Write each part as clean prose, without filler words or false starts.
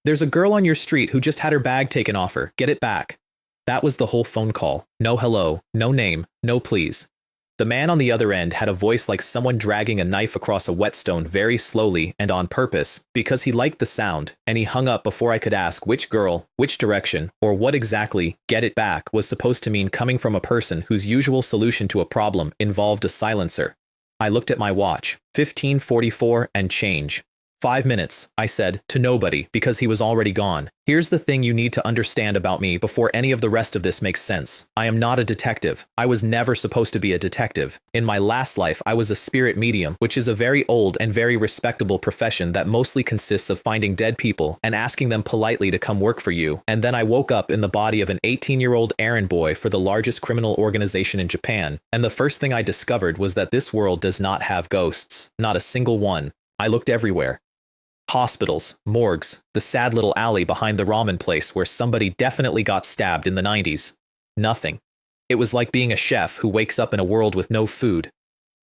There's a girl on your street who just had her bag taken off her. Get it back. That was the whole phone call. No hello, no name, no please. The man on the other end had a voice like someone dragging a knife across a whetstone very slowly and on purpose, because he liked the sound, and he hung up before I could ask which girl, which direction, or what exactly "get it back" was supposed to mean coming from a person whose usual solution to a problem involved a silencer. I looked at my watch, 15:44 and change. 5 minutes, I said, to nobody, because he was already gone. Here's the thing you need to understand about me before any of the rest of this makes sense. I am not a detective. I was never supposed to be a detective. In my last life, I was a spirit medium, which is a very old and very respectable profession that mostly consists of finding dead people and asking them politely to come work for you. And then I woke up in the body of an 18-year-old errand boy for the largest criminal organization in Japan. And the first thing I discovered was that this world does not have ghosts. Not a single one. I looked everywhere. Hospitals, morgues, the sad little alley behind the ramen place where somebody definitely got stabbed in the 90s. Nothing. It was like being a chef who wakes up in a world with no food.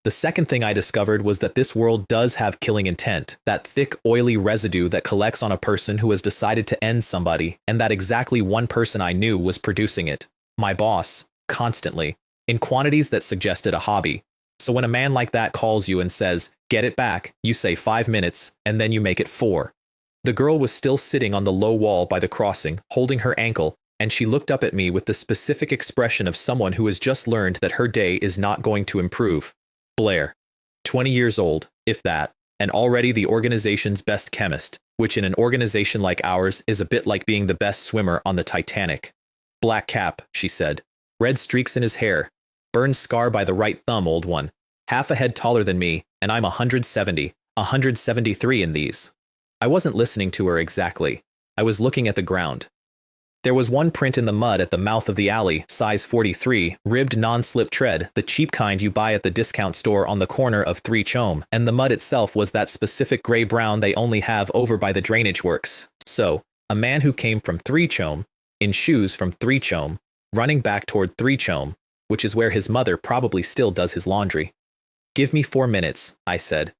The second thing I discovered was that this world does have killing intent, that thick, oily residue that collects on a person who has decided to end somebody, and that exactly one person I knew was producing it. My boss, constantly, in quantities that suggested a hobby. So when a man like that calls you and says, "Get it back," you say 5 minutes, and then you make it 4. The girl was still sitting on the low wall by the crossing, holding her ankle, and she looked up at me with the specific expression of someone who has just learned that her day is not going to improve. Blair. 20 years old, if that, and already the organization's best chemist, which in an organization like ours is a bit like being the best swimmer on the Titanic. Black cap, she said. Red streaks in his hair. Burned scar by the right thumb, old one. Half a head taller than me, and I'm 170, 173 in these. I wasn't listening to her exactly. I was looking at the ground. There was one print in the mud at the mouth of the alley, size 43, ribbed non-slip tread, the cheap kind you buy at the discount store on the corner of 3 Chom, and the mud itself was that specific gray-brown they only have over by the drainage works. So, a man who came from 3 Chom, in shoes from 3 Chom, running back toward 3 Chom, which is where his mother probably still does his laundry. "Give me 4 minutes," I said.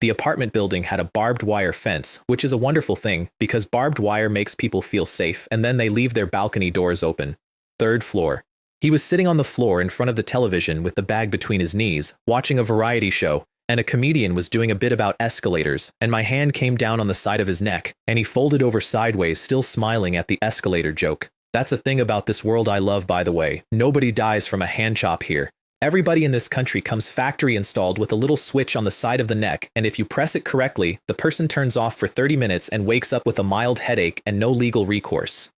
The apartment building had a barbed wire fence, which is a wonderful thing because barbed wire makes people feel safe and then they leave their balcony doors open. 3rd floor. He was sitting on the floor in front of the television with the bag between his knees, watching a variety show, and a comedian was doing a bit about escalators, and my hand came down on the side of his neck, and he folded over sideways, still smiling at the escalator joke. That's a thing about this world I love, by the way. Nobody dies from a hand chop here. Everybody in this country comes factory installed with a little switch on the side of the neck, and if you press it correctly, the person turns off for 30 minutes and wakes up with a mild headache and no legal recourse.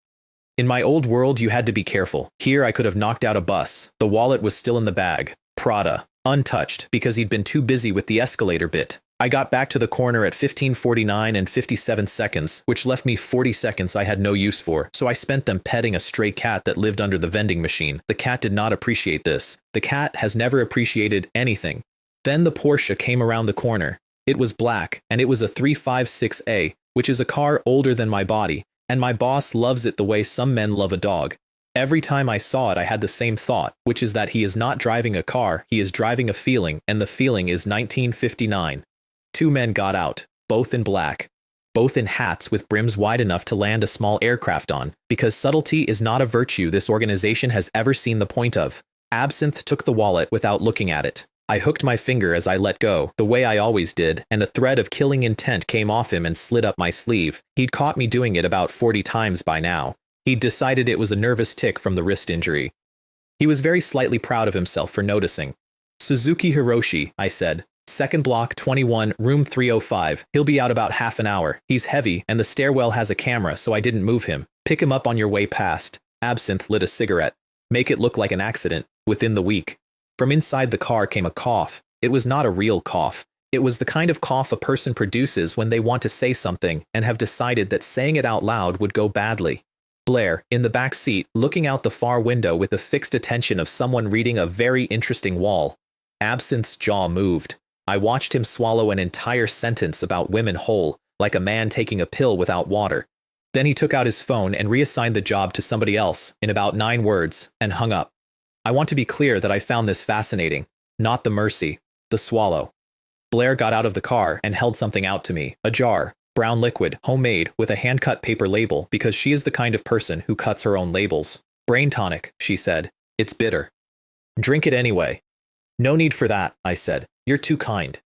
In my old world, you had to be careful. Here, I could have knocked out a bus. The wallet was still in the bag. Prada. Untouched, because he'd been too busy with the escalator bit. I got back to the corner at 15:49 and 57 seconds, which left me 40 seconds I had no use for, so I spent them petting a stray cat that lived under the vending machine. The cat did not appreciate this. The cat has never appreciated anything. Then the Porsche came around the corner. It was black, and it was a 356A, which is a car older than my body, and my boss loves it the way some men love a dog. Every time I saw it, I had the same thought, which is that he is not driving a car, he is driving a feeling, and the feeling is 1959. 2 men got out, both in black, both in hats with brims wide enough to land a small aircraft on, because subtlety is not a virtue this organization has ever seen the point of. Absinthe took the wallet without looking at it. I hooked my finger as I let go, the way I always did, and a thread of killing intent came off him and slid up my sleeve. He'd caught me doing it about 40 times by now. He'd decided it was a nervous tic from the wrist injury. He was very slightly proud of himself for noticing. "Suzuki Hiroshi," I said. "2nd block, 21, room 305. He'll be out about half an hour. He's heavy, and the stairwell has a camera, so I didn't move him. Pick him up on your way past." Absinthe lit a cigarette. "Make it look like an accident. Within the week." From inside the car came a cough. It was not a real cough. It was the kind of cough a person produces when they want to say something and have decided that saying it out loud would go badly. Blair, in the back seat, looking out the far window with the fixed attention of someone reading a very interesting wall. Absinthe's jaw moved. I watched him swallow an entire sentence about women whole, like a man taking a pill without water. Then he took out his phone and reassigned the job to somebody else, in about 9 words, and hung up. I want to be clear that I found this fascinating. Not the mercy. The swallow. Blair got out of the car and held something out to me, a jar. Brown liquid, homemade, with a hand-cut paper label because she is the kind of person who cuts her own labels. Brain tonic, she said. It's bitter. Drink it anyway. No need for that, I said. You're too kind.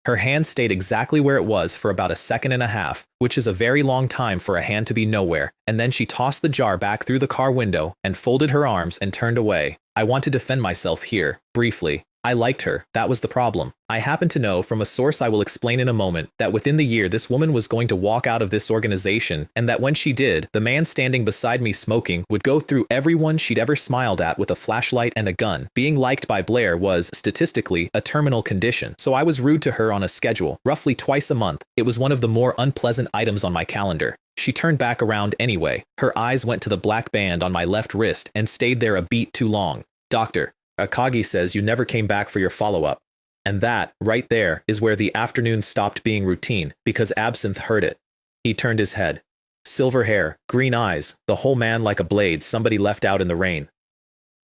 Her hand stayed exactly where it was for about a second and a half, which is a very long time for a hand to be nowhere, and then she tossed the jar back through the car window and folded her arms and turned away. I want to defend myself here, briefly. I liked her, that was the problem. I happen to know from a source I will explain in a moment that within the year this woman was going to walk out of this organization, and that when she did, the man standing beside me smoking would go through everyone she'd ever smiled at with a flashlight and a gun. Being liked by Blair was, statistically, a terminal condition, so I was rude to her on a schedule, roughly twice a month. It was one of the more unpleasant items on my calendar. She turned back around anyway. Her eyes went to the black band on my left wrist and stayed there a beat too long. Doctor, Akagi says you never came back for your follow-up. And that, right there, is where the afternoon stopped being routine, because Absinthe heard it. He turned his head. Silver hair, green eyes, the whole man like a blade somebody left out in the rain.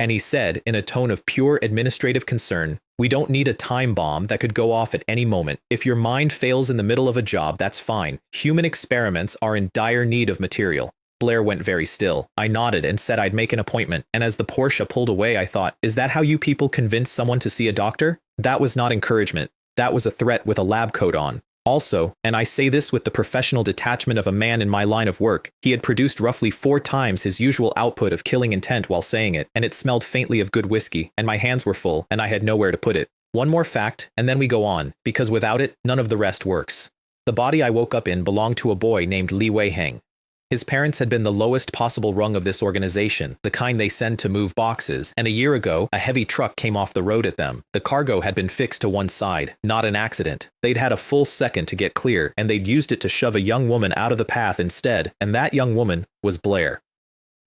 And he said, in a tone of pure administrative concern, we don't need a time bomb that could go off at any moment. If your mind fails in the middle of a job, that's fine. Human experiments are in dire need of material. Blair went very still. I nodded and said I'd make an appointment, and as the Porsche pulled away I thought, is that how you people convince someone to see a doctor? That was not encouragement. That was a threat with a lab coat on. Also, and I say this with the professional detachment of a man in my line of work, he had produced roughly 4 times his usual output of killing intent while saying it, and it smelled faintly of good whiskey, and my hands were full, and I had nowhere to put it. One more fact, and then we go on, because without it, none of the rest works. The body I woke up in belonged to a boy named Li Wei-heng. His parents had been the lowest possible rung of this organization, the kind they send to move boxes, and a year ago, a heavy truck came off the road at them. The cargo had been fixed to one side, not an accident. They'd had a full second to get clear, and they'd used it to shove a young woman out of the path instead, and that young woman was Blair.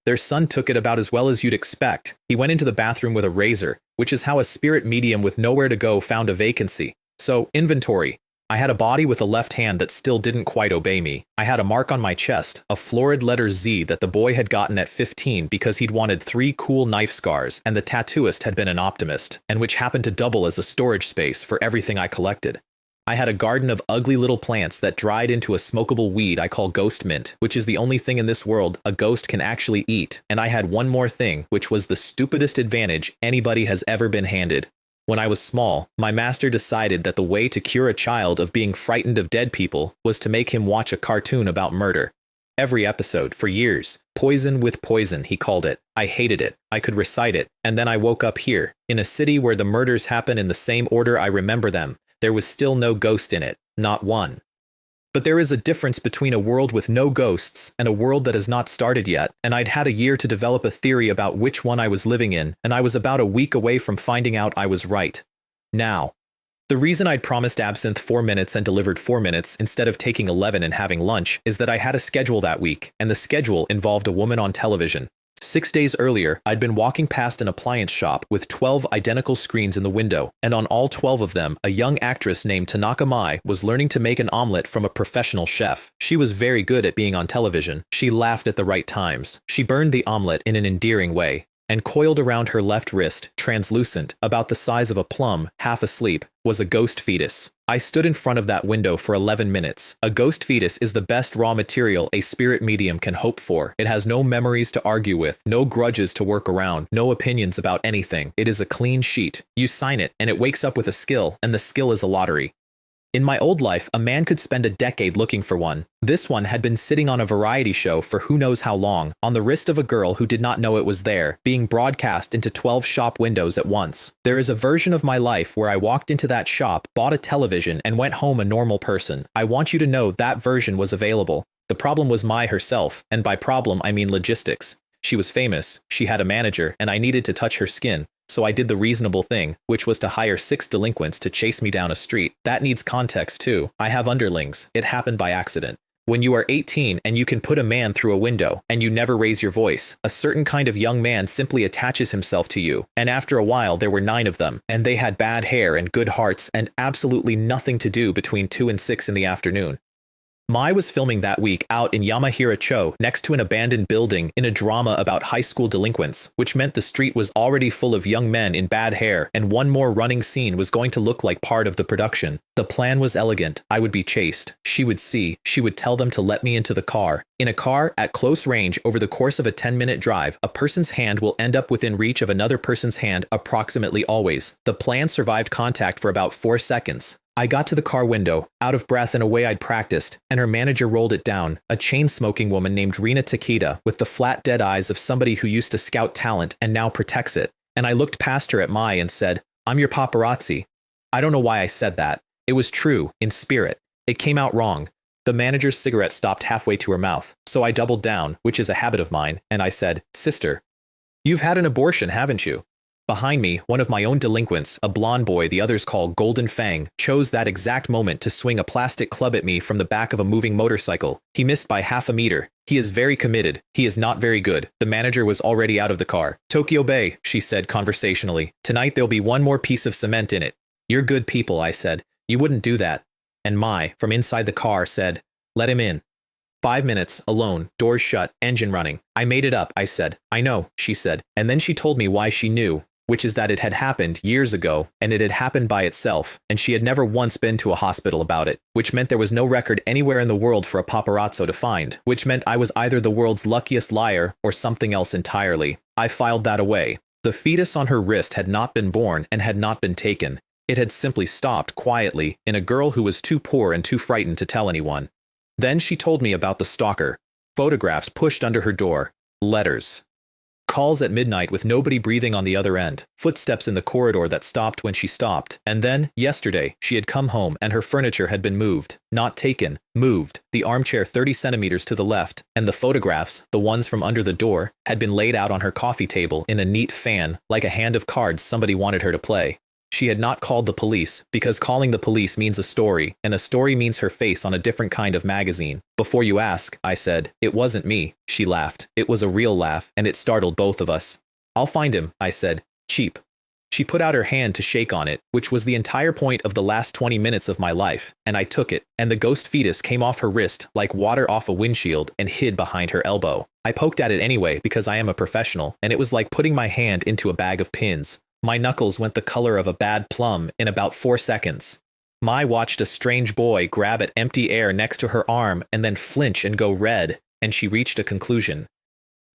Their son took it about as well as you'd expect. He went into the bathroom with a razor, which is how a spirit medium with nowhere to go found a vacancy. So, inventory. I had a body with a left hand that still didn't quite obey me. I had a mark on my chest, a florid letter Z that the boy had gotten at 15 because he'd wanted 3 cool knife scars, and the tattooist had been an optimist, and which happened to double as a storage space for everything I collected. I had a garden of ugly little plants that dried into a smokable weed I call ghost mint, which is the only thing in this world a ghost can actually eat, and I had one more thing, which was the stupidest advantage anybody has ever been handed. When I was small, my master decided that the way to cure a child of being frightened of dead people was to make him watch a cartoon about murder. Every episode, for years. Poison with poison, he called it. I hated it. I could recite it. And then I woke up here, in a city where the murders happen in the same order I remember them. There was still no ghost in it. Not one. But there is a difference between a world with no ghosts and a world that has not started yet, and I'd had a year to develop a theory about which one I was living in, and I was about a week away from finding out I was right. Now, the reason I'd promised Absinthe 4 minutes and delivered 4 minutes instead of taking 11 and having lunch is that I had a schedule that week, and the schedule involved a woman on television. 6 days earlier, I'd been walking past an appliance shop with 12 identical screens in the window, and on all 12 of them, a young actress named Tanaka Mai was learning to make an omelet from a professional chef. She was very good at being on television. She laughed at the right times. She burned the omelet in an endearing way, and coiled around her left wrist, translucent, about the size of a plum, half asleep, was a ghost fetus. I stood in front of that window for 11 minutes. A ghost fetus is the best raw material a spirit medium can hope for. It has no memories to argue with, no grudges to work around, no opinions about anything. It is a clean sheet. You sign it, and it wakes up with a skill, and the skill is a lottery. In my old life, a man could spend a decade looking for one. This one had been sitting on a variety show for who knows how long, on the wrist of a girl who did not know it was there, being broadcast into 12 shop windows at once. There is a version of my life where I walked into that shop, bought a television, and went home a normal person. I want you to know that version was available. The problem was Mai herself, and by problem I mean logistics. She was famous, she had a manager, and I needed to touch her skin. So I did the reasonable thing, which was to hire 6 delinquents to chase me down a street. That needs context too. I have underlings. It happened by accident. When you are 18 and you can put a man through a window, and you never raise your voice, a certain kind of young man simply attaches himself to you. And after a while there were 9 of them, and they had bad hair and good hearts and absolutely nothing to do between 2 and 6 in the afternoon. Mai was filming that week out in Yamahira-cho next to an abandoned building in a drama about high school delinquents, which meant the street was already full of young men in bad hair, and one more running scene was going to look like part of the production. The plan was elegant. I would be chased. She would see. She would tell them to let me into the car. In a car, at close range, over the course of a 10-minute drive, a person's hand will end up within reach of another person's hand approximately always. The plan survived contact for about 4 seconds. I got to the car window, out of breath in a way I'd practiced, and her manager rolled it down, a chain-smoking woman named Rina Takeda, with the flat dead eyes of somebody who used to scout talent and now protects it. And I looked past her at Mai and said, "I'm your paparazzi." I don't know why I said that. It was true, in spirit. It came out wrong. The manager's cigarette stopped halfway to her mouth, so I doubled down, which is a habit of mine, and I said, "Sister, you've had an abortion, haven't you?" Behind me, one of my own delinquents, a blonde boy the others call Golden Fang, chose that exact moment to swing a plastic club at me from the back of a moving motorcycle. He missed by half a meter. He is very committed. He is not very good. The manager was already out of the car. "Tokyo Bay," she said conversationally. "Tonight there'll be one more piece of cement in it." "You're good people," I said. "You wouldn't do that." And Mai, from inside the car, said, "Let him in." 5 minutes, alone, doors shut, engine running. "I made it up," I said. "I know," she said. And then she told me why she knew, which is that it had happened years ago, and it had happened by itself, and she had never once been to a hospital about it, which meant there was no record anywhere in the world for a paparazzo to find, which meant I was either the world's luckiest liar or something else entirely. I filed that away. The fetus on her wrist had not been born and had not been taken. It had simply stopped quietly in a girl who was too poor and too frightened to tell anyone. Then she told me about the stalker. Photographs pushed under her door. Letters. Calls at midnight with nobody breathing on the other end. Footsteps in the corridor that stopped when she stopped. And then, yesterday, she had come home and her furniture had been moved. Not taken. Moved. The armchair 30 centimeters to the left. And the photographs, the ones from under the door, had been laid out on her coffee table in a neat fan, like a hand of cards somebody wanted her to play. She had not called the police, because calling the police means a story, and a story means her face on a different kind of magazine. "Before you ask," I said, "it wasn't me." She laughed. It was a real laugh, and it startled both of us. "I'll find him," I said. "Cheap." She put out her hand to shake on it, which was the entire point of the last 20 minutes of my life, and I took it, and the ghost fetus came off her wrist like water off a windshield and hid behind her elbow. I poked at it anyway because I am a professional, and it was like putting my hand into a bag of pins. My knuckles went the color of a bad plum in about 4 seconds. Mai watched a strange boy grab at empty air next to her arm and then flinch and go red, and she reached a conclusion.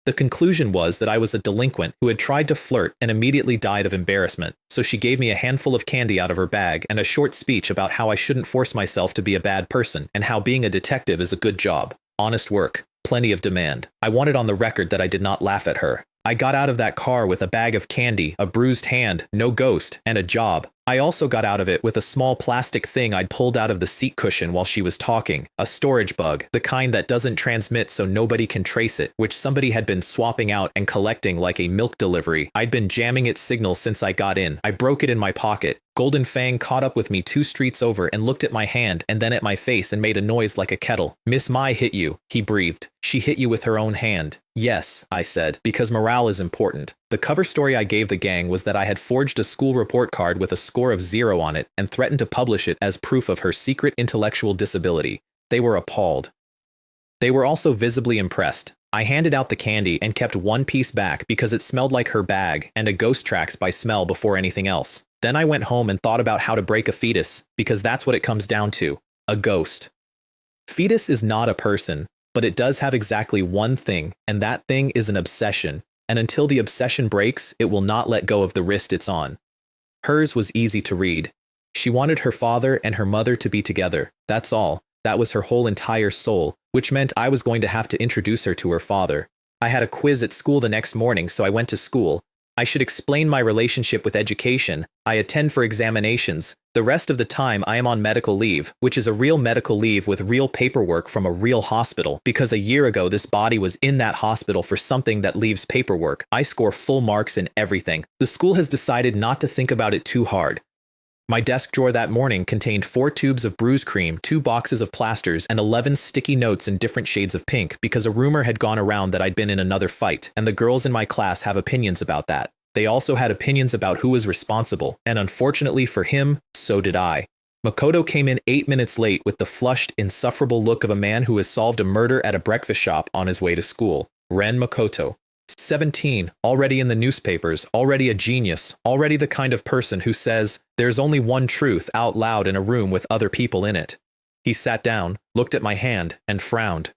The conclusion was that I was a delinquent who had tried to flirt and immediately died of embarrassment, so she gave me a handful of candy out of her bag and a short speech about how I shouldn't force myself to be a bad person and how being a detective is a good job. Honest work. Plenty of demand. I wanted on the record that I did not laugh at her. I got out of that car with a bag of candy, a bruised hand, no ghost, and a job. I also got out of it with a small plastic thing I'd pulled out of the seat cushion while she was talking, a storage bug, the kind that doesn't transmit so nobody can trace it, which somebody had been swapping out and collecting like a milk delivery. I'd been jamming its signal since I got in. I broke it in my pocket. Golden Fang caught up with me 2 streets over and looked at my hand and then at my face and made a noise like a kettle. "Miss Mai hit you," he breathed. "She hit you with her own hand." "Yes," I said, because morale is important. The cover story I gave the gang was that I had forged a school report card with a score of 0 on it and threatened to publish it as proof of her secret intellectual disability. They were appalled. They were also visibly impressed. I handed out the candy and kept one piece back because it smelled like her bag and a ghost tracks by smell before anything else. Then I went home and thought about how to break a fetus, because that's what it comes down to. A ghost. Fetus is not a person, but it does have exactly one thing, and that thing is an obsession. And until the obsession breaks, it will not let go of the wrist it's on. Hers was easy to read. She wanted her father and her mother to be together. That's all. That was her whole entire soul, which meant I was going to have to introduce her to her father. I had a quiz at school the next morning, so I went to school. I should explain my relationship with education. I attend for examinations. The rest of the time I am on medical leave, which is a real medical leave with real paperwork from a real hospital, because a year ago this body was in that hospital for something that leaves paperwork. I score full marks in everything. The school has decided not to think about it too hard. My desk drawer that morning contained 4 tubes of bruise cream, 2 boxes of plasters, and 11 sticky notes in different shades of pink because a rumor had gone around that I'd been in another fight, and the girls in my class have opinions about that. They also had opinions about who was responsible, and unfortunately for him, so did I. Makoto came in 8 minutes late with the flushed, insufferable look of a man who has solved a murder at a breakfast shop on his way to school. Ren Makoto. 17, already in the newspapers, already a genius, already the kind of person who says, "There's only one truth" out loud in a room with other people in it. He sat down, looked at my hand, and frowned.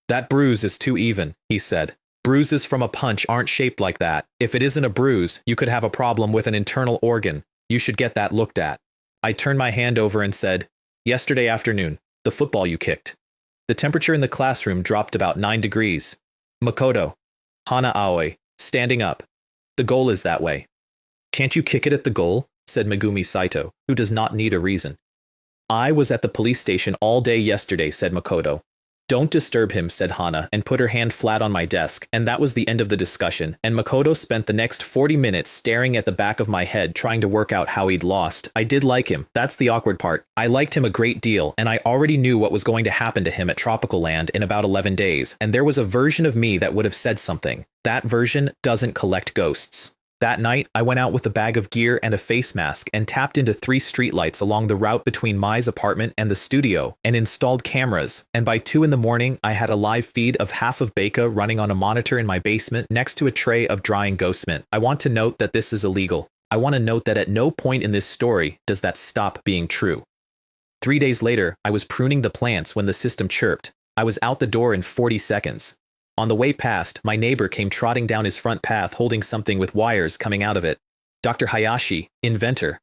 "That bruise is too even," he said. "Bruises from a punch aren't shaped like that. If it isn't a bruise, you could have a problem with an internal organ. You should get that looked at." I turned my hand over and said, "Yesterday afternoon, the football you kicked." The temperature in the classroom dropped about 9 degrees. "Makoto." Hana Aoi, standing up. "The goal is that way." "Can't you kick it at the goal?" said Megumi Saito, who does not need a reason. "I was at the police station all day yesterday," said Makoto. "Don't disturb him," said Hana, and put her hand flat on my desk, and that was the end of the discussion, and Makoto spent the next 40 minutes staring at the back of my head trying to work out how he'd lost. I did like him. That's the awkward part. I liked him a great deal, and I already knew what was going to happen to him at Tropical Land in about 11 days, and there was a version of me that would have said something. That version doesn't collect ghosts. That night, I went out with a bag of gear and a face mask and tapped into 3 streetlights along the route between Mai's apartment and the studio and installed cameras, and by 2 in the morning, I had a live feed of half of Baker running on a monitor in my basement next to a tray of drying ghost mint. I want to note that this is illegal. I want to note that at no point in this story does that stop being true. 3 days later, I was pruning the plants when the system chirped. I was out the door in 40 seconds. On the way past, my neighbor came trotting down his front path holding something with wires coming out of it. Dr. Hayashi, inventor.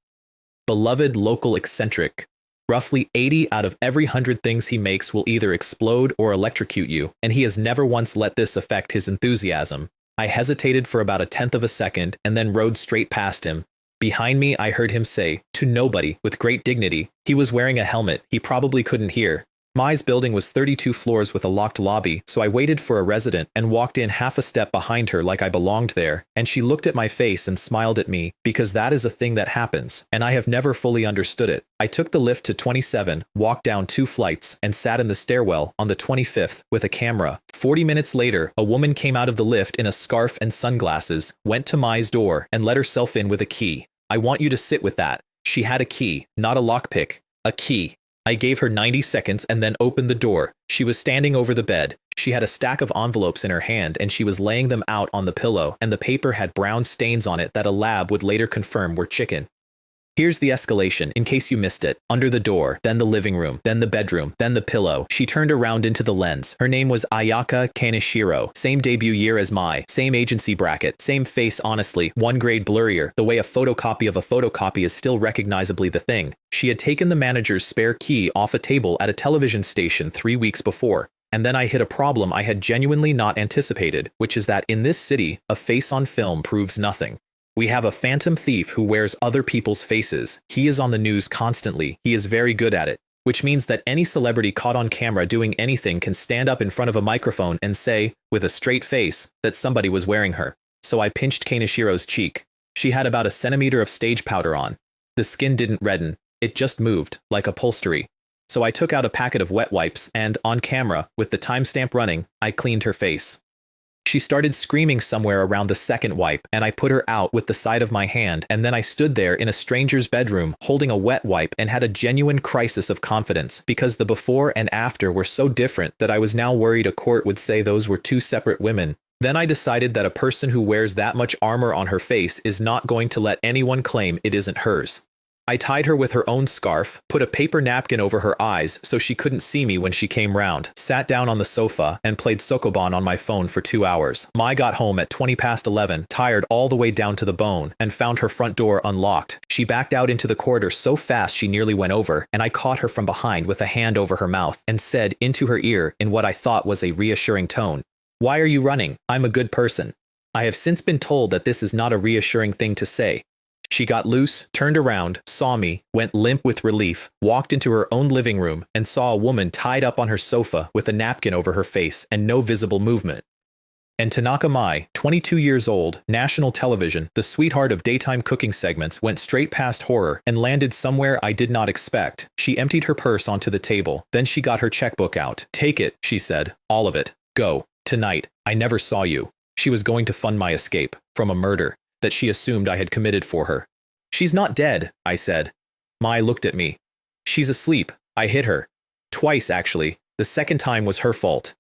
Beloved local eccentric. Roughly 80 out of every 100 things he makes will either explode or electrocute you, and he has never once let this affect his enthusiasm. I hesitated for about 1/10 of a second and then rode straight past him. Behind me, I heard him say, to nobody, with great dignity. He was wearing a helmet. He probably couldn't hear. Mai's building was 32 floors with a locked lobby, so I waited for a resident and walked in half a step behind her like I belonged there, and she looked at my face and smiled at me, because that is a thing that happens, and I have never fully understood it. I took the lift to 27, walked down 2 flights, and sat in the stairwell on the 25th with a camera. 40 minutes later, a woman came out of the lift in a scarf and sunglasses, went to Mai's door, and let herself in with a key. I want you to sit with that. She had a key, not a lockpick. A key. I gave her 90 seconds and then opened the door. She was standing over the bed. She had a stack of envelopes in her hand and she was laying them out on the pillow, and the paper had brown stains on it that a lab would later confirm were chicken. Here's the escalation, in case you missed it. Under the door, then the living room, then the bedroom, then the pillow. She turned around into the lens. Her name was Ayaka Kaneshiro. Same debut year as Mai. Same agency bracket. Same face, honestly. 1 grade blurrier. The way a photocopy of a photocopy is still recognizably the thing. She had taken the manager's spare key off a table at a television station 3 weeks before. And then I hit a problem I had genuinely not anticipated, which is that in this city, a face on film proves nothing. We have a phantom thief who wears other people's faces. He is on the news constantly. He is very good at it, which means that any celebrity caught on camera doing anything can stand up in front of a microphone and say, with a straight face, that somebody was wearing her. So I pinched Kaneshiro's cheek. She had about 1 centimeter of stage powder on. The skin didn't redden. It just moved, like upholstery. So I took out a packet of wet wipes and, on camera, with the timestamp running, I cleaned her face. She started screaming somewhere around the 2nd wipe, and I put her out with the side of my hand, and then I stood there in a stranger's bedroom, holding a wet wipe, and had a genuine crisis of confidence, because the before and after were so different that I was now worried a court would say those were 2 separate women. Then I decided that a person who wears that much armor on her face is not going to let anyone claim it isn't hers. I tied her with her own scarf, put a paper napkin over her eyes so she couldn't see me when she came round, sat down on the sofa, and played Sokoban on my phone for 2 hours. Mai got home at 20 past 11, tired all the way down to the bone, and found her front door unlocked. She backed out into the corridor so fast she nearly went over, and I caught her from behind with a hand over her mouth and said into her ear in what I thought was a reassuring tone, "Why are you running? I'm a good person." I have since been told that this is not a reassuring thing to say. She got loose, turned around, saw me, went limp with relief, walked into her own living room, and saw a woman tied up on her sofa with a napkin over her face and no visible movement. And Tanaka Mai, 22 years old, national television, the sweetheart of daytime cooking segments, went straight past horror and landed somewhere I did not expect. She emptied her purse onto the table. Then she got her checkbook out. "Take it," she said. "All of it. Go. Tonight. I never saw you." She was going to fund my escape from a murder that she assumed I had committed for her. "She's not dead," I said. Mai looked at me. She's asleep. I hit her. Twice, actually. The second time was her fault.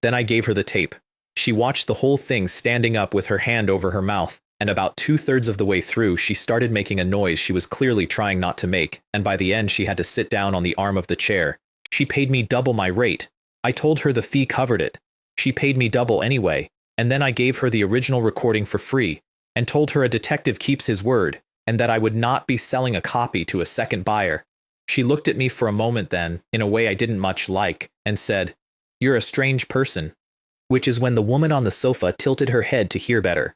Then I gave her the tape. She watched the whole thing standing up with her hand over her mouth, and about 2/3 of the way through she started making a noise she was clearly trying not to make, and by the end she had to sit down on the arm of the chair. She paid me double my rate. I told her the fee covered it. She paid me double anyway, and then I gave her the original recording for free, and told her a detective keeps his word, and that I would not be selling a copy to a second buyer. She looked at me for a moment then, in a way I didn't much like, and said, "You're a strange person," which is when the woman on the sofa tilted her head to hear better.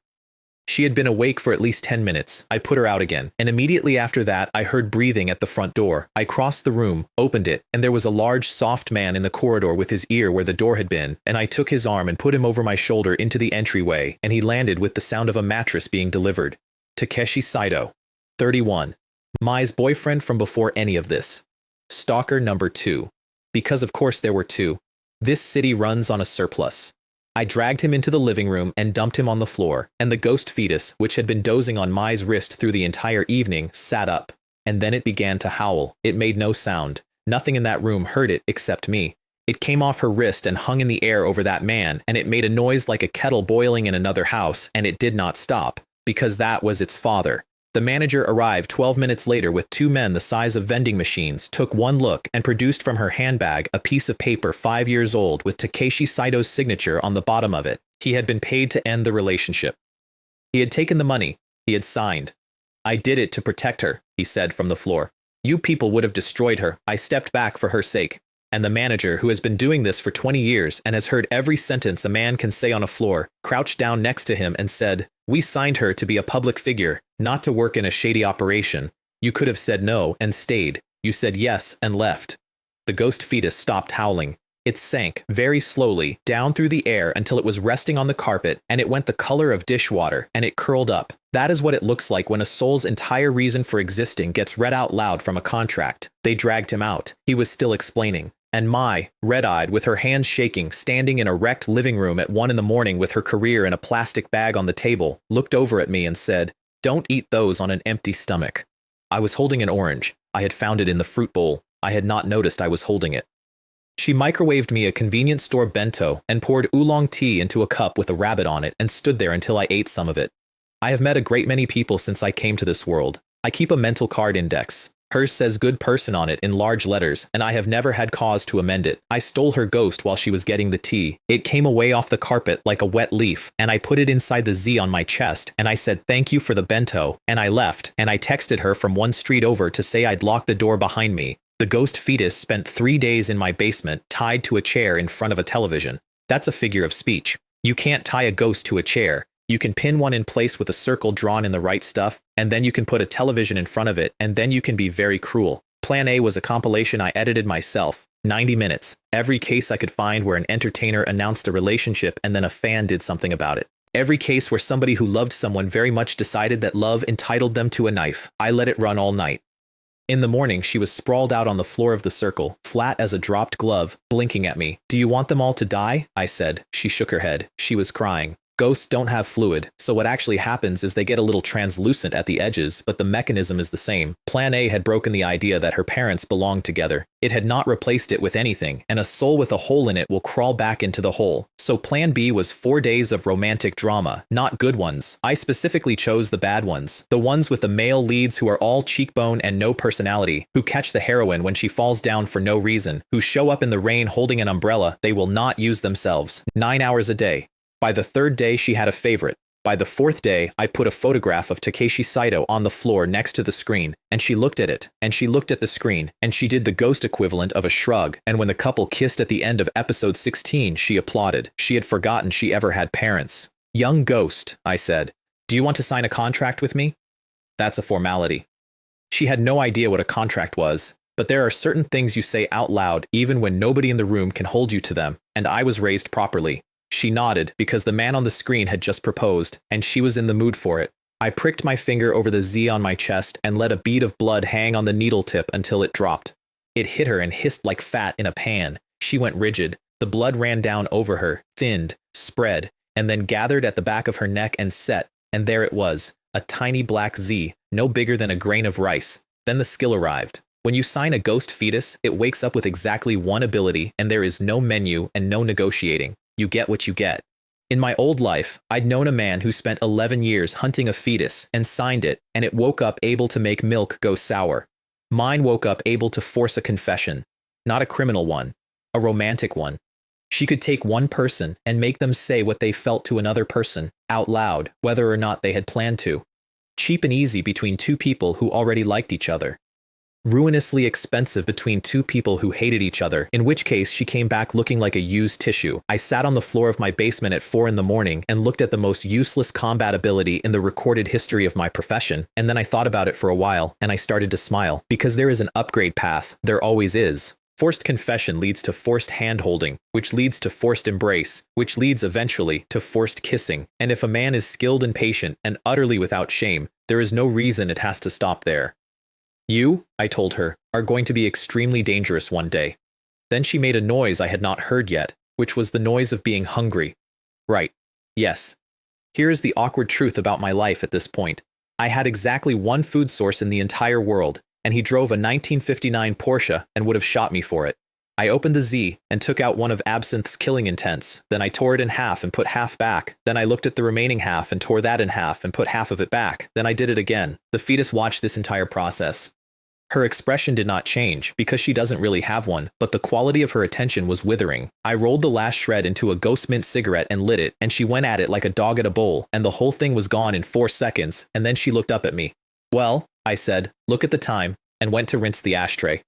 She had been awake for at least 10 minutes. I put her out again, and immediately after that I heard breathing at the front door. I crossed the room, opened it, and there was a large, soft man in the corridor with his ear where the door had been, and I took his arm and put him over my shoulder into the entryway, and he landed with the sound of a mattress being delivered. Takeshi Saito, 31. Mai's boyfriend from before any of this. Stalker number 2. Because of course there were 2. This city runs on a surplus. I dragged him into the living room and dumped him on the floor, and the ghost fetus, which had been dozing on Mai's wrist through the entire evening, sat up. And then it began to howl. It made no sound. Nothing in that room heard it except me. It came off her wrist and hung in the air over that man, and it made a noise like a kettle boiling in another house, and it did not stop, because that was its father. The manager arrived 12 minutes later with 2 men the size of vending machines, took one look, and produced from her handbag a piece of paper 5 years old with Takeshi Saito's signature on the bottom of it. He had been paid to end the relationship. He had taken the money. He had signed. "I did it to protect her," he said from the floor. "You people would have destroyed her. I stepped back for her sake." And the manager, who has been doing this for 20 years and has heard every sentence a man can say on a floor, crouched down next to him and said, "We signed her to be a public figure, not to work in a shady operation. You could have said no and stayed. You said yes and left." The ghost fetus stopped howling. It sank very slowly down through the air until it was resting on the carpet, and it went the color of dishwater, and it curled up. That is what it looks like when a soul's entire reason for existing gets read out loud from a contract. They dragged him out. He was still explaining. And Mai, red-eyed, with her hands shaking, standing in a wrecked living room at 1 in the morning with her career in a plastic bag on the table, looked over at me and said, "Don't eat those on an empty stomach." I was holding an orange. I had found it in the fruit bowl. I had not noticed I was holding it. She microwaved me a convenience store bento and poured oolong tea into a cup with a rabbit on it and stood there until I ate some of it. I have met a great many people since I came to this world. I keep a mental card index. Hers says good person on it in large letters, and I have never had cause to amend it. I stole her ghost while she was getting the tea. It came away off the carpet like a wet leaf, and I put it inside the Z on my chest, and I said thank you for the bento, and I left, and I texted her from one street over to say I'd locked the door behind me. The ghost fetus spent 3 days in my basement, tied to a chair in front of a television. That's a figure of speech. You can't tie a ghost to a chair. You can pin one in place with a circle drawn in the right stuff, and then you can put a television in front of it, and then you can be very cruel. Plan A was a compilation I edited myself. 90 minutes. Every case I could find where an entertainer announced a relationship and then a fan did something about it. Every case where somebody who loved someone very much decided that love entitled them to a knife. I let it run all night. In the morning, she was sprawled out on the floor of the circle, flat as a dropped glove, blinking at me. "Do you want them all to die?" I said. She shook her head. She was crying. Ghosts don't have fluid, so what actually happens is they get a little translucent at the edges, but the mechanism is the same. Plan A had broken the idea that her parents belonged together. It had not replaced it with anything, and a soul with a hole in it will crawl back into the hole. So Plan B was 4 days of romantic drama, not good ones. I specifically chose the bad ones. The ones with the male leads who are all cheekbone and no personality, who catch the heroine when she falls down for no reason, who show up in the rain holding an umbrella they will not use themselves. 9 hours a day. By the 3rd day, she had a favorite. By the 4th day, I put a photograph of Takeshi Saito on the floor next to the screen, and she looked at it, and she looked at the screen, and she did the ghost equivalent of a shrug, and when the couple kissed at the end of episode 16, she applauded. She had forgotten she ever had parents. "Young ghost," I said, "do you want to sign a contract with me?" That's a formality. She had no idea what a contract was, but there are certain things you say out loud even when nobody in the room can hold you to them, and I was raised properly. She nodded because the man on the screen had just proposed, and she was in the mood for it. I pricked my finger over the Z on my chest and let a bead of blood hang on the needle tip until it dropped. It hit her and hissed like fat in a pan. She went rigid. The blood ran down over her, thinned, spread, and then gathered at the back of her neck and set, and there it was, a tiny black Z, no bigger than a grain of rice. Then the skill arrived. When you sign a ghost fetus, it wakes up with exactly one ability, and there is no menu and no negotiating. You get what you get. In my old life, I'd known a man who spent 11 years hunting a fetus and signed it, and it woke up able to make milk go sour. Mine woke up able to force a confession. Not a criminal one, a romantic one. She could take one person and make them say what they felt to another person, out loud, whether or not they had planned to. Cheap and easy between two people who already liked each other. Ruinously expensive between two people who hated each other, in which case she came back looking like a used tissue. I sat on the floor of my basement at 4 a.m. and looked at the most useless combat ability in the recorded history of my profession, and then I thought about it for a while, and I started to smile, because there is an upgrade path, there always is. Forced confession leads to forced hand-holding, which leads to forced embrace, which leads eventually to forced kissing, and if a man is skilled and patient and utterly without shame, there is no reason it has to stop there. You, I told her, are going to be extremely dangerous one day. Then she made a noise I had not heard yet, which was the noise of being hungry. Right. Yes. Here is the awkward truth about my life at this point. I had exactly one food source in the entire world, and he drove a 1959 Porsche and would have shot me for it. I opened the Z and took out one of Absinthe's killing intents, then I tore it in half and put half back, then I looked at the remaining half and tore that in half and put half of it back, then I did it again. The fetus watched this entire process. Her expression did not change, because she doesn't really have one, but the quality of her attention was withering. I rolled the last shred into a ghost mint cigarette and lit it, and she went at it like a dog at a bowl, and the whole thing was gone in 4 seconds, and then she looked up at me. Well, I said, look at the time, and went to rinse the ashtray.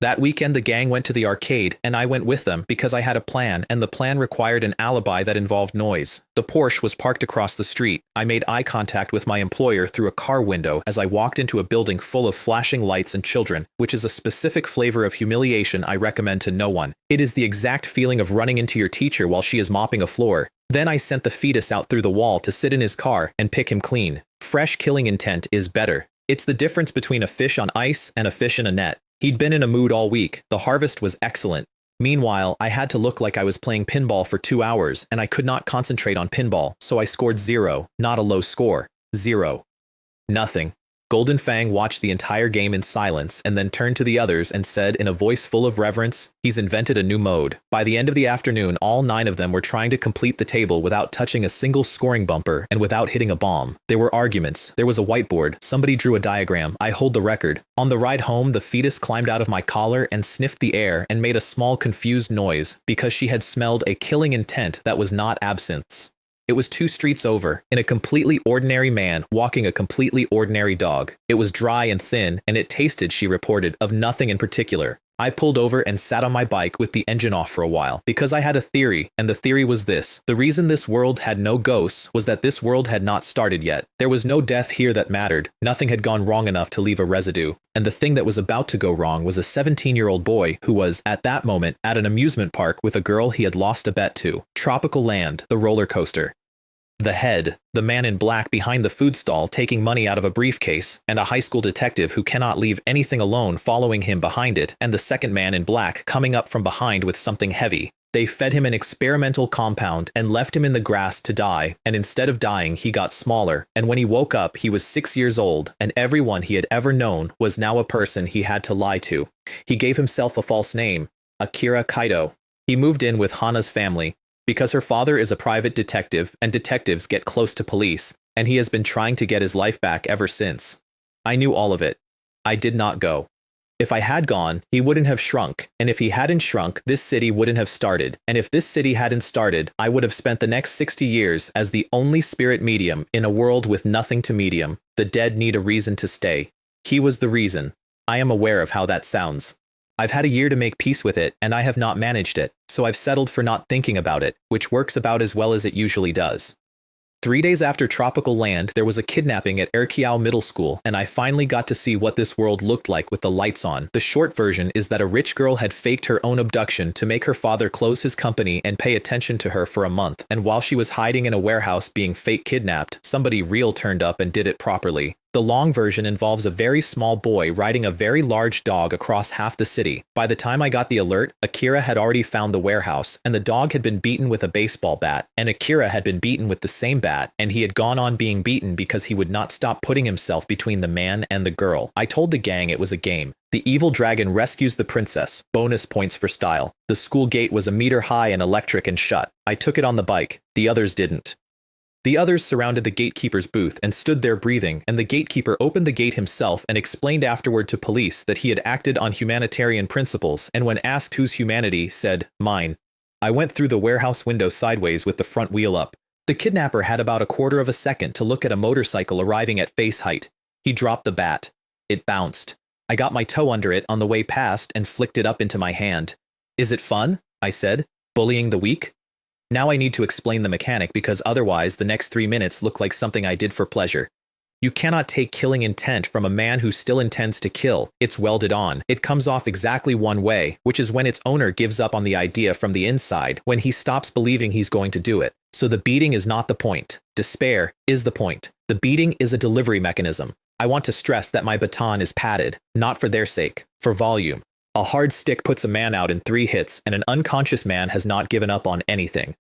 That weekend the gang went to the arcade, and I went with them because I had a plan, and the plan required an alibi that involved noise. The Porsche was parked across the street. I made eye contact with my employer through a car window as I walked into a building full of flashing lights and children, which is a specific flavor of humiliation I recommend to no one. It is the exact feeling of running into your teacher while she is mopping a floor. Then I sent the fetus out through the wall to sit in his car and pick him clean. Fresh killing intent is better. It's the difference between a fish on ice and a fish in a net. He'd been in a mood all week. The harvest was excellent. Meanwhile, I had to look like I was playing pinball for 2 hours, and I could not concentrate on pinball, so I scored 0, not a low score. 0. Nothing. Golden Fang watched the entire game in silence and then turned to the others and said in a voice full of reverence, "He's invented a new mode." By the end of the afternoon, all 9 of them were trying to complete the table without touching a single scoring bumper and without hitting a bomb. There were arguments. There was a whiteboard. Somebody drew a diagram. I hold the record. On the ride home, the fetus climbed out of my collar and sniffed the air and made a small confused noise because she had smelled a killing intent that was not absinthe. It was 2 streets over, in a completely ordinary man walking a completely ordinary dog. It was dry and thin, and it tasted, she reported, of nothing in particular. I pulled over and sat on my bike with the engine off for a while, because I had a theory, and the theory was this. The reason this world had no ghosts was that this world had not started yet. There was no death here that mattered. Nothing had gone wrong enough to leave a residue. And the thing that was about to go wrong was a 17-year-old boy who was, at that moment, at an amusement park with a girl he had lost a bet to. Tropical Land, the roller coaster. The head, the man in black behind the food stall taking money out of a briefcase, and a high school detective who cannot leave anything alone following him behind it, and the second man in black coming up from behind with something heavy. They fed him an experimental compound and left him in the grass to die, and instead of dying, he got smaller, and when he woke up, he was 6 years old, and everyone he had ever known was now a person he had to lie to. He gave himself a false name, Akira Kaito. He moved in with Hana's family, because her father is a private detective and detectives get close to police, and he has been trying to get his life back ever since. I knew all of it. I did not go. If I had gone, he wouldn't have shrunk, and if he hadn't shrunk, this city wouldn't have started, and if this city hadn't started, I would have spent the next 60 years as the only spirit medium in a world with nothing to medium. The dead need a reason to stay. He was the reason. I am aware of how that sounds. I've had a year to make peace with it, and I have not managed it, so I've settled for not thinking about it, which works about as well as it usually does. 3 days after Tropical Land, there was a kidnapping at Erkiao Middle School, and I finally got to see what this world looked like with the lights on. The short version is that a rich girl had faked her own abduction to make her father close his company and pay attention to her for a month, and while she was hiding in a warehouse being fake kidnapped, somebody real turned up and did it properly. The long version involves a very small boy riding a very large dog across half the city. By the time I got the alert, Akira had already found the warehouse, and the dog had been beaten with a baseball bat, and Akira had been beaten with the same bat, and he had gone on being beaten because he would not stop putting himself between the man and the girl. I told the gang it was a game. The evil dragon rescues the princess. Bonus points for style. The school gate was a meter high and electric and shut. I took it on the bike. The others didn't. The others surrounded the gatekeeper's booth and stood there breathing, and the gatekeeper opened the gate himself and explained afterward to police that he had acted on humanitarian principles, and when asked whose humanity, said, "Mine." I went through the warehouse window sideways with the front wheel up. The kidnapper had about a quarter of a second to look at a motorcycle arriving at face height. He dropped the bat. It bounced. I got my toe under it on the way past and flicked it up into my hand. "Is it fun?" I said. "Bullying the weak?" Now I need to explain the mechanic because otherwise the next 3 minutes look like something I did for pleasure. You cannot take killing intent from a man who still intends to kill. It's welded on. It comes off exactly one way, which is when its owner gives up on the idea from the inside, when he stops believing he's going to do it. So the beating is not the point. Despair is the point. The beating is a delivery mechanism. I want to stress that my baton is padded, not for their sake, for volume. A hard stick puts a man out in 3 hits, and an unconscious man has not given up on anything.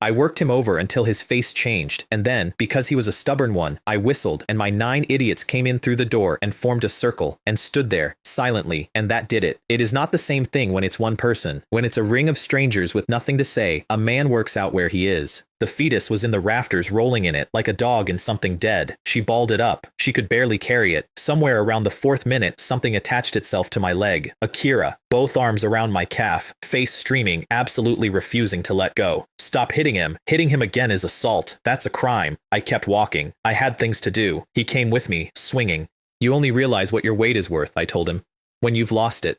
I worked him over until his face changed, and then, because he was a stubborn one, I whistled, and my 9 idiots came in through the door and formed a circle, and stood there, silently, and that did it. It is not the same thing when it's one person. When it's a ring of strangers with nothing to say, a man works out where he is. The fetus was in the rafters rolling in it, like a dog in something dead. She balled it up. She could barely carry it. Somewhere around the 4th minute, something attached itself to my leg. Akira, both arms around my calf, face streaming, absolutely refusing to let go. Stop hitting him. Hitting him again is assault. That's a crime. I kept walking. I had things to do. He came with me, swinging. You only realize what your weight is worth, I told him, when you've lost it.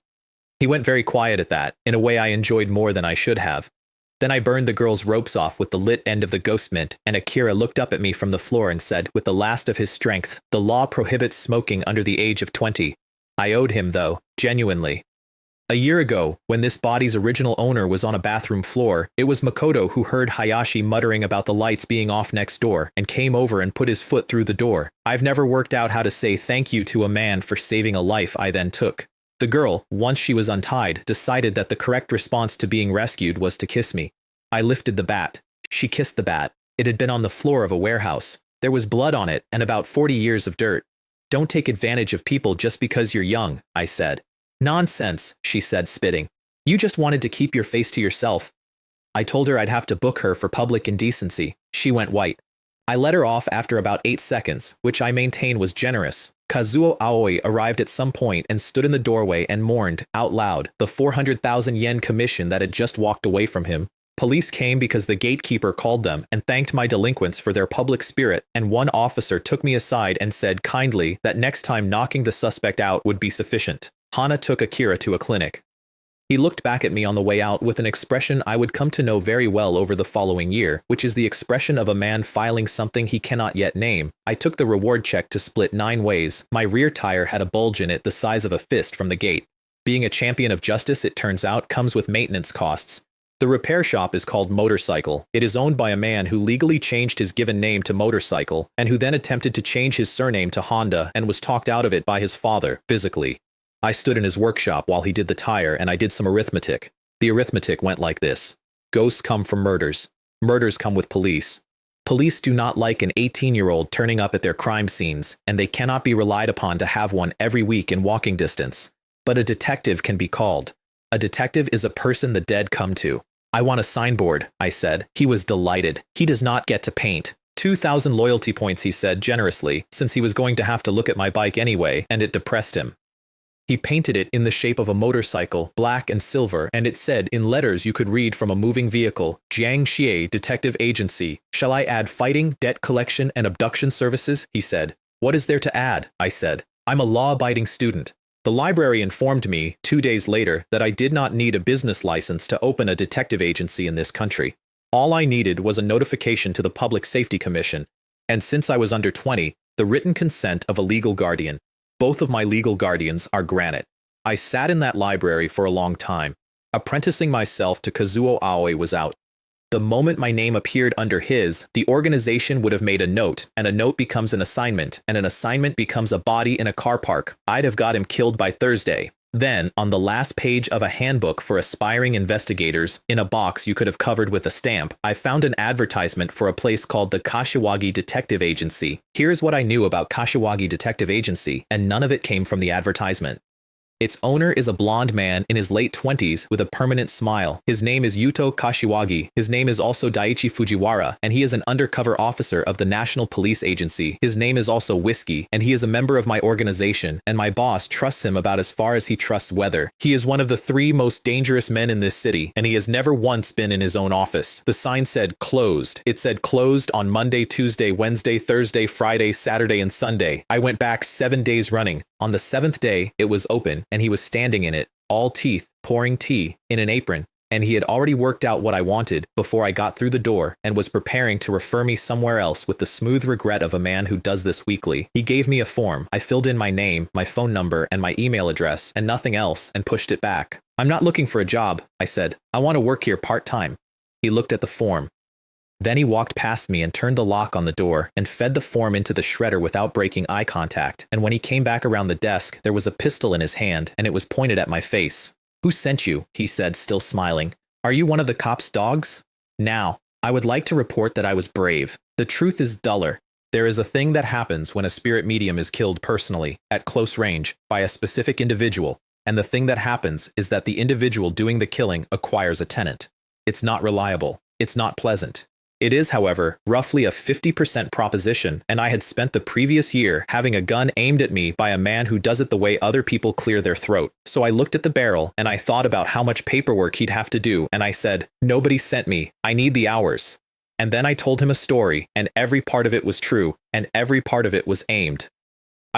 He went very quiet at that, in a way I enjoyed more than I should have. Then I burned the girl's ropes off with the lit end of the ghost mint, and Akira looked up at me from the floor and said, with the last of his strength, "The law prohibits smoking under the age of 20. I owed him, though, genuinely. A year ago, when this body's original owner was on a bathroom floor, it was Makoto who heard Hayashi muttering about the lights being off next door and came over and put his foot through the door. I've never worked out how to say thank you to a man for saving a life I then took. The girl, once she was untied, decided that the correct response to being rescued was to kiss me. I lifted the bat. She kissed the bat. It had been on the floor of a warehouse. There was blood on it and about 40 years of dirt. Don't take advantage of people just because you're young, I said. Nonsense, she said, spitting. You just wanted to keep your face to yourself. I told her I'd have to book her for public indecency. She went white. I let her off after about 8 seconds, which I maintain was generous. Kazuo Aoi arrived at some point and stood in the doorway and mourned, out loud, the 400,000 yen commission that had just walked away from him. Police came because the gatekeeper called them and thanked my delinquents for their public spirit, and one officer took me aside and said kindly that next time knocking the suspect out would be sufficient. Hana took Akira to a clinic. He looked back at me on the way out with an expression I would come to know very well over the following year, which is the expression of a man filing something he cannot yet name. I took the reward check to split 9 ways. My rear tire had a bulge in it the size of a fist from the gate. Being a champion of justice, it turns out, comes with maintenance costs. The repair shop is called Motorcycle. It is owned by a man who legally changed his given name to Motorcycle, and who then attempted to change his surname to Honda and was talked out of it by his father, physically. I stood in his workshop while he did the tire, and I did some arithmetic. The arithmetic went like this. Ghosts come from murders. Murders come with police. Police do not like an 18-year-old turning up at their crime scenes, and they cannot be relied upon to have one every week in walking distance. But a detective can be called. A detective is a person the dead come to. I want a signboard, I said. He was delighted. He does not get to paint. 2,000 loyalty points, he said generously, since he was going to have to look at my bike anyway, and it depressed him. He painted it in the shape of a motorcycle, black and silver, and it said in letters you could read from a moving vehicle, Jiang Xie Detective Agency. Shall I add fighting, debt collection, and abduction services? He said. What is there to add? I said. I'm a law-abiding student. The library informed me, 2 days later, that I did not need a business license to open a detective agency in this country. All I needed was a notification to the Public Safety Commission, and since I was under 20, the written consent of a legal guardian. Both of my legal guardians are granite. I sat in that library for a long time. Apprenticing myself to Kazuo Aoi was out. The moment my name appeared under his, the organization would have made a note, and a note becomes an assignment, and an assignment becomes a body in a car park. I'd have got him killed by Thursday. Then, on the last page of a handbook for aspiring investigators, in a box you could have covered with a stamp, I found an advertisement for a place called the Kashiwagi Detective Agency. Here's what I knew about Kashiwagi Detective Agency, and none of it came from the advertisement. Its owner is a blonde man in his late 20s with a permanent smile. His name is Yuto Kashiwagi. His name is also Daiichi Fujiwara, and he is an undercover officer of the National Police Agency. His name is also Whiskey, and he is a member of my organization, and my boss trusts him about as far as he trusts weather. He is one of the 3 most dangerous men in this city, and he has never once been in his own office. The sign said closed. It said closed on Monday, Tuesday, Wednesday, Thursday, Friday, Saturday, and Sunday. I went back 7 days running. On the 7th day, it was open, and he was standing in it, all teeth, pouring tea, in an apron, and he had already worked out what I wanted before I got through the door and was preparing to refer me somewhere else with the smooth regret of a man who does this weekly. He gave me a form. I filled in my name, my phone number, and my email address, and nothing else, and pushed it back. "I'm not looking for a job," I said. "I want to work here part-time." He looked at the form. Then he walked past me and turned the lock on the door and fed the form into the shredder without breaking eye contact, and when he came back around the desk, there was a pistol in his hand, and it was pointed at my face. "Who sent you?" he said, still smiling. "Are you one of the cops' dogs?" Now, I would like to report that I was brave. The truth is duller. There is a thing that happens when a spirit medium is killed personally, at close range, by a specific individual, and the thing that happens is that the individual doing the killing acquires a tenant. It's not reliable. It's not pleasant. It is, however, roughly a 50% proposition, and I had spent the previous year having a gun aimed at me by a man who does it the way other people clear their throat. So I looked at the barrel, and I thought about how much paperwork he'd have to do, and I said, "Nobody sent me. I need the hours." And then I told him a story, and every part of it was true, and every part of it was aimed.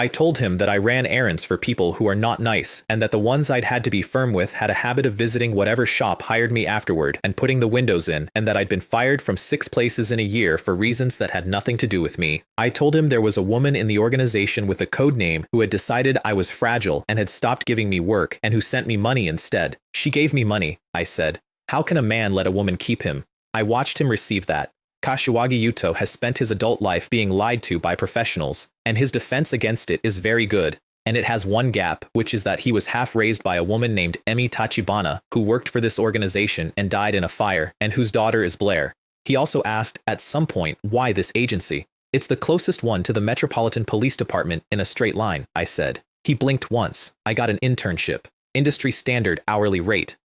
I told him that I ran errands for people who are not nice, and that the ones I'd had to be firm with had a habit of visiting whatever shop hired me afterward and putting the windows in, and that I'd been fired from 6 places in a year for reasons that had nothing to do with me. I told him there was a woman in the organization with a code name who had decided I was fragile and had stopped giving me work, and who sent me money instead. "She gave me money," I said. "How can a man let a woman keep him?" I watched him receive that. Kashiwagi Yuto has spent his adult life being lied to by professionals, and his defense against it is very good. And it has one gap, which is that he was half raised by a woman named Emi Tachibana, who worked for this organization and died in a fire, and whose daughter is Blair. He also asked, at some point, why this agency? "It's the closest one to the Metropolitan Police Department in a straight line," I said. He blinked once. "I got an internship. Industry standard hourly rate."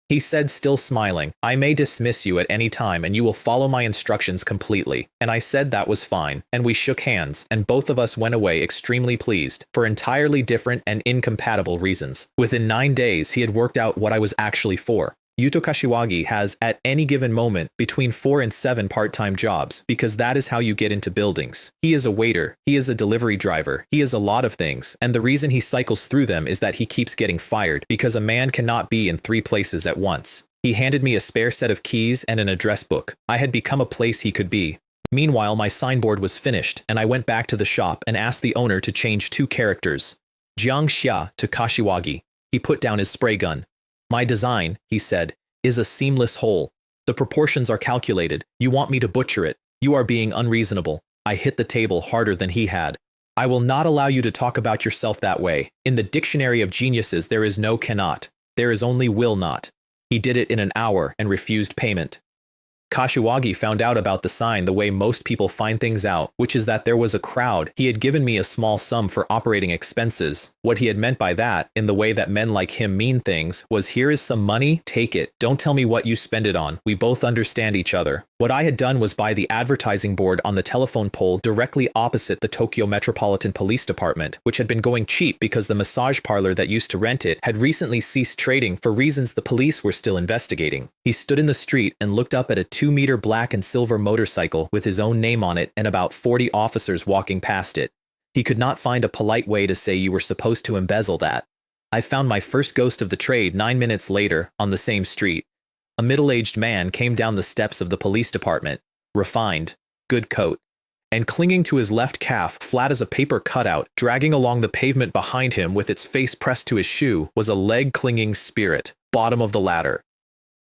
He said, still smiling, "I may dismiss you at any time and you will follow my instructions completely." And I said that was fine, and we shook hands, and both of us went away extremely pleased, for entirely different and incompatible reasons. Within 9 days, he had worked out what I was actually for. Yuto Kashiwagi has, at any given moment, between 4 and 7 part-time jobs, because that is how you get into buildings. He is a waiter, he is a delivery driver, he is a lot of things, and the reason he cycles through them is that he keeps getting fired, because a man cannot be in 3 places at once. He handed me a spare set of keys and an address book. I had become a place he could be. Meanwhile, my signboard was finished, and I went back to the shop and asked the owner to change 2 characters. Jiang Xia to Kashiwagi. He put down his spray gun. "My design," he said, "is a seamless whole. The proportions are calculated. You want me to butcher it. You are being unreasonable." I hit the table harder than he had. "I will not allow you to talk about yourself that way. In the dictionary of geniuses there is no cannot. There is only will not." He did it in an hour and refused payment. Kashiwagi found out about the sign the way most people find things out, which is that there was a crowd. He had given me a small sum for operating expenses. What he had meant by that, in the way that men like him mean things, was, "Here is some money, take it. Don't tell me what you spend it on. We both understand each other." What I had done was buy the advertising board on the telephone pole directly opposite the Tokyo Metropolitan Police Department, which had been going cheap because the massage parlor that used to rent it had recently ceased trading for reasons the police were still investigating. He stood in the street and looked up at a 2-meter black and silver motorcycle with his own name on it and about 40 officers walking past it. He could not find a polite way to say you were supposed to embezzle that. I found my first ghost of the trade 9 minutes later on the same street. A middle-aged man came down the steps of the police department, refined, good coat, and clinging to his left calf flat as a paper cutout, dragging along the pavement behind him with its face pressed to his shoe, was a leg-clinging spirit, bottom of the ladder.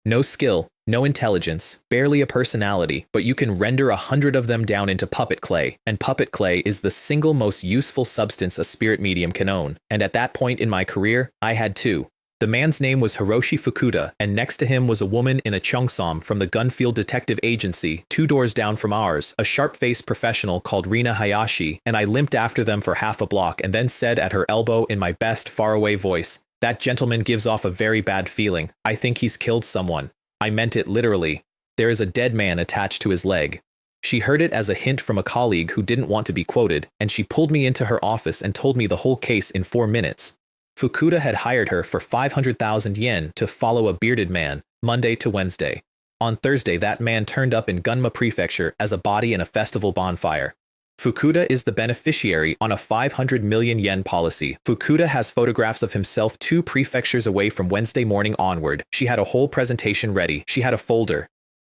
No skill, No intelligence, barely a personality, but you can render 100 of them down into puppet clay, and puppet clay is the single most useful substance a spirit medium can own. And at that point in my career, I had two. The man's name was Hiroshi Fukuda, and next to him was a woman in a cheongsam from the Gunfield Detective Agency, 2 doors down from ours, a sharp-faced professional called Rina Hayashi, and I limped after them for half a block and then said at her elbow in my best faraway voice, "That gentleman gives off a very bad feeling. I think he's killed someone." I meant it literally. There is a dead man attached to his leg. She heard it as a hint from a colleague who didn't want to be quoted, and she pulled me into her office and told me the whole case in 4 minutes. Fukuda had hired her for 500,000 yen to follow a bearded man, Monday to Wednesday. On Thursday, that man turned up in Gunma Prefecture as a body in a festival bonfire. Fukuda is the beneficiary on a 500 million yen policy. Fukuda has photographs of himself 2 prefectures away from Wednesday morning onward. She had a whole presentation ready. She had a folder.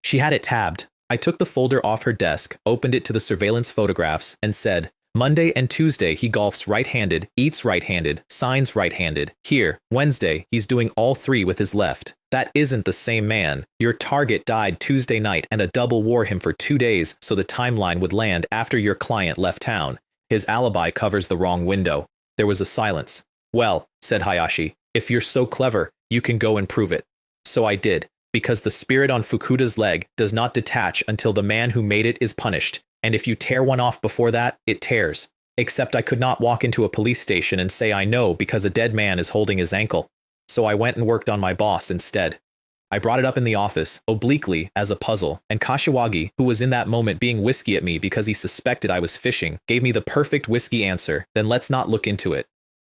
She had it tabbed. I took the folder off her desk, opened it to the surveillance photographs, and said, "Monday and Tuesday he golfs right-handed, eats right-handed, signs right-handed. Here, Wednesday, he's doing all 3 with his left. That isn't the same man. Your target died Tuesday night and a double wore him for 2 days so the timeline would land after your client left town. His alibi covers the wrong window." There was a silence. "Well," said Hayashi, "if you're so clever, you can go and prove it." So I did, because the spirit on Fukuda's leg does not detach until the man who made it is punished. And if you tear one off before that, it tears. Except I could not walk into a police station and say I know because a dead man is holding his ankle. So I went and worked on my boss instead. I brought it up in the office, obliquely, as a puzzle, and Kashiwagi, who was in that moment being whiskey at me because he suspected I was fishing, gave me the perfect whiskey answer. "Then let's not look into it.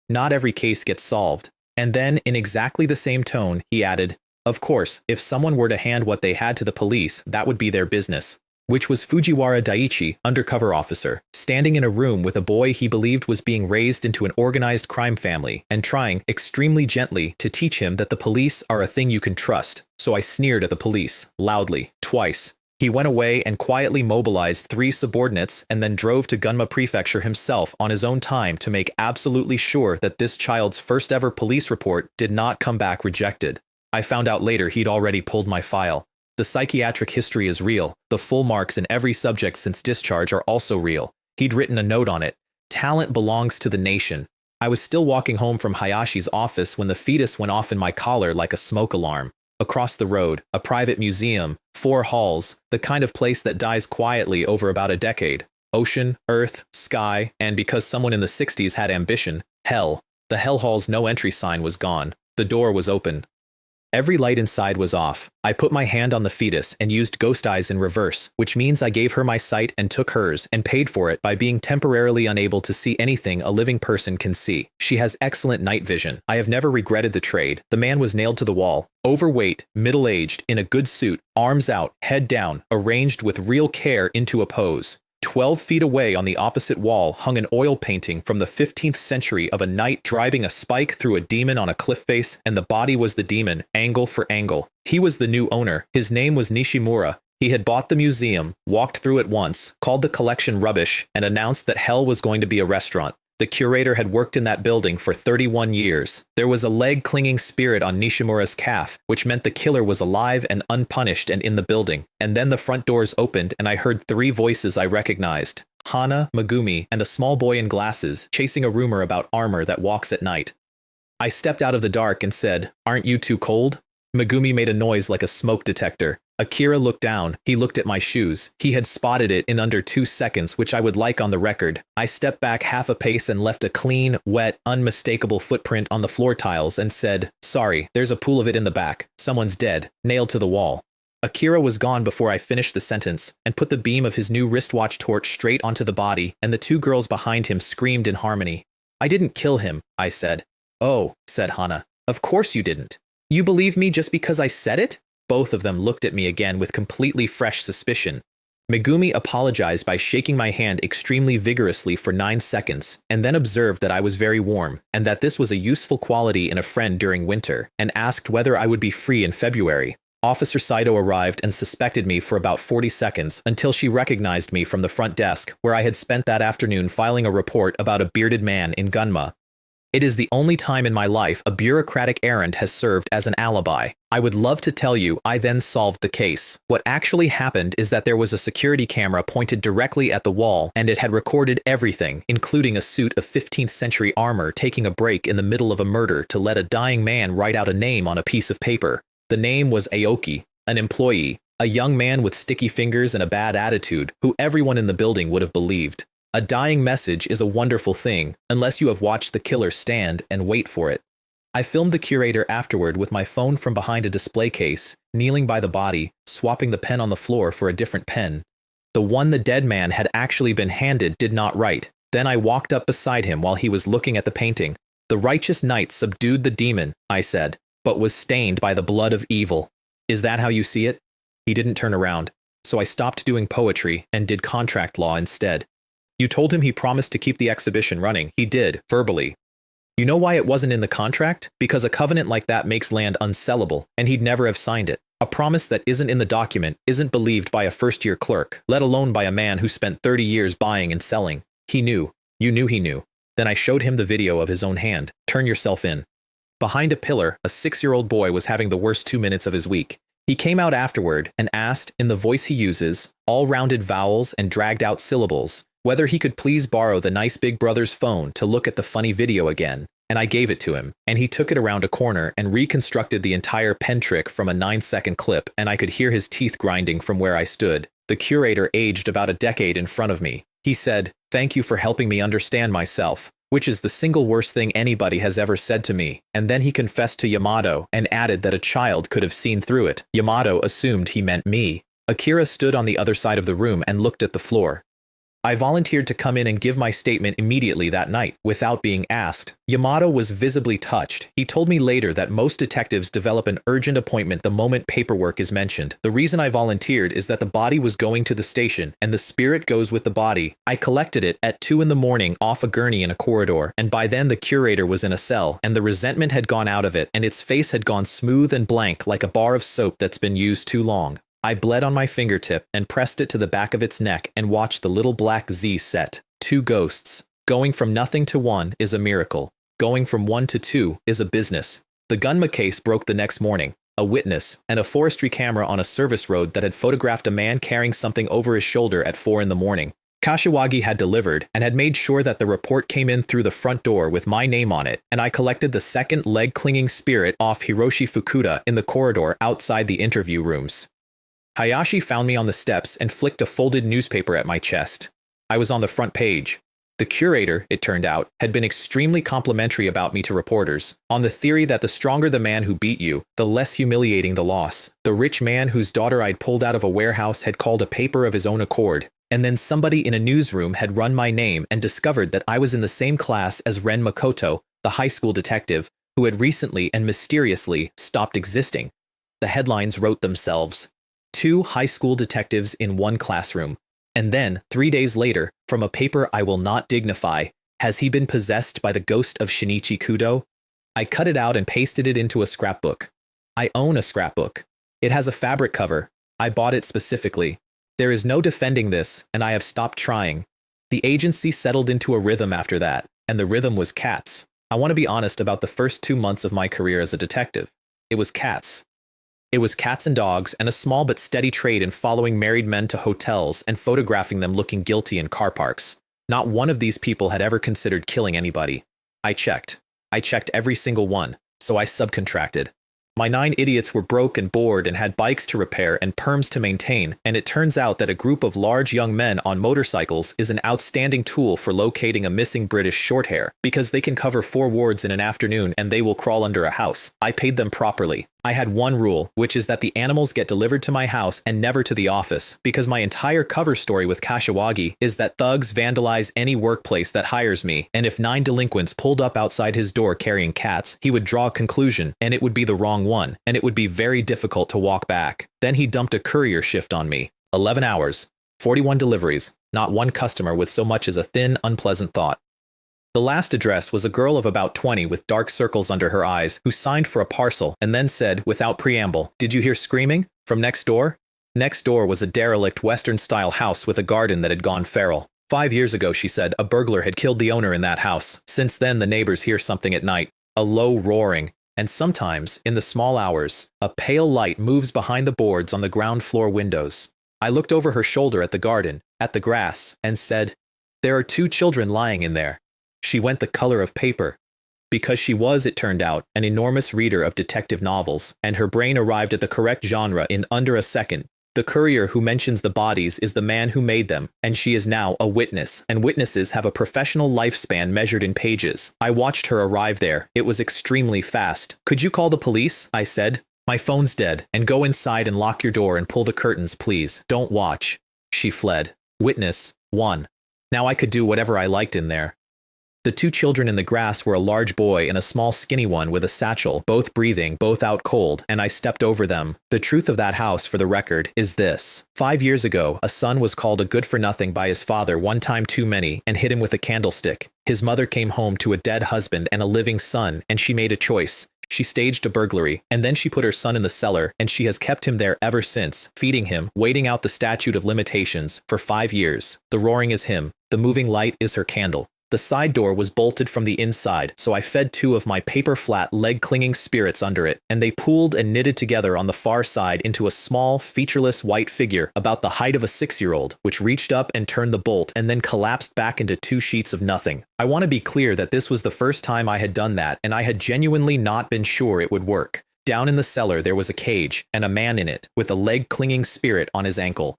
Not every case gets solved." And then, in exactly the same tone, he added, "Of course, if someone were to hand what they had to the police, that would be their business." Which was Fujiwara Daiichi, undercover officer, standing in a room with a boy he believed was being raised into an organized crime family and trying, extremely gently, to teach him that the police are a thing you can trust. So I sneered at the police, loudly, twice. He went away and quietly mobilized 3 subordinates and then drove to Gunma Prefecture himself on his own time to make absolutely sure that this child's first ever police report did not come back rejected. I found out later he'd already pulled my file. The psychiatric history is real. The full marks in every subject since discharge are also real. He'd written a note on it. Talent belongs to the nation. I was still walking home from Hayashi's office when the fetus went off in my collar like a smoke alarm. Across the road, a private museum, 4 halls, the kind of place that dies quietly over about a decade. Ocean, earth, sky, and because someone in the 60s had ambition, hell. The hell hall's no entry sign was gone. The door was open. Every light inside was off. I put my hand on the fetus and used ghost eyes in reverse, which means I gave her my sight and took hers and paid for it by being temporarily unable to see anything a living person can see. She has excellent night vision. I have never regretted the trade. The man was nailed to the wall. Overweight, middle-aged, in a good suit, arms out, head down, arranged with real care into a pose. 12 feet away on the opposite wall hung an oil painting from the 15th century of a knight driving a spike through a demon on a cliff face, and the body was the demon, angle for angle. He was the new owner. His name was Nishimura. He had bought the museum, walked through it once, called the collection rubbish, and announced that hell was going to be a restaurant. The curator had worked in that building for 31 years. There was a leg-clinging spirit on Nishimura's calf, which meant the killer was alive and unpunished and in the building. And then the front doors opened and I heard 3 voices I recognized. Hana, Megumi, and a small boy in glasses chasing a rumor about armor that walks at night. I stepped out of the dark and said, "Aren't you too cold?" Megumi made a noise like a smoke detector. Akira looked down. He looked at my shoes. He had spotted it in under 2 seconds, which I would like on the record. I stepped back half a pace and left a clean, wet, unmistakable footprint on the floor tiles and said, "Sorry, there's a pool of it in the back. Someone's dead, nailed to the wall." Akira was gone before I finished the sentence and put the beam of his new wristwatch torch straight onto the body, and the 2 girls behind him screamed in harmony. "I didn't kill him," I said. "Oh," said Hana. "Of course you didn't. You believe me just because I said it?" Both of them looked at me again with completely fresh suspicion. Megumi apologized by shaking my hand extremely vigorously for 9 seconds, and then observed that I was very warm, and that this was a useful quality in a friend during winter, and asked whether I would be free in February. Officer Saito arrived and suspected me for about 40 seconds, until she recognized me from the front desk, where I had spent that afternoon filing a report about a bearded man in Gunma. It is the only time in my life a bureaucratic errand has served as an alibi. I would love to tell you I then solved the case. What actually happened is that there was a security camera pointed directly at the wall, and it had recorded everything, including a suit of 15th century armor taking a break in the middle of a murder to let a dying man write out a name on a piece of paper. The name was Aoki, an employee, a young man with sticky fingers and a bad attitude, who everyone in the building would have believed. A dying message is a wonderful thing, unless you have watched the killer stand and wait for it. I filmed the curator afterward with my phone from behind a display case, kneeling by the body, swapping the pen on the floor for a different pen. The one the dead man had actually been handed did not write. Then I walked up beside him while he was looking at the painting. "The righteous knight subdued the demon," I said, "but was stained by the blood of evil. Is that how you see it?" He didn't turn around, so I stopped doing poetry and did contract law instead. "You told him he promised to keep the exhibition running." "He did, verbally." "You know why it wasn't in the contract? Because a covenant like that makes land unsellable, and he'd never have signed it. A promise that isn't in the document isn't believed by a first-year clerk, let alone by a man who spent 30 years buying and selling. He knew. You knew he knew." Then I showed him the video of his own hand. "Turn yourself in." Behind a pillar, a 6-year-old boy was having the worst 2 minutes of his week. He came out afterward and asked, in the voice he uses, all rounded vowels and dragged out syllables, whether he could please borrow the nice big brother's phone to look at the funny video again, and I gave it to him, and he took it around a corner and reconstructed the entire pen trick from a 9-second clip, and I could hear his teeth grinding from where I stood. The curator aged about a decade in front of me. He said, "Thank you for helping me understand myself," which is the single worst thing anybody has ever said to me, and then he confessed to Yamato and added that a child could have seen through it. Yamato assumed he meant me. Akira stood on the other side of the room and looked at the floor. I volunteered to come in and give my statement immediately that night, without being asked. Yamato was visibly touched. He told me later that most detectives develop an urgent appointment the moment paperwork is mentioned. The reason I volunteered is that the body was going to the station, and the spirit goes with the body. I collected it at 2 in the morning off a gurney in a corridor, and by then the curator was in a cell, and the resentment had gone out of it, and its face had gone smooth and blank like a bar of soap that's been used too long. I bled on my fingertip and pressed it to the back of its neck and watched the little black Z set. 2 ghosts. Going from nothing to 1 is a miracle. Going from 1 to 2 is a business. The Gunma case broke the next morning. A witness and a forestry camera on a service road that had photographed a man carrying something over his shoulder at 4 in the morning. Kashiwagi had delivered and had made sure that the report came in through the front door with my name on it, and I collected the second leg-clinging spirit off Hiroshi Fukuda in the corridor outside the interview rooms. Hayashi found me on the steps and flicked a folded newspaper at my chest. I was on the front page. The curator, it turned out, had been extremely complimentary about me to reporters, on the theory that the stronger the man who beat you, the less humiliating the loss. The rich man whose daughter I'd pulled out of a warehouse had called a paper of his own accord, and then somebody in a newsroom had run my name and discovered that I was in the same class as Ren Makoto, the high school detective, who had recently and mysteriously stopped existing. The headlines wrote themselves. 2 high school detectives in 1 classroom. And then, 3 days later, from a paper I will not dignify, has he been possessed by the ghost of Shinichi Kudo? I cut it out and pasted it into a scrapbook. I own a scrapbook. It has a fabric cover. I bought it specifically. There is no defending this, and I have stopped trying. The agency settled into a rhythm after that, and the rhythm was cats. I want to be honest about the first 2 months of my career as a detective. It was cats. It was cats and dogs, and a small but steady trade in following married men to hotels and photographing them looking guilty in car parks. Not one of these people had ever considered killing anybody. I checked. I checked every single one, so I subcontracted. My 9 idiots were broke and bored and had bikes to repair and perms to maintain, and it turns out that a group of large young men on motorcycles is an outstanding tool for locating a missing British shorthair, because they can cover 4 wards in an afternoon and they will crawl under a house. I paid them properly. I had one rule, which is that the animals get delivered to my house and never to the office, because my entire cover story with Kashiwagi is that thugs vandalize any workplace that hires me, and if 9 delinquents pulled up outside his door carrying cats, he would draw a conclusion, and it would be the wrong one, and it would be very difficult to walk back. Then he dumped a courier shift on me. 11 hours, 41 deliveries, not one customer with so much as a thin, unpleasant thought. The last address was a girl of about 20 with dark circles under her eyes who signed for a parcel and then said, without preamble, "Did you hear screaming? From next door?" Next door was a derelict Western-style house with a garden that had gone feral. 5 years ago, she said, a burglar had killed the owner in that house. Since then, the neighbors hear something at night, a low roaring, and sometimes, in the small hours, a pale light moves behind the boards on the ground floor windows. I looked over her shoulder at the garden, at the grass, and said, there are 2 children lying in there. She went the color of paper. Because she was, it turned out, an enormous reader of detective novels, and her brain arrived at the correct genre in under a second. The courier who mentions the bodies is the man who made them, and she is now a witness, and witnesses have a professional lifespan measured in pages. I watched her arrive there. It was extremely fast. Could you call the police? I said. My phone's dead, and go inside and lock your door and pull the curtains, please. Don't watch. She fled. Witness 1. Now I could do whatever I liked in there. The 2 children in the grass were a large boy and a small skinny one with a satchel, both breathing, both out cold, and I stepped over them. The truth of that house, for the record, is this. 5 years ago, a son was called a good-for-nothing by his father one time too many and hit him with a candlestick. His mother came home to a dead husband and a living son, and she made a choice. She staged a burglary, and then she put her son in the cellar, and she has kept him there ever since, feeding him, waiting out the statute of limitations, for 5 years. The roaring is him. The moving light is her candle. The side door was bolted from the inside, so I fed 2 of my paper-flat, leg-clinging spirits under it, and they pooled and knitted together on the far side into a small, featureless white figure about the height of a 6-year-old, which reached up and turned the bolt and then collapsed back into 2 sheets of nothing. I want to be clear that this was the first time I had done that, and I had genuinely not been sure it would work. Down in the cellar there was a cage, and a man in it, with a leg-clinging spirit on his ankle.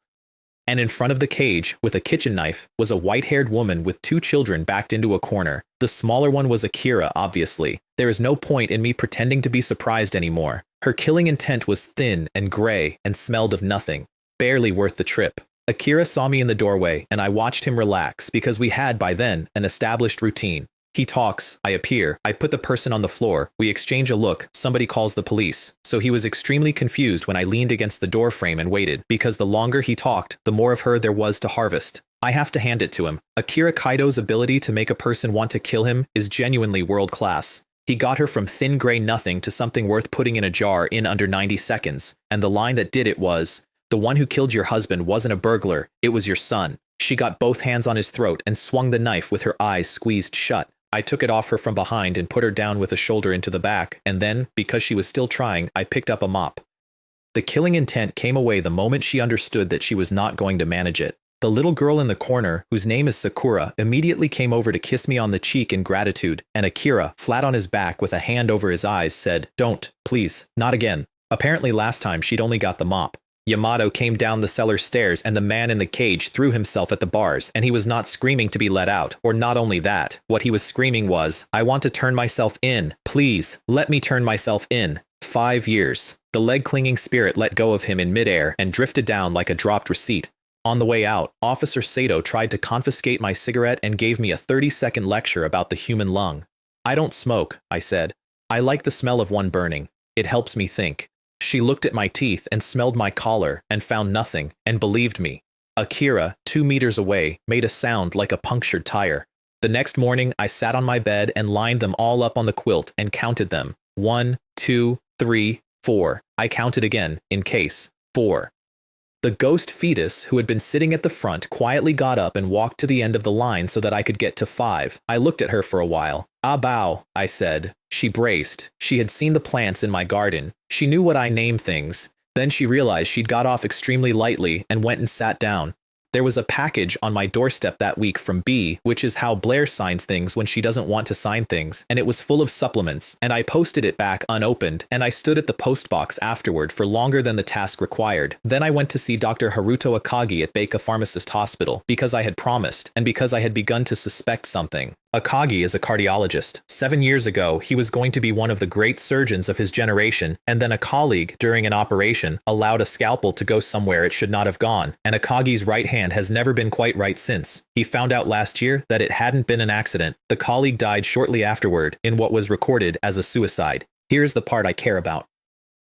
And in front of the cage, with a kitchen knife, was a white-haired woman with 2 children backed into a corner. The smaller one was Akira, obviously. There is no point in me pretending to be surprised anymore. Her killing intent was thin and gray and smelled of nothing. Barely worth the trip. Akira saw me in the doorway, and I watched him relax because we had, by then, an established routine. He talks, I appear, I put the person on the floor, we exchange a look, somebody calls the police. So he was extremely confused when I leaned against the door frame and waited, because the longer he talked, the more of her there was to harvest. I have to hand it to him. Akira Kaido's ability to make a person want to kill him is genuinely world-class. He got her from thin gray nothing to something worth putting in a jar in under 90 seconds, and the line that did it was, the one who killed your husband wasn't a burglar, it was your son. She got both hands on his throat and swung the knife with her eyes squeezed shut. I took it off her from behind and put her down with a shoulder into the back, and then, because she was still trying, I picked up a mop. The killing intent came away the moment she understood that she was not going to manage it. The little girl in the corner, whose name is Sakura, immediately came over to kiss me on the cheek in gratitude, and Akira, flat on his back with a hand over his eyes, said, "Don't, please, not again." Apparently last time she'd only got the mop. Yamato came down the cellar stairs and the man in the cage threw himself at the bars, and he was not screaming to be let out, or not only that, what he was screaming was, "I want to turn myself in. Please, let me turn myself in." 5 years. The leg-clinging spirit let go of him in midair and drifted down like a dropped receipt. On the way out, Officer Sato tried to confiscate my cigarette and gave me a 30-second lecture about the human lung. "I don't smoke," I said. "I like the smell of one burning. It helps me think." She looked at my teeth and smelled my collar and found nothing and believed me. Akira, 2 meters away, made a sound like a punctured tire. The next morning, I sat on my bed and lined them all up on the quilt and counted them. 1, 2, 3, 4. I counted again, in case. 4. The ghost fetus, who had been sitting at the front, quietly got up and walked to the end of the line so that I could get to 5. I looked at her for a while. "Ah, bow," I said. She braced. She had seen the plants in my garden. She knew what I named things. Then she realized she'd got off extremely lightly and went and sat down. There was a package on my doorstep that week from B, which is how Blair signs things when she doesn't want to sign things, and it was full of supplements, and I posted it back unopened, and I stood at the postbox afterward for longer than the task required. Then I went to see Dr. Haruto Akagi at Baika Pharmacist Hospital, because I had promised, and because I had begun to suspect something. Akagi is a cardiologist. 7 years ago, he was going to be one of the great surgeons of his generation, and then a colleague, during an operation, allowed a scalpel to go somewhere it should not have gone, and Akagi's right hand has never been quite right since. He found out last year that it hadn't been an accident. The colleague died shortly afterward, in what was recorded as a suicide. Here's the part I care about.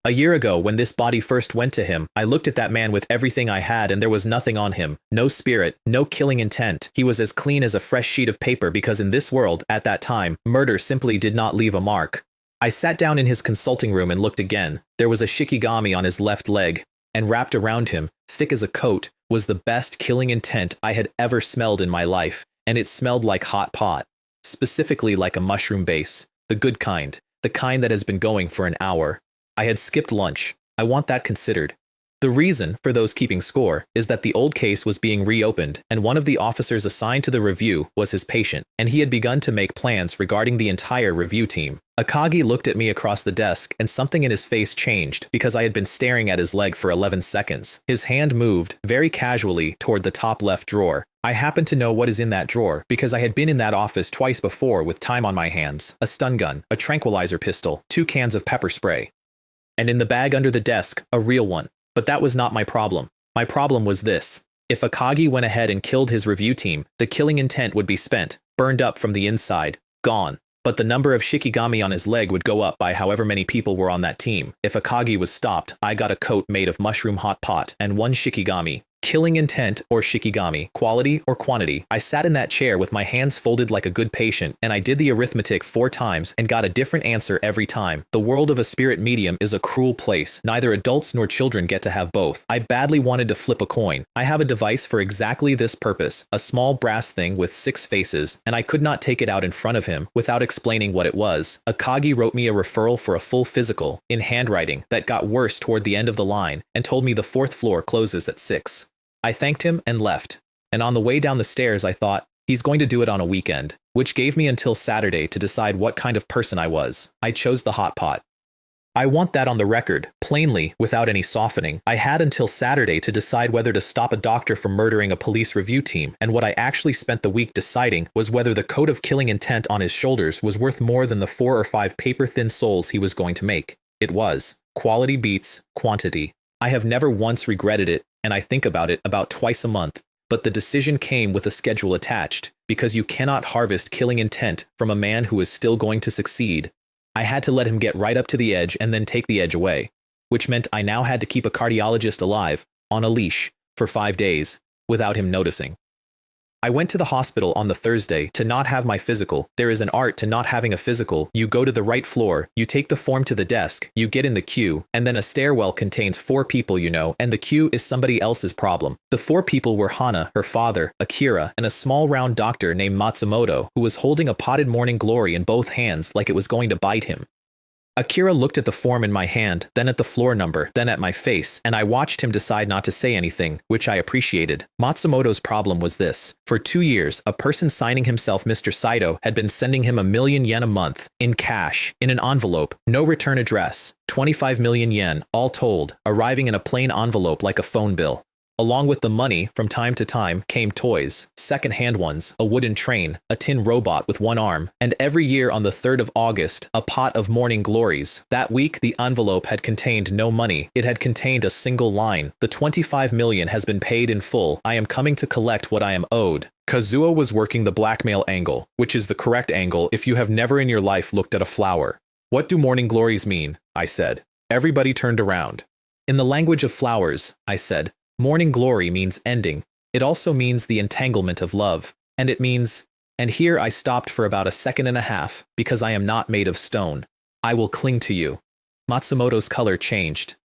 A year ago, when this body first went to him, I looked at that man with everything I had and there was nothing on him. No spirit, no killing intent. He was as clean as a fresh sheet of paper because in this world, at that time, murder simply did not leave a mark. I sat down in his consulting room and looked again. There was a shikigami on his left leg. and wrapped around him, thick as a coat, was the best killing intent I had ever smelled in my life, and it smelled like hot pot. Specifically like a mushroom base, the good kind, the kind that has been going for an hour. I had skipped lunch. I want that considered. The reason, for those keeping score, is that the old case was being reopened, and one of the officers assigned to the review was his patient, and he had begun to make plans regarding the entire review team. Akagi looked at me across the desk, and something in his face changed because I had been staring at his leg for 11 seconds. His hand moved, very casually, toward the top left drawer. I happened to know what is in that drawer because I had been in that office twice before with time on my hands, a stun gun, a tranquilizer pistol, 2 cans of pepper spray. And in the bag under the desk, a real one. But that was not my problem. My problem was this. If Akagi went ahead and killed his review team, the killing intent would be spent, burned up from the inside, gone. But the number of shikigami on his leg would go up by however many people were on that team. If Akagi was stopped, I got a coat made of mushroom hot pot and 1 shikigami. Killing intent or shikigami, quality or quantity. I sat in that chair with my hands folded like a good patient, and I did the arithmetic 4 times and got a different answer every time. The world of a spirit medium is a cruel place. Neither adults nor children get to have both. I badly wanted to flip a coin. I have a device for exactly this purpose, a small brass thing with 6 faces, and I could not take it out in front of him without explaining what it was. Akagi wrote me a referral for a full physical, in handwriting, that got worse toward the end of the line, and told me the 4th floor closes at 6. I thanked him and left, and on the way down the stairs I thought, he's going to do it on a weekend, which gave me until Saturday to decide what kind of person I was. I chose the hot pot. I want that on the record, plainly, without any softening. I had until Saturday to decide whether to stop a doctor from murdering a police review team, and what I actually spent the week deciding was whether the coat of killing intent on his shoulders was worth more than the 4 or 5 paper-thin soles he was going to make. It was. Quality beats quantity. I have never once regretted it, and I think about it about twice a month, but the decision came with a schedule attached, because you cannot harvest killing intent from a man who is still going to succeed. I had to let him get right up to the edge and then take the edge away, which meant I now had to keep a cardiologist alive, on a leash, for 5 days, without him noticing. I went to the hospital on the Thursday to not have my physical. There is an art to not having a physical. You go to the right floor, you take the form to the desk, you get in the queue, and then a stairwell contains 4 people you know, and the queue is somebody else's problem. The 4 people were Hana, her father, Akira, and a small round doctor named Matsumoto, who was holding a potted morning glory in both hands like it was going to bite him. Akira looked at the form in my hand, then at the floor number, then at my face, and I watched him decide not to say anything, which I appreciated. Matsumoto's problem was this. For 2 years, a person signing himself Mr. Saito had been sending him 1,000,000 yen a month, in cash, in an envelope, no return address, 25 million yen, all told, arriving in a plain envelope like a phone bill. Along with the money, from time to time, came toys, second-hand ones, a wooden train, a tin robot with 1 arm, and every year on the 3rd of August, a pot of morning glories. That week, the envelope had contained no money. It had contained a single line. The 25 million has been paid in full. I am coming to collect what I am owed. Kazuo was working the blackmail angle, which is the correct angle if you have never in your life looked at a flower. What do morning glories mean? I said. Everybody turned around. In the language of flowers, I said, morning glory means ending. It also means the entanglement of love. And it means, and here I stopped for about 1.5 seconds, because I am not made of stone. I will cling to you. Matsumoto's color changed.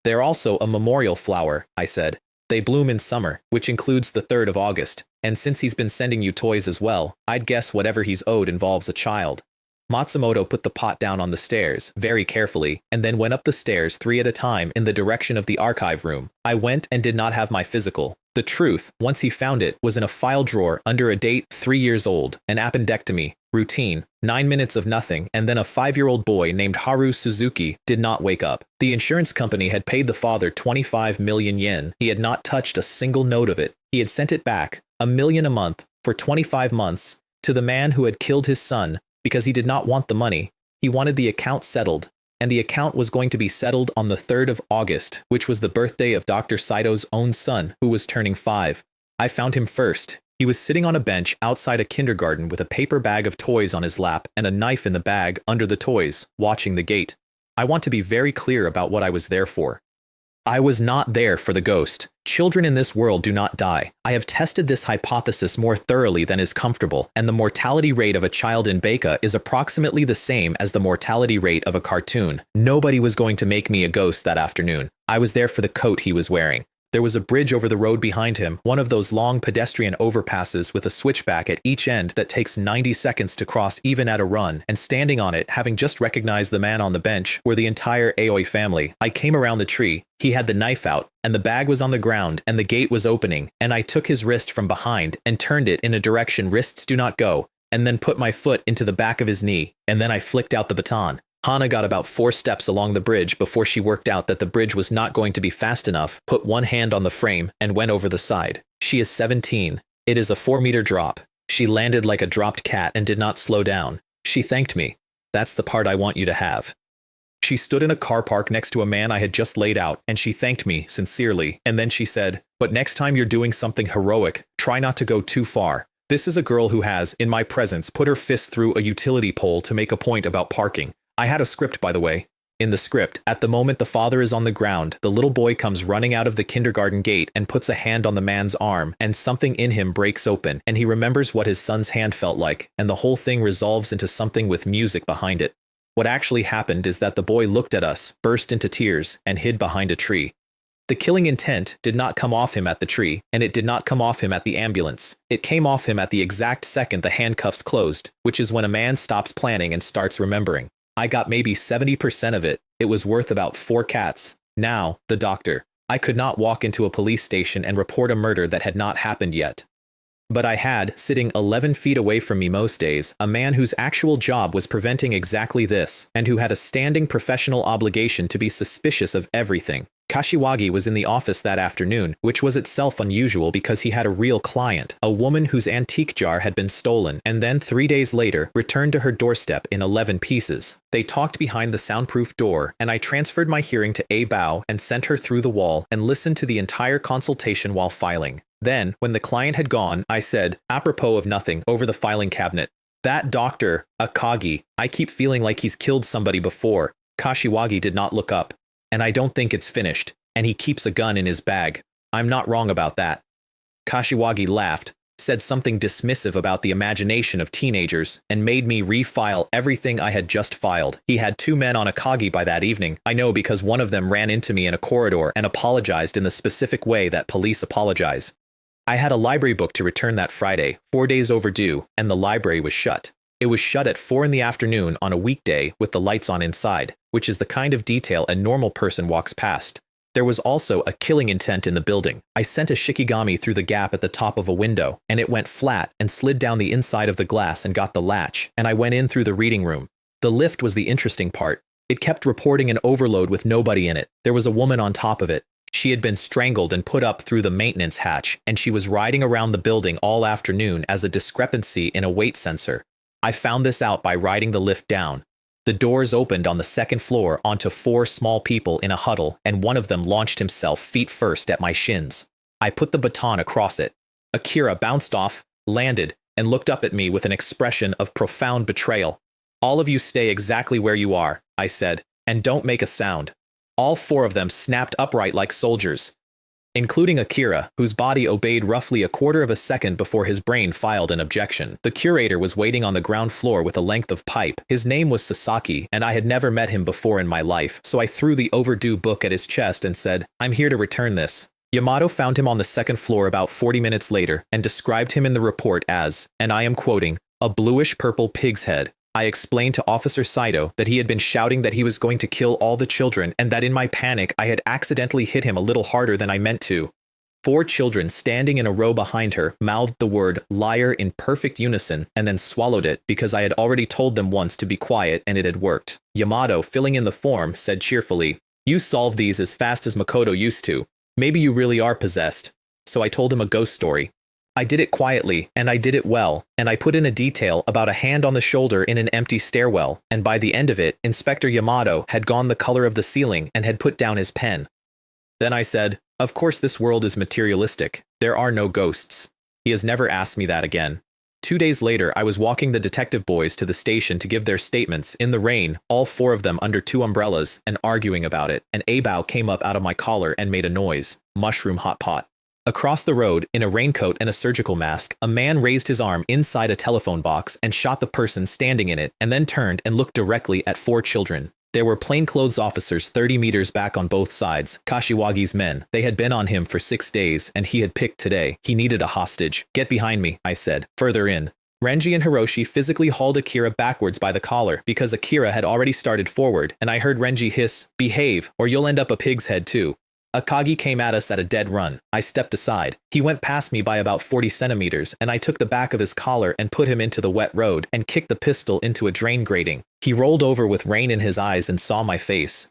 They're also a memorial flower, I said. They bloom in summer, which includes the 3rd of August. And since he's been sending you toys as well, I'd guess whatever he's owed involves a child. Matsumoto put the pot down on the stairs, very carefully, and then went up the stairs 3 at a time in the direction of the archive room. I went and did not have my physical. The truth, once he found it, was in a file drawer under a date 3 years old, an appendectomy, routine, 9 minutes of nothing, and then a 5-year-old boy named Haru Suzuki did not wake up. The insurance company had paid the father 25 million yen. He had not touched a single note of it. He had sent it back, 1 million a month, for 25 months, to the man who had killed his son, because he did not want the money. He wanted the account settled, and the account was going to be settled on the 3rd of August, which was the birthday of Dr. Saito's own son, who was turning 5. I found him first. He was sitting on a bench outside a kindergarten with a paper bag of toys on his lap and a knife in the bag under the toys, watching the gate. I want to be very clear about what I was there for. I was not there for the ghost. Children in this world do not die. I have tested this hypothesis more thoroughly than is comfortable, and the mortality rate of a child in Baca is approximately the same as the mortality rate of a cartoon. Nobody was going to make me a ghost that afternoon. I was there for the coat he was wearing. There was a bridge over the road behind him, one of those long pedestrian overpasses with a switchback at each end that takes 90 seconds to cross even at a run, and standing on it, having just recognized the man on the bench, were the entire Aoi family. I came around the tree, he had the knife out, and the bag was on the ground, and the gate was opening, and I took his wrist from behind and turned it in a direction wrists do not go, and then put my foot into the back of his knee, and then I flicked out the baton. Hana got about 4 steps along the bridge before she worked out that the bridge was not going to be fast enough, put one hand on the frame, and went over the side. She is 17. It is a 4-meter drop. She landed like a dropped cat and did not slow down. She thanked me. That's the part I want you to have. She stood in a car park next to a man I had just laid out, and she thanked me sincerely, and then she said, "But next time you're doing something heroic, try not to go too far." This is a girl who has, in my presence, put her fist through a utility pole to make a point about parking. I had a script, by the way. In the script, at the moment the father is on the ground, the little boy comes running out of the kindergarten gate and puts a hand on the man's arm, and something in him breaks open, and he remembers what his son's hand felt like, and the whole thing resolves into something with music behind it. What actually happened is that the boy looked at us, burst into tears, and hid behind a tree. The killing intent did not come off him at the tree, and it did not come off him at the ambulance. It came off him at the exact second the handcuffs closed, which is when a man stops planning and starts remembering. I got maybe 70% of it. It was worth about 4 cats. Now, the doctor. I could not walk into a police station and report a murder that had not happened yet. But I had, sitting 11 feet away from me most days, a man whose actual job was preventing exactly this, and who had a standing professional obligation to be suspicious of everything. Kashiwagi was in the office that afternoon, which was itself unusual because he had a real client, a woman whose antique jar had been stolen, and then 3 days later, returned to her doorstep in 11 pieces. They talked behind the soundproof door, and I transferred my hearing to A Bao and sent her through the wall and listened to the entire consultation while filing. Then, when the client had gone, I said, apropos of nothing, over the filing cabinet, "That doctor, Akagi, I keep feeling like he's killed somebody before." Kashiwagi did not look up. "And I don't think it's finished, and he keeps a gun in his bag. I'm not wrong about that." Kashiwagi laughed, said something dismissive about the imagination of teenagers, and made me refile everything I had just filed. He had 2 men on Akagi by that evening. I know because one of them ran into me in a corridor and apologized in the specific way that police apologize. I had a library book to return that Friday, 4 days overdue, and the library was shut. It was shut at 4 in the afternoon on a weekday with the lights on inside, which is the kind of detail a normal person walks past. There was also a killing intent in the building. I sent a shikigami through the gap at the top of a window, and it went flat and slid down the inside of the glass and got the latch, and I went in through the reading room. The lift was the interesting part. It kept reporting an overload with nobody in it. There was a woman on top of it. She had been strangled and put up through the maintenance hatch, and she was riding around the building all afternoon as a discrepancy in a weight sensor. I found this out by riding the lift down. The doors opened on the 2nd floor onto 4 small people in a huddle, and one of them launched himself feet first at my shins. I put the baton across it. Akira bounced off, landed, and looked up at me with an expression of profound betrayal. "All of you stay exactly where you are," I said, "and don't make a sound." All 4 of them snapped upright like soldiers, including Akira, whose body obeyed roughly a quarter of a second before his brain filed an objection. The curator was waiting on the ground floor with a length of pipe. His name was Sasaki, and I had never met him before in my life, so I threw the overdue book at his chest and said, "I'm here to return this." Yamato found him on the 2nd floor about 40 minutes later and described him in the report as, and I am quoting, "a bluish-purple pig's head." I explained to Officer Saito that he had been shouting that he was going to kill all the children and that in my panic I had accidentally hit him a little harder than I meant to. 4 children standing in a row behind her mouthed the word liar in perfect unison and then swallowed it because I had already told them once to be quiet and it had worked. Yamato, filling in the form, said cheerfully, "You solve these as fast as Makoto used to. Maybe you really are possessed." So I told him a ghost story. I did it quietly, and I did it well, and I put in a detail about a hand on the shoulder in an empty stairwell, and by the end of it, Inspector Yamato had gone the color of the ceiling and had put down his pen. Then I said, "Of course this world is materialistic. There are no ghosts." He has never asked me that again. 2 days later, I was walking the detective boys to the station to give their statements in the rain, all 4 of them under 2 umbrellas, and arguing about it. An Abao came up out of my collar and made a noise. Mushroom hot pot. Across the road, in a raincoat and a surgical mask, a man raised his arm inside a telephone box and shot the person standing in it, and then turned and looked directly at 4 children. There were plainclothes officers 30 meters back on both sides, Kashiwagi's men. They had been on him for 6 days, and he had picked today. He needed a hostage. Get behind me, I said. Further in. Renji and Hiroshi physically hauled Akira backwards by the collar, because Akira had already started forward, and I heard Renji hiss, "Behave, or you'll end up a pig's head too." Akagi came at us at a dead run. I stepped aside. He went past me by about 40 centimeters, and I took the back of his collar and put him into the wet road and kicked the pistol into a drain grating. He rolled over with rain in his eyes and saw my face.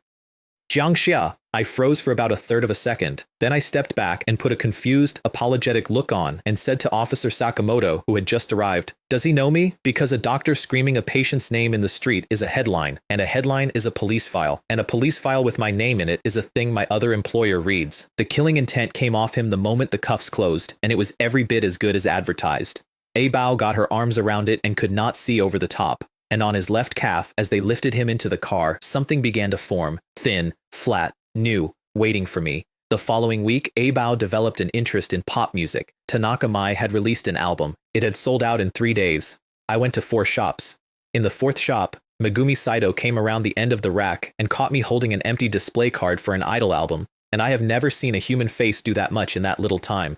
Jiangxia. I froze for about a third of a second. Then I stepped back and put a confused, apologetic look on and said to Officer Sakamoto, who had just arrived, "Does he know me? Because a doctor screaming a patient's name in the street is a headline, and a headline is a police file, and a police file with my name in it is a thing my other employer reads." The killing intent came off him the moment the cuffs closed, and it was every bit as good as advertised. Abao got her arms around it and could not see over the top. And on his left calf, as they lifted him into the car, something began to form, thin, flat, new, waiting for me. The following week, Abao developed an interest in pop music. Tanaka Mai had released an album. It had sold out in 3 days. I went to 4 shops. In the 4th shop, Megumi Saito came around the end of the rack and caught me holding an empty display card for an Idol album, and I have never seen a human face do that much in that little time.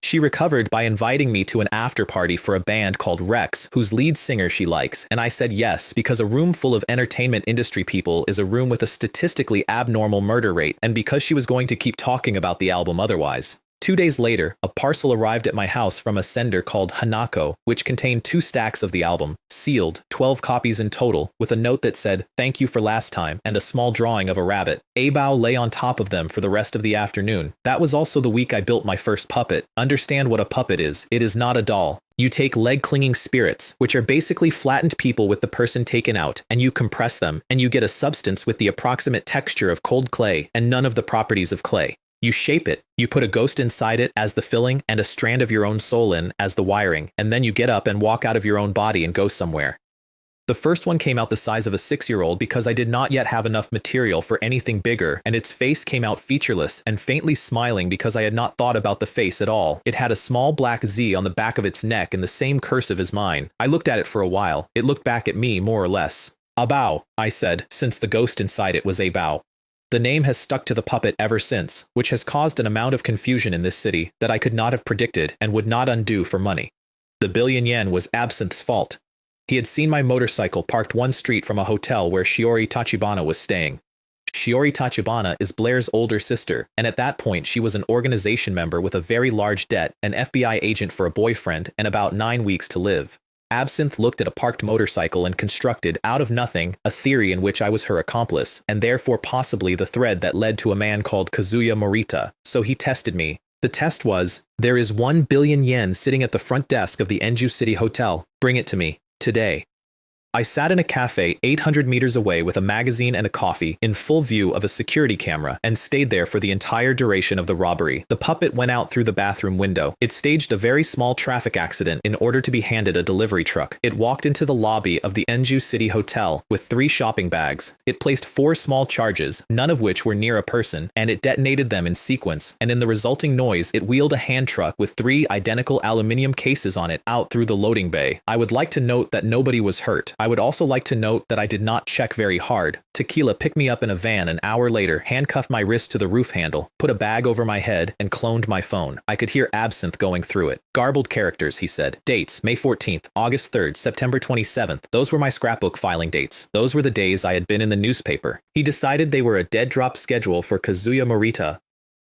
She recovered by inviting me to an after-party for a band called Rex, whose lead singer she likes, and I said yes because a room full of entertainment industry people is a room with a statistically abnormal murder rate, and because she was going to keep talking about the album otherwise. 2 days later, a parcel arrived at my house from a sender called Hanako, which contained 2 stacks of the album, sealed, 12 copies in total, with a note that said, "Thank you for last time," and a small drawing of a rabbit. Abao lay on top of them for the rest of the afternoon. That was also the week I built my first puppet. Understand what a puppet is. It is not a doll. You take leg-clinging spirits, which are basically flattened people with the person taken out, and you compress them, and you get a substance with the approximate texture of cold clay and none of the properties of clay. You shape it, you put a ghost inside it as the filling and a strand of your own soul in as the wiring, and then you get up and walk out of your own body and go somewhere. The first one came out the size of a 6-year-old because I did not yet have enough material for anything bigger, and its face came out featureless and faintly smiling because I had not thought about the face at all. It had a small black Z on the back of its neck in the same cursive as mine. I looked at it for a while. It looked back at me, more or less. "Abao," I said, since the ghost inside it was Abao. The name has stuck to the puppet ever since, which has caused an amount of confusion in this city that I could not have predicted and would not undo for money. The billion yen was Absinthe's fault. He had seen my motorcycle parked 1 street from a hotel where Shiori Tachibana was staying. Shiori Tachibana is Blair's older sister, and at that point she was an organization member with a very large debt, an FBI agent for a boyfriend, and about 9 weeks to live. Absinthe looked at a parked motorcycle and constructed, out of nothing, a theory in which I was her accomplice, and therefore possibly the thread that led to a man called Kazuya Morita. So he tested me. The test was, there is 1 billion yen sitting at the front desk of the Enju City Hotel. Bring it to me. Today. I sat in a cafe 800 meters away with a magazine and a coffee in full view of a security camera and stayed there for the entire duration of the robbery. The puppet went out through the bathroom window. It staged a very small traffic accident in order to be handed a delivery truck. It walked into the lobby of the Enju City Hotel with 3 shopping bags. It placed 4 small charges, none of which were near a person, and it detonated them in sequence, and in the resulting noise it wheeled a hand truck with 3 identical aluminium cases on it out through the loading bay. I would like to note that nobody was hurt. I would also like to note that I did not check very hard. Tequila picked me up in a van an hour later, handcuffed my wrist to the roof handle, put a bag over my head, and cloned my phone. I could hear Absinthe going through it. Garbled characters, he said. Dates, May 14th, August 3rd, September 27th. Those were my scrapbook filing dates. Those were the days I had been in the newspaper. He decided they were a dead drop schedule for Kazuya Morita.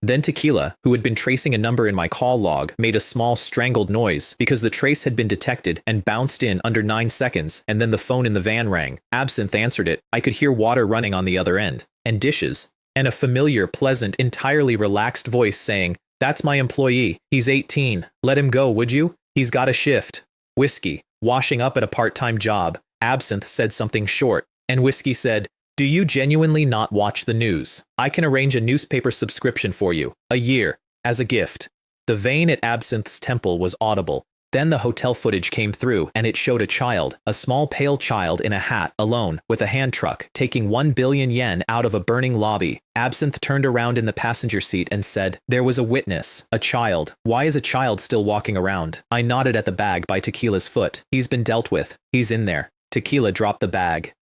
Then Tequila, who had been tracing a number in my call log, made a small strangled noise because the trace had been detected and bounced in under 9 seconds, and then the phone in the van rang. Absinthe answered it. I could hear water running on the other end, and dishes, and a familiar, pleasant, entirely relaxed voice saying, "That's my employee. He's 18. Let him go, would you? He's got a shift. Whiskey, washing up at a part-time job." Absinthe said something short, and Whiskey said, "Do you genuinely not watch the news? I can arrange a newspaper subscription for you, a year, as a gift." The vein at Absinthe's temple was audible. Then the hotel footage came through and it showed a child, a small pale child in a hat, alone, with a hand truck, taking 1 billion yen out of a burning lobby. Absinthe turned around in the passenger seat and said, "There was a witness, a child. Why is a child still walking around?" I nodded at the bag by Tequila's foot. "He's been dealt with. He's in there." Tequila dropped the bag.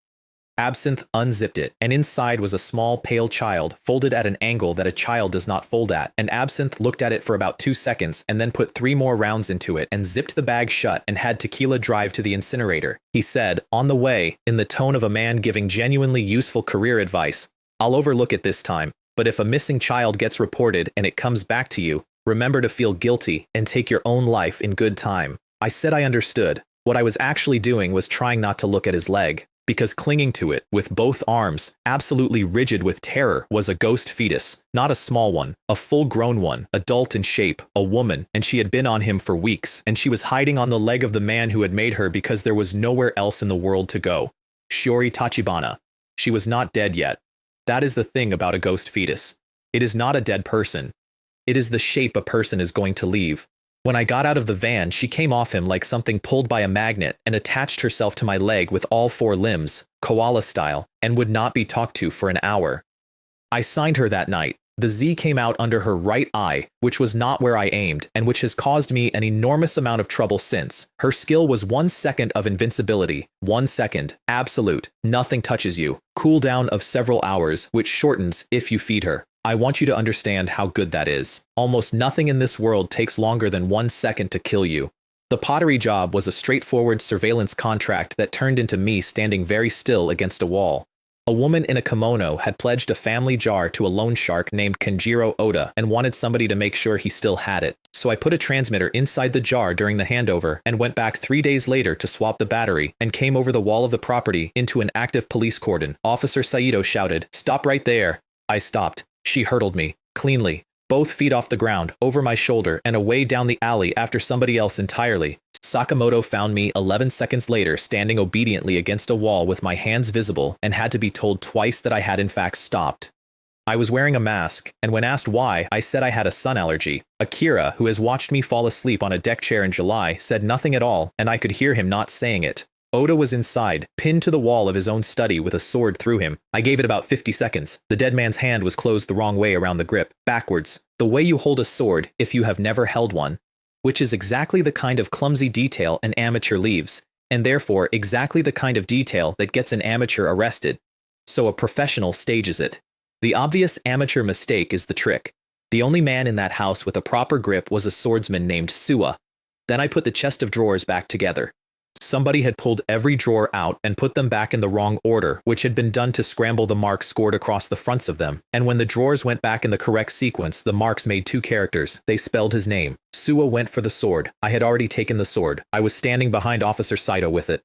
Absinthe unzipped it, and inside was a small, pale child, folded at an angle that a child does not fold at, and Absinthe looked at it for about 2 seconds and then put 3 more rounds into it and zipped the bag shut and had Tequila drive to the incinerator. He said, on the way, in the tone of a man giving genuinely useful career advice, "I'll overlook it this time, but if a missing child gets reported and it comes back to you, remember to feel guilty and take your own life in good time." I said I understood. What I was actually doing was trying not to look at his leg, because clinging to it with both arms, absolutely rigid with terror, was a ghost fetus, not a small one, a full-grown one, adult in shape, a woman, and she had been on him for weeks, and she was hiding on the leg of the man who had made her because there was nowhere else in the world to go. Shiori Tachibana. She was not dead yet. That is the thing about a ghost fetus. It is not a dead person. It is the shape a person is going to leave. When I got out of the van, she came off him like something pulled by a magnet and attached herself to my leg with all 4 limbs, koala style, and would not be talked to for an hour. I signed her that night. The Z came out under her right eye, which was not where I aimed, and which has caused me an enormous amount of trouble since. Her skill was 1 second of invincibility. 1 second. Absolute. Nothing touches you. Cooldown of several hours, which shortens if you feed her. I want you to understand how good that is. Almost nothing in this world takes longer than 1 second to kill you. The pottery job was a straightforward surveillance contract that turned into me standing very still against a wall. A woman in a kimono had pledged a family jar to a loan shark named Kenjiro Oda and wanted somebody to make sure he still had it. So I put a transmitter inside the jar during the handover and went back 3 days later to swap the battery and came over the wall of the property into an active police cordon. Officer Saito shouted, "Stop right there." I stopped. She hurdled me, cleanly, both feet off the ground, over my shoulder, and away down the alley after somebody else entirely. Sakamoto found me 11 seconds later standing obediently against a wall with my hands visible and had to be told twice that I had in fact stopped. I was wearing a mask, and when asked why, I said I had a sun allergy. Akira, who has watched me fall asleep on a deck chair in July, said nothing at all, and I could hear him not saying it. Oda was inside, pinned to the wall of his own study with a sword through him. I gave it about 50 seconds. The dead man's hand was closed the wrong way around the grip, backwards, the way you hold a sword if you have never held one, which is exactly the kind of clumsy detail an amateur leaves, and therefore exactly the kind of detail that gets an amateur arrested. So a professional stages it. The obvious amateur mistake is the trick. The only man in that house with a proper grip was a swordsman named Suwa. Then I put the chest of drawers back together. Somebody had pulled every drawer out and put them back in the wrong order, which had been done to scramble the marks scored across the fronts of them. And when the drawers went back in the correct sequence, the marks made 2 characters. They spelled his name. Suwa went for the sword. I had already taken the sword. I was standing behind Officer Saito with it.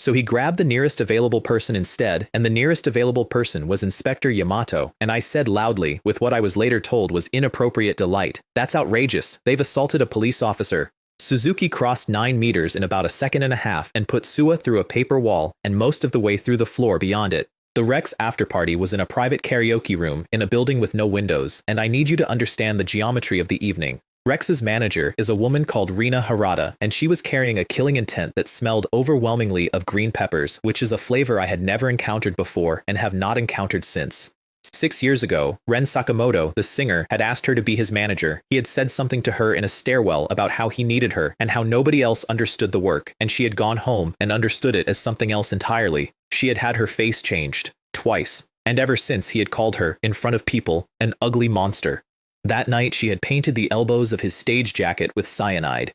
So he grabbed the nearest available person instead, and the nearest available person was Inspector Yamato, and I said loudly, with what I was later told was inappropriate delight, "That's outrageous. They've assaulted a police officer." Suzuki crossed 9 meters in about a second and a half and put Suwa through a paper wall and most of the way through the floor beyond it. The Rex afterparty was in a private karaoke room in a building with no windows, and I need you to understand the geometry of the evening. Rex's manager is a woman called Rina Harada, and she was carrying a killing intent that smelled overwhelmingly of green peppers, which is a flavor I had never encountered before and have not encountered since. 6 years ago, Ren Sakamoto, the singer, had asked her to be his manager. He had said something to her in a stairwell about how he needed her and how nobody else understood the work, and she had gone home and understood it as something else entirely. She had had her face changed, twice, and ever since he had called her, in front of people, an ugly monster. That night she had painted the elbows of his stage jacket with cyanide.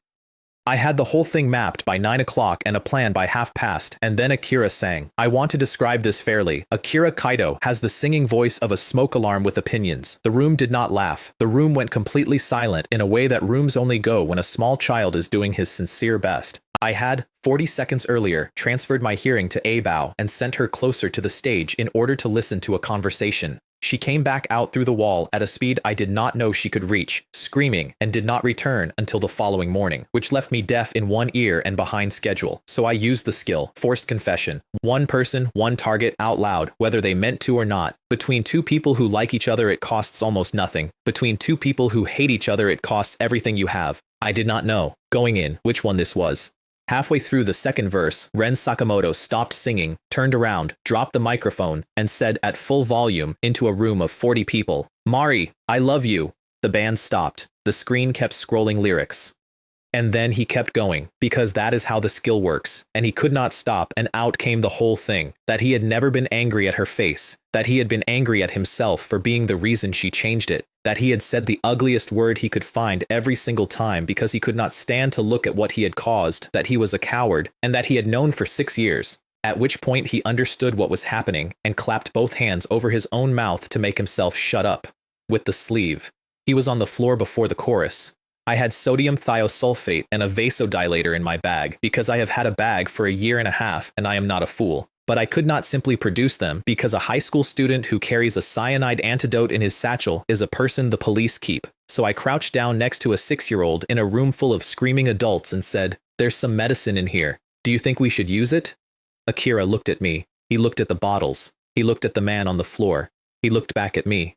I had the whole thing mapped by 9 o'clock and a plan by 1:30, and then Akira sang. I want to describe this fairly. Akira Kaito has the singing voice of a smoke alarm with opinions. The room did not laugh. The room went completely silent in a way that rooms only go when a small child is doing his sincere best. I had, 40 seconds earlier, transferred my hearing to Abao and sent her closer to the stage in order to listen to a conversation. She came back out through the wall at a speed I did not know she could reach, screaming, and did not return until the following morning, which left me deaf in one ear and behind schedule. So I used the skill, forced confession. One person, one target, out loud, whether they meant to or not. Between two people who like each other, it costs almost nothing. Between two people who hate each other, it costs everything you have. I did not know, going in, which one this was. Halfway through the second verse, Ren Sakamoto stopped singing, turned around, dropped the microphone, and said at full volume into a room of 40 people, "Mari, I love you." The band stopped. The screen kept scrolling lyrics. And then he kept going, because that is how the skill works, and he could not stop, and out came the whole thing, that he had never been angry at her face, that he had been angry at himself for being the reason she changed it, that he had said the ugliest word he could find every single time because he could not stand to look at what he had caused, that he was a coward, and that he had known for 6 years, at which point he understood what was happening and clapped both hands over his own mouth to make himself shut up. With the sleeve. He was on the floor before the chorus. I had sodium thiosulfate and a vasodilator in my bag because I have had a bag for 1.5 years and I am not a fool. But I could not simply produce them because a high school student who carries a cyanide antidote in his satchel is a person the police keep. So I crouched down next to a 6-year-old in a room full of screaming adults and said, "There's some medicine in here. Do you think we should use it?" Akira looked at me. He looked at the bottles. He looked at the man on the floor. He looked back at me.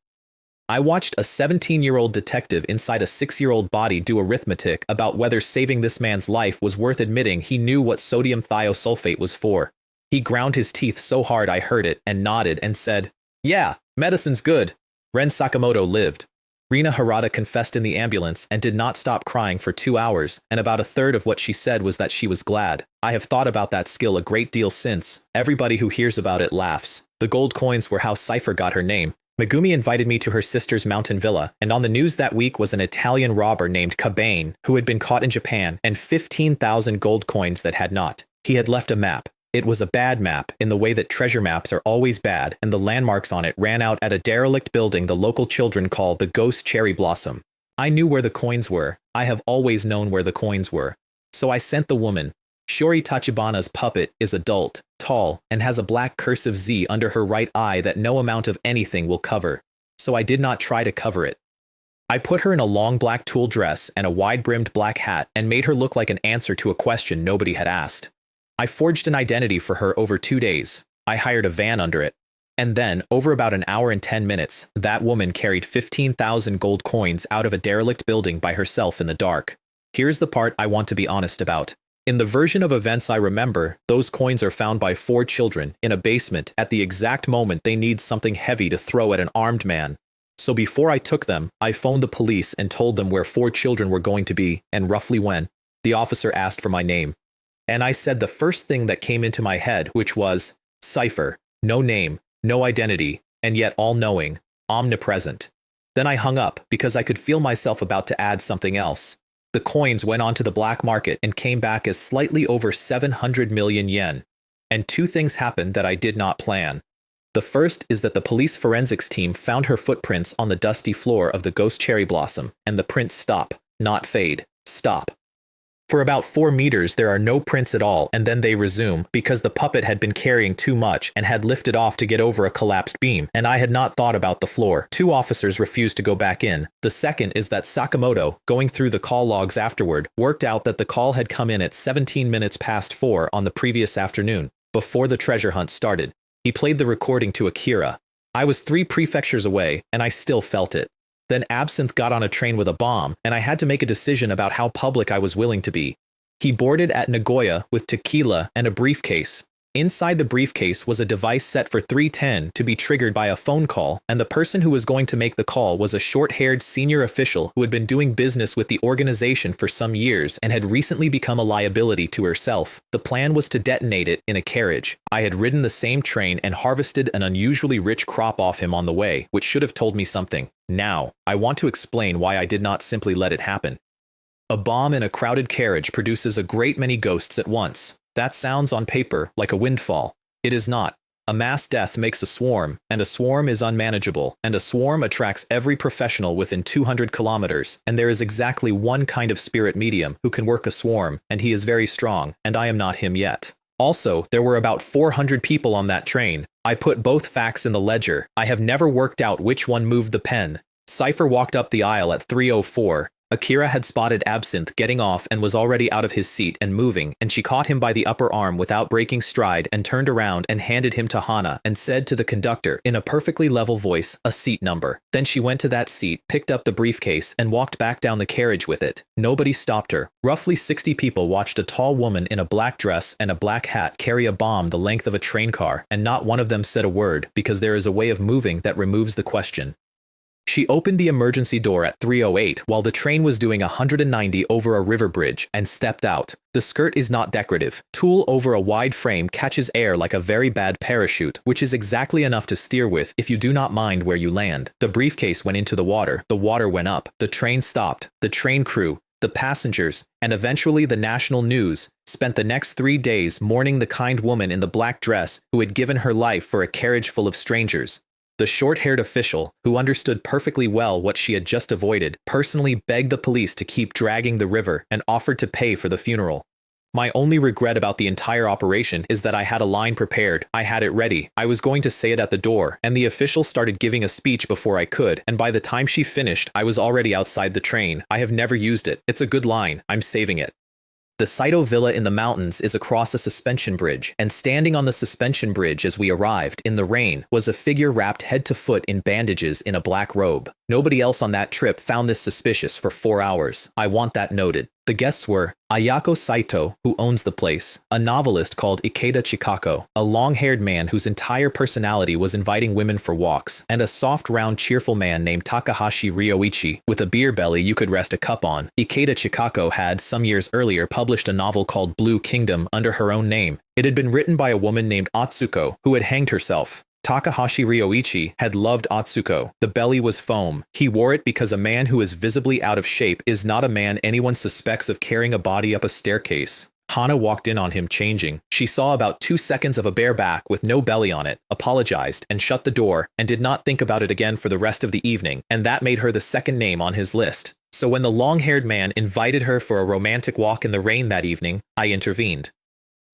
I watched a 17-year-old detective inside a 6-year-old body do arithmetic about whether saving this man's life was worth admitting he knew what sodium thiosulfate was for. He ground his teeth so hard I heard it and nodded and said, "Yeah, medicine's good." Ren Sakamoto lived. Rina Harada confessed in the ambulance and did not stop crying for 2 hours, and about a third of what she said was that she was glad. I have thought about that skill a great deal since. Everybody who hears about it laughs. The gold coins were how Cypher got her name. Megumi invited me to her sister's mountain villa, and on the news that week was an Italian robber named Cabane, who had been caught in Japan, and 15,000 gold coins that had not. He had left a map. It was a bad map, in the way that treasure maps are always bad, and the landmarks on it ran out at a derelict building the local children call the Ghost Cherry Blossom. I knew where the coins were. I have always known where the coins were. So I sent the woman. Shori Tachibana's puppet is adult, tall, and has a black cursive Z under her right eye that no amount of anything will cover. So I did not try to cover it. I put her in a long black tulle dress and a wide-brimmed black hat and made her look like an answer to a question nobody had asked. I forged an identity for her over 2 days. I hired a van under it. And then, over about 1 hour and 10 minutes, that woman carried 15,000 gold coins out of a derelict building by herself in the dark. Here's the part I want to be honest about. In the version of events I remember, those coins are found by 4 children in a basement at the exact moment they need something heavy to throw at an armed man. So before I took them, I phoned the police and told them where 4 children were going to be and roughly when. The officer asked for my name. And I said the first thing that came into my head, which was, Cypher, no name, no identity, and yet all-knowing, omnipresent. Then I hung up because I could feel myself about to add something else. The coins went onto the black market and came back as slightly over 700 million yen. And 2 things happened that I did not plan. The first is that the police forensics team found her footprints on the dusty floor of the Ghost Cherry Blossom, and the prints stop, not fade, stop. For about 4 meters there are no prints at all, and then they resume, because the puppet had been carrying too much and had lifted off to get over a collapsed beam, and I had not thought about the floor. 2 officers refused to go back in. The second is that Sakamoto, going through the call logs afterward, worked out that the call had come in at 17 minutes past 4 on the previous afternoon, before the treasure hunt started. He played the recording to Akira. I was 3 prefectures away, and I still felt it. Then Absinthe got on a train with a bomb, and I had to make a decision about how public I was willing to be. He boarded at Nagoya with tequila and a briefcase. Inside the briefcase was a device set for 3:10 to be triggered by a phone call, and the person who was going to make the call was a short-haired senior official who had been doing business with the organization for some years and had recently become a liability to herself. The plan was to detonate it in a carriage. I had ridden the same train and harvested an unusually rich crop off him on the way, which should have told me something. Now, I want to explain why I did not simply let it happen. A bomb in a crowded carriage produces a great many ghosts at once. That sounds on paper like a windfall. It is not. A mass death makes a swarm, and a swarm is unmanageable, and a swarm attracts every professional within 200 kilometers, and there is exactly one kind of spirit medium who can work a swarm, and he is very strong, and I am not him yet. Also, there were about 400 people on that train. I put both facts in the ledger. I have never worked out which one moved the pen. Cypher walked up the aisle at 3:04. Akira had spotted Absinthe getting off and was already out of his seat and moving, and she caught him by the upper arm without breaking stride and turned around and handed him to Hana and said to the conductor in a perfectly level voice, a seat number. Then she went to that seat, picked up the briefcase, and walked back down the carriage with it. Nobody stopped her. Roughly 60 people watched a tall woman in a black dress and a black hat carry a bomb the length of a train car, and not one of them said a word because there is a way of moving that removes the question. She opened the emergency door at 3:08 while the train was doing 190 over a river bridge and stepped out. The skirt is not decorative. Tulle over a wide frame catches air like a very bad parachute, which is exactly enough to steer with if you do not mind where you land. The briefcase went into the water went up, the train stopped, the train crew, the passengers, and eventually the national news spent the next 3 days mourning the kind woman in the black dress who had given her life for a carriage full of strangers. The short-haired official, who understood perfectly well what she had just avoided, personally begged the police to keep dragging the river and offered to pay for the funeral. My only regret about the entire operation is that I had a line prepared. I had it ready. I was going to say it at the door, and the official started giving a speech before I could, and by the time she finished, I was already outside the train. I have never used it. It's a good line. I'm saving it. The Saito Villa in the mountains is across a suspension bridge, and standing on the suspension bridge as we arrived, in the rain, was a figure wrapped head to foot in bandages in a black robe. Nobody else on that trip found this suspicious for 4 hours. I want that noted. The guests were Ayako Saito, who owns the place, a novelist called Ikeda Chikako, a long-haired man whose entire personality was inviting women for walks, and a soft, round, cheerful man named Takahashi Ryoichi, with a beer belly you could rest a cup on. Ikeda Chikako had, some years earlier, published a novel called Blue Kingdom under her own name. It had been written by a woman named Atsuko, who had hanged herself. Takahashi Ryoichi had loved Atsuko. The belly was foam. He wore it because a man who is visibly out of shape is not a man anyone suspects of carrying a body up a staircase. Hana walked in on him changing. She saw about 2 seconds of a bare back with no belly on it, apologized, and shut the door, and did not think about it again for the rest of the evening, and that made her the second name on his list. So when the long-haired man invited her for a romantic walk in the rain that evening, I intervened.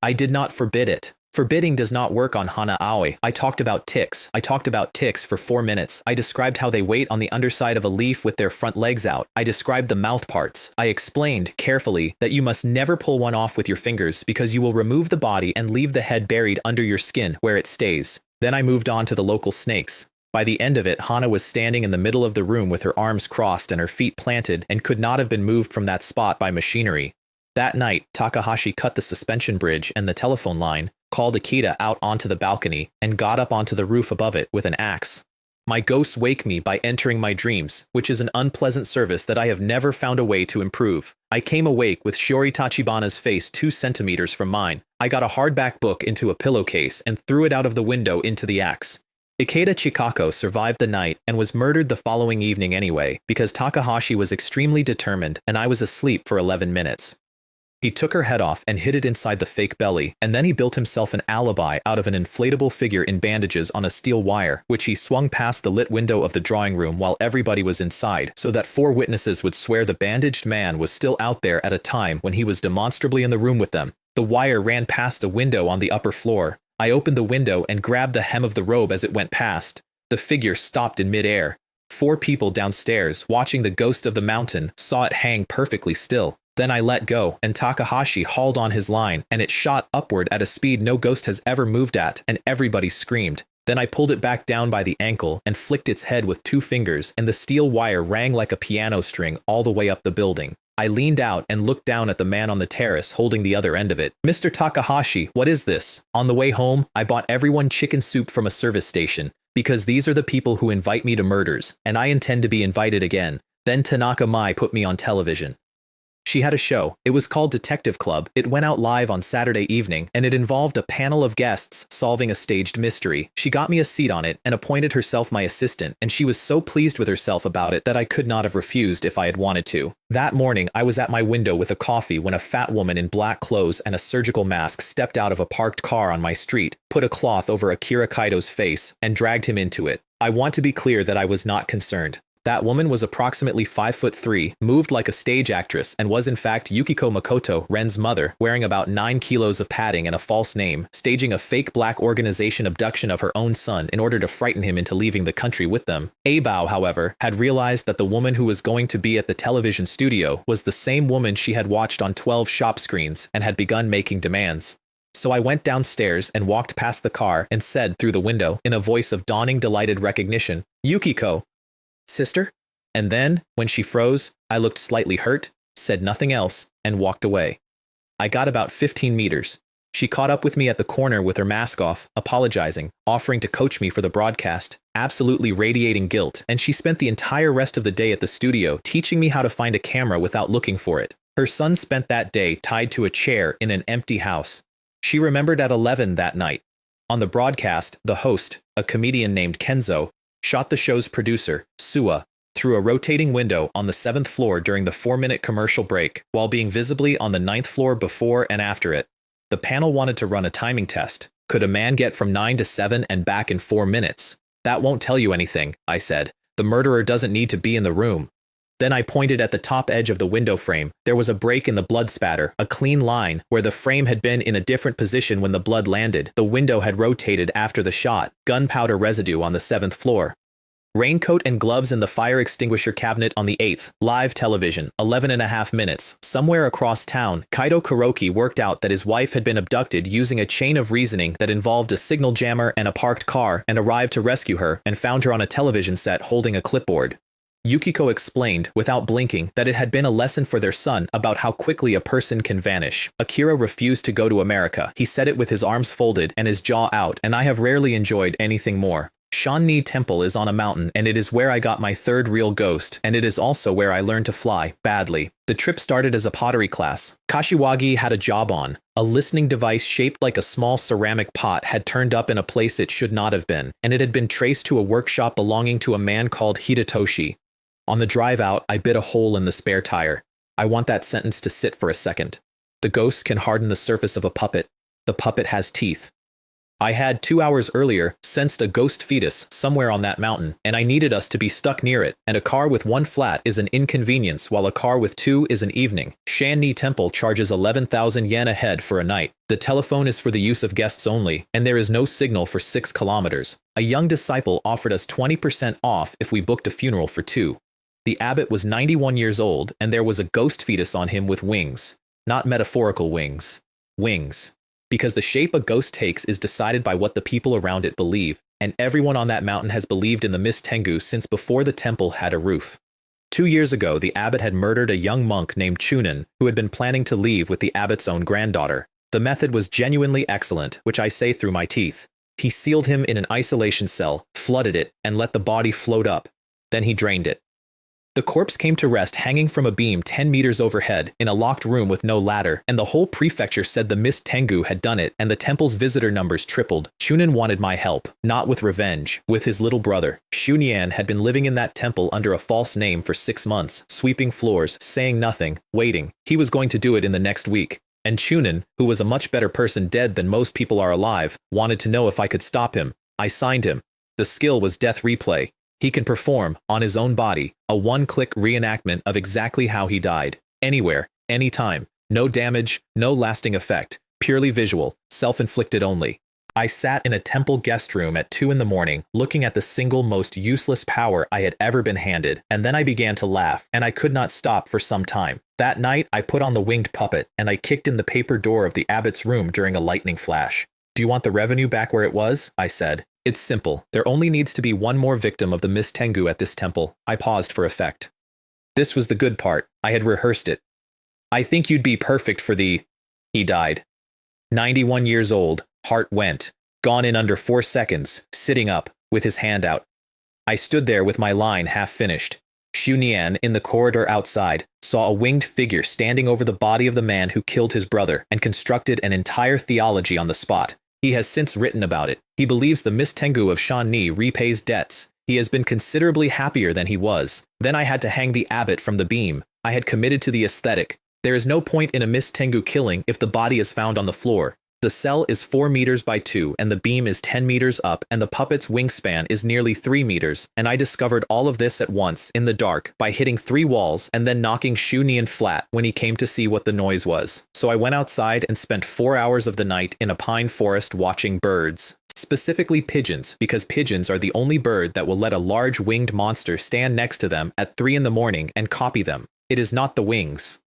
I did not forbid it. Forbidding does not work on Hana Aoi. I talked about ticks. I talked about ticks for 4 minutes. I described how they wait on the underside of a leaf with their front legs out. I described the mouth parts. I explained, carefully, that you must never pull one off with your fingers because you will remove the body and leave the head buried under your skin where it stays. Then I moved on to the local snakes. By the end of it, Hana was standing in the middle of the room with her arms crossed and her feet planted and could not have been moved from that spot by machinery. That night, Takahashi cut the suspension bridge and the telephone line, called Akita out onto the balcony, and got up onto the roof above it with an axe. My ghosts wake me by entering my dreams, which is an unpleasant service that I have never found a way to improve. I came awake with Shiori Tachibana's face 2 centimeters from mine. I got a hardback book into a pillowcase and threw it out of the window into the axe. Ikeda Chikako survived the night and was murdered the following evening anyway, because Takahashi was extremely determined and I was asleep for 11 minutes. He took her head off and hid it inside the fake belly, and then he built himself an alibi out of an inflatable figure in bandages on a steel wire, which he swung past the lit window of the drawing room while everybody was inside, so that 4 witnesses would swear the bandaged man was still out there at a time when he was demonstrably in the room with them. The wire ran past a window on the upper floor. I opened the window and grabbed the hem of the robe as it went past. The figure stopped in midair. 4 people downstairs, watching the ghost of the mountain, saw it hang perfectly still. Then I let go, and Takahashi hauled on his line, and it shot upward at a speed no ghost has ever moved at, and everybody screamed. Then I pulled it back down by the ankle and flicked its head with 2 fingers, and the steel wire rang like a piano string all the way up the building. I leaned out and looked down at the man on the terrace holding the other end of it. "Mr. Takahashi, what is this?" On the way home, I bought everyone chicken soup from a service station, because these are the people who invite me to murders, and I intend to be invited again. Then Tanaka Mai put me on television. She had a show. It was called Detective Club. It went out live on Saturday evening, and it involved a panel of guests solving a staged mystery. She got me a seat on it and appointed herself my assistant, and she was so pleased with herself about it that I could not have refused if I had wanted to. That morning, I was at my window with a coffee when a fat woman in black clothes and a surgical mask stepped out of a parked car on my street, put a cloth over Akira Kaito's face, and dragged him into it. I want to be clear that I was not concerned. That woman was approximately 5'3", moved like a stage actress, and was in fact Yukiko Makoto, Ren's mother, wearing about 9 kilos of padding and a false name, staging a fake black organization abduction of her own son in order to frighten him into leaving the country with them. Abao, however, had realized that the woman who was going to be at the television studio was the same woman she had watched on 12 shop screens and had begun making demands. So I went downstairs and walked past the car and said through the window, in a voice of dawning delighted recognition, "Yukiko." "Sister?" And then, when she froze, I looked slightly hurt, said nothing else, and walked away. I got about 15 meters. She caught up with me at the corner with her mask off, apologizing, offering to coach me for the broadcast, absolutely radiating guilt, and she spent the entire rest of the day at the studio teaching me how to find a camera without looking for it. Her son spent that day tied to a chair in an empty house. She remembered at 11 that night. On the broadcast, the host, a comedian named Kenzo, shot the show's producer, Suwa, through a rotating window on the 7th floor during the 4-minute commercial break, while being visibly on the 9th floor before and after it. The panel wanted to run a timing test. Could a man get from 9 to 7 and back in 4 minutes? "That won't tell you anything," I said. "The murderer doesn't need to be in the room." Then I pointed at the top edge of the window frame. There was a break in the blood spatter, a clean line, where the frame had been in a different position when the blood landed. The window had rotated after the shot, gunpowder residue on the 7th floor. Raincoat and gloves in the fire extinguisher cabinet on the 8th. Live television, 11.5 minutes. Somewhere across town, Kaido Kuroki worked out that his wife had been abducted using a chain of reasoning that involved a signal jammer and a parked car, and arrived to rescue her and found her on a television set holding a clipboard. Yukiko explained, without blinking, that it had been a lesson for their son about how quickly a person can vanish. Akira refused to go to America. He said it with his arms folded and his jaw out, and I have rarely enjoyed anything more. Shanni Temple is on a mountain, and it is where I got my third real ghost, and it is also where I learned to fly, badly. The trip started as a pottery class. Kashiwagi had a job on. A listening device shaped like a small ceramic pot had turned up in a place it should not have been, and it had been traced to a workshop belonging to a man called Hidetoshi. On the drive out, I bit a hole in the spare tire. I want that sentence to sit for a second. The ghost can harden the surface of a puppet. The puppet has teeth. I had 2 hours earlier sensed a ghost fetus somewhere on that mountain, and I needed us to be stuck near it, and a car with 1 flat is an inconvenience while a car with 2 is an evening. Shanni Temple charges 11,000 yen a head for a night. The telephone is for the use of guests only, and there is no signal for 6 kilometers. A young disciple offered us 20% off if we booked a funeral for 2. The abbot was 91 years old, and there was a ghost fetus on him with wings. Not metaphorical wings. Wings. Because the shape a ghost takes is decided by what the people around it believe, and everyone on that mountain has believed in the Miss Tengu since before the temple had a roof. 2 years ago, the abbot had murdered a young monk named Chunin, who had been planning to leave with the abbot's own granddaughter. The method was genuinely excellent, which I say through my teeth. He sealed him in an isolation cell, flooded it, and let the body float up. Then he drained it. The corpse came to rest hanging from a beam 10 meters overhead in a locked room with no ladder, and the whole prefecture said the Miss Tengu had done it, and the temple's visitor numbers tripled. Chunin wanted my help, not with revenge, with his little brother. Shunyan had been living in that temple under a false name for 6 months, sweeping floors, saying nothing, waiting. He was going to do it in the next week. And Chunin, who was a much better person dead than most people are alive, wanted to know if I could stop him. I signed him. The skill was death replay. He can perform, on his own body, a one-click reenactment of exactly how he died. Anywhere, anytime. No damage, no lasting effect. Purely visual, self-inflicted only. I sat in a temple guest room at 2 in the morning, looking at the single most useless power I had ever been handed, and then I began to laugh, and I could not stop for some time. That night, I put on the winged puppet, and I kicked in the paper door of the abbot's room during a lightning flash. "Do you want the revenue back where it was?" I said. "It's simple. There only needs to be one more victim of the Miss Tengu at this temple." I paused for effect. This was the good part. I had rehearsed it. "I think you'd be perfect for the..." He died. 91 years old, heart went. Gone in under 4 seconds, sitting up, with his hand out. I stood there with my line half finished. Shunyan, in the corridor outside, saw a winged figure standing over the body of the man who killed his brother and constructed an entire theology on the spot. He has since written about it. He believes the Miss Tengu of Shanni repays debts. He has been considerably happier than he was. Then I had to hang the abbot from the beam. I had committed to the aesthetic. There is no point in a Miss Tengu killing if the body is found on the floor. The cell is 4 meters by 2 and the beam is 10 meters up and the puppet's wingspan is nearly 3 meters, and I discovered all of this at once in the dark by hitting 3 walls and then knocking Shu Nian flat when he came to see what the noise was. So I went outside and spent 4 hours of the night in a pine forest watching birds. Specifically pigeons, because pigeons are the only bird that will let a large winged monster stand next to them at 3 in the morning and copy them. It is not the wings.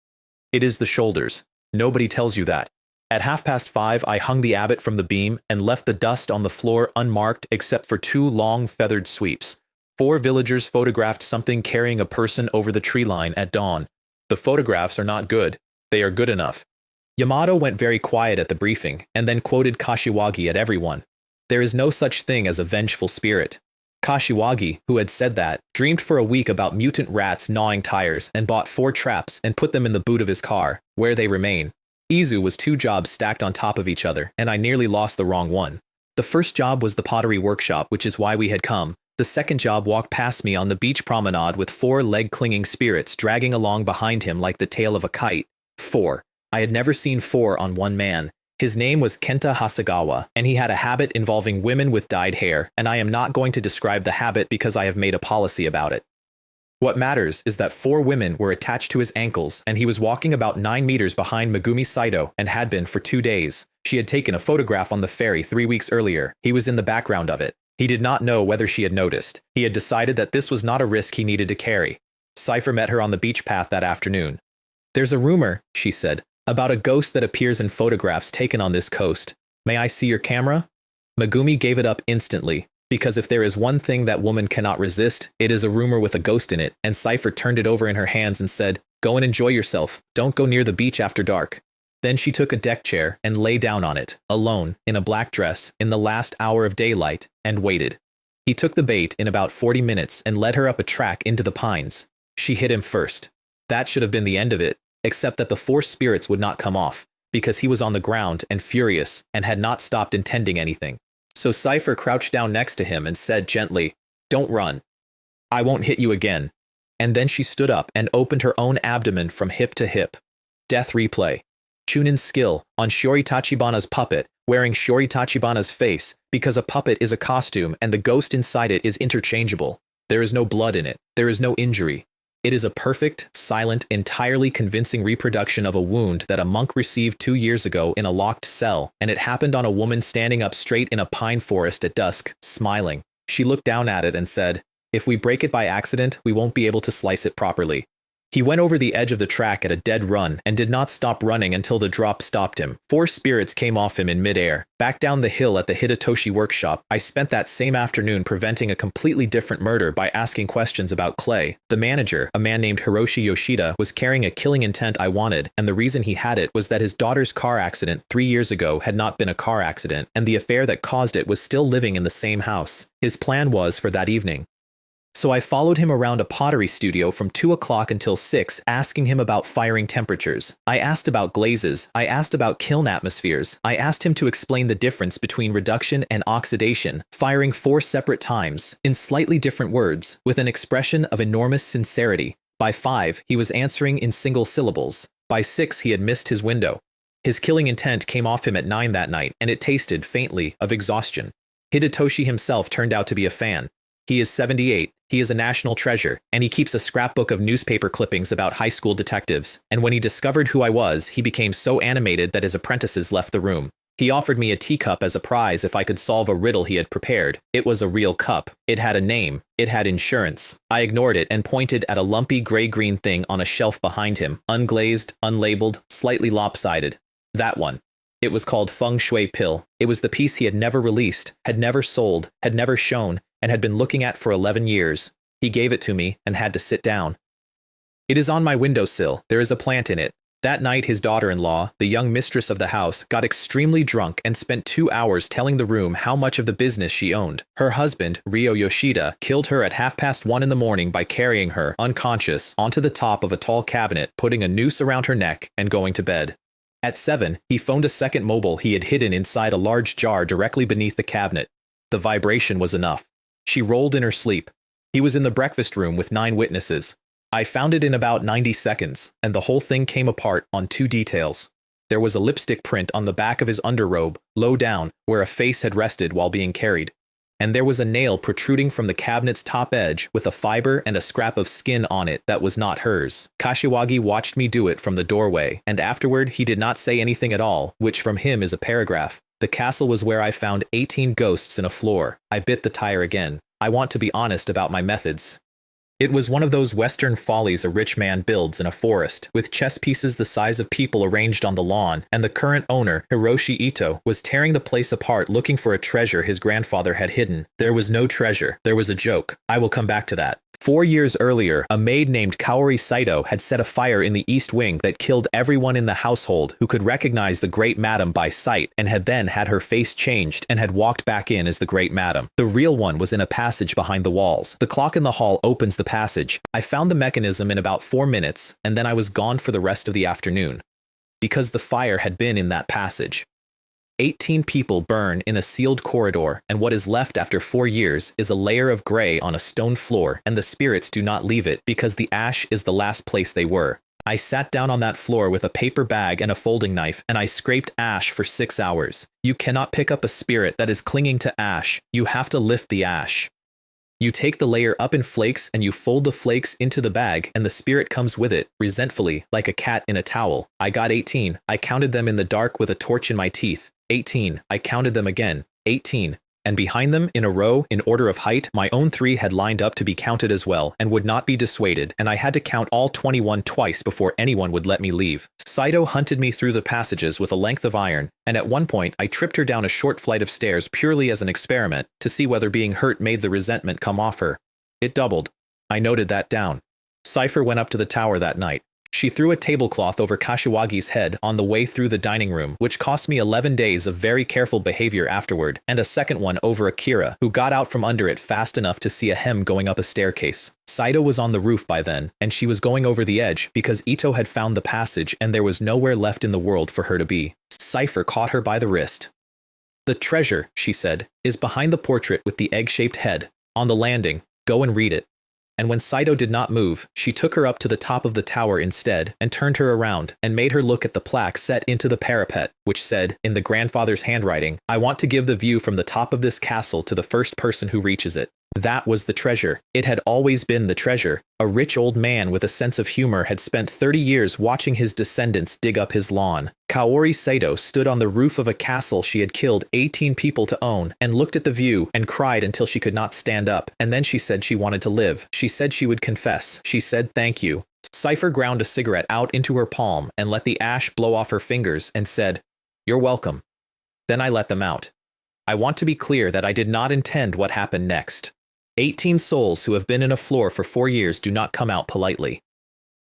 It is the shoulders. Nobody tells you that. At 5:30, I hung the abbot from the beam and left the dust on the floor unmarked except for 2 long feathered sweeps. 4 villagers photographed something carrying a person over the tree line at dawn. The photographs are not good. They are good enough. Yamato went very quiet at the briefing and then quoted Kashiwagi at everyone. There is no such thing as a vengeful spirit. Kashiwagi, who had said that, dreamed for a week about mutant rats gnawing tires and bought 4 traps and put them in the boot of his car, where they remain. Izu was 2 jobs stacked on top of each other, and I nearly lost the wrong one. The first job was the pottery workshop, which is why we had come. The second job walked past me on the beach promenade with 4 leg-clinging spirits dragging along behind him like the tail of a kite. 4. I had never seen 4 on one man. His name was Kenta Hasegawa, and he had a habit involving women with dyed hair, and I am not going to describe the habit because I have made a policy about it. What matters is that 4 women were attached to his ankles, and he was walking about 9 meters behind Megumi Saito and had been for 2 days. She had taken a photograph on the ferry 3 weeks earlier. He was in the background of it. He did not know whether she had noticed. He had decided that this was not a risk he needed to carry. Cypher met her on the beach path that afternoon. "There's a rumor," she said, "about a ghost that appears in photographs taken on this coast. May I see your camera?" Megumi gave it up instantly, because if there is one thing that woman cannot resist, it is a rumor with a ghost in it, and Cypher turned it over in her hands and said, "Go and enjoy yourself. Don't go near the beach after dark." Then she took a deck chair and lay down on it, alone, in a black dress, in the last hour of daylight, and waited. He took the bait in about 40 minutes and led her up a track into the pines. She hit him first. That should have been the end of it, except that the 4 spirits would not come off, because he was on the ground and furious and had not stopped intending anything. So Cypher crouched down next to him and said gently, "Don't run. I won't hit you again." And then she stood up and opened her own abdomen from hip to hip. Death replay. Chunin's skill on Shiori Tachibana's puppet, wearing Shiori Tachibana's face, because a puppet is a costume and the ghost inside it is interchangeable. There is no blood in it. There is no injury. It is a perfect, silent, entirely convincing reproduction of a wound that a monk received 2 years ago in a locked cell, and it happened on a woman standing up straight in a pine forest at dusk, smiling. She looked down at it and said, "If we break it by accident, we won't be able to slice it properly." He went over the edge of the track at a dead run and did not stop running until the drop stopped him. 4 spirits came off him in midair. Back down the hill at the Hidetoshi workshop, I spent that same afternoon preventing a completely different murder by asking questions about Clay. The manager, a man named Hiroshi Yoshida, was carrying a killing intent I wanted, and the reason he had it was that his daughter's car accident 3 years ago had not been a car accident, and the affair that caused it was still living in the same house. His plan was for that evening. So I followed him around a pottery studio from 2 o'clock until 6, asking him about firing temperatures. I asked about glazes. I asked about kiln atmospheres. I asked him to explain the difference between reduction and oxidation, firing 4 separate times, in slightly different words, with an expression of enormous sincerity. By 5, he was answering in single syllables. By 6, he had missed his window. His killing intent came off him at 9 that night, and it tasted, faintly, of exhaustion. Hidetoshi himself turned out to be a fan. He is 78. He is a national treasure, and he keeps a scrapbook of newspaper clippings about high school detectives, and when he discovered who I was, he became so animated that his apprentices left the room. He offered me a teacup as a prize if I could solve a riddle he had prepared. It was a real cup. It had a name. It had insurance. I ignored it and pointed at a lumpy gray-green thing on a shelf behind him, unglazed, unlabeled, slightly lopsided. That one. It was called Feng Shui Pill. It was the piece he had never released, had never sold, had never shown, and had been looking at for 11 years. He gave it to me and had to sit down. "It is on my windowsill. There is a plant in it." That night his daughter-in-law, the young mistress of the house, got extremely drunk and spent 2 hours telling the room how much of the business she owned. Her husband, Ryo Yoshida, killed her at 1:30 in the morning by carrying her, unconscious, onto the top of a tall cabinet, putting a noose around her neck, and going to bed. At 7, he phoned a second mobile he had hidden inside a large jar directly beneath the cabinet. The vibration was enough. She rolled in her sleep. He was in the breakfast room with 9 witnesses. I found it in about 90 seconds, and the whole thing came apart on 2 details. There was a lipstick print on the back of his underrobe, low down, where a face had rested while being carried. And there was a nail protruding from the cabinet's top edge with a fiber and a scrap of skin on it that was not hers. Kashiwagi watched me do it from the doorway, and afterward he did not say anything at all, which from him is a paragraph. The castle was where I found 18 ghosts in a floor. I bit the tire again. I want to be honest about my methods. It was one of those Western follies a rich man builds in a forest, with chess pieces the size of people arranged on the lawn, and the current owner, Hiroshi Ito, was tearing the place apart looking for a treasure his grandfather had hidden. There was no treasure. There was a joke. I will come back to that. 4 years earlier, a maid named Kaori Saito had set a fire in the east wing that killed everyone in the household who could recognize the Great Madam by sight, and had then had her face changed and had walked back in as the Great Madam. The real one was in a passage behind the walls. The clock in the hall opens the passage. I found the mechanism in about 4 minutes, and then I was gone for the rest of the afternoon. Because the fire had been in that passage. 18 people burn in a sealed corridor, and what is left after 4 years is a layer of gray on a stone floor, and the spirits do not leave it because the ash is the last place they were. I sat down on that floor with a paper bag and a folding knife, and I scraped ash for 6 hours. You cannot pick up a spirit that is clinging to ash. You have to lift the ash. You take the layer up in flakes and you fold the flakes into the bag, and the spirit comes with it, resentfully, like a cat in a towel. I got 18. I counted them in the dark with a torch in my teeth. 18. I counted them again. 18. And behind them, in a row, in order of height, my own 3 had lined up to be counted as well, and would not be dissuaded, and I had to count all 21 twice before anyone would let me leave. Saito hunted me through the passages with a length of iron, and at one point I tripped her down a short flight of stairs purely as an experiment, to see whether being hurt made the resentment come off her. It doubled. I noted that down. Cypher went up to the tower that night. She threw a tablecloth over Kashiwagi's head on the way through the dining room, which cost me 11 days of very careful behavior afterward, and a second one over Akira, who got out from under it fast enough to see a hem going up a staircase. Saito was on the roof by then, and she was going over the edge because Ito had found the passage and there was nowhere left in the world for her to be. Cypher caught her by the wrist. "The treasure," she said, "is behind the portrait with the egg-shaped head. On the landing. Go and read it." And when Saito did not move, she took her up to the top of the tower instead, and turned her around, and made her look at the plaque set into the parapet, which said, in the grandfather's handwriting, "I want to give the view from the top of this castle to the first person who reaches it." That was the treasure. It had always been the treasure. A rich old man with a sense of humor had spent 30 years watching his descendants dig up his lawn. Kaori Saito stood on the roof of a castle she had killed 18 people to own, and looked at the view, and cried until she could not stand up, and then she said she wanted to live. She said she would confess. She said thank you. Cypher ground a cigarette out into her palm, and let the ash blow off her fingers, and said, "You're welcome." Then I let them out. I want to be clear that I did not intend what happened next. 18 souls who have been in a floor for 4 years do not come out politely.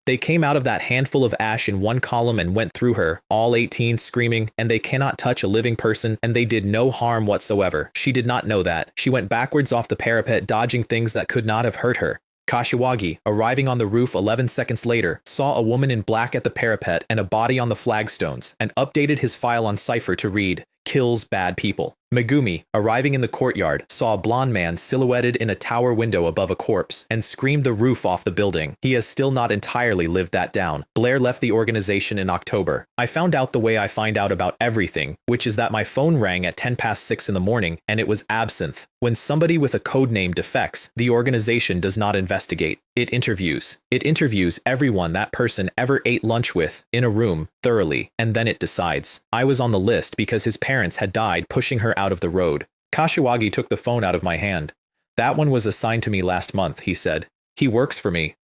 They came out of that handful of ash in one column and went through her, all 18 screaming, and they cannot touch a living person, and they did no harm whatsoever. She did not know that. She went backwards off the parapet, dodging things that could not have hurt her. Kashiwagi, arriving on the roof 11 seconds later, saw a woman in black at the parapet and a body on the flagstones, and updated his file on Cypher to read, "Kills bad people." Megumi, arriving in the courtyard, saw a blonde man silhouetted in a tower window above a corpse, and screamed the roof off the building. He has still not entirely lived that down. Blair left the organization in October. I found out the way I find out about everything, which is that my phone rang at 6:10 in the morning, and it was Absinthe. When somebody with a code name defects, the organization does not investigate. It interviews. It interviews everyone that person ever ate lunch with, in a room, thoroughly, and then it decides. I was on the list because his parents had died pushing her out of the road. Kashiwagi took the phone out of my hand. "That one was assigned to me last month," he said. "He works for me.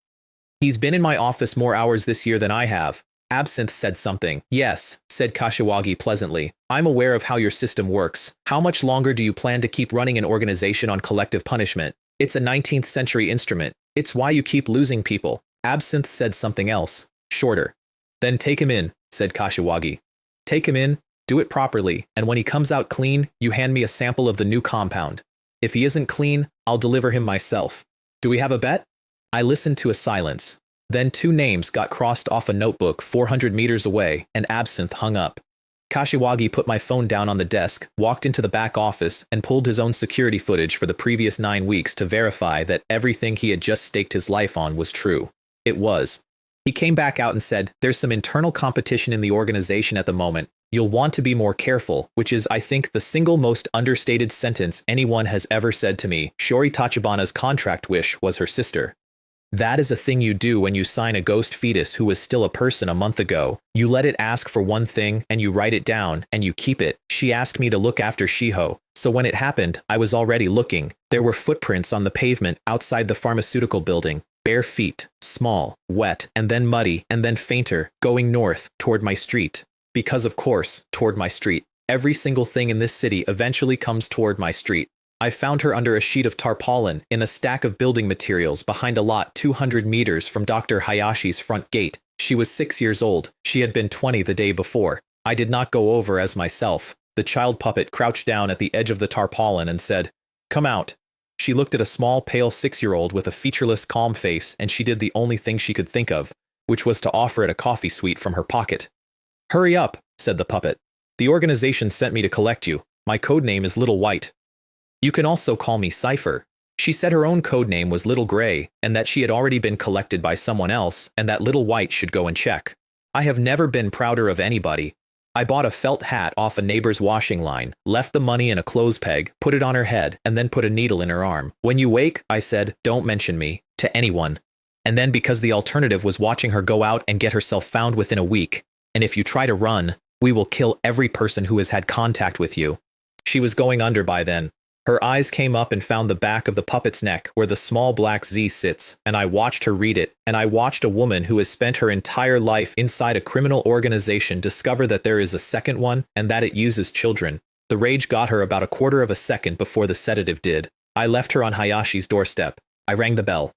He's been in my office more hours this year than I have." Absinthe said something. "Yes," said Kashiwagi pleasantly. "I'm aware of how your system works. How much longer do you plan to keep running an organization on collective punishment? It's a 19th century instrument. It's why you keep losing people." Absinthe said something else, shorter. "Then take him in," said Kashiwagi. "Take him in, do it properly, and when he comes out clean, you hand me a sample of the new compound. If he isn't clean, I'll deliver him myself. Do we have a bet?" I listened to a silence. Then 2 names got crossed off a notebook 400 meters away, and Absinthe hung up. Kashiwagi put my phone down on the desk, walked into the back office, and pulled his own security footage for the previous 9 weeks to verify that everything he had just staked his life on was true. It was. He came back out and said, there's some internal competition in the organization at the moment. You'll want to be more careful, which is, I think, the single most understated sentence anyone has ever said to me. Shori Tachibana's contract wish was her sister. That is a thing you do when you sign a ghost fetus who was still a person a month ago. You let it ask for one thing, and you write it down, and you keep it. She asked me to look after Shiho. So when it happened, I was already looking. There were footprints on the pavement outside the pharmaceutical building. Bare feet, small, wet, and then muddy, and then fainter, going north, toward my street. Because of course, toward my street. Every single thing in this city eventually comes toward my street. I found her under a sheet of tarpaulin in a stack of building materials behind a lot 200 meters from Dr. Hayashi's front gate. She was 6 years old. She had been 20 the day before. I did not go over as myself. The child puppet crouched down at the edge of the tarpaulin and said, "Come out." She looked at a small, pale 6-year-old with a featureless, calm face, and she did the only thing she could think of, which was to offer it a coffee sweet from her pocket. "Hurry up," said the puppet. "The organization sent me to collect you. My code name is Little White. You can also call me Cypher." She said her own code name was Little Gray, and that she had already been collected by someone else, and that Little White should go and check. I have never been prouder of anybody. I bought a felt hat off a neighbor's washing line, left the money in a clothes peg, put it on her head, and then put a needle in her arm. "When you wake," I said, "don't mention me to anyone." And then because the alternative was watching her go out and get herself found within a week, and if you try to run, we will kill every person who has had contact with you. She was going under by then. Her eyes came up and found the back of the puppet's neck where the small black Z sits, and I watched her read it, and I watched a woman who has spent her entire life inside a criminal organization discover that there is a second one and that it uses children. The rage got her about a quarter of a second before the sedative did. I left her on Hayashi's doorstep. I rang the bell.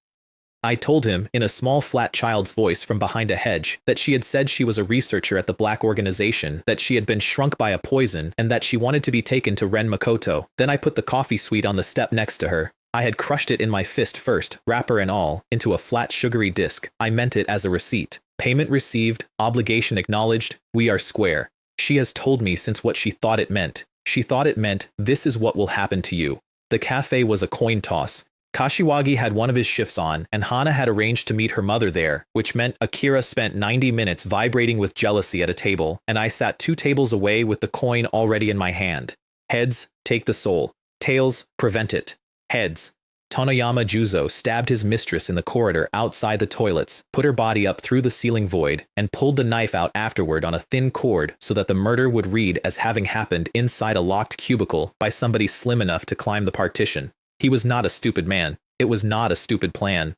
I told him, in a small flat child's voice from behind a hedge, that she had said she was a researcher at the black organization, that she had been shrunk by a poison, and that she wanted to be taken to Ren Makoto. Then I put the coffee sweet on the step next to her. I had crushed it in my fist first, wrapper and all, into a flat sugary disc. I meant it as a receipt. Payment received, obligation acknowledged, we are square. She has told me since what she thought it meant. She thought it meant, this is what will happen to you. The cafe was a coin toss. Kashiwagi had one of his shifts on, and Hana had arranged to meet her mother there, which meant Akira spent 90 minutes vibrating with jealousy at a table, and I sat 2 tables away with the coin already in my hand. Heads, take the soul. Tails, prevent it. Heads. Tonoyama Juzo stabbed his mistress in the corridor outside the toilets, put her body up through the ceiling void, and pulled the knife out afterward on a thin cord so that the murder would read as having happened inside a locked cubicle by somebody slim enough to climb the partition. He was not a stupid man. It was not a stupid plan.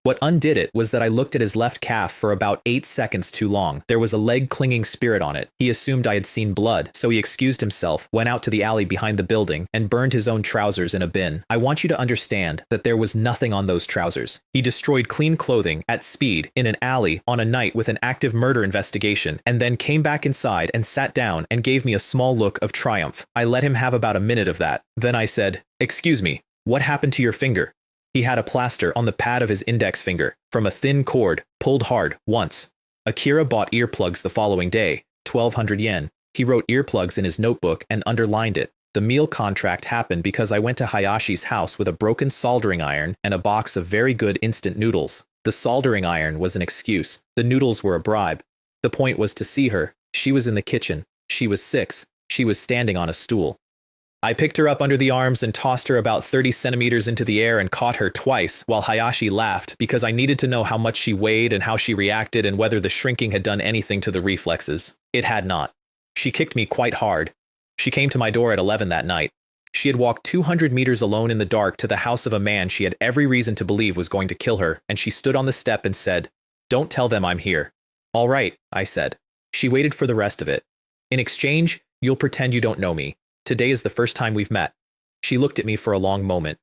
What undid it was that I looked at his left calf for about 8 seconds too long. There was a leg-clinging spirit on it. He assumed I had seen blood, so he excused himself, went out to the alley behind the building, and burned his own trousers in a bin. I want you to understand that there was nothing on those trousers. He destroyed clean clothing, at speed, in an alley, on a night with an active murder investigation, and then came back inside and sat down and gave me a small look of triumph. I let him have about a minute of that. Then I said, "Excuse me. What happened to your finger?" He had a plaster on the pad of his index finger, from a thin cord, pulled hard, once. Akira bought earplugs the following day, 1,200 yen. He wrote earplugs in his notebook and underlined it. The meal contract happened because I went to Hayashi's house with a broken soldering iron and a box of very good instant noodles. The soldering iron was an excuse. The noodles were a bribe. The point was to see her. She was in the kitchen. She was 6. She was standing on a stool. I picked her up under the arms and tossed her about 30 centimeters into the air and caught her twice while Hayashi laughed because I needed to know how much she weighed and how she reacted and whether the shrinking had done anything to the reflexes. It had not. She kicked me quite hard. She came to my door at 11 that night. She had walked 200 meters alone in the dark to the house of a man she had every reason to believe was going to kill her, and she stood on the step and said, "Don't tell them I'm here." "All right," I said. She waited for the rest of it. "In exchange, you'll pretend you don't know me. Today is the first time we've met." She looked at me for a long moment.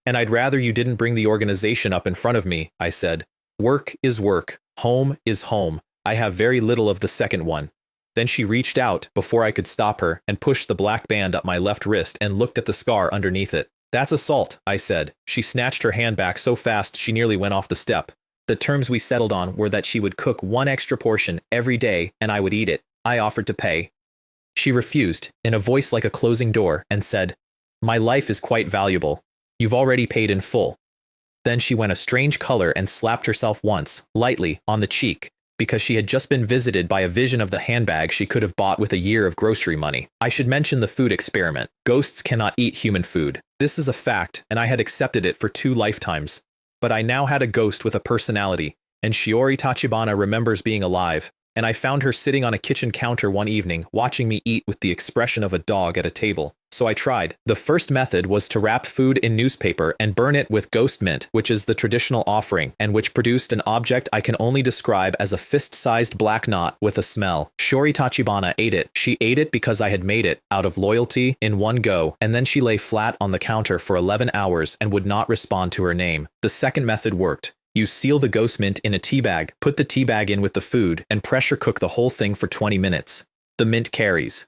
"And I'd rather you didn't bring the organization up in front of me," I said. "Work is work. Home is home. I have very little of the second one." Then she reached out, before I could stop her, and pushed the black band up my left wrist and looked at the scar underneath it. "That's assault," I said. She snatched her hand back so fast she nearly went off the step. The terms we settled on were that she would cook 1 extra portion every day and I would eat it. I offered to pay. She refused, in a voice like a closing door, and said, "My life is quite valuable. You've already paid in full." Then she went a strange color and slapped herself once, lightly, on the cheek, because she had just been visited by a vision of the handbag she could have bought with a year of grocery money. I should mention the food experiment. Ghosts cannot eat human food. This is a fact, and I had accepted it for 2 lifetimes. But I now had a ghost with a personality, and Shiori Tachibana remembers being alive, and I found her sitting on a kitchen counter one evening, watching me eat with the expression of a dog at a table. So I tried. The first method was to wrap food in newspaper and burn it with ghost mint, which is the traditional offering, and which produced an object I can only describe as a fist-sized black knot with a smell. Shiori Tachibana ate it. She ate it because I had made it, out of loyalty, in one go, and then she lay flat on the counter for 11 hours and would not respond to her name. The second method worked. You seal the ghost mint in a tea bag, put the tea bag in with the food, and pressure cook the whole thing for 20 minutes. The mint carries.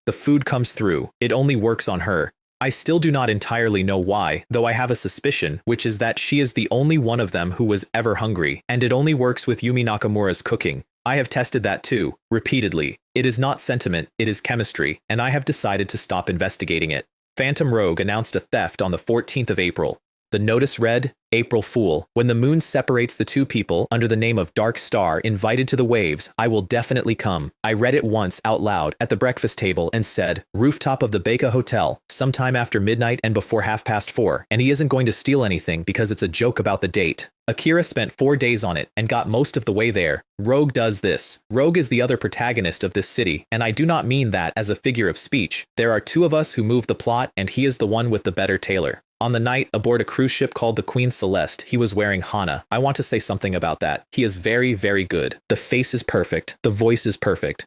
The food comes through. It only works on her. I still do not entirely know why, though I have a suspicion, which is that she is the only one of them who was ever hungry, and it only works with Yumi Nakamura's cooking. I have tested that too, repeatedly. It is not sentiment, it is chemistry, and I have decided to stop investigating it. Phantom Rogue announced a theft on the 14th of April. The notice read, April Fool. When the moon separates the 2 people under the name of Dark Star invited to the waves, I will definitely come. I read it once out loud at the breakfast table and said, rooftop of the Baker Hotel, sometime after midnight and before 4:30, and he isn't going to steal anything because it's a joke about the date. Akira spent 4 days on it and got most of the way there. Rogue does this. Rogue is the other protagonist of this city, and I do not mean that as a figure of speech. There are 2 of us who move the plot, and he is the one with the better tailor. On the night aboard a cruise ship called the Queen Celeste, he was wearing Hana. I want to say something about that. He is very, very good. The face is perfect. The voice is perfect.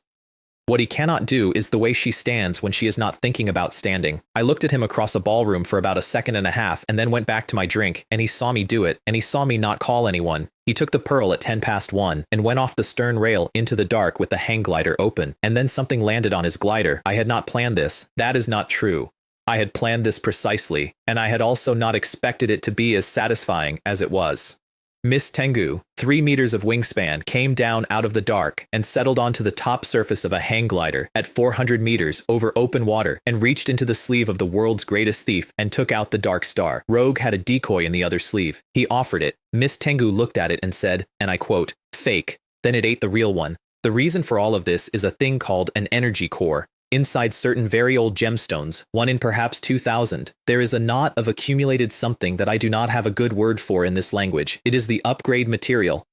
What he cannot do is the way she stands when she is not thinking about standing. I looked at him across a ballroom for about a second and a half and then went back to my drink, and he saw me do it, and he saw me not call anyone. He took the Pearl at 1:10 and went off the stern rail into the dark with the hang glider open, and then something landed on his glider. I had not planned this. That is not true. I had planned this precisely, and I had also not expected it to be as satisfying as it was. Miss Tengu, 3 meters of wingspan, came down out of the dark and settled onto the top surface of a hang glider at 400 meters over open water and reached into the sleeve of the world's greatest thief and took out the Dark Star. Rogue had a decoy in the other sleeve. He offered it. Miss Tengu looked at it and said, and I quote, fake. Then it ate the real one. The reason for all of this is a thing called an energy core. Inside certain very old gemstones, one in perhaps 2000, there is a knot of accumulated something that I do not have a good word for in this language. It is the upgrade material.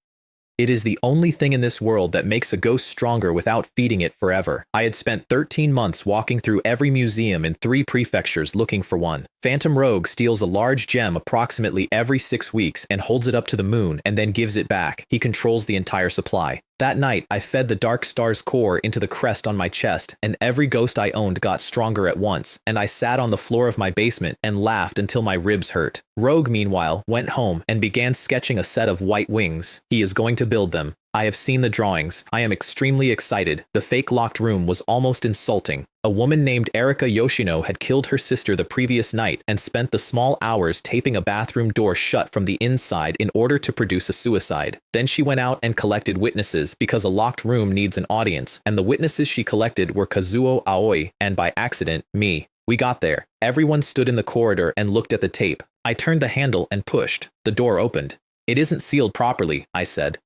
It is the only thing in this world that makes a ghost stronger without feeding it forever. I had spent 13 months walking through every museum in 3 prefectures looking for one. Phantom Rogue steals a large gem approximately every 6 weeks and holds it up to the moon and then gives it back. He controls the entire supply. That night, I fed the Dark Star's core into the crest on my chest, and every ghost I owned got stronger at once, and I sat on the floor of my basement and laughed until my ribs hurt. Rogue, meanwhile, went home and began sketching a set of white wings. He is going to build them. I have seen the drawings. I am extremely excited. The fake locked room was almost insulting. A woman named Erika Yoshino had killed her sister the previous night and spent the small hours taping a bathroom door shut from the inside in order to produce a suicide. Then she went out and collected witnesses because a locked room needs an audience, and the witnesses she collected were Kazuo Aoi and, by accident, me. We got there. Everyone stood in the corridor and looked at the tape. I turned the handle and pushed. The door opened. It isn't sealed properly, I said.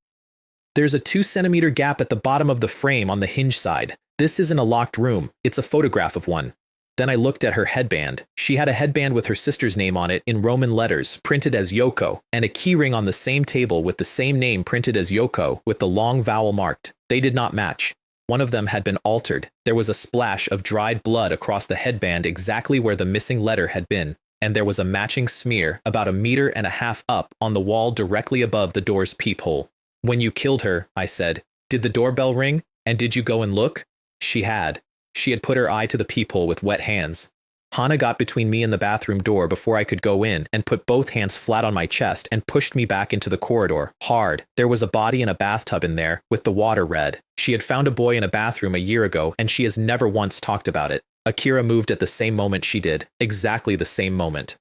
There's a 2-centimeter gap at the bottom of the frame on the hinge side. This isn't a locked room. It's a photograph of one. Then I looked at her headband. She had a headband with her sister's name on it in Roman letters, printed as Yoko, and a keyring on the same table with the same name printed as Yoko, with the long vowel marked. They did not match. One of them had been altered. There was a splash of dried blood across the headband exactly where the missing letter had been, and there was a matching smear about 1.5 meters up on the wall directly above the door's peephole. When you killed her, I said, did the doorbell ring? And did you go and look? She had. She had put her eye to the peephole with wet hands. Hana got between me and the bathroom door before I could go in and put both hands flat on my chest and pushed me back into the corridor, hard. There was a body in a bathtub in there, with the water red. She had found a boy in a bathroom a year ago, and she has never once talked about it. Akira moved at the same moment she did, exactly the same moment.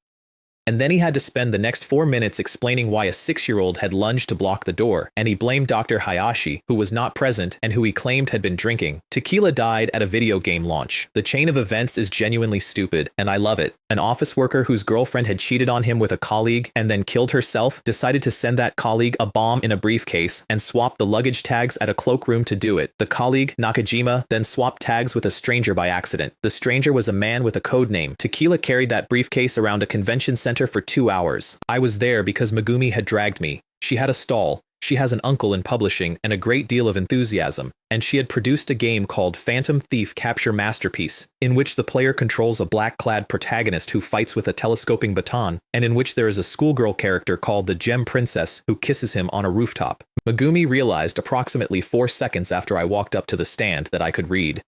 And then he had to spend the next 4 minutes explaining why a 6-year-old had lunged to block the door, and he blamed Dr. Hayashi, who was not present and who he claimed had been drinking. Tequila died at a video game launch. The chain of events is genuinely stupid, and I love it. An office worker whose girlfriend had cheated on him with a colleague and then killed herself decided to send that colleague a bomb in a briefcase and swap the luggage tags at a cloakroom to do it. The colleague, Nakajima, then swapped tags with a stranger by accident. The stranger was a man with a code name. Tequila carried that briefcase around a convention center for 2 hours. I was there because Megumi had dragged me. She had a stall. She has an uncle in publishing and a great deal of enthusiasm, and she had produced a game called Phantom Thief Capture Masterpiece, in which the player controls a black-clad protagonist who fights with a telescoping baton, and in which there is a schoolgirl character called the Gem Princess who kisses him on a rooftop. Megumi realized approximately 4 seconds after I walked up to the stand that I could read.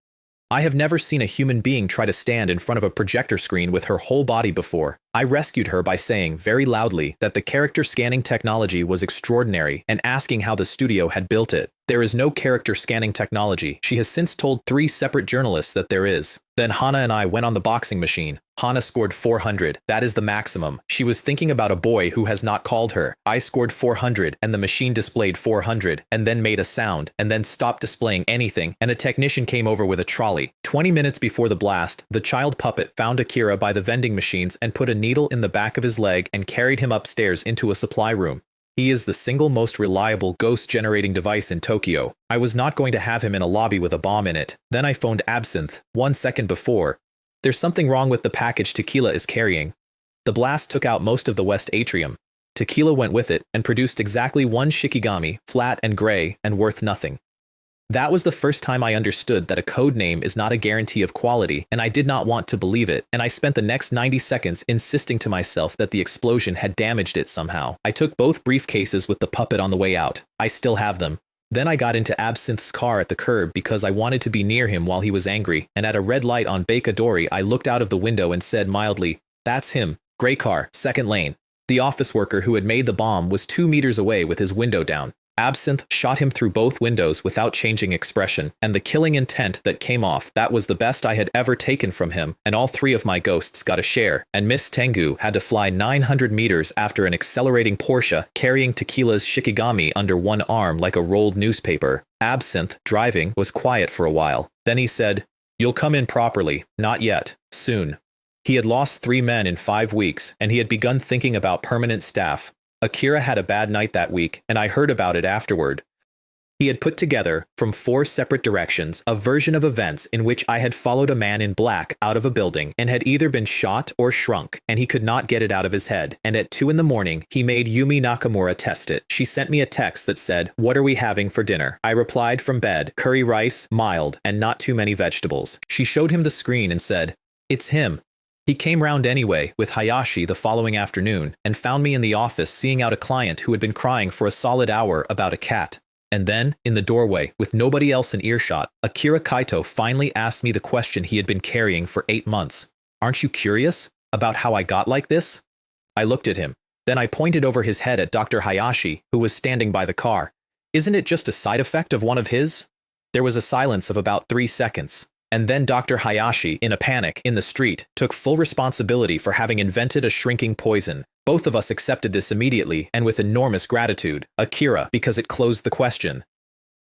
I have never seen a human being try to stand in front of a projector screen with her whole body before. I rescued her by saying very loudly that the character scanning technology was extraordinary and asking how the studio had built it. There is no character scanning technology. She has since told 3 separate journalists that there is. Then Hana and I went on the boxing machine. Hana scored 400. That is the maximum. She was thinking about a boy who has not called her. I scored 400 and the machine displayed 400 and then made a sound and then stopped displaying anything, and a technician came over with a trolley. 20 minutes before the blast, the child puppet found Akira by the vending machines and put a needle in the back of his leg and carried him upstairs into a supply room. He is the single most reliable ghost-generating device in Tokyo. I was not going to have him in a lobby with a bomb in it. Then I phoned Absinthe, 1 second before. There's something wrong with the package Tequila is carrying. The blast took out most of the west atrium. Tequila went with it and produced exactly 1 shikigami, flat and gray and worth nothing. That was the first time I understood that a code name is not a guarantee of quality, and I did not want to believe it, and I spent the next 90 seconds insisting to myself that the explosion had damaged it somehow. I took both briefcases with the puppet on the way out. I still have them. Then I got into Absinthe's car at the curb because I wanted to be near him while he was angry, and at a red light on Bakadori I looked out of the window and said mildly, "That's him. Gray car, 2nd lane." The office worker who had made the bomb was 2 meters away with his window down. Absinthe shot him through both windows without changing expression, and the killing intent that came off, that was the best I had ever taken from him, and all 3 of my ghosts got a share, and Miss Tengu had to fly 900 meters after an accelerating Porsche carrying Tequila's shikigami under one arm like a rolled newspaper. Absinthe, driving, was quiet for a while. Then he said, "You'll come in properly. Not yet. Soon." He had lost 3 men in 5 weeks, and he had begun thinking about permanent staff. Akira had a bad night that week, and I heard about it afterward. He had put together, from 4 separate directions, a version of events in which I had followed a man in black out of a building and had either been shot or shrunk, and he could not get it out of his head. And at 2 in the morning, he made Yumi Nakamura test it. She sent me a text that said, "What are we having for dinner?" I replied from bed, "Curry rice, mild, and not too many vegetables." She showed him the screen and said, "It's him." He came round anyway, with Hayashi the following afternoon, and found me in the office seeing out a client who had been crying for a solid hour about a cat. And then, in the doorway, with nobody else in earshot, Akira Kaito finally asked me the question he had been carrying for 8 months. "Aren't you curious about how I got like this?" I looked at him. Then I pointed over his head at Dr. Hayashi, who was standing by the car. "Isn't it just a side effect of one of his?" There was a silence of about 3 seconds. And then Dr. Hayashi, in a panic, in the street, took full responsibility for having invented a shrinking poison. Both of us accepted this immediately and with enormous gratitude. Akira, because it closed the question.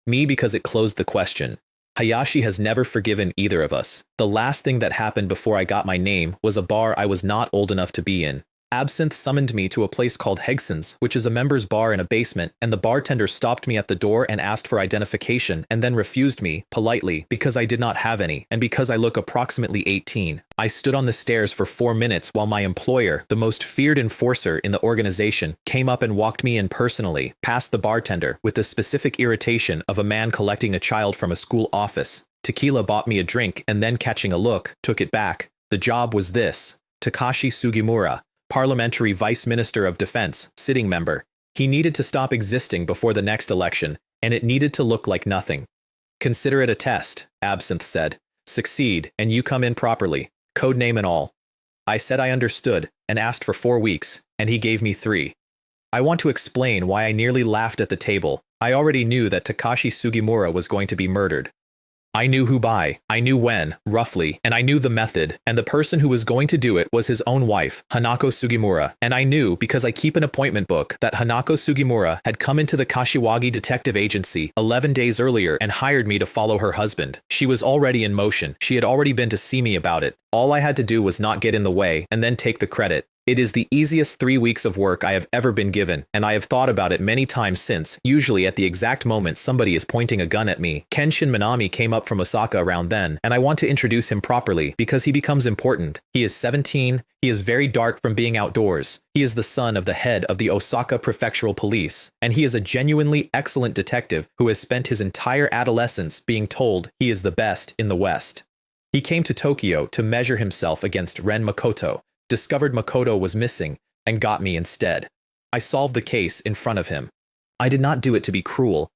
Me, because it closed the question. Hayashi has never forgiven either of us. The last thing that happened before I got my name was a bar I was not old enough to be in. Absinthe summoned me to a place called Hegson's, which is a members bar in a basement, and the bartender stopped me at the door and asked for identification and then refused me, politely, because I did not have any, and because I look approximately 18. I stood on the stairs for 4 minutes while my employer, the most feared enforcer in the organization, came up and walked me in personally, past the bartender, with the specific irritation of a man collecting a child from a school office. Tequila bought me a drink and then, catching a look, took it back. The job was this. Takashi Sugimura, Parliamentary Vice Minister of Defense, sitting member. He needed to stop existing before the next election, and it needed to look like nothing. "Consider it a test," Absinthe said. "Succeed, and you come in properly, code name and all." I said I understood, and asked for 4 weeks, and he gave me 3. I want to explain why I nearly laughed at the table. I already knew that Takashi Sugimura was going to be murdered. I knew who by, I knew when, roughly, and I knew the method, and the person who was going to do it was his own wife, Hanako Sugimura, and I knew, because I keep an appointment book, that Hanako Sugimura had come into the Kashiwagi Detective Agency 11 days earlier and hired me to follow her husband. She was already in motion, she had already been to see me about it. All I had to do was not get in the way, and then take the credit. It is the easiest 3 weeks of work I have ever been given, and I have thought about it many times since, usually at the exact moment somebody is pointing a gun at me. Kenshin Minami came up from Osaka around then, and I want to introduce him properly, because he becomes important. He is 17, he is very dark from being outdoors, he is the son of the head of the Osaka Prefectural Police, and he is a genuinely excellent detective who has spent his entire adolescence being told he is the best in the West. He came to Tokyo to measure himself against Ren Makoto, discovered Makoto was missing, and got me instead. I solved the case in front of him. I did not do it to be cruel.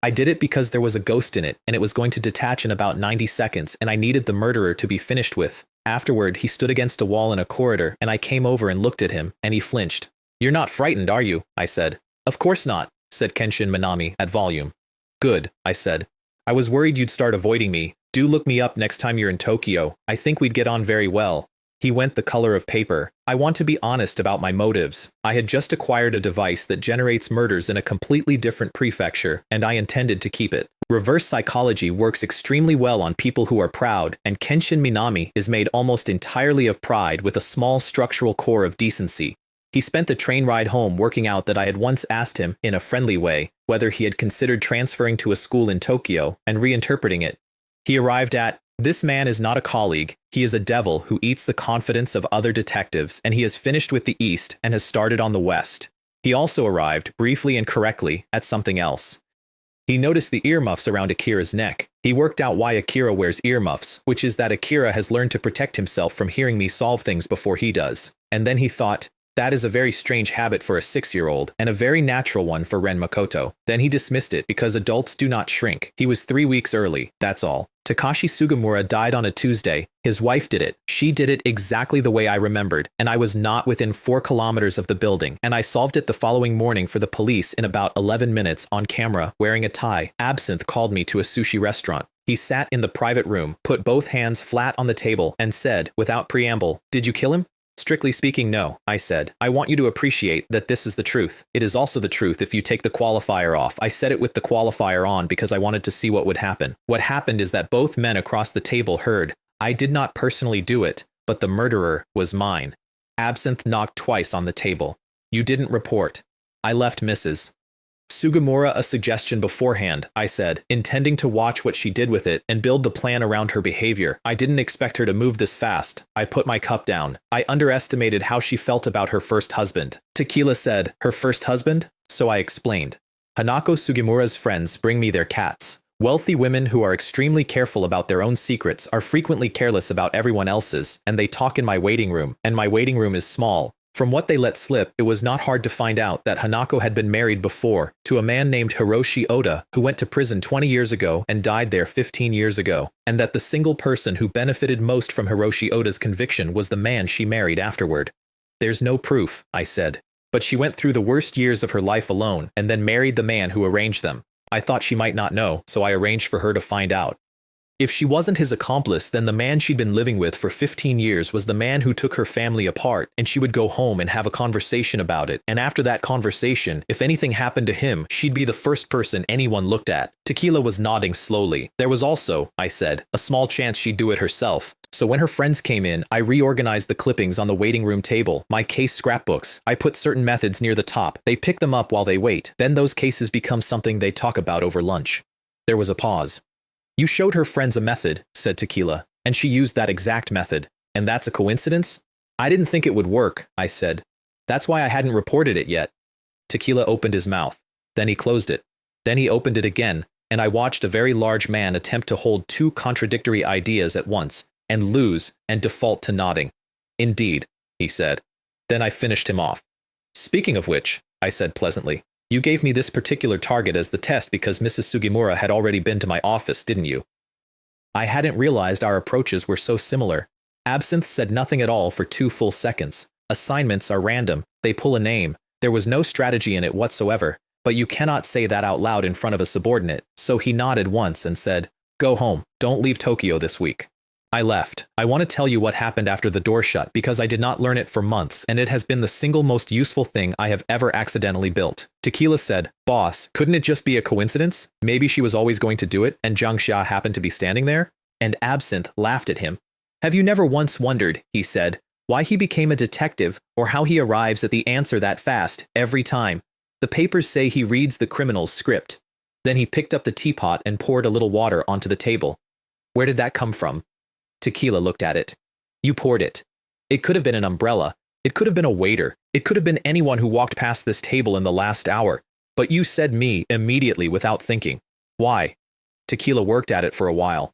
I did it because there was a ghost in it, and it was going to detach in about 90 seconds, and I needed the murderer to be finished with. Afterward, he stood against a wall in a corridor, and I came over and looked at him, and he flinched. "You're not frightened, are you?" I said. "Of course not," said Kenshin Minami at volume. "Good," I said. "I was worried you'd start avoiding me. Do look me up next time you're in Tokyo. I think we'd get on very well." He went the color of paper. I want to be honest about my motives. I had just acquired a device that generates murders in a completely different prefecture, and I intended to keep it. Reverse psychology works extremely well on people who are proud, and Kenshin Minami is made almost entirely of pride with a small structural core of decency. He spent the train ride home working out that I had once asked him, in a friendly way, whether he had considered transferring to a school in Tokyo and reinterpreting it. He arrived at, "This man is not a colleague, he is a devil who eats the confidence of other detectives, and he has finished with the East and has started on the West." He also arrived, briefly and correctly, at something else. He noticed the earmuffs around Akira's neck. He worked out why Akira wears earmuffs, which is that Akira has learned to protect himself from hearing me solve things before he does. And then he thought, that is a very strange habit for a 6-year-old, and a very natural one for Ren Makoto. Then he dismissed it because adults do not shrink. He was 3 weeks early, that's all. Takashi Sugimura died on a Tuesday. His wife did it. She did it exactly the way I remembered, and I was not within 4 kilometers of the building, and I solved it the following morning for the police in about 11 minutes on camera, wearing a tie. Absinthe called me to a sushi restaurant. He sat in the private room, put both hands flat on the table, and said, without preamble, "Did you kill him?" "Strictly speaking, no," I said. "I want you to appreciate that this is the truth. It is also the truth if you take the qualifier off." I said it with the qualifier on because I wanted to see what would happen. What happened is that both men across the table heard, "I did not personally do it, but the murderer was mine." Absinthe knocked twice on the table. "You didn't report." I left Mrs. Sugimura a suggestion beforehand, I said, intending to watch what she did with it and build the plan around her behavior. I didn't expect her to move this fast. I put my cup down. I underestimated how she felt about her first husband. Tequila said, "Her first husband?" So I explained. "Hanako Sugimura's friends bring me their cats. Wealthy women who are extremely careful about their own secrets are frequently careless about everyone else's, and they talk in my waiting room, and my waiting room is small. From what they let slip, it was not hard to find out that Hanako had been married before to a man named Hiroshi Oda, who went to prison 20 years ago and died there 15 years ago, and that the single person who benefited most from Hiroshi Oda's conviction was the man she married afterward. There's no proof," I said. "But she went through the worst years of her life alone and then married the man who arranged them. I thought she might not know, so I arranged for her to find out. If she wasn't his accomplice, then the man she'd been living with for 15 years was the man who took her family apart, and she would go home and have a conversation about it, and after that conversation, if anything happened to him, she'd be the first person anyone looked at." Tequila was nodding slowly. "There was also," I said, "a small chance she'd do it herself. So when her friends came in, I reorganized the clippings on the waiting room table, my case scrapbooks. I put certain methods near the top. They pick them up while they wait. Then those cases become something they talk about over lunch." There was a pause. "You showed her friends a method," said Tequila, "and she used that exact method. And that's a coincidence?" "I didn't think it would work," I said. "That's why I hadn't reported it yet." Tequila opened his mouth. Then he closed it. Then he opened it again, and I watched a very large man attempt to hold 2 contradictory ideas at once, and lose, and default to nodding. "Indeed," he said. Then I finished him off. "Speaking of which," I said pleasantly, "you gave me this particular target as the test because Mrs. Sugimura had already been to my office, didn't you?" I hadn't realized our approaches were so similar. Absinthe said nothing at all for 2 full seconds. Assignments are random. They pull a name. There was no strategy in it whatsoever, but you cannot say that out loud in front of a subordinate, so he nodded once and said, Go home. Don't leave Tokyo this week. I left. I want to tell you what happened after the door shut because I did not learn it for months and it has been the single most useful thing I have ever accidentally built. Tequila said, Boss, couldn't it just be a coincidence? Maybe she was always going to do it and Zhang Xia happened to be standing there? And Absinthe laughed at him. Have you never once wondered, he said, why he became a detective or how he arrives at the answer that fast every time? The papers say he reads the criminal's script. Then he picked up the teapot and poured a little water onto the table. Where did that come from? Tequila looked at it. You poured it. It could have been an umbrella. It could have been a waiter. It could have been anyone who walked past this table in the last hour. But you said me immediately without thinking. Why? Tequila worked at it for a while.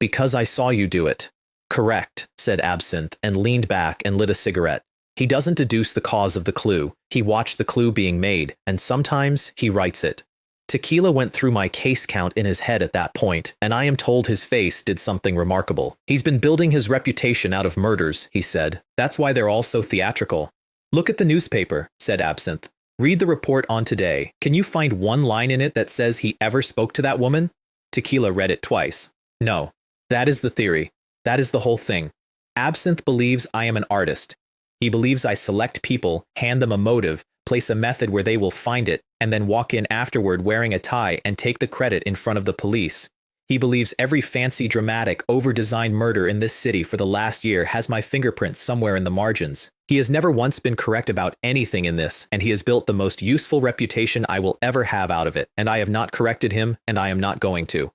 Because I saw you do it. Correct, said Absinthe and leaned back and lit a cigarette. He doesn't deduce the cause of the clue. He watched the clue being made, and sometimes he writes it. Tequila went through my case count in his head at that point, and I am told his face did something remarkable. He's been building his reputation out of murders, he said. That's why they're all so theatrical. Look at the newspaper, said Absinthe. Read the report on today. Can you find one line in it that says he ever spoke to that woman? Tequila read it twice. No. That is the theory. That is the whole thing. Absinthe believes I am an artist. He believes I select people, hand them a motive, place a method where they will find it, and then walk in afterward wearing a tie and take the credit in front of the police. He believes every fancy, dramatic, over-designed murder in this city for the last year has my fingerprints somewhere in the margins. He has never once been correct about anything in this, and he has built the most useful reputation I will ever have out of it, and I have not corrected him, and I am not going to.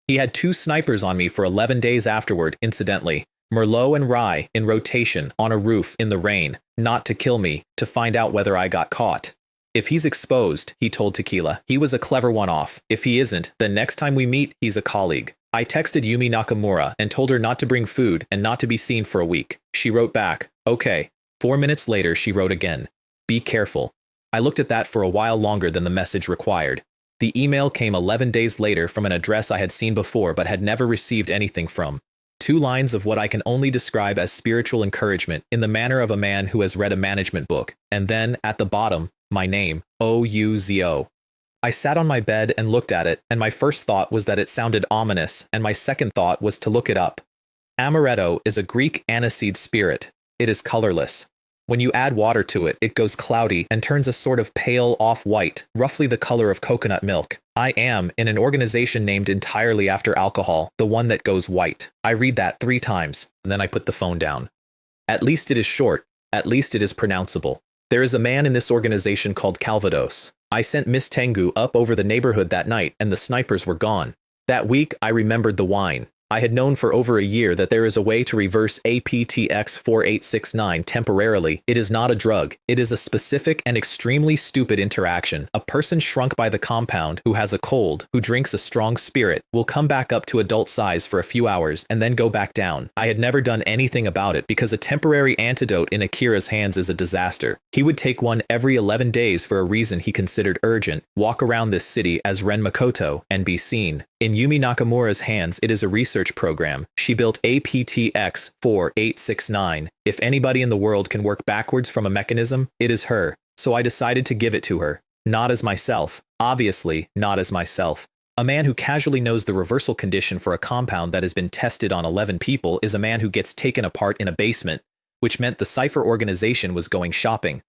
He had 2 snipers on me for 11 days afterward, incidentally. Merlot and Rye in rotation on a roof in the rain, not to kill me, to find out whether I got caught. If he's exposed, he told Tequila, he was a clever one-off. If he isn't, then next time we meet, he's a colleague. I texted Yumi Nakamura and told her not to bring food and not to be seen for a week. She wrote back, okay. 4 minutes later, she wrote again, be careful. I looked at that for a while longer than the message required. The email came 11 days later from an address I had seen before but had never received anything from. 2 lines of what I can only describe as spiritual encouragement in the manner of a man who has read a management book, and then, at the bottom, my name, O-U-Z-O. I sat on my bed and looked at it, and my first thought was that it sounded ominous, and my second thought was to look it up. Amaretto is a Greek aniseed spirit. It is colorless. When you add water to it, it goes cloudy and turns a sort of pale off-white, roughly the color of coconut milk. I am in an organization named entirely after alcohol, the one that goes white. I read that 3 times, then I put the phone down. At least it is short. At least it is pronounceable. There is a man in this organization called Calvados. I sent Miss Tengu up over the neighborhood that night, and the snipers were gone. That week, I remembered the wine. I had known for over a year that there is a way to reverse APTX 4869 temporarily. It is not a drug. It is a specific and extremely stupid interaction. A person shrunk by the compound who has a cold, who drinks a strong spirit, will come back up to adult size for a few hours and then go back down. I had never done anything about it because a temporary antidote in Akira's hands is a disaster. He would take one every 11 days for a reason he considered urgent, walk around this city as Ren Makoto, and be seen. In Yumi Nakamura's hands, it is a research program. She built APTX 4869. If anybody in the world can work backwards from a mechanism, it is her. So I decided to give it to her. Not as myself. Obviously, not as myself. A man who casually knows the reversal condition for a compound that has been tested on 11 people is a man who gets taken apart in a basement, which meant the Cypher organization was going shopping.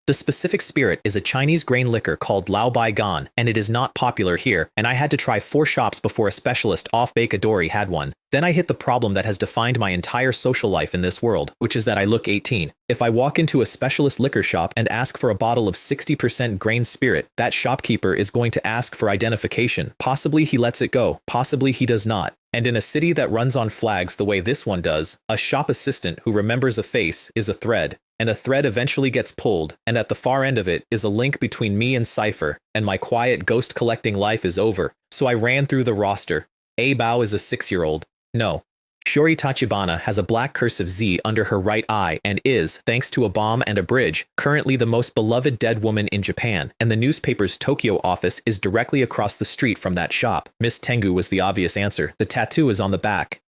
The specific spirit is a Chinese grain liquor called Lao Bai Gan, and it is not popular here, and I had to try 4 shops before a specialist off Bakadori had one. Then I hit the problem that has defined my entire social life in this world, which is that I look 18. If I walk into a specialist liquor shop and ask for a bottle of 60% grain spirit, that shopkeeper is going to ask for identification. Possibly he lets it go, possibly he does not. And in a city that runs on flags the way this one does, a shop assistant who remembers a face is a thread. And a thread eventually gets pulled, and at the far end of it is a link between me and Cypher, and my quiet ghost-collecting life is over. So I ran through the roster. A Bao is a 6-year-old. No. Shori Tachibana has a black cursive Z under her right eye and is, thanks to a bomb and a bridge, currently the most beloved dead woman in Japan, and the newspaper's Tokyo office is directly across the street from that shop. Miss Tengu was the obvious answer. The tattoo is on the back.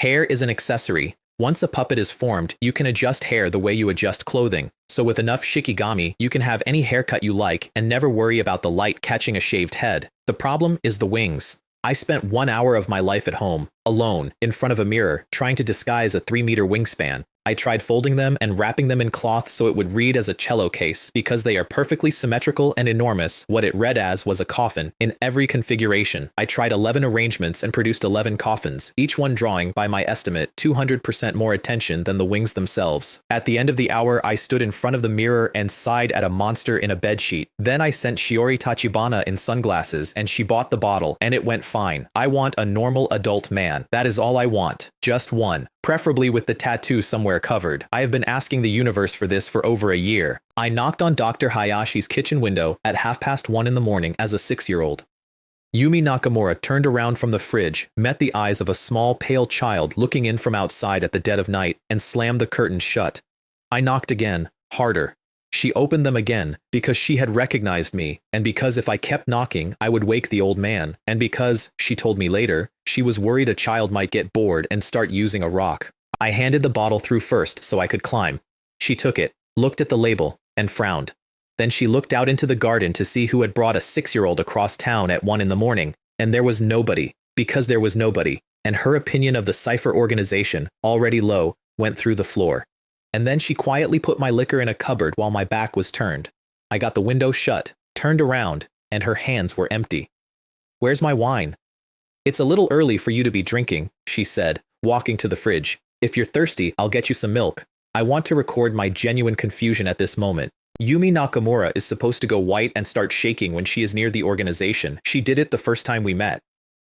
Hair is an accessory. Once a puppet is formed, you can adjust hair the way you adjust clothing. So with enough shikigami, you can have any haircut you like and never worry about the light catching a shaved head. The problem is the wings. I spent 1 hour of my life at home, alone, in front of a mirror, trying to disguise a 3-meter wingspan. I tried folding them and wrapping them in cloth so it would read as a cello case because they are perfectly symmetrical and enormous. What it read as was a coffin in every configuration. I tried 11 arrangements and produced 11 coffins, each one drawing, by my estimate, 200% more attention than the wings themselves. At the end of the hour, I stood in front of the mirror and sighed at a monster in a bedsheet. Then I sent Shiori Tachibana in sunglasses and she bought the bottle and it went fine. I want a normal adult man. That is all I want. Just one. Preferably with the tattoo somewhere covered. I have been asking the universe for this for over a year. I knocked on Dr. Hayashi's kitchen window at 1:30 in the morning as a 6-year-old. Yumi Nakamura turned around from the fridge, met the eyes of a small, pale child looking in from outside at the dead of night, and slammed the curtains shut. I knocked again, harder. She opened them again, because she had recognized me, and because if I kept knocking, I would wake the old man, and because, she told me later, she was worried a child might get bored and start using a rock. I handed the bottle through first so I could climb. She took it, looked at the label, and frowned. Then she looked out into the garden to see who had brought a 6-year-old across town at 1 in the morning, and there was nobody, because there was nobody, and her opinion of the cipher organization, already low, went through the floor. And then she quietly put my liquor in a cupboard while my back was turned. I got the window shut, turned around, and her hands were empty. "Where's my wine?" "It's a little early for you to be drinking," she said, walking to the fridge. "If you're thirsty, I'll get you some milk." I want to record my genuine confusion at this moment. Yumi Nakamura is supposed to go white and start shaking when she is near the organization. She did it the first time we met.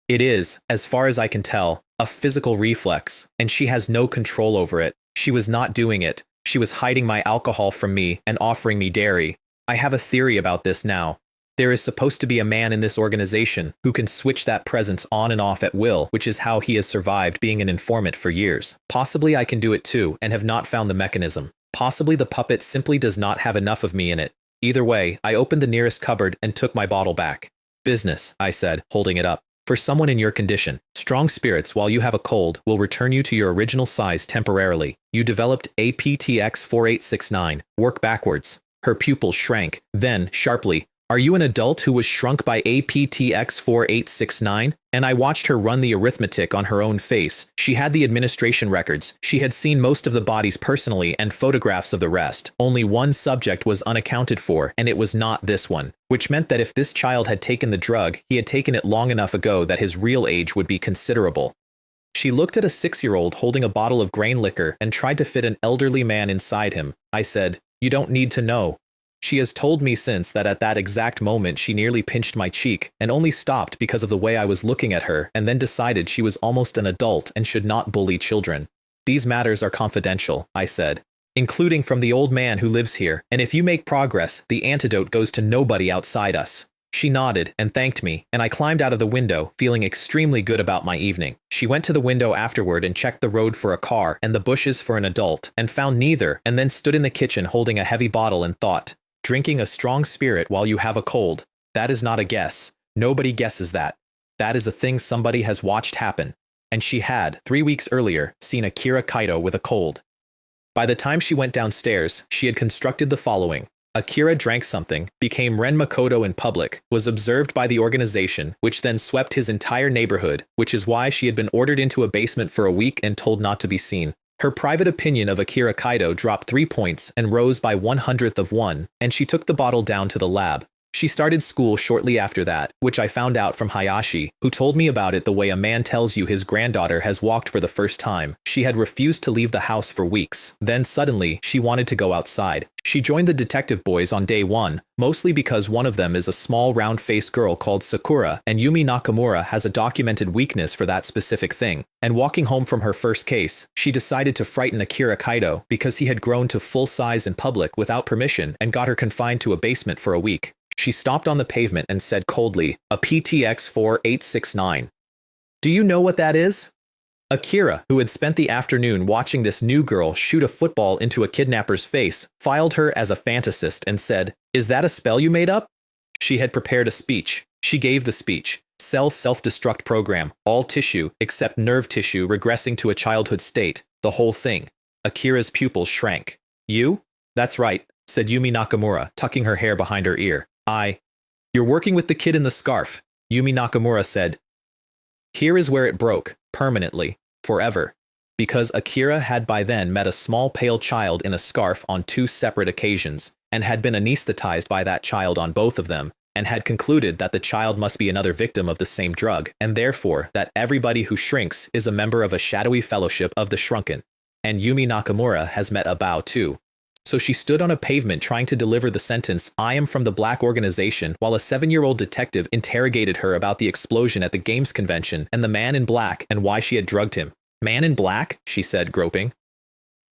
It is, as far as I can tell, a physical reflex, and she has no control over it. She was not doing it. She was hiding my alcohol from me and offering me dairy. I have a theory about this now. There is supposed to be a man in this organization who can switch that presence on and off at will, which is how he has survived being an informant for years. Possibly I can do it too and have not found the mechanism. Possibly the puppet simply does not have enough of me in it. Either way, I opened the nearest cupboard and took my bottle back. "Business," I said, holding it up. "For someone in your condition, strong spirits while you have a cold will return you to your original size temporarily. You developed APTX 4869. Work backwards." Her pupils shrank. Then, sharply, "Are you an adult who was shrunk by APTX 4869? And I watched her run the arithmetic on her own face. She had the administration records. She had seen most of the bodies personally and photographs of the rest. Only one subject was unaccounted for, and it was not this one. Which meant that if this child had taken the drug, he had taken it long enough ago that his real age would be considerable." She looked at a 6-year-old holding a bottle of grain liquor and tried to fit an elderly man inside him. I said, "You don't need to know." She has told me since that at that exact moment she nearly pinched my cheek and only stopped because of the way I was looking at her and then decided she was almost an adult and should not bully children. "These matters are confidential," I said, "including from the old man who lives here, and if you make progress, the antidote goes to nobody outside us." She nodded and thanked me, and I climbed out of the window, feeling extremely good about my evening. She went to the window afterward and checked the road for a car and the bushes for an adult, and found neither, and then stood in the kitchen holding a heavy bottle and thought, "Drinking a strong spirit while you have a cold. That is not a guess. Nobody guesses that. That is a thing somebody has watched happen." And she had, 3 weeks earlier, seen Akira Kaito with a cold. By the time she went downstairs, she had constructed the following. Akira drank something, became Ren Makoto in public, was observed by the organization, which then swept his entire neighborhood, which is why she had been ordered into a basement for a week and told not to be seen. Her private opinion of Akira Kaito dropped 3 points and rose by 1/100th of one, and she took the bottle down to the lab. She started school shortly after that, which I found out from Hayashi, who told me about it the way a man tells you his granddaughter has walked for the first time. She had refused to leave the house for weeks. Then suddenly, she wanted to go outside. She joined the detective boys on day 1, mostly because one of them is a small round-faced girl called Sakura, and Yumi Nakamura has a documented weakness for that specific thing. And walking home from her first case, she decided to frighten Akira Kaito because he had grown to full size in public without permission and got her confined to a basement for a week. She stopped on the pavement and said coldly, "A PTX 4869. "Do you know what that is?" Akira, who had spent the afternoon watching this new girl shoot a football into a kidnapper's face, filed her as a fantasist and said, "Is that a spell you made up?" She had prepared a speech. She gave the speech. Cell self-destruct program, all tissue except nerve tissue regressing to a childhood state, the whole thing. Akira's pupils shrank. "You?" "That's right," said Yumi Nakamura, tucking her hair behind her ear. "You're working with the kid in the scarf," Yumi Nakamura said. Here is where it broke, permanently, forever. Because Akira had by then met a small pale child in a scarf on 2 separate occasions, and had been anesthetized by that child on both of them, and had concluded that the child must be another victim of the same drug, and therefore that everybody who shrinks is a member of a shadowy fellowship of the shrunken. And Yumi Nakamura has met a Bao too. So she stood on a pavement trying to deliver the sentence, "I am from the black organization," while a 7-year-old detective interrogated her about the explosion at the games convention and the man in black and why she had drugged him. "Man in black?" she said, groping.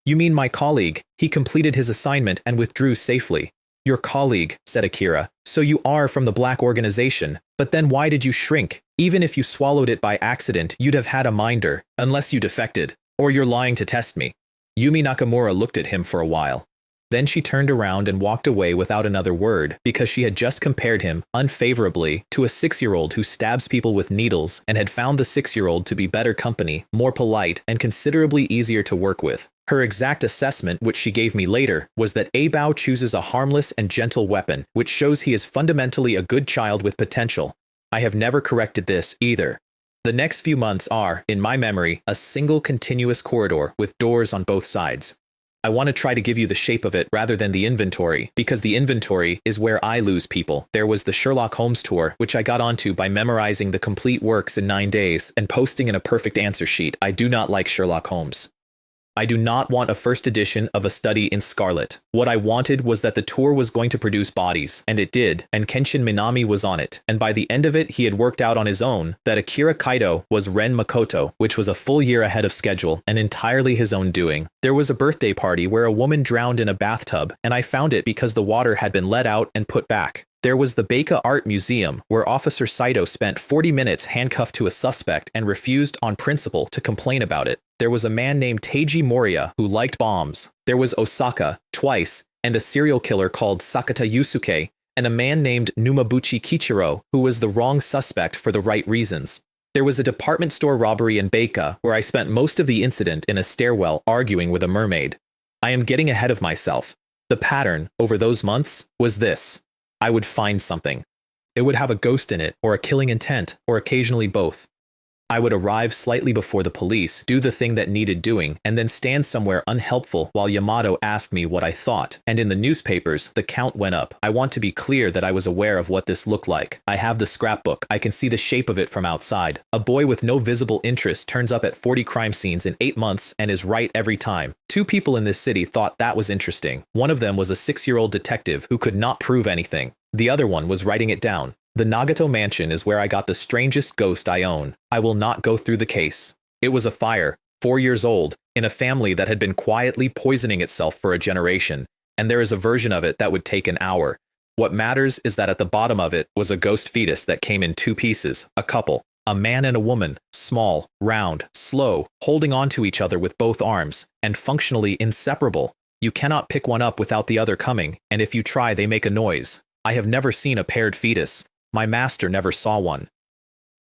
"You mean my colleague. He completed his assignment and withdrew safely." "Your colleague," said Akira. "So you are from the black organization. But then why did you shrink? Even if you swallowed it by accident, you'd have had a minder, unless you defected. Or you're lying to test me." Yumi Nakamura looked at him for a while. Then she turned around and walked away without another word because she had just compared him, unfavorably, to a 6-year-old who stabs people with needles and had found the 6-year-old to be better company, more polite, and considerably easier to work with. Her exact assessment, which she gave me later, was that Abao chooses a harmless and gentle weapon, which shows he is fundamentally a good child with potential. I have never corrected this, either. The next few months are, in my memory, a single continuous corridor with doors on both sides. I want to try to give you the shape of it rather than the inventory, because the inventory is where I lose people. There was the Sherlock Holmes tour, which I got onto by memorizing the complete works in 9 days and posting in a perfect answer sheet. I do not like Sherlock Holmes. I do not want a first edition of A Study in Scarlet. What I wanted was that the tour was going to produce bodies, and it did, and Kenshin Minami was on it, and by the end of it he had worked out on his own that Akira Kaido was Ren Makoto, which was a full year ahead of schedule, and entirely his own doing. There was a birthday party where a woman drowned in a bathtub, and I found it because the water had been let out and put back. There was the Baika Art Museum, where Officer Saito spent 40 minutes handcuffed to a suspect and refused on principle to complain about it. There was a man named Teiji Moriya who liked bombs. There was Osaka, twice, and a serial killer called Sakata Yusuke, and a man named Numabuchi Kichiro who was the wrong suspect for the right reasons. There was a department store robbery in Baika, where I spent most of the incident in a stairwell arguing with a mermaid. I am getting ahead of myself. The pattern, over those months, was this. I would find something. It would have a ghost in it, or a killing intent, or occasionally both. I would arrive slightly before the police, do the thing that needed doing, and then stand somewhere unhelpful while Yamato asked me what I thought. And in the newspapers, the count went up. I want to be clear that I was aware of what this looked like. I have the scrapbook. I can see the shape of it from outside. A boy with no visible interest turns up at 40 crime scenes in 8 months and is right every time. 2 people in this city thought that was interesting. One of them was a 6-year-old detective who could not prove anything. The other one was writing it down. The Nagato mansion is where I got the strangest ghost I own. I will not go through the case. It was a fire, 4 years old, in a family that had been quietly poisoning itself for a generation, and there is a version of it that would take an hour. What matters is that at the bottom of it was a ghost fetus that came in 2 pieces, a couple, a man and a woman, small, round, slow, holding on to each other with both arms, and functionally inseparable. You cannot pick one up without the other coming, and if you try they make a noise. I have never seen a paired fetus. My master never saw one.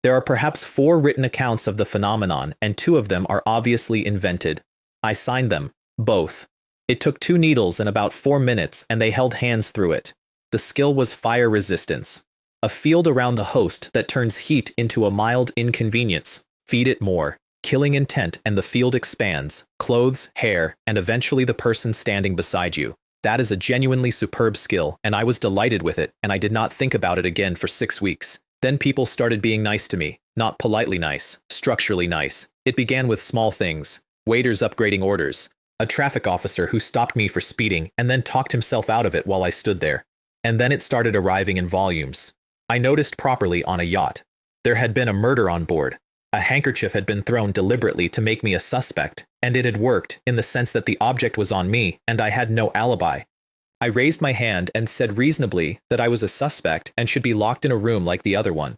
There are perhaps 4 written accounts of the phenomenon, and 2 of them are obviously invented. I signed them, both. It took 2 needles and about 4 minutes, and they held hands through it. The skill was fire resistance. A field around the host that turns heat into a mild inconvenience. Feed it more. Killing intent, and the field expands. Clothes, hair, and eventually the person standing beside you. That is a genuinely superb skill, and I was delighted with it, and I did not think about it again for 6 weeks. Then people started being nice to me. Not politely nice, structurally nice. It began with small things. Waiters upgrading orders. A traffic officer who stopped me for speeding and then talked himself out of it while I stood there. And then it started arriving in volumes. I noticed properly on a yacht. There had been a murder on board. A handkerchief had been thrown deliberately to make me a suspect, and it had worked in the sense that the object was on me and I had no alibi. I raised my hand and said reasonably that I was a suspect and should be locked in a room like the other one.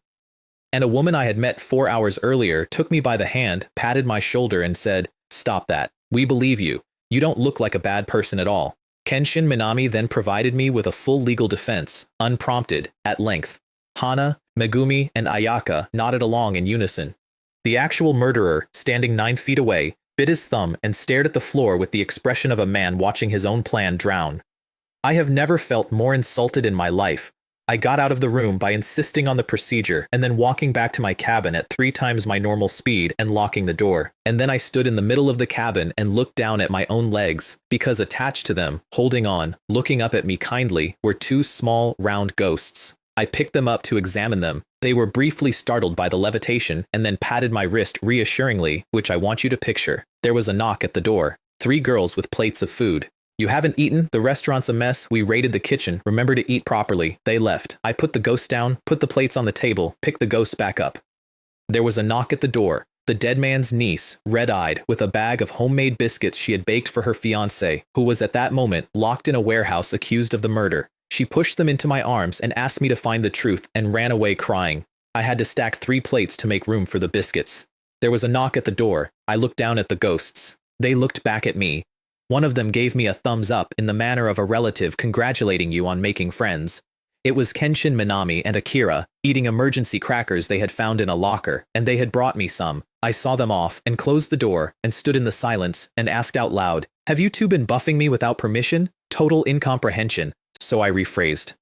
And a woman I had met 4 hours earlier took me by the hand, patted my shoulder and said, "Stop that. We believe you. You don't look like a bad person at all." Kenshin Minami then provided me with a full legal defense, unprompted, at length. Hana, Megumi, and Ayaka nodded along in unison. The actual murderer, standing 9 feet away, bit his thumb and stared at the floor with the expression of a man watching his own plan drown. I have never felt more insulted in my life. I got out of the room by insisting on the procedure and then walking back to my cabin at 3 times my normal speed and locking the door. And then I stood in the middle of the cabin and looked down at my own legs, because attached to them, holding on, looking up at me kindly, were 2 small, round ghosts. I picked them up to examine them. They were briefly startled by the levitation and then patted my wrist reassuringly, which I want you to picture. There was a knock at the door. 3 girls with plates of food. You haven't eaten? The restaurant's a mess. We raided the kitchen. Remember to eat properly. They left. I put the ghosts down, put the plates on the table, picked the ghosts back up. There was a knock at the door. The dead man's niece, red-eyed, with a bag of homemade biscuits she had baked for her fiancé, who was at that moment locked in a warehouse accused of the murder. She pushed them into my arms and asked me to find the truth and ran away crying. I had to stack 3 plates to make room for the biscuits. There was a knock at the door. I looked down at the ghosts. They looked back at me. One of them gave me a thumbs up in the manner of a relative congratulating you on making friends. It was Kenshin Minami and Akira, eating emergency crackers they had found in a locker, and they had brought me some. I saw them off and closed the door and stood in the silence and asked out loud, "Have you 2 been buffing me without permission?" Total incomprehension. So I rephrased.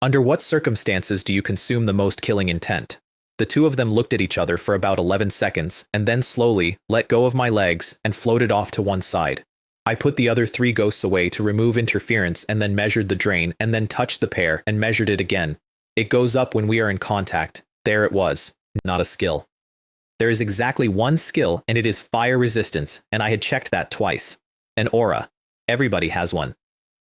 Under what circumstances do you consume the most killing intent? The 2 of them looked at each other for about 11 seconds and then slowly let go of my legs and floated off to one side. I put the other 3 ghosts away to remove interference and then measured the drain and then touched the pair and measured it again. It goes up when we are in contact. There it was. Not a skill. There is exactly 1 skill and it is fire resistance, and I had checked that twice. An aura. Everybody has one.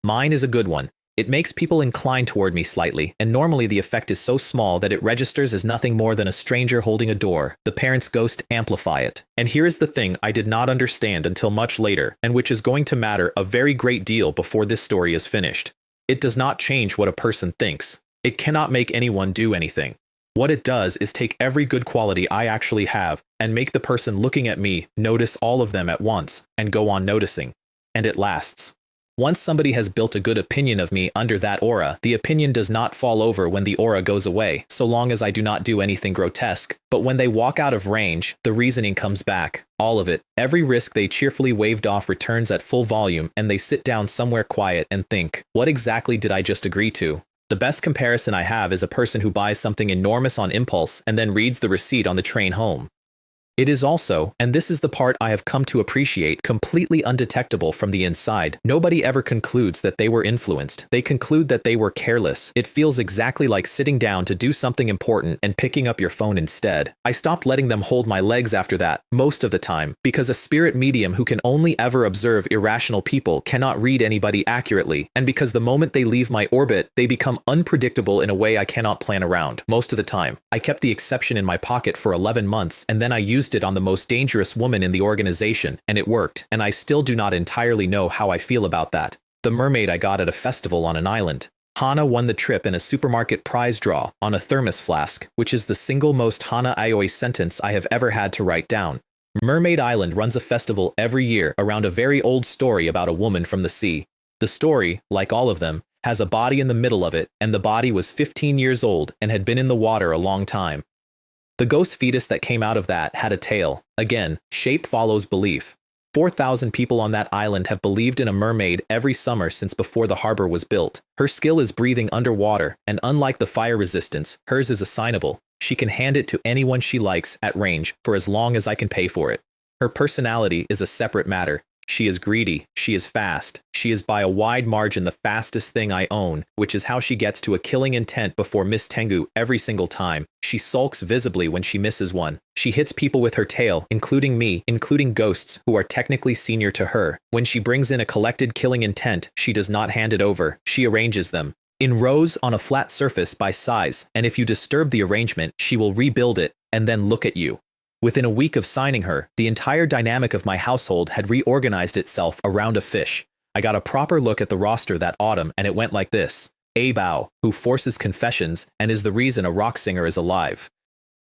Mine is a good one. It makes people incline toward me slightly, and normally the effect is so small that it registers as nothing more than a stranger holding a door. The parent's ghost amplify it. And here is the thing I did not understand until much later, and which is going to matter a very great deal before this story is finished. It does not change what a person thinks. It cannot make anyone do anything. What it does is take every good quality I actually have and make the person looking at me notice all of them at once and go on noticing. And it lasts. Once somebody has built a good opinion of me under that aura, the opinion does not fall over when the aura goes away, so long as I do not do anything grotesque. But when they walk out of range, the reasoning comes back. All of it. Every risk they cheerfully waved off returns at full volume, and they sit down somewhere quiet and think, what exactly did I just agree to? The best comparison I have is a person who buys something enormous on impulse and then reads the receipt on the train home. It is also, and this is the part I have come to appreciate, completely undetectable from the inside. Nobody ever concludes that they were influenced. They conclude that they were careless. It feels exactly like sitting down to do something important and picking up your phone instead. I stopped letting them hold my legs after that, most of the time, because a spirit medium who can only ever observe irrational people cannot read anybody accurately, and because the moment they leave my orbit, they become unpredictable in a way I cannot plan around, most of the time. I kept the exception in my pocket for 11 months, and then I used it on the most dangerous woman in the organization, and it worked, and I still do not entirely know how I feel about that. The mermaid I got at a festival on an island. Hana won the trip in a supermarket prize draw on a thermos flask, which is the single most Hana Aioi sentence I have ever had to write down. Mermaid Island runs a festival every year around a very old story about a woman from the sea. The story, like all of them, has a body in the middle of it, and the body was 15 years old and had been in the water a long time. The ghost fetus that came out of that had a tail. Again, shape follows belief. 4,000 people on that island have believed in a mermaid every summer since before the harbor was built. Her skill is breathing underwater, and unlike the fire resistance, hers is assignable. She can hand it to anyone she likes at range for as long as I can pay for it. Her personality is a separate matter. She is greedy, she is fast, she is by a wide margin the fastest thing I own, which is how she gets to a killing intent before Miss Tengu every single time. She sulks visibly when she misses one. She hits people with her tail, including me, including ghosts who are technically senior to her. When she brings in a collected killing intent, she does not hand it over, she arranges them in rows on a flat surface by size, and if you disturb the arrangement, she will rebuild it and then look at you. Within a week of signing her, the entire dynamic of my household had reorganized itself around a fish. I got a proper look at the roster that autumn, and it went like this. Abao, who forces confessions and is the reason a rock singer is alive.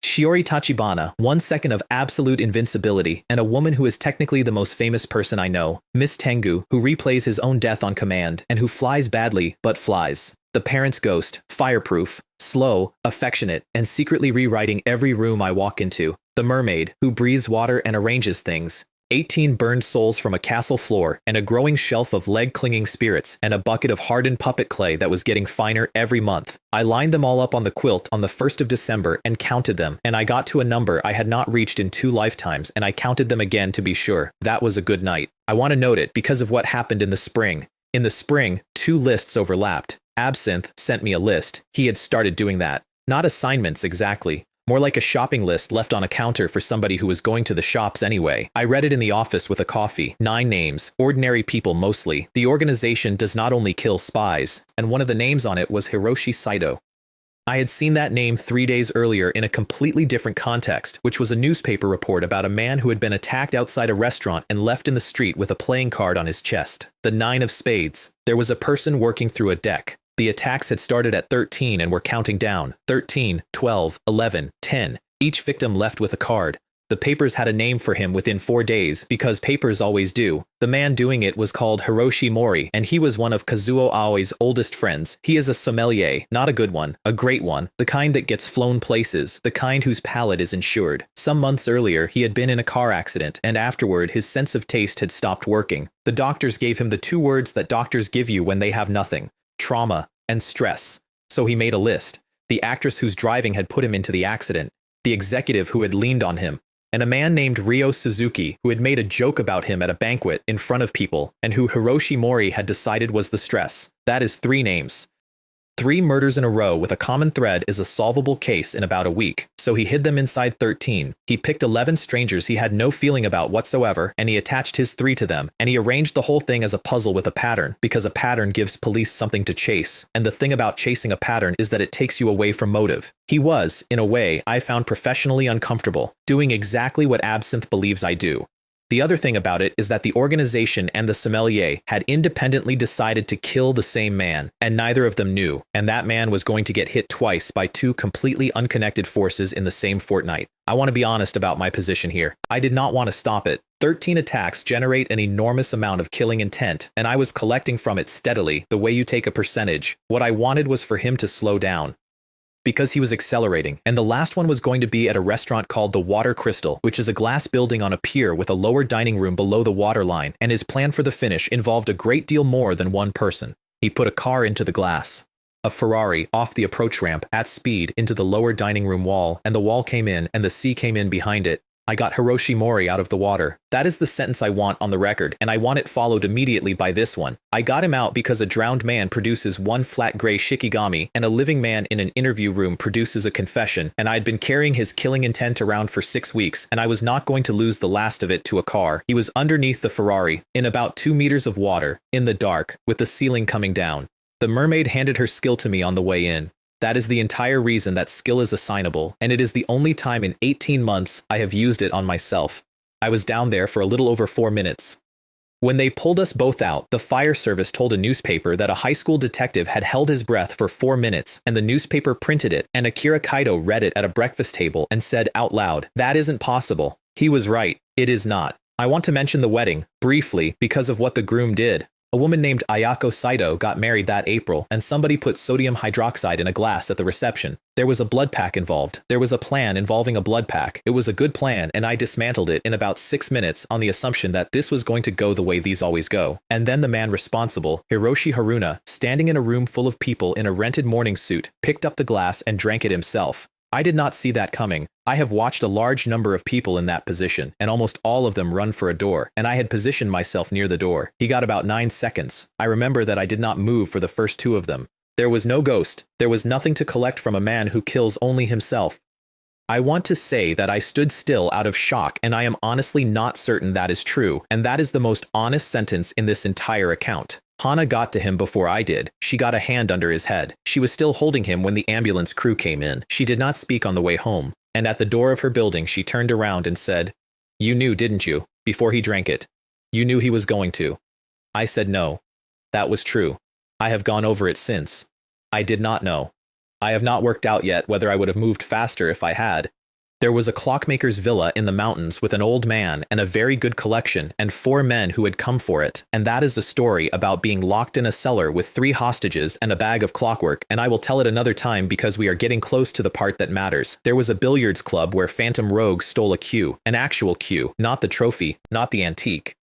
Shiori Tachibana, 1 second of absolute invincibility, and a woman who is technically the most famous person I know. Miss Tengu, who replays his own death on command, and who flies badly, but flies. The parent's ghost, fireproof, slow, affectionate, and secretly rewriting every room I walk into. The mermaid, who breathes water and arranges things. 18 burned souls from a castle floor, and a growing shelf of leg-clinging spirits, and a bucket of hardened puppet clay that was getting finer every month. I lined them all up on the quilt on the 1st of December and counted them, and I got to a number I had not reached in 2 lifetimes, and I counted them again to be sure. That was a good night. I want to note it because of what happened in the spring. In the spring, 2 lists overlapped. Absinthe sent me a list. He had started doing that. Not assignments exactly. More like a shopping list left on a counter for somebody who was going to the shops anyway. I read it in the office with a coffee. 9 names. Ordinary people mostly. The organization does not only kill spies, and one of the names on it was Hiroshi Saito. I had seen that name 3 days earlier in a completely different context, which was a newspaper report about a man who had been attacked outside a restaurant and left in the street with a playing card on his chest. The 9 of spades. There was a person working through a deck. The attacks had started at 13 and were counting down. 13, 12, 11, 10. Each victim left with a card. The papers had a name for him within 4 days, because papers always do. The man doing it was called Hiroshi Mori, and he was one of Kazuo Aoi's oldest friends. He is a sommelier, not a good one, a great one, the kind that gets flown places, the kind whose palate is insured. Some months earlier, he had been in a car accident, and afterward his sense of taste had stopped working. The doctors gave him the 2 words that doctors give you when they have nothing: trauma and stress. So he made a list. The actress whose driving had put him into the accident, the executive who had leaned on him, and a man named Ryo Suzuki who had made a joke about him at a banquet in front of people, and who Hiroshi Mori had decided was the stress. That is 3 names. 3 murders in a row with a common thread is a solvable case in about a week, so he hid them inside 13. He picked 11 strangers he had no feeling about whatsoever, and he attached his 3 to them, and he arranged the whole thing as a puzzle with a pattern, because a pattern gives police something to chase, and the thing about chasing a pattern is that it takes you away from motive. He was, in a way, I found professionally uncomfortable, doing exactly what Absinthe believes I do. The other thing about it is that the organization and the sommelier had independently decided to kill the same man, and neither of them knew, and that man was going to get hit twice by 2 completely unconnected forces in the same fortnight. I want to be honest about my position here. I did not want to stop it. 13 attacks generate an enormous amount of killing intent, and I was collecting from it steadily, the way you take a percentage. What I wanted was for him to slow down, because he was accelerating, and the last one was going to be at a restaurant called the Water Crystal, which is a glass building on a pier with a lower dining room below the waterline, and his plan for the finish involved a great deal more than one person. He put a car into the glass, a Ferrari, off the approach ramp, at speed, into the lower dining room wall, and the wall came in, and the sea came in behind it. I got Hiroshi Mori out of the water. That is the sentence I want on the record, and I want it followed immediately by this one. I got him out because a drowned man produces 1 flat gray shikigami, and a living man in an interview room produces a confession, and I had been carrying his killing intent around for 6 weeks, and I was not going to lose the last of it to a car. He was underneath the Ferrari, in about 2 meters of water, in the dark, with the ceiling coming down. The mermaid handed her skill to me on the way in. That is the entire reason that skill is assignable, and it is the only time in 18 months I have used it on myself. I was down there for a little over 4 minutes. When they pulled us both out, the fire service told a newspaper that a high school detective had held his breath for 4 minutes, and the newspaper printed it, and Akira Kaito read it at a breakfast table and said out loud, "That isn't possible." He was right. It is not. I want to mention the wedding, briefly, because of what the groom did. A woman named Ayako Saito got married that April, and somebody put sodium hydroxide in a glass at the reception. There was a blood pack involved. There was a plan involving a blood pack. It was a good plan, and I dismantled it in about 6 minutes on the assumption that this was going to go the way these always go. And then the man responsible, Hiroshi Haruna, standing in a room full of people in a rented morning suit, picked up the glass and drank it himself. I did not see that coming. I have watched a large number of people in that position, and almost all of them run for a door, and I had positioned myself near the door. He got about 9 seconds. I remember that I did not move for the first 2 of them. There was no ghost. There was nothing to collect from a man who kills only himself. I want to say that I stood still out of shock, and I am honestly not certain that is true, and that is the most honest sentence in this entire account. Hana got to him before I did. She got a hand under his head. She was still holding him when the ambulance crew came in. She did not speak on the way home, and at the door of her building she turned around and said, "You knew, didn't you, before he drank it? You knew he was going to." I said no. That was true. I have gone over it since. I did not know. I have not worked out yet whether I would have moved faster if I had. There was a clockmaker's villa in the mountains with an old man and a very good collection and 4 men who had come for it, and that is a story about being locked in a cellar with 3 hostages and a bag of clockwork, and I will tell it another time because we are getting close to the part that matters. There was a billiards club where phantom rogues stole a cue, an actual cue, not the trophy, not the antique.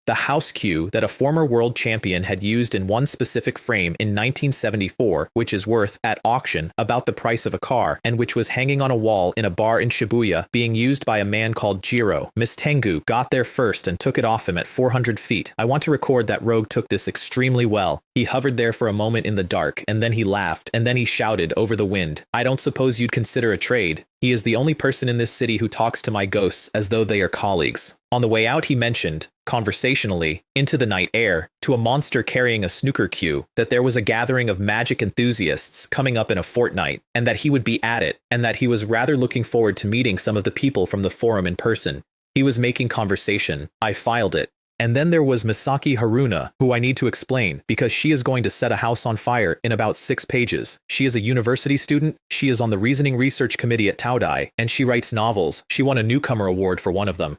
The house cue that a former world champion had used in one specific frame in 1974, which is worth, at auction, about the price of a car, and which was hanging on a wall in a bar in Shibuya, being used by a man called Jiro. Miss Tengu got there first and took it off him at 400 feet. I want to record that Rogue took this extremely well. He hovered there for a moment in the dark, and then he laughed, and then he shouted over the wind. I don't suppose you'd consider a trade. He is the only person in this city who talks to my ghosts as though they are colleagues. On the way out he mentioned, conversationally, into the night air, to a monster carrying a snooker cue, that there was a gathering of magic enthusiasts coming up in a fortnight, and that he would be at it, and that he was rather looking forward to meeting some of the people from the forum in person. He was making conversation. I filed it. And then there was Misaki Haruna, who I need to explain, because she is going to set a house on fire in about 6 pages. She is a university student, she is on the Reasoning Research Committee at Taodai, and she writes novels. She won a newcomer award for one of them.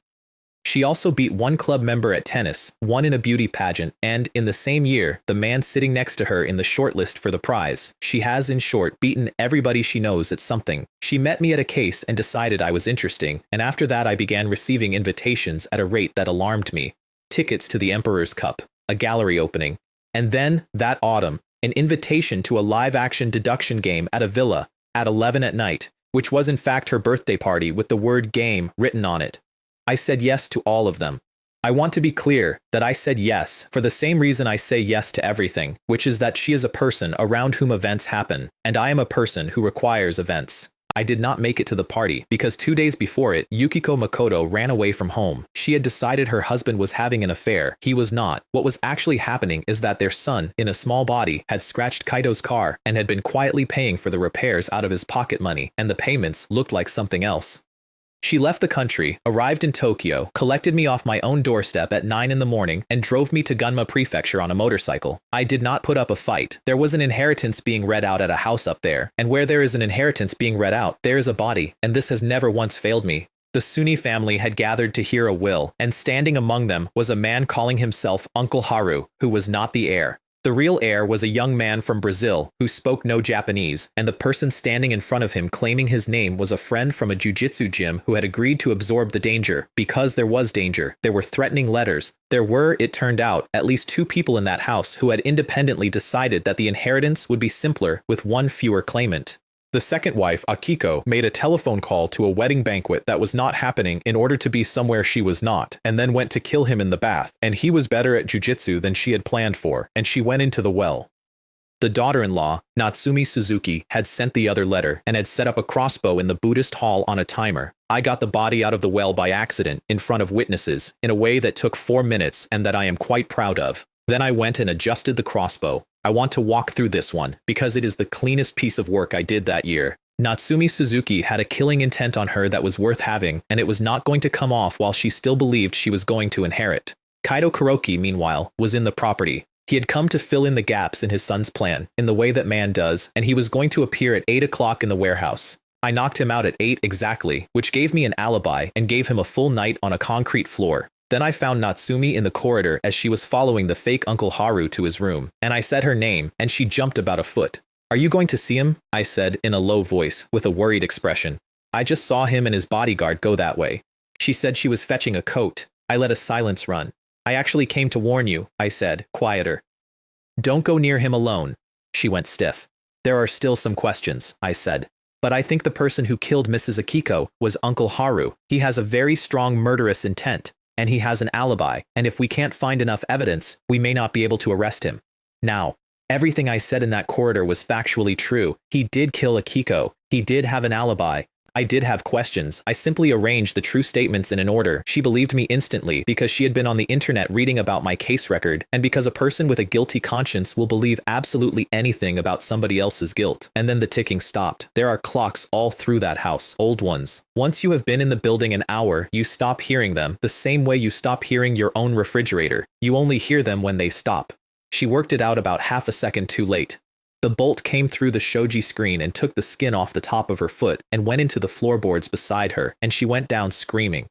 She also beat 1 club member at tennis, 1 in a beauty pageant, and, in the same year, the man sitting next to her in the shortlist for the prize. She has, in short, beaten everybody she knows at something. She met me at a case and decided I was interesting, and after that I began receiving invitations at a rate that alarmed me. Tickets to the Emperor's Cup, a gallery opening, and then, that autumn, an invitation to a live-action deduction game at a villa at 11 at night, which was in fact her birthday party with the word game written on it. I said yes to all of them. I want to be clear that I said yes for the same reason I say yes to everything, which is that she is a person around whom events happen, and I am a person who requires events. I did not make it to the party because 2 days before it, Yukiko Makoto ran away from home. She had decided her husband was having an affair. He was not. What was actually happening is that their son, in a small body, had scratched Kaito's car and had been quietly paying for the repairs out of his pocket money, and the payments looked like something else. She left the country, arrived in Tokyo, collected me off my own doorstep at 9 in the morning, and drove me to Gunma Prefecture on a motorcycle. I did not put up a fight. There was an inheritance being read out at a house up there, and where there is an inheritance being read out, there is a body, and this has never once failed me. The Sunni family had gathered to hear a will, and standing among them was a man calling himself Uncle Haru, who was not the heir. The real heir was a young man from Brazil who spoke no Japanese, and the person standing in front of him claiming his name was a friend from a jiu-jitsu gym who had agreed to absorb the danger. Because there was danger, there were threatening letters. There were, it turned out, at least 2 people in that house who had independently decided that the inheritance would be simpler with 1 fewer claimant. The second wife, Akiko, made a telephone call to a wedding banquet that was not happening in order to be somewhere she was not, and then went to kill him in the bath, and he was better at jujitsu than she had planned for, and she went into the well. The daughter-in-law, Natsumi Suzuki, had sent the other letter, and had set up a crossbow in the Buddhist hall on a timer. I got the body out of the well by accident, in front of witnesses, in a way that took 4 minutes and that I am quite proud of. Then I went and adjusted the crossbow. I want to walk through this one, because it is the cleanest piece of work I did that year. Natsumi Suzuki had a killing intent on her that was worth having, and it was not going to come off while she still believed she was going to inherit. Kaito Kuroki, meanwhile, was in the property. He had come to fill in the gaps in his son's plan, in the way that man does, and he was going to appear at 8 o'clock in the warehouse. I knocked him out at 8 exactly, which gave me an alibi and gave him a full night on a concrete floor. Then I found Natsumi in the corridor as she was following the fake Uncle Haru to his room, and I said her name, and she jumped about a foot. "Are you going to see him?" I said in a low voice, with a worried expression. "I just saw him and his bodyguard go that way." She said she was fetching a coat. I let a silence run. "I actually came to warn you," I said, quieter. "Don't go near him alone." She went stiff. "There are still some questions," I said. "But I think the person who killed Mrs. Akiko was Uncle Haru. He has a very strong murderous intent. And he has an alibi, and if we can't find enough evidence, we may not be able to arrest him. Now, everything I said in that corridor was factually true. He did kill Akiko. He did have an alibi. I did have questions. I simply arranged the true statements in an order. She believed me instantly because she had been on the internet reading about my case record, and because a person with a guilty conscience will believe absolutely anything about somebody else's guilt. And then the ticking stopped. There are clocks all through that house, old ones. Once you have been in the building an hour, you stop hearing them, the same way you stop hearing your own refrigerator. You only hear them when they stop. She worked it out about half a second too late. The bolt came through the shoji screen and took the skin off the top of her foot and went into the floorboards beside her, and she went down screaming.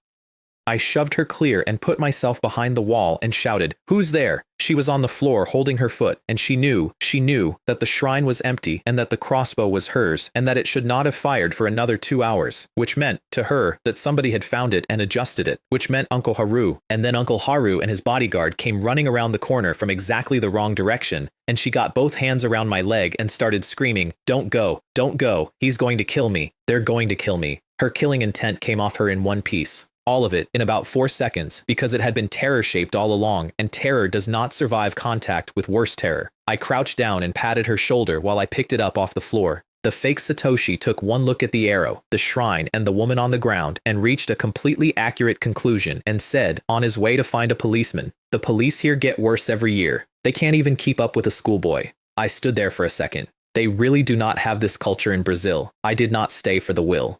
I shoved her clear and put myself behind the wall and shouted, "Who's there?" She was on the floor holding her foot, and she knew that the shrine was empty and that the crossbow was hers and that it should not have fired for another 2 hours, which meant, to her, that somebody had found it and adjusted it, which meant Uncle Haru, and then Uncle Haru and his bodyguard came running around the corner from exactly the wrong direction, and she got both hands around my leg and started screaming, "Don't go, don't go, he's going to kill me, they're going to kill me." Her killing intent came off her in one piece. All of it in about 4 seconds, because it had been terror-shaped all along, and terror does not survive contact with worse terror. I crouched down and patted her shoulder while I picked it up off the floor. The fake Satoshi took one look at the arrow, the shrine, and the woman on the ground, and reached a completely accurate conclusion and said, on his way to find a policeman, "The police here get worse every year. They can't even keep up with a schoolboy." I stood there for a second. They really do not have this culture in Brazil. I did not stay for the will.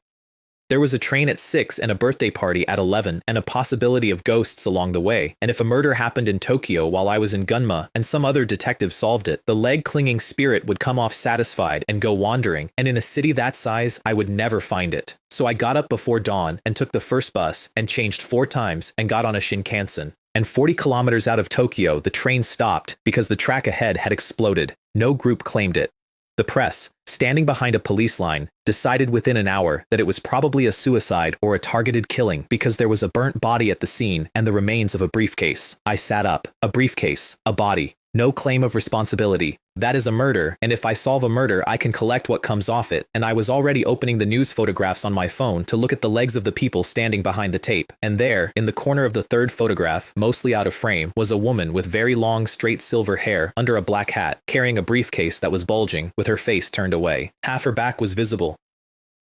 There was a train at 6 and a birthday party at 11 and a possibility of ghosts along the way, and if a murder happened in Tokyo while I was in Gunma and some other detective solved it, the leg-clinging spirit would come off satisfied and go wandering, and in a city that size, I would never find it. So I got up before dawn and took the first bus and changed 4 times and got on a Shinkansen. And 40 kilometers out of Tokyo, the train stopped because the track ahead had exploded. No group claimed it. The press, standing behind a police line, decided within an hour that it was probably a suicide or a targeted killing because there was a burnt body at the scene and the remains of a briefcase. I sat up. A briefcase. A body. No claim of responsibility. That is a murder, and if I solve a murder, I can collect what comes off it, and I was already opening the news photographs on my phone to look at the legs of the people standing behind the tape, and there, in the corner of the third photograph, mostly out of frame, was a woman with very long, straight silver hair under a black hat, carrying a briefcase that was bulging, with her face turned away. Half her back was visible.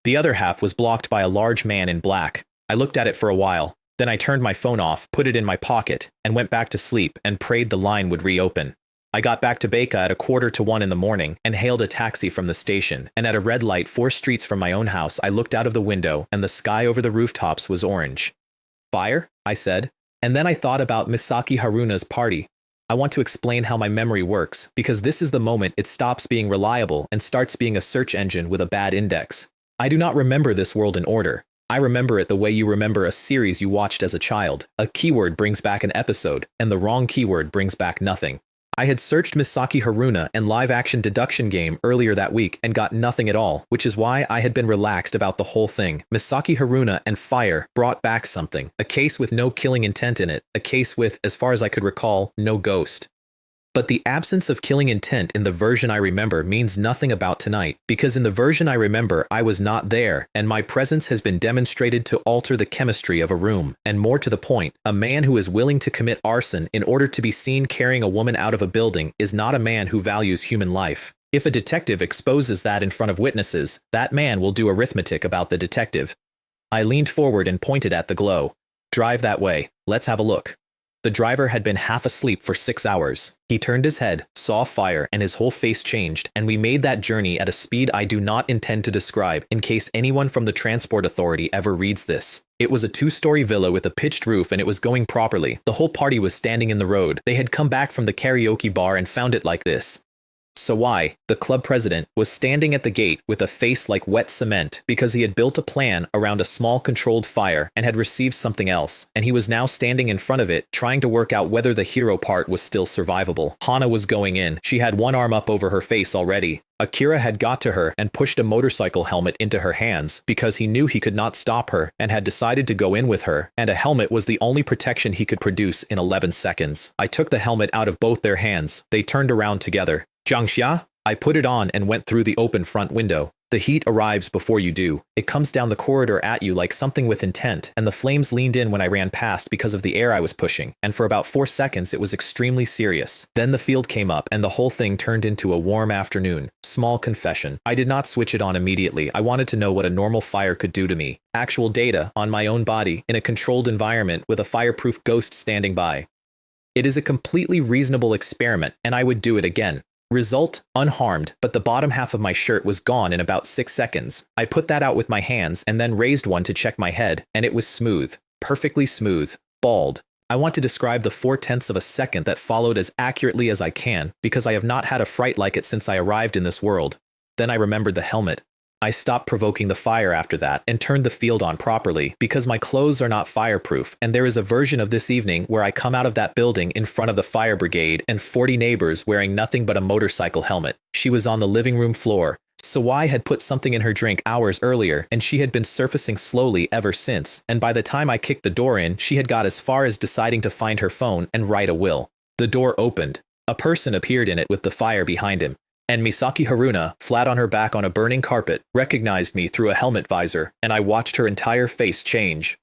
The other half was blocked by a large man in black. I looked at it for a while. Then I turned my phone off, put it in my pocket, and went back to sleep and prayed the line would reopen. I got back to Baeka at 1:45 in the morning and hailed a taxi from the station, and at a red light 4 streets from my own house I looked out of the window and the sky over the rooftops was orange. "Fire?" I said. And then I thought about Misaki Haruna's party. I want to explain how my memory works, because this is the moment it stops being reliable and starts being a search engine with a bad index. I do not remember this world in order. I remember it the way you remember a series you watched as a child. A keyword brings back an episode, and the wrong keyword brings back nothing. I had searched Misaki Haruna and live-action deduction game earlier that week and got nothing at all, which is why I had been relaxed about the whole thing. Misaki Haruna and fire brought back something. A case with no killing intent in it. A case with, as far as I could recall, no ghost. But the absence of killing intent in the version I remember means nothing about tonight, because in the version I remember I was not there, and my presence has been demonstrated to alter the chemistry of a room, and more to the point, a man who is willing to commit arson in order to be seen carrying a woman out of a building is not a man who values human life. If a detective exposes that in front of witnesses, that man will do arithmetic about the detective. I leaned forward and pointed at the glow. "Drive that way. Let's have a look." The driver had been half asleep for 6 hours. He turned his head, saw fire, and his whole face changed, and we made that journey at a speed I do not intend to describe in case anyone from the transport authority ever reads this. It was a 2-story villa with a pitched roof and it was going properly. The whole party was standing in the road. They had come back from the karaoke bar and found it like this. Sawai, the club president, was standing at the gate with a face like wet cement because he had built a plan around a small controlled fire and had received something else, and he was now standing in front of it trying to work out whether the hero part was still survivable. Hana was going in. She had one arm up over her face already. Akira had got to her and pushed a motorcycle helmet into her hands because he knew he could not stop her and had decided to go in with her, and a helmet was the only protection he could produce in 11 seconds. I took the helmet out of both their hands. They turned around together. "Jiangxia?" I put it on and went through the open front window. The heat arrives before you do. It comes down the corridor at you like something with intent, and the flames leaned in when I ran past because of the air I was pushing, and for about 4 seconds it was extremely serious. Then the field came up and the whole thing turned into a warm afternoon. Small confession. I did not switch it on immediately. I wanted to know what a normal fire could do to me. Actual data on my own body in a controlled environment with a fireproof ghost standing by. It is a completely reasonable experiment, and I would do it again. Result, unharmed, but the bottom half of my shirt was gone in about 6 seconds. I put that out with my hands and then raised one to check my head, and it was smooth. Perfectly smooth. Bald. I want to describe the 4/10 of a second that followed as accurately as I can, because I have not had a fright like it since I arrived in this world. Then I remembered the helmet. I stopped provoking the fire after that and turned the field on properly, because my clothes are not fireproof, and there is a version of this evening where I come out of that building in front of the fire brigade and 40 neighbors wearing nothing but a motorcycle helmet. She was on the living room floor. Sawai had put something in her drink hours earlier, and she had been surfacing slowly ever since, and by the time I kicked the door in, she had got as far as deciding to find her phone and write a will. The door opened. A person appeared in it with the fire behind him, and Misaki Haruna, flat on her back on a burning carpet, recognized me through a helmet visor, and I watched her entire face change.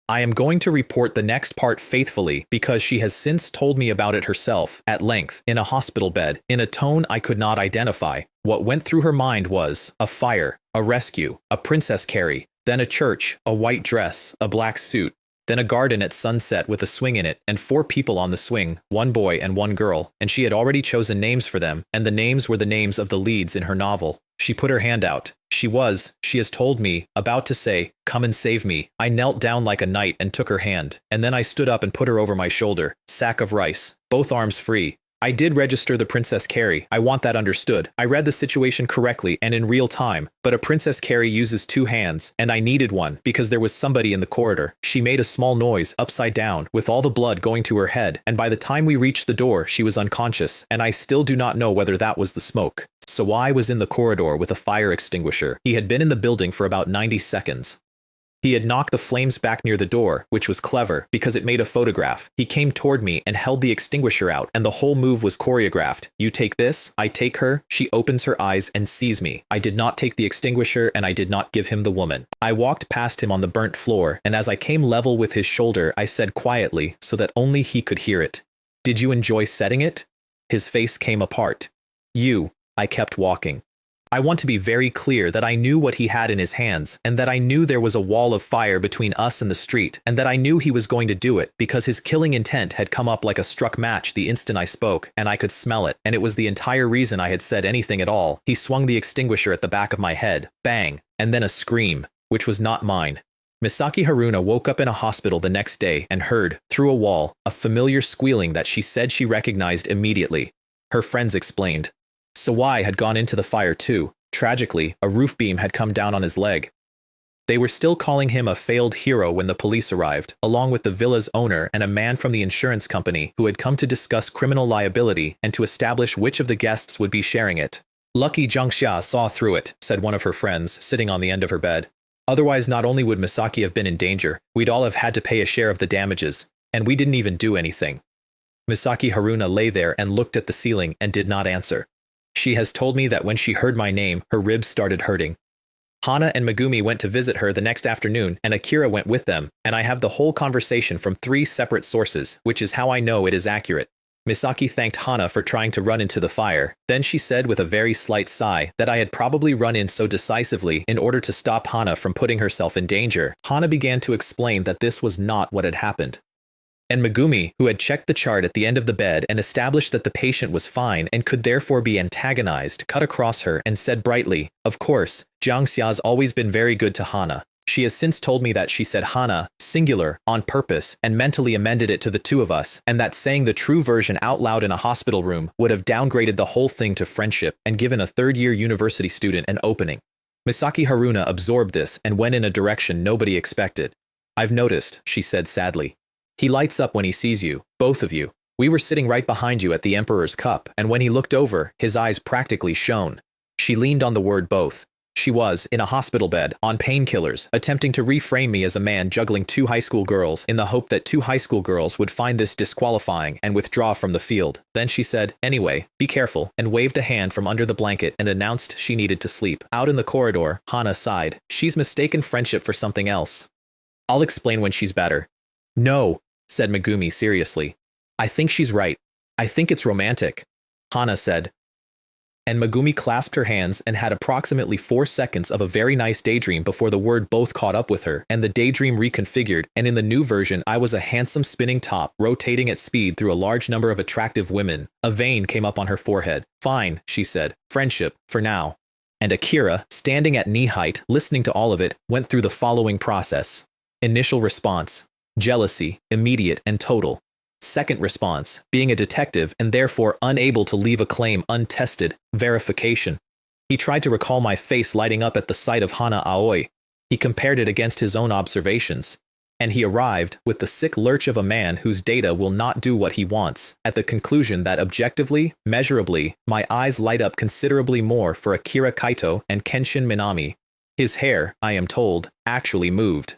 I am going to report the next part faithfully because she has since told me about it herself, at length, in a hospital bed, in a tone I could not identify. What went through her mind was a fire, a rescue, a Princess Carrie, then a church, a white dress, a black suit, then a garden at sunset with a swing in it, and 4 people on the swing, 1 boy and 1 girl, and she had already chosen names for them, and the names were the names of the leads in her novel. She put her hand out. She has told me, about to say, "Come and save me." I knelt down like a knight and took her hand, and then I stood up and put her over my shoulder. Sack of rice, both arms free. I did register the Princess Carrie. I want that understood. I read the situation correctly and in real time, but a Princess Carrie uses 2 hands, and I needed one because there was somebody in the corridor. She made a small noise, upside down, with all the blood going to her head, and by the time we reached the door, she was unconscious, and I still do not know whether that was the smoke. Sawai was in the corridor with a fire extinguisher. He had been in the building for about 90 seconds. He had knocked the flames back near the door, which was clever, because it made a photograph. He came toward me and held the extinguisher out, and the whole move was choreographed. You take this, I take her, she opens her eyes and sees me. I did not take the extinguisher, and I did not give him the woman. I walked past him on the burnt floor, and as I came level with his shoulder, I said quietly, so that only he could hear it, "Did you enjoy setting it?" His face came apart. I kept walking. I want to be very clear that I knew what he had in his hands, and that I knew there was a wall of fire between us and the street, and that I knew he was going to do it, because his killing intent had come up like a struck match the instant I spoke, and I could smell it, and it was the entire reason I had said anything at all. He swung the extinguisher at the back of my head. Bang! And then a scream, which was not mine. Misaki Haruna woke up in a hospital the next day and heard, through a wall, a familiar squealing that she said she recognized immediately. Her friends explained. Sawai had gone into the fire too. Tragically, a roof beam had come down on his leg. They were still calling him a failed hero when the police arrived, along with the villa's owner and a man from the insurance company who had come to discuss criminal liability and to establish which of the guests would be sharing it. Lucky Jiangxia saw through it, said one of her friends, sitting on the end of her bed. Otherwise, not only would Misaki have been in danger, we'd all have had to pay a share of the damages, and we didn't even do anything. Misaki Haruna lay there and looked at the ceiling and did not answer. She has told me that when she heard my name, her ribs started hurting. Hana and Megumi went to visit her the next afternoon, and Akira went with them, and I have the whole conversation from 3 separate sources, which is how I know it is accurate. Misaki thanked Hana for trying to run into the fire. Then she said with a very slight sigh that I had probably run in so decisively in order to stop Hana from putting herself in danger. Hana began to explain that this was not what had happened. And Megumi, who had checked the chart at the end of the bed and established that the patient was fine and could therefore be antagonized, cut across her and said brightly, "Of course, Jiangxia's always been very good to Hana. She has since told me that she said Hana, singular, on purpose, and mentally amended it to the 2 of us, and that saying the true version out loud in a hospital room would have downgraded the whole thing to friendship and given a 3rd-year university student an opening." Misaki Haruna absorbed this and went in a direction nobody expected. "I've noticed," she said sadly. "He lights up when he sees you, both of you. We were sitting right behind you at the Emperor's Cup, and when he looked over, his eyes practically shone." She leaned on the word both. She was, in a hospital bed, on painkillers, attempting to reframe me as a man juggling 2 high school girls in the hope that 2 high school girls would find this disqualifying and withdraw from the field. Then she said, "Anyway, be careful," and waved a hand from under the blanket and announced she needed to sleep. Out in the corridor, Hana sighed. "She's mistaken friendship for something else. I'll explain when she's better." "No," said Megumi seriously. "I think she's right. I think it's romantic," Hana said. And Megumi clasped her hands and had approximately 4 seconds of a very nice daydream before the word both caught up with her, and the daydream reconfigured, and in the new version I was a handsome spinning top rotating at speed through a large number of attractive women. A vein came up on her forehead. "Fine," she said. "Friendship, for now." And Akira, standing at knee height, listening to all of it, went through the following process. Initial response. Jealousy, immediate and total. Second response, being a detective and therefore unable to leave a claim untested. Verification. He tried to recall my face lighting up at the sight of Hana Aoi. He compared it against his own observations. And he arrived, with the sick lurch of a man whose data will not do what he wants, at the conclusion that objectively, measurably, my eyes light up considerably more for Akira Kaito and Kenshin Minami. His hair, I am told, actually moved.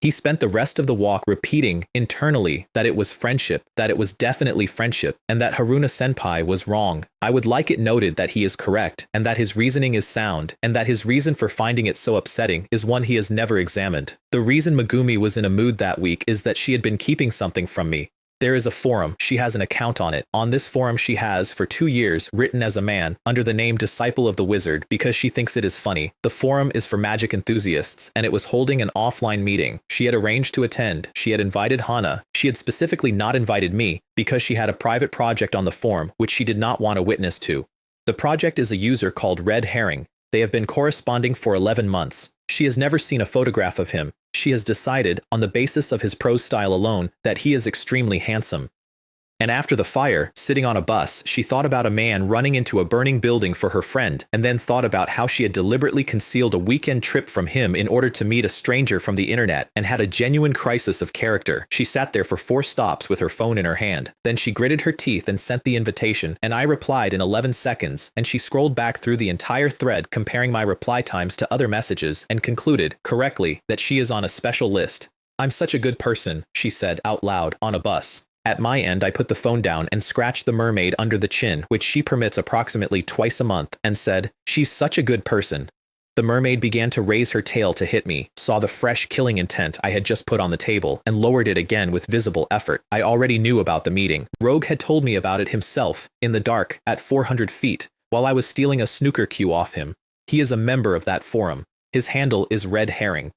He spent the rest of the walk repeating, internally, that it was friendship, that it was definitely friendship, and that Haruna-senpai was wrong. I would like it noted that he is correct, and that his reasoning is sound, and that his reason for finding it so upsetting is one he has never examined. The reason Megumi was in a mood that week is that she had been keeping something from me. There is a forum, she has an account on it. On this forum she has, for 2 years, written as a man, under the name Disciple of the Wizard, because she thinks it is funny. The forum is for magic enthusiasts, and it was holding an offline meeting. She had arranged to attend, she had invited Hana, she had specifically not invited me, because she had a private project on the forum, which she did not want a witness to. The project is a user called Red Herring. They have been corresponding for 11 months. She has never seen a photograph of him. She has decided, on the basis of his prose style alone, that he is extremely handsome. And after the fire, sitting on a bus, she thought about a man running into a burning building for her friend, and then thought about how she had deliberately concealed a weekend trip from him in order to meet a stranger from the internet, and had a genuine crisis of character. She sat there for 4 stops with her phone in her hand. Then she gritted her teeth and sent the invitation, and I replied in 11 seconds, and she scrolled back through the entire thread comparing my reply times to other messages, and concluded, correctly, that she is on a special list. "I'm such a good person," she said out loud on a bus. At my end, I put the phone down and scratched the mermaid under the chin, which she permits approximately twice a month, and said, "She's such a good person." The mermaid began to raise her tail to hit me, saw the fresh killing intent I had just put on the table, and lowered it again with visible effort. I already knew about the meeting. Rogue had told me about it himself, in the dark, at 400 feet, while I was stealing a snooker cue off him. He is a member of that forum. His handle is Red Herring.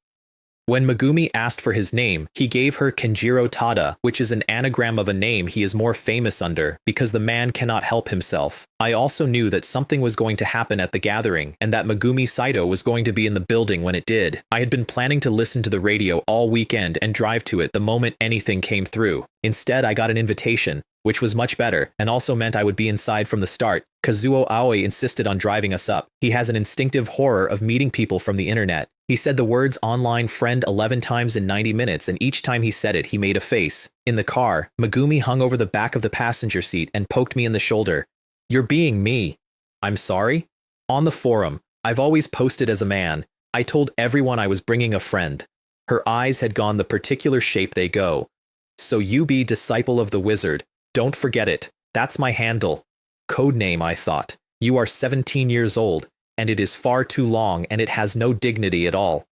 When Megumi asked for his name, he gave her Kenjiro Tada, which is an anagram of a name he is more famous under, because the man cannot help himself. I also knew that something was going to happen at the gathering, and that Megumi Saito was going to be in the building when it did. I had been planning to listen to the radio all weekend and drive to it the moment anything came through. Instead, I got an invitation, which was much better, and also meant I would be inside from the start. Kazuo Aoi insisted on driving us up. He has an instinctive horror of meeting people from the internet. He said the words online friend 11 times in 90 minutes, and each time he said it, he made a face. In the car, Megumi hung over the back of the passenger seat and poked me in the shoulder. "You're being me." "I'm sorry?" "On the forum, I've always posted as a man. I told everyone I was bringing a friend." Her eyes had gone the particular shape they go. "So you be Disciple of the Wizard. Don't forget it. That's my handle." Codename, I thought. You are 17 years old, and it is far too long, and it has no dignity at all.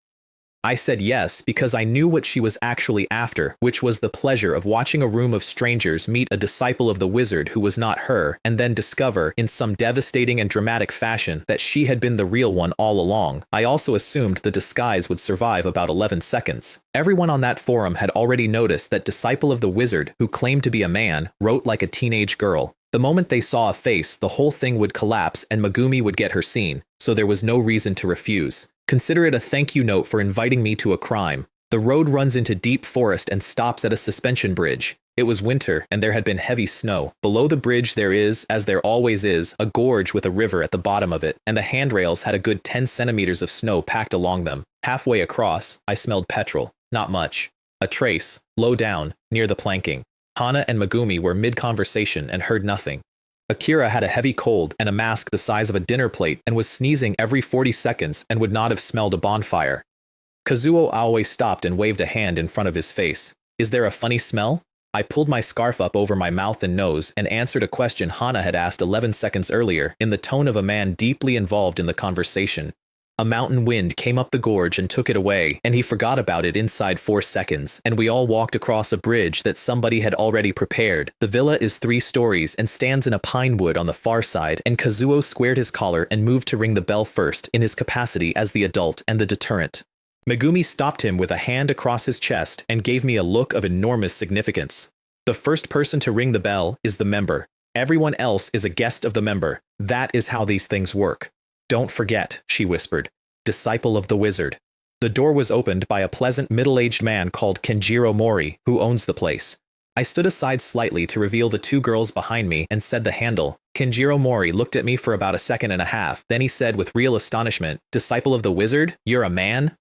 I said yes because I knew what she was actually after, which was the pleasure of watching a room of strangers meet a disciple of the wizard who was not her, and then discover, in some devastating and dramatic fashion, that she had been the real one all along. I also assumed the disguise would survive about 11 seconds. Everyone on that forum had already noticed that disciple of the wizard, who claimed to be a man, wrote like a teenage girl. The moment they saw a face, the whole thing would collapse and Megumi would get her scene, so there was no reason to refuse. Consider it a thank you note for inviting me to a crime. The road runs into deep forest and stops at a suspension bridge. It was winter, and there had been heavy snow. Below the bridge there is, as there always is, a gorge with a river at the bottom of it, and the handrails had a good 10 centimeters of snow packed along them. Halfway across, I smelled petrol. Not much. A trace, low down, near the planking. Hana and Megumi were mid-conversation and heard nothing. Akira had a heavy cold and a mask the size of a dinner plate and was sneezing every 40 seconds and would not have smelled a bonfire. Kazuo Aoi stopped and waved a hand in front of his face. "Is there a funny smell?" I pulled my scarf up over my mouth and nose and answered a question Hana had asked 11 seconds earlier in the tone of a man deeply involved in the conversation. A mountain wind came up the gorge and took it away, and he forgot about it inside 4 seconds, and we all walked across a bridge that somebody had already prepared. The villa is 3 stories and stands in a pine wood on the far side, and Kazuo squared his collar and moved to ring the bell first in his capacity as the adult and the deterrent. Megumi stopped him with a hand across his chest and gave me a look of enormous significance. The first person to ring the bell is the member. Everyone else is a guest of the member. That is how these things work. "Don't forget," she whispered. "Disciple of the wizard." The door was opened by a pleasant middle-aged man called Kenjiro Mori, who owns the place. I stood aside slightly to reveal the two girls behind me and said the handle. Kenjiro Mori looked at me for about a second and a half, then he said with real astonishment, "Disciple of the wizard? You're a man?"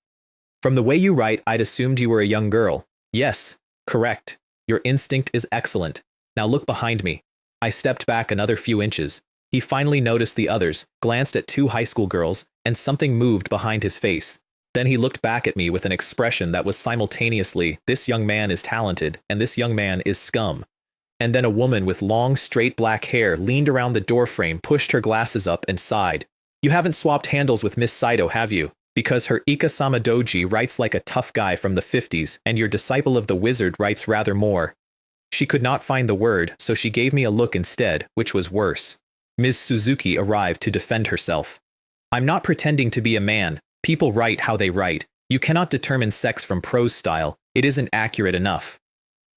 "From the way you write, I'd assumed you were a young girl." "Yes, correct. Your instinct is excellent. Now look behind me." I stepped back another few inches. He finally noticed the others, glanced at two high school girls, and something moved behind his face. Then he looked back at me with an expression that was simultaneously, "This young man is talented, and this young man is scum." And then a woman with long, straight black hair leaned around the doorframe, pushed her glasses up, and sighed. "You haven't swapped handles with Miss Saito, have you? Because her Ikasama Doji writes like a tough guy from the 50s, and your disciple of the wizard writes rather more." She could not find the word, so she gave me a look instead, which was worse. Ms. Suzuki arrived to defend herself. "I'm not pretending to be a man. People write how they write. You cannot determine sex from prose style. It isn't accurate enough."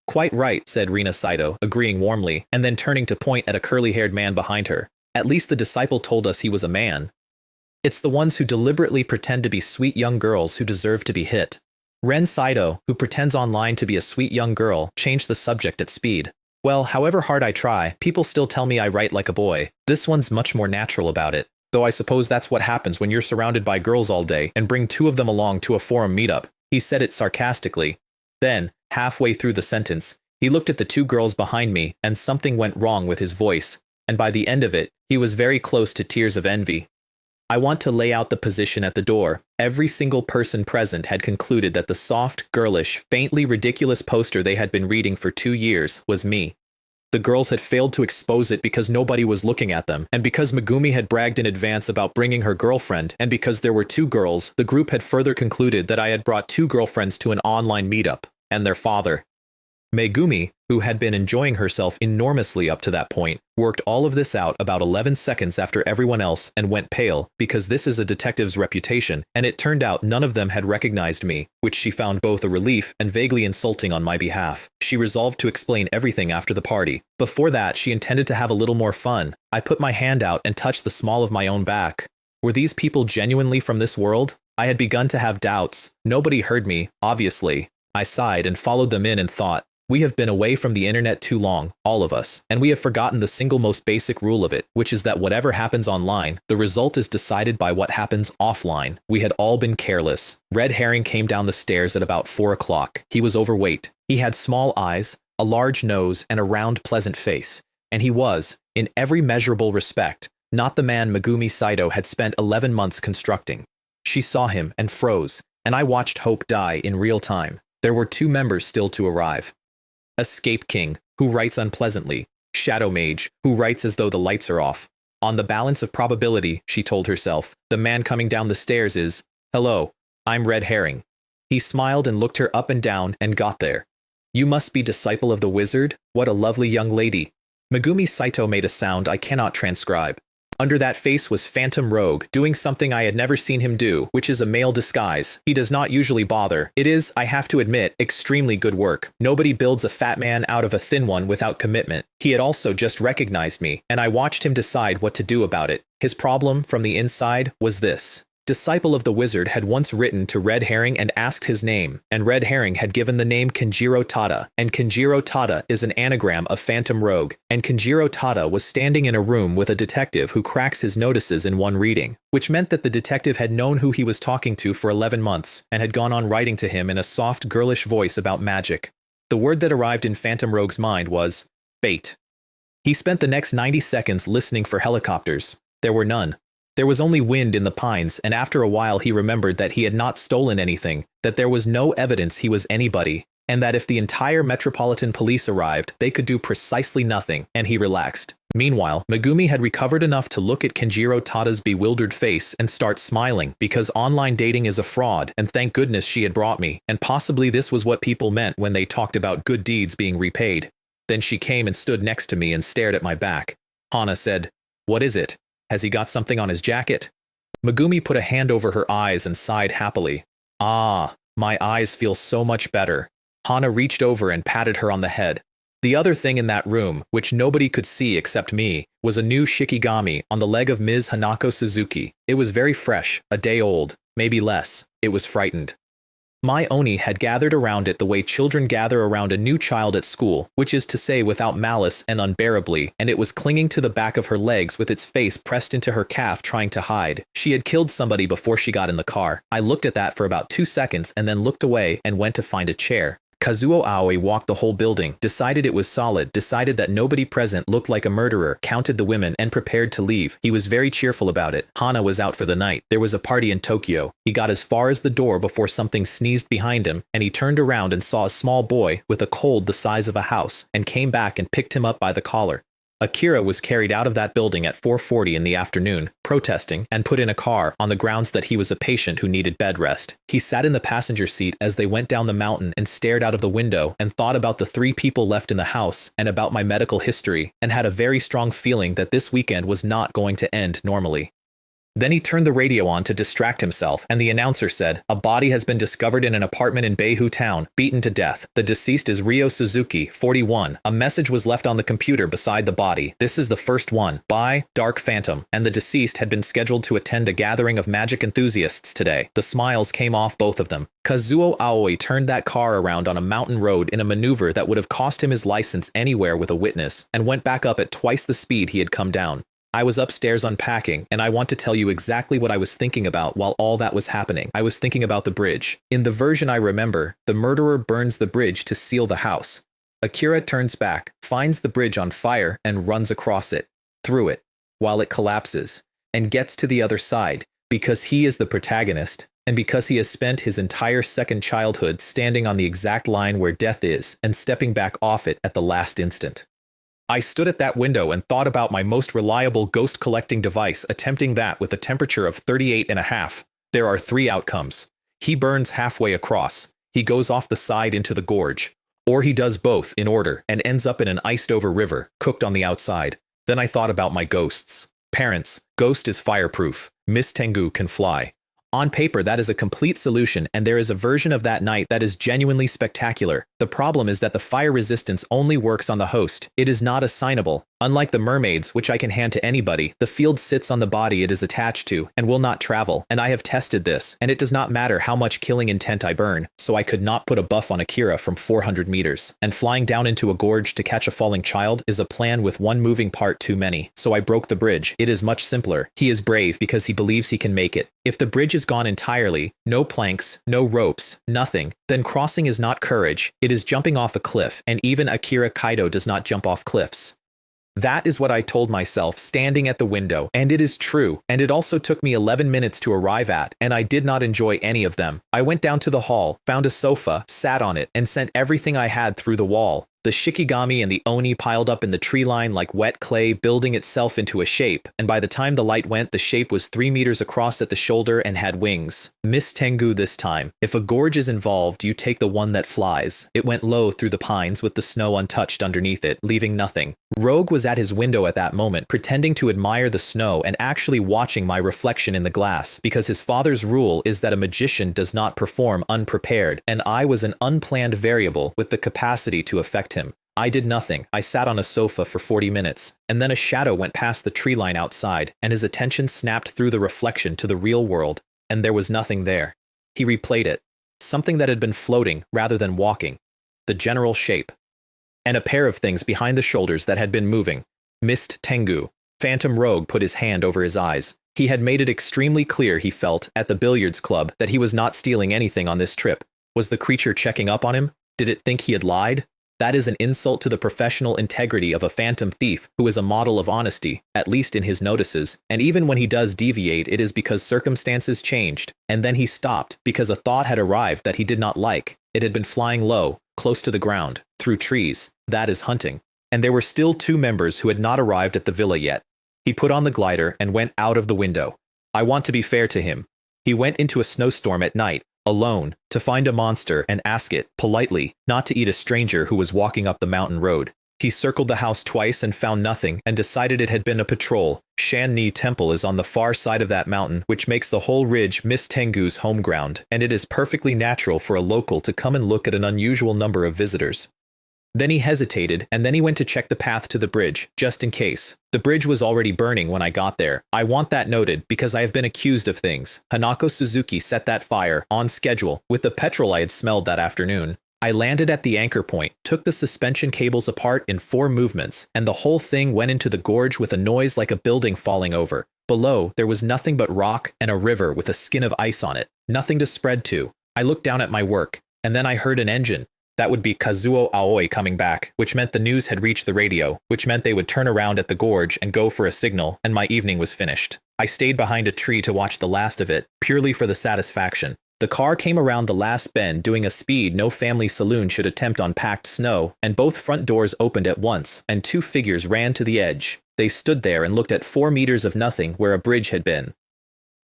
"Quite right," said Rina Saito, agreeing warmly, and then turning to point at a curly-haired man behind her. "At least the disciple told us he was a man." "It's the ones who deliberately pretend to be sweet young girls who deserve to be hit." Ren Saito, who pretends online to be a sweet young girl, changed the subject at speed. "Well, however hard I try, people still tell me I write like a boy. This one's much more natural about it. Though I suppose that's what happens when you're surrounded by girls all day and bring two of them along to a forum meetup." He said it sarcastically. Then, halfway through the sentence, he looked at the two girls behind me and something went wrong with his voice, and by the end of it, he was very close to tears of envy. I want to lay out the position at the door. Every single person present had concluded that the soft, girlish, faintly ridiculous poster they had been reading for 2 years was me. The girls had failed to expose it because nobody was looking at them, and because Megumi had bragged in advance about bringing her girlfriend, and because there were 2 girls, the group had further concluded that I had brought 2 girlfriends to an online meetup, and their father. Megumi, who had been enjoying herself enormously up to that point, worked all of this out about 11 seconds after everyone else and went pale, because this is a detective's reputation, and it turned out none of them had recognized me, which she found both a relief and vaguely insulting on my behalf. She resolved to explain everything after the party. Before that, she intended to have a little more fun. I put my hand out and touched the small of my own back. Were these people genuinely from this world? I had begun to have doubts. Nobody heard me, obviously. I sighed and followed them in and thought, we have been away from the internet too long, all of us, and we have forgotten the single most basic rule of it, which is that whatever happens online, the result is decided by what happens offline. We had all been careless. Red Herring came down the stairs at about 4 o'clock. He was overweight. He had small eyes, a large nose, and a round, pleasant face. And he was, in every measurable respect, not the man Megumi Saito had spent 11 months constructing. She saw him and froze, and I watched hope die in real time. There were 2 members still to arrive. Escape King, who writes unpleasantly. Shadow Mage, who writes as though the lights are off. On the balance of probability, she told herself, the man coming down the stairs is, "Hello, I'm Red Herring." He smiled and looked her up and down and got there. "You must be disciple of the wizard? What a lovely young lady." Megumi Saito made a sound I cannot transcribe. Under that face was Phantom Rogue, doing something I had never seen him do, which is a male disguise. He does not usually bother. It is, I have to admit, extremely good work. Nobody builds a fat man out of a thin one without commitment. He had also just recognized me, and I watched him decide what to do about it. His problem, from the inside, was this. Disciple of the Wizard had once written to Red Herring and asked his name, and Red Herring had given the name Kenjiro Tada, and Kenjiro Tada is an anagram of Phantom Rogue, and Kenjiro Tada was standing in a room with a detective who cracks his notices in one reading, which meant that the detective had known who he was talking to for 11 months, and had gone on writing to him in a soft, girlish voice about magic. The word that arrived in Phantom Rogue's mind was, bait. He spent the next 90 seconds listening for helicopters. There were none. There was only wind in the pines, and after a while he remembered that he had not stolen anything, that there was no evidence he was anybody, and that if the entire Metropolitan Police arrived, they could do precisely nothing, and he relaxed. Meanwhile, Megumi had recovered enough to look at Kenjiro Tada's bewildered face and start smiling, because online dating is a fraud, and thank goodness she had brought me, and possibly this was what people meant when they talked about good deeds being repaid. Then she came and stood next to me and stared at my back. Hana said, "What is it? Has he got something on his jacket?" Megumi put a hand over her eyes and sighed happily. "Ah, my eyes feel so much better." Hana reached over and patted her on the head. The other thing in that room, which nobody could see except me, was a new shikigami on the leg of Ms. Hanako Suzuki. It was very fresh, a day old. maybe less. It was frightened. My Oni had gathered around it the way children gather around a new child at school, which is to say without malice and unbearably, and it was clinging to the back of her legs with its face pressed into her calf trying to hide. She had killed somebody before she got in the car. I looked at that for about 2 seconds and then looked away and went to find a chair. Kazuo Aoi walked the whole building, decided it was solid, decided that nobody present looked like a murderer, counted the women, and prepared to leave. He was very cheerful about it. Hana was out for the night. There was a party in Tokyo. He got as far as the door before something sneezed behind him, and he turned around and saw a small boy with a cold the size of a house, and came back and picked him up by the collar. Akira was carried out of that building at 4:40 in the afternoon, protesting, and put in a car on the grounds that he was a patient who needed bed rest. He sat in the passenger seat as they went down the mountain and stared out of the window and thought about the 3 people left in the house and about my medical history, and had a very strong feeling that this weekend was not going to end normally. Then he turned the radio on to distract himself, and the announcer said, "A body has been discovered in an apartment in Beihu Town, beaten to death. The deceased is Ryo Suzuki, 41. A message was left on the computer beside the body. This is the first one. By Dark Phantom." And the deceased had been scheduled to attend a gathering of magic enthusiasts today. The smiles came off both of them. Kazuo Aoi turned that car around on a mountain road in a maneuver that would have cost him his license anywhere with a witness, and went back up at twice the speed he had come down. I was upstairs unpacking, and I want to tell you exactly what I was thinking about while all that was happening. I was thinking about the bridge. In the version I remember, the murderer burns the bridge to seal the house. Akira turns back, finds the bridge on fire, and runs across it, through it, while it collapses, and gets to the other side, because he is the protagonist, and because he has spent his entire second childhood standing on the exact line where death is, and stepping back off it at the last instant. I stood at that window and thought about my most reliable ghost collecting device attempting that with a temperature of 38.5. There are 3 outcomes. He burns halfway across, he goes off the side into the gorge, or he does both in order and ends up in an iced-over river, cooked on the outside. Then I thought about my ghosts. Parents, ghost is fireproof. Miss Tengu can fly. On paper, that is a complete solution, and there is a version of that night that is genuinely spectacular. The problem is that the fire resistance only works on the host. It is not assignable. Unlike the mermaids, which I can hand to anybody, the field sits on the body it is attached to and will not travel, and I have tested this, and it does not matter how much killing intent I burn, so I could not put a buff on Akira from 400 meters. And flying down into a gorge to catch a falling child is a plan with one moving part too many, so I broke the bridge. It is much simpler. He is brave because he believes he can make it. If the bridge is gone entirely, no planks, no ropes, nothing, then crossing is not courage, it is jumping off a cliff, and even Akira Kaido does not jump off cliffs. That is what I told myself standing at the window, and it is true, and it also took me 11 minutes to arrive at, and I did not enjoy any of them. I went down to the hall, found a sofa, sat on it, and sent everything I had through the wall. The Shikigami and the Oni piled up in the tree line like wet clay, building itself into a shape, and by the time the light went, the shape was 3 meters across at the shoulder and had wings. Miss Tengu this time. If a gorge is involved, you take the one that flies. It went low through the pines with the snow untouched underneath it, leaving nothing. Rogue was at his window at that moment, pretending to admire the snow and actually watching my reflection in the glass, because his father's rule is that a magician does not perform unprepared, and I was an unplanned variable with the capacity to affect him. I did nothing. I sat on a sofa for 40 minutes, and then a shadow went past the tree line outside, and his attention snapped through the reflection to the real world, and there was nothing there. He replayed it. Something that had been floating rather than walking. The general shape. And a pair of things behind the shoulders that had been moving. Mist Tengu. Phantom Rogue put his hand over his eyes. He had made it extremely clear, he felt, at the billiards club, that he was not stealing anything on this trip. Was the creature checking up on him? Did it think he had lied? That is an insult to the professional integrity of a phantom thief who is a model of honesty, at least in his notices, and even when he does deviate, it is because circumstances changed, and then he stopped because a thought had arrived that he did not like. It had been flying low, close to the ground, through trees. That is hunting. And there were still 2 members who had not arrived at the villa yet. He put on the glider and went out of the window. I want to be fair to him. He went into a snowstorm at night, alone, to find a monster and ask it, politely, not to eat a stranger who was walking up the mountain road. He circled the house twice and found nothing and decided it had been a patrol. Shan Ni Temple is on the far side of that mountain, which makes the whole ridge Miss Tengu's home ground, and it is perfectly natural for a local to come and look at an unusual number of visitors. Then he hesitated, and then he went to check the path to the bridge, just in case. The bridge was already burning when I got there. I want that noted, because I have been accused of things. Hanako Suzuki set that fire, on schedule, with the petrol I had smelled that afternoon. I landed at the anchor point, took the suspension cables apart in 4 movements, and the whole thing went into the gorge with a noise like a building falling over. Below, there was nothing but rock and a river with a skin of ice on it. Nothing to spread to. I looked down at my work, and then I heard an engine. That would be Kazuo Aoi coming back, which meant the news had reached the radio, which meant they would turn around at the gorge and go for a signal, and my evening was finished. I stayed behind a tree to watch the last of it, purely for the satisfaction. The car came around the last bend doing a speed no family saloon should attempt on packed snow, and both front doors opened at once, and 2 figures ran to the edge. They stood there and looked at 4 meters of nothing where a bridge had been.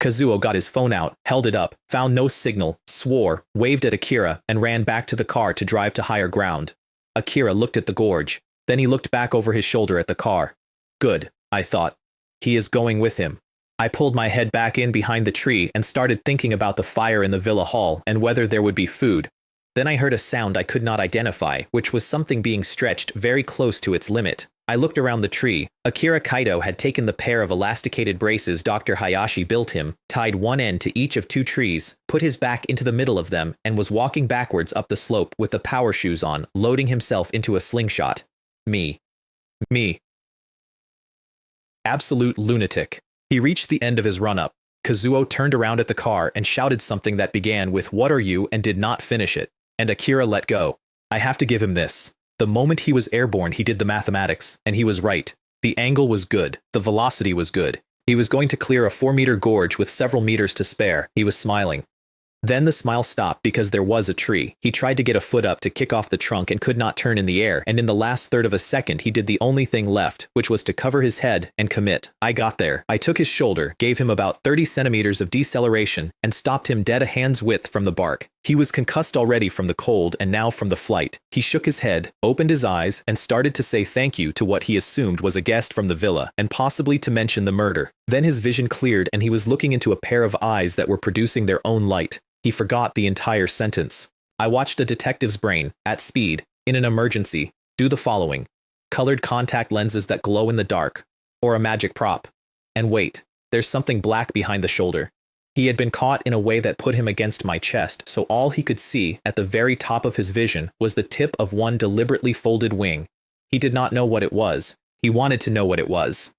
Kazuo got his phone out, held it up, found no signal, swore, waved at Akira, and ran back to the car to drive to higher ground. Akira looked at the gorge. Then he looked back over his shoulder at the car. Good, I thought. He is going with him. I pulled my head back in behind the tree and started thinking about the fire in the villa hall and whether there would be food. Then I heard a sound I could not identify, which was something being stretched very close to its limit. I looked around the tree. Akira Kaito had taken the pair of elasticated braces Dr. Hayashi built him, tied one end to each of 2 trees, put his back into the middle of them, and was walking backwards up the slope with the power shoes on, loading himself into a slingshot. Me. Absolute lunatic. He reached the end of his run-up. Kazuo turned around at the car and shouted something that began with "What are you?" and did not finish it. And Akira let go. I have to give him this. The moment he was airborne, he did the mathematics, and he was right. The angle was good. The velocity was good. He was going to clear a 4-meter gorge with several meters to spare. He was smiling. Then the smile stopped because there was a tree. He tried to get a foot up to kick off the trunk and could not turn in the air, and in the last third of a second he did the only thing left, which was to cover his head and commit. I got there. I took his shoulder, gave him about 30 centimeters of deceleration, and stopped him dead a hand's width from the bark. He was concussed already from the cold and now from the flight. He shook his head, opened his eyes, and started to say thank you to what he assumed was a guest from the villa, and possibly to mention the murder. Then his vision cleared and he was looking into a pair of eyes that were producing their own light. He forgot the entire sentence. I watched a detective's brain, at speed, in an emergency, do the following. Colored contact lenses that glow in the dark, or a magic prop. And wait, there's something black behind the shoulder. He had been caught in a way that put him against my chest, so all he could see, at the very top of his vision, was the tip of one deliberately folded wing. He did not know what it was. He wanted to know what it was.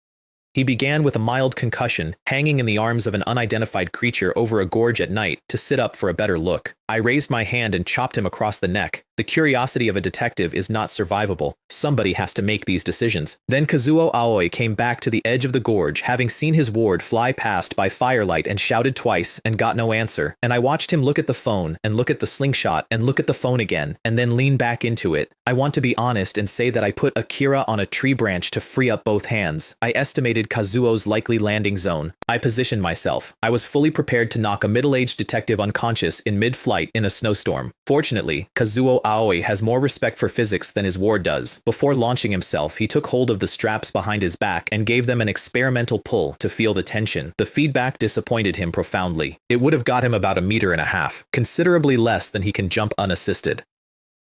He began with a mild concussion, hanging in the arms of an unidentified creature over a gorge at night to sit up for a better look. I raised my hand and chopped him across the neck. The curiosity of a detective is not survivable. Somebody has to make these decisions. Then Kazuo Aoi came back to the edge of the gorge, having seen his ward fly past by firelight, and shouted twice and got no answer. And I watched him look at the phone and look at the slingshot and look at the phone again and then lean back into it. I want to be honest and say that I put Akira on a tree branch to free up both hands. I estimated Kazuo's likely landing zone. I positioned myself. I was fully prepared to knock a middle-aged detective unconscious in mid-flight in a snowstorm. Fortunately, Kazuo Aoi has more respect for physics than his ward does. Before launching himself, he took hold of the straps behind his back and gave them an experimental pull to feel the tension. The feedback disappointed him profoundly. It would have got him about 1.5 meters, considerably less than he can jump unassisted.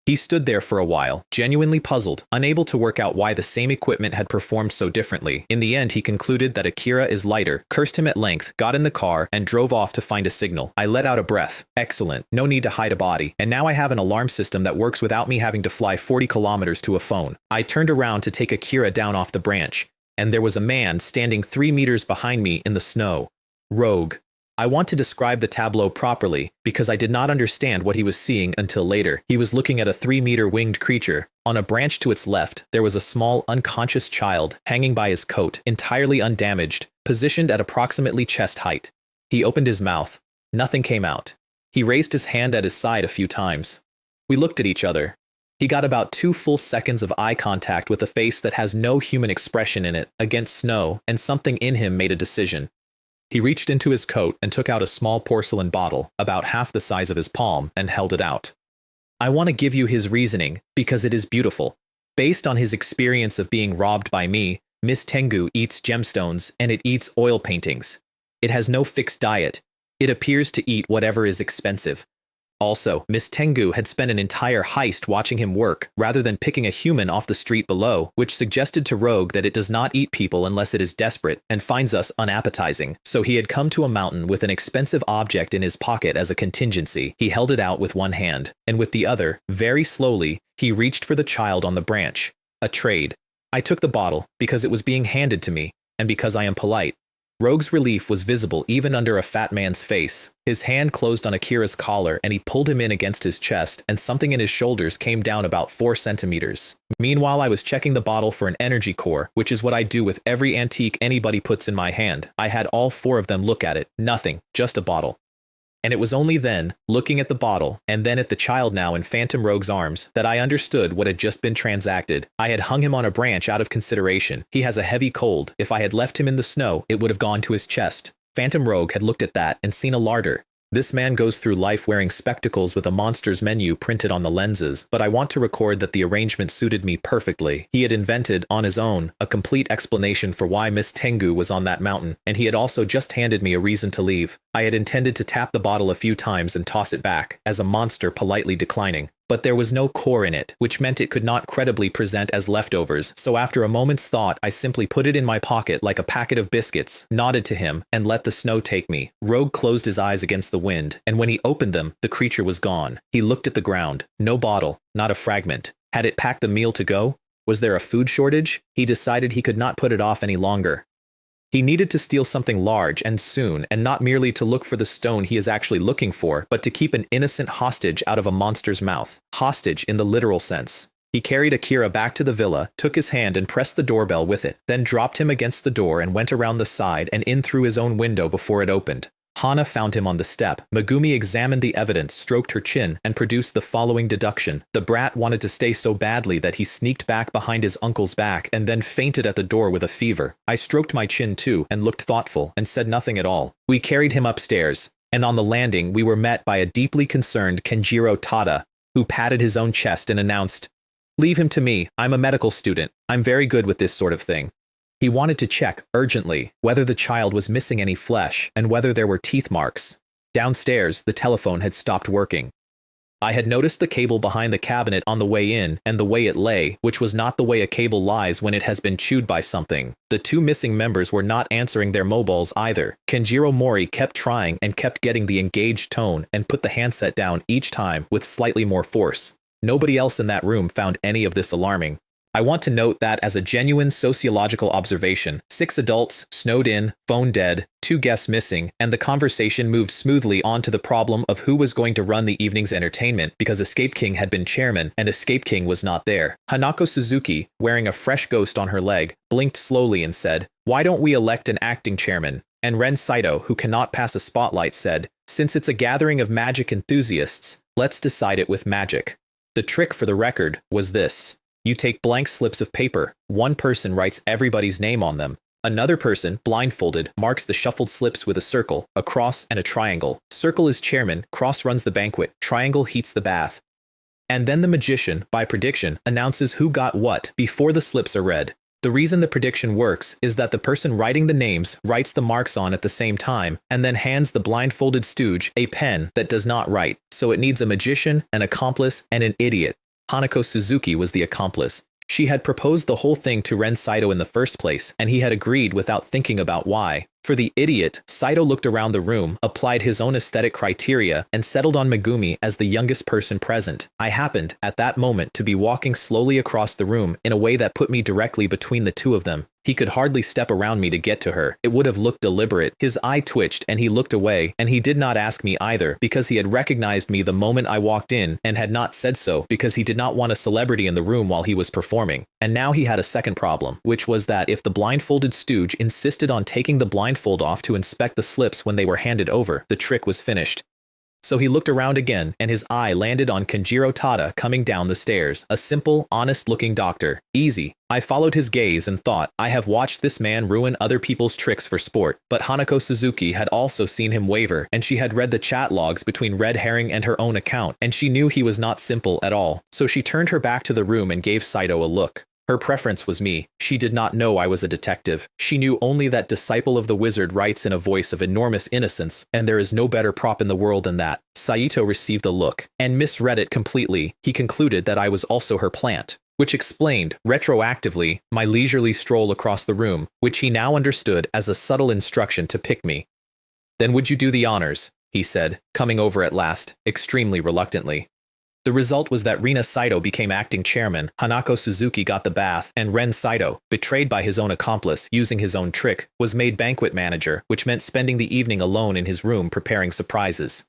He stood there for a while, genuinely puzzled, unable to work out why the same equipment had performed so differently. In the end, he concluded that Akira is lighter, cursed him at length, got in the car, and drove off to find a signal. I let out a breath. Excellent. No need to hide a body. And now I have an alarm system that works without me having to fly 40 kilometers to a phone. I turned around to take Akira down off the branch, and there was a man standing 3 meters behind me in the snow. Rogue. I want to describe the tableau properly, because I did not understand what he was seeing until later. He was looking at a 3-meter winged creature. On a branch to its left, there was a small, unconscious child, hanging by his coat, entirely undamaged, positioned at approximately chest height. He opened his mouth. Nothing came out. He raised his hand at his side a few times. We looked at each other. He got about 2 full seconds of eye contact with a face that has no human expression in it, against snow, and something in him made a decision. He reached into his coat and took out a small porcelain bottle, about half the size of his palm, and held it out. I want to give you his reasoning, because it is beautiful. Based on his experience of being robbed by me, Miss Tengu eats gemstones and it eats oil paintings. It has no fixed diet. It appears to eat whatever is expensive. Also, Miss Tengu had spent an entire heist watching him work, rather than picking a human off the street below, which suggested to Rogue that it does not eat people unless it is desperate, and finds us unappetizing. So he had come to a mountain with an expensive object in his pocket as a contingency. He held it out with one hand, and with the other, very slowly, he reached for the child on the branch. A trade. I took the bottle, because it was being handed to me, and because I am polite. Rogue's relief was visible even under a fat man's face. His hand closed on Akira's collar and he pulled him in against his chest, and something in his shoulders came down about 4 centimeters. Meanwhile, I was checking the bottle for an energy core, which is what I do with every antique anybody puts in my hand. I had all 4 of them look at it. Nothing, just a bottle. And it was only then, looking at the bottle, and then at the child now in Phantom Rogue's arms, that I understood what had just been transacted. I had hung him on a branch out of consideration. He has a heavy cold. If I had left him in the snow, it would have gone to his chest. Phantom Rogue had looked at that and seen a larder. This man goes through life wearing spectacles with a monster's menu printed on the lenses, but I want to record that the arrangement suited me perfectly. He had invented, on his own, a complete explanation for why Miss Tengu was on that mountain, and he had also just handed me a reason to leave. I had intended to tap the bottle a few times and toss it back, as a monster politely declining. But there was no core in it, which meant it could not credibly present as leftovers, so after a moment's thought, I simply put it in my pocket like a packet of biscuits, nodded to him, and let the snow take me. Rogue closed his eyes against the wind, and when he opened them, the creature was gone. He looked at the ground. No bottle, not a fragment. Had it packed the meal to go? Was there a food shortage? He decided he could not put it off any longer. He needed to steal something large and soon, and not merely to look for the stone he is actually looking for, but to keep an innocent hostage out of a monster's mouth. Hostage in the literal sense. He carried Akira back to the villa, took his hand and pressed the doorbell with it, then dropped him against the door and went around the side and in through his own window before it opened. Hana found him on the step. Megumi examined the evidence, stroked her chin, and produced the following deduction. The brat wanted to stay so badly that he sneaked back behind his uncle's back and then fainted at the door with a fever. I stroked my chin too and looked thoughtful and said nothing at all. We carried him upstairs, and on the landing we were met by a deeply concerned Kenjiro Tada, who patted his own chest and announced, "Leave him to me. I'm a medical student. I'm very good with this sort of thing." He wanted to check, urgently, whether the child was missing any flesh and whether there were teeth marks. Downstairs, the telephone had stopped working. I had noticed the cable behind the cabinet on the way in and the way it lay, which was not the way a cable lies when it has been chewed by something. The 2 missing members were not answering their mobiles either. Kenjiro Mori kept trying and kept getting the engaged tone and put the handset down each time with slightly more force. Nobody else in that room found any of this alarming. I want to note that as a genuine sociological observation, 6 adults snowed in, phone dead, 2 guests missing, and the conversation moved smoothly on to the problem of who was going to run the evening's entertainment because Escape King had been chairman and Escape King was not there. Hanako Suzuki, wearing a fresh ghost on her leg, blinked slowly and said, "Why don't we elect an acting chairman?" And Ren Saito, who cannot pass a spotlight, said, "Since it's a gathering of magic enthusiasts, let's decide it with magic." The trick, for the record, was this. You take blank slips of paper. One person writes everybody's name on them. Another person, blindfolded, marks the shuffled slips with a circle, a cross, and a triangle. Circle is chairman, cross runs the banquet, triangle heats the bath. And then the magician, by prediction, announces who got what before the slips are read. The reason the prediction works is that the person writing the names writes the marks on at the same time, and then hands the blindfolded stooge a pen that does not write. So it needs a magician, an accomplice, and an idiot. Hanako Suzuki was the accomplice. She had proposed the whole thing to Ren Saito in the first place, and he had agreed without thinking about why. For the idiot, Saito looked around the room, applied his own aesthetic criteria, and settled on Megumi as the youngest person present. I happened, at that moment, to be walking slowly across the room in a way that put me directly between the 2 of them. He could hardly step around me to get to her. It would have looked deliberate. His eye twitched and he looked away, and he did not ask me either because he had recognized me the moment I walked in and had not said so because he did not want a celebrity in the room while he was performing. And now he had a second problem, which was that if the blindfolded stooge insisted on taking the blindfold off to inspect the slips when they were handed over, the trick was finished. So he looked around again, and his eye landed on Kenjiro Tada coming down the stairs, a simple, honest-looking doctor. Easy. I followed his gaze and thought, I have watched this man ruin other people's tricks for sport. But Hanako Suzuki had also seen him waver, and she had read the chat logs between Red Herring and her own account, and she knew he was not simple at all. So she turned her back to the room and gave Saito a look. Her preference was me. She did not know I was a detective. She knew only that disciple of the wizard writes in a voice of enormous innocence, and there is no better prop in the world than that. Saito received a look, and misread it completely. He concluded that I was also her plant, which explained, retroactively, my leisurely stroll across the room, which he now understood as a subtle instruction to pick me. Then would you do the honors? He said, coming over at last, extremely reluctantly. The result was that Rina Saito became acting chairman, Hanako Suzuki got the bath, and Ren Saito, betrayed by his own accomplice using his own trick, was made banquet manager, which meant spending the evening alone in his room preparing surprises.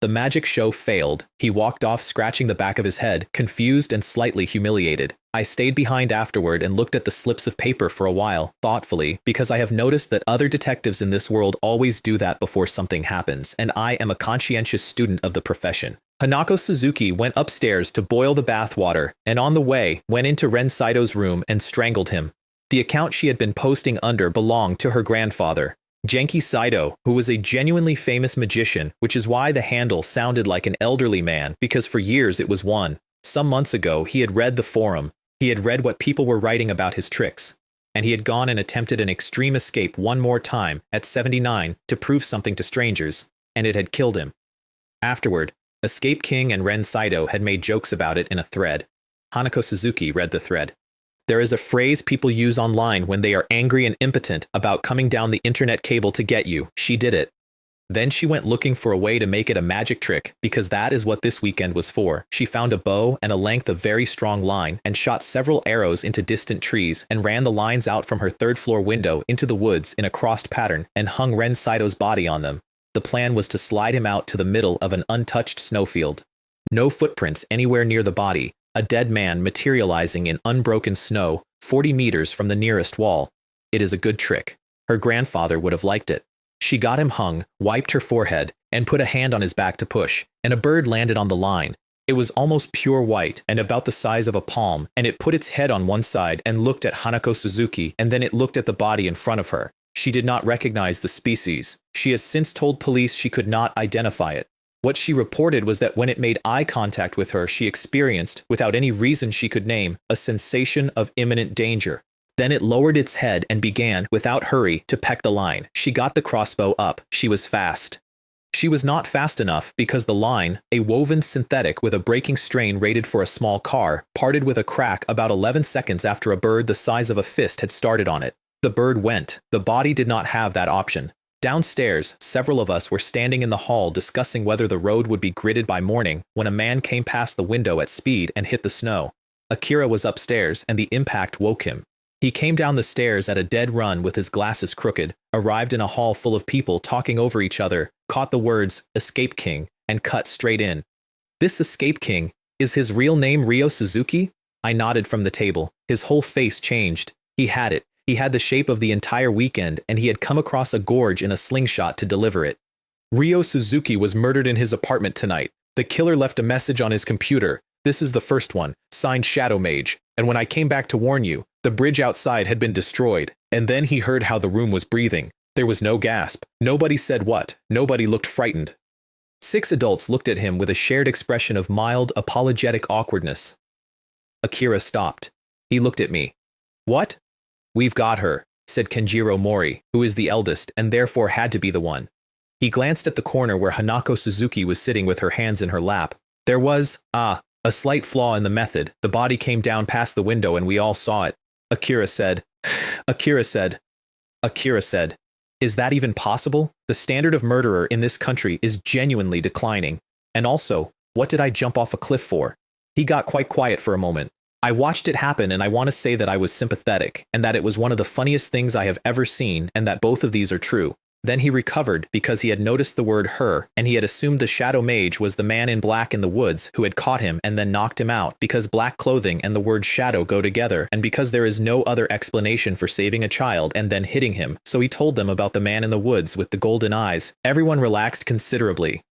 The magic show failed. He walked off scratching the back of his head, confused and slightly humiliated. I stayed behind afterward and looked at the slips of paper for a while, thoughtfully, because I have noticed that other detectives in this world always do that before something happens, and I am a conscientious student of the profession. Hanako Suzuki went upstairs to boil the bath water, and on the way, went into Ren Saito's room and strangled him. The account she had been posting under belonged to her grandfather, Genki Saito, who was a genuinely famous magician, which is why the handle sounded like an elderly man, because for years it was one. Some months ago, he had read the forum. He had read what people were writing about his tricks, and he had gone and attempted an extreme escape one more time, at 79, to prove something to strangers, and it had killed him. Afterward, Escape King and Ren Saito had made jokes about it in a thread. Hanako Suzuki read the thread. There is a phrase people use online when they are angry and impotent about coming down the internet cable to get you. She did it. Then she went looking for a way to make it a magic trick, because that is what this weekend was for. She found a bow and a length of very strong line, and shot several arrows into distant trees, and ran the lines out from her third-floor window into the woods in a crossed pattern, and hung Ren Saito's body on them. The plan was to slide him out to the middle of an untouched snowfield. No footprints anywhere near the body, a dead man materializing in unbroken snow 40 meters from the nearest wall. It is a good trick. Her grandfather would have liked it. She got him hung, wiped her forehead, and put a hand on his back to push, and a bird landed on the line. It was almost pure white and about the size of a palm, and it put its head on one side and looked at Hanako Suzuki, and then it looked at the body in front of her. She did not recognize the species. She has since told police she could not identify it. What she reported was that when it made eye contact with her, she experienced, without any reason she could name, a sensation of imminent danger. Then it lowered its head and began, without hurry, to peck the line. She got the crossbow up. She was fast. She was not fast enough because the line, a woven synthetic with a braking strain rated for a small car, parted with a crack about 11 seconds after a bird the size of a fist had started on it. The bird went. The body did not have that option. Downstairs, several of us were standing in the hall discussing whether the road would be gridded by morning when a man came past the window at speed and hit the snow. Akira was upstairs, and the impact woke him. He came down the stairs at a dead run with his glasses crooked, arrived in a hall full of people talking over each other, caught the words, Escape King, and cut straight in. This Escape King, is his real name Ryo Suzuki? I nodded from the table. His whole face changed. He had it. He had the shape of the entire weekend, and he had come across a gorge in a slingshot to deliver it. Ryo Suzuki was murdered in his apartment tonight. The killer left a message on his computer. This is the first one, signed Shadow Mage. And when I came back to warn you, the bridge outside had been destroyed. And then he heard how the room was breathing. There was no gasp. Nobody said what. Nobody looked frightened. 6 adults looked at him with a shared expression of mild, apologetic awkwardness. Akira stopped. He looked at me. What? We've got her, said Kenjiro Mori, who is the eldest and therefore had to be the one. He glanced at the corner where Hanako Suzuki was sitting with her hands in her lap. There was, a slight flaw in the method. The body came down past the window and we all saw it. Akira said, is that even possible? The standard of murderer in this country is genuinely declining. And also, what did I jump off a cliff for? He got quite quiet for a moment. I watched it happen, and I want to say that I was sympathetic, and that it was one of the funniest things I have ever seen, and that both of these are true. Then he recovered because he had noticed the word her, and he had assumed the Shadow Mage was the man in black in the woods who had caught him and then knocked him out, because black clothing and the word shadow go together, and because there is no other explanation for saving a child and then hitting him. So he told them about the man in the woods with the golden eyes. Everyone relaxed considerably.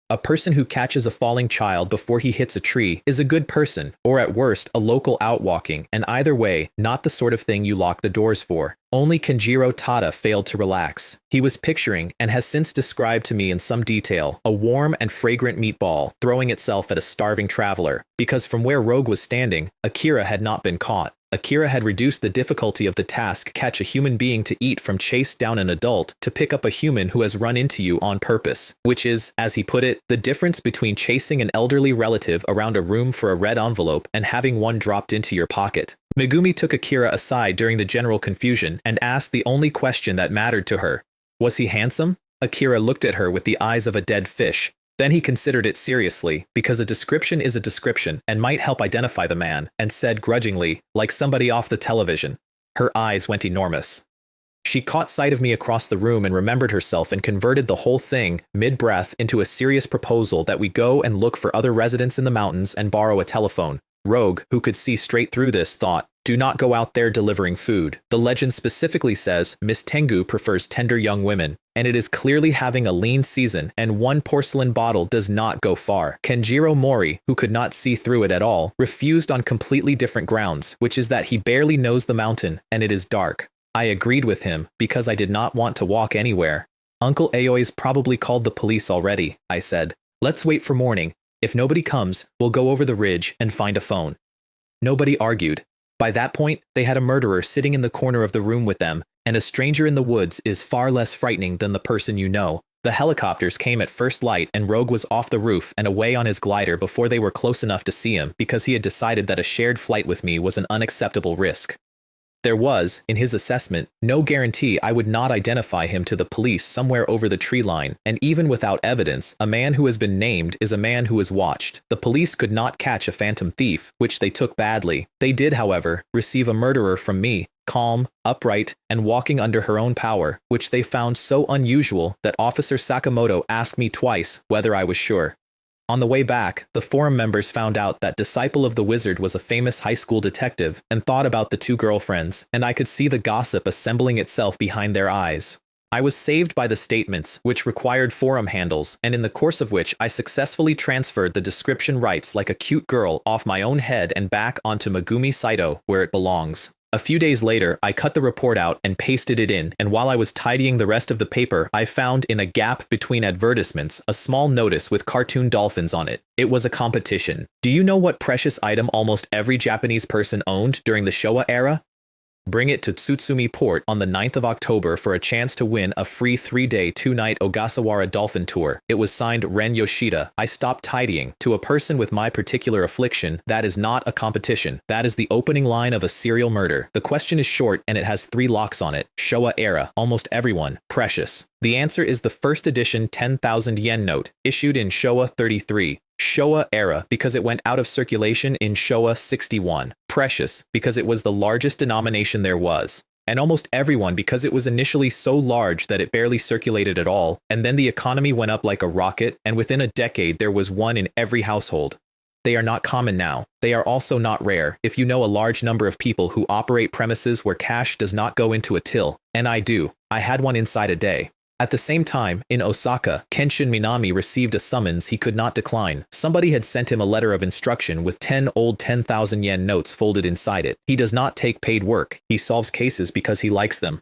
A person who catches a falling child before he hits a tree is a good person, or at worst, a local outwalking, and either way, not the sort of thing you lock the doors for. Only Kenjiro Tada failed to relax. He was picturing, and has since described to me in some detail, a warm and fragrant meatball throwing itself at a starving traveler, because from where Rogue was standing, Akira had not been caught. Akira had reduced the difficulty of the task catch a human being to eat from chase down an adult to pick up a human who has run into you on purpose, which is, as he put it, the difference between chasing an elderly relative around a room for a red envelope and having one dropped into your pocket. Megumi took Akira aside during the general confusion and asked the only question that mattered to her. Was he handsome? Akira looked at her with the eyes of a dead fish. Then he considered it seriously, because a description is a description and might help identify the man, and said grudgingly, like somebody off the television. Her eyes went enormous. She caught sight of me across the room and remembered herself and converted the whole thing, mid-breath, into a serious proposal that we go and look for other residents in the mountains and borrow a telephone. Rogue, who could see straight through this, thought, "Do not go out there delivering food. The legend specifically says Miss Tengu prefers tender young women, and it is clearly having a lean season, and one porcelain bottle does not go far." Kenjiro Mori, who could not see through it at all, refused on completely different grounds, which is that he barely knows the mountain, and it is dark. I agreed with him, because I did not want to walk anywhere. "Uncle Aoi's probably called the police already," I said. "Let's wait for morning. If nobody comes, we'll go over the ridge and find a phone." Nobody argued. By that point, they had a murderer sitting in the corner of the room with them, and a stranger in the woods is far less frightening than the person you know. The helicopters came at first light and Rogue was off the roof and away on his glider before they were close enough to see him because he had decided that a shared flight with me was an unacceptable risk. There was, in his assessment, no guarantee I would not identify him to the police somewhere over the tree line, and even without evidence, a man who has been named is a man who is watched. The police could not catch a phantom thief, which they took badly. They did, however, receive a murderer from me, calm, upright, and walking under her own power, which they found so unusual that Officer Sakamoto asked me twice whether I was sure. On the way back, the forum members found out that Disciple of the Wizard was a famous high school detective and thought about the two girlfriends, and I could see the gossip assembling itself behind their eyes. I was saved by the statements, which required forum handles, and in the course of which I successfully transferred the description rights like a cute girl off my own head and back onto Megumi Saito, where it belongs. A few days later, I cut the report out and pasted it in, and while I was tidying the rest of the paper, I found in a gap between advertisements a small notice with cartoon dolphins on it. It was a competition. Do you know what precious item almost every Japanese person owned during the Showa era? Bring it to Tsutsumi Port on the 9th of October for a chance to win a free 3-day, 2-night Ogasawara dolphin tour. It was signed Ren Yoshida. I stopped tidying. To a person with my particular affliction, that is not a competition. That is the opening line of a serial murder. The question is short and it has 3 locks on it. Showa era. Almost everyone. Precious. The answer is the first edition 10,000 yen note, issued in Showa 33. Showa era because it went out of circulation in Showa 61. Precious because it was the largest denomination there was. And almost everyone because it was initially so large that it barely circulated at all, and then the economy went up like a rocket, and within a decade there was one in every household. They are not common now. They are also not rare if you know a large number of people who operate premises where cash does not go into a till. And I do. I had one inside a day. At the same time, in Osaka, Kenshin Minami received a summons he could not decline. Somebody had sent him a letter of instruction with 10 old 10,000 yen notes folded inside it. He does not take paid work. He solves cases because he likes them.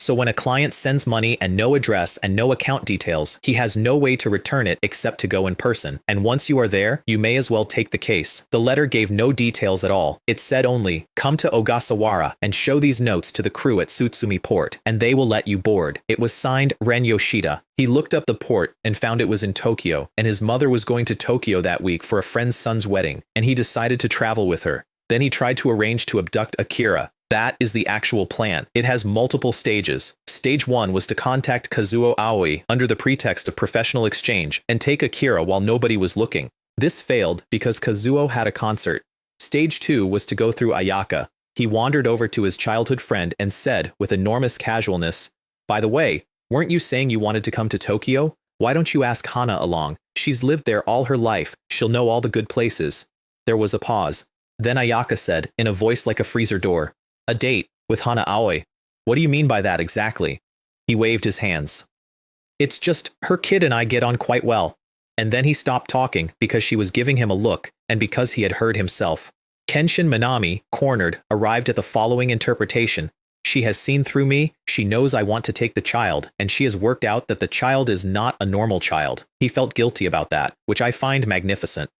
So when a client sends money and no address and no account details, he has no way to return it except to go in person. And once you are there, you may as well take the case. The letter gave no details at all. It said only, "Come to Ogasawara and show these notes to the crew at Tsutsumi Port, and they will let you board." It was signed Ren Yoshida. He looked up the port and found it was in Tokyo, and his mother was going to Tokyo that week for a friend's son's wedding, and he decided to travel with her. Then he tried to arrange to abduct Akira. That is the actual plan. It has multiple stages. Stage 1 was to contact Kazuo Aoi under the pretext of professional exchange and take Akira while nobody was looking. This failed because Kazuo had a concert. Stage 2 was to go through Ayaka. He wandered over to his childhood friend and said, with enormous casualness, "By the way, weren't you saying you wanted to come to Tokyo? Why don't you ask Hana along? She's lived there all her life. She'll know all the good places." There was a pause. Then Ayaka said, in a voice like a freezer door, "A date with Hana Aoi. What do you mean by that exactly?" He waved his hands. "It's just, her kid and I get on quite well." And then he stopped talking because she was giving him a look and because he had heard himself. Kenshin Minami, cornered, arrived at the following interpretation. She has seen through me, she knows I want to take the child, and she has worked out that the child is not a normal child. He felt guilty about that, which I find magnificent.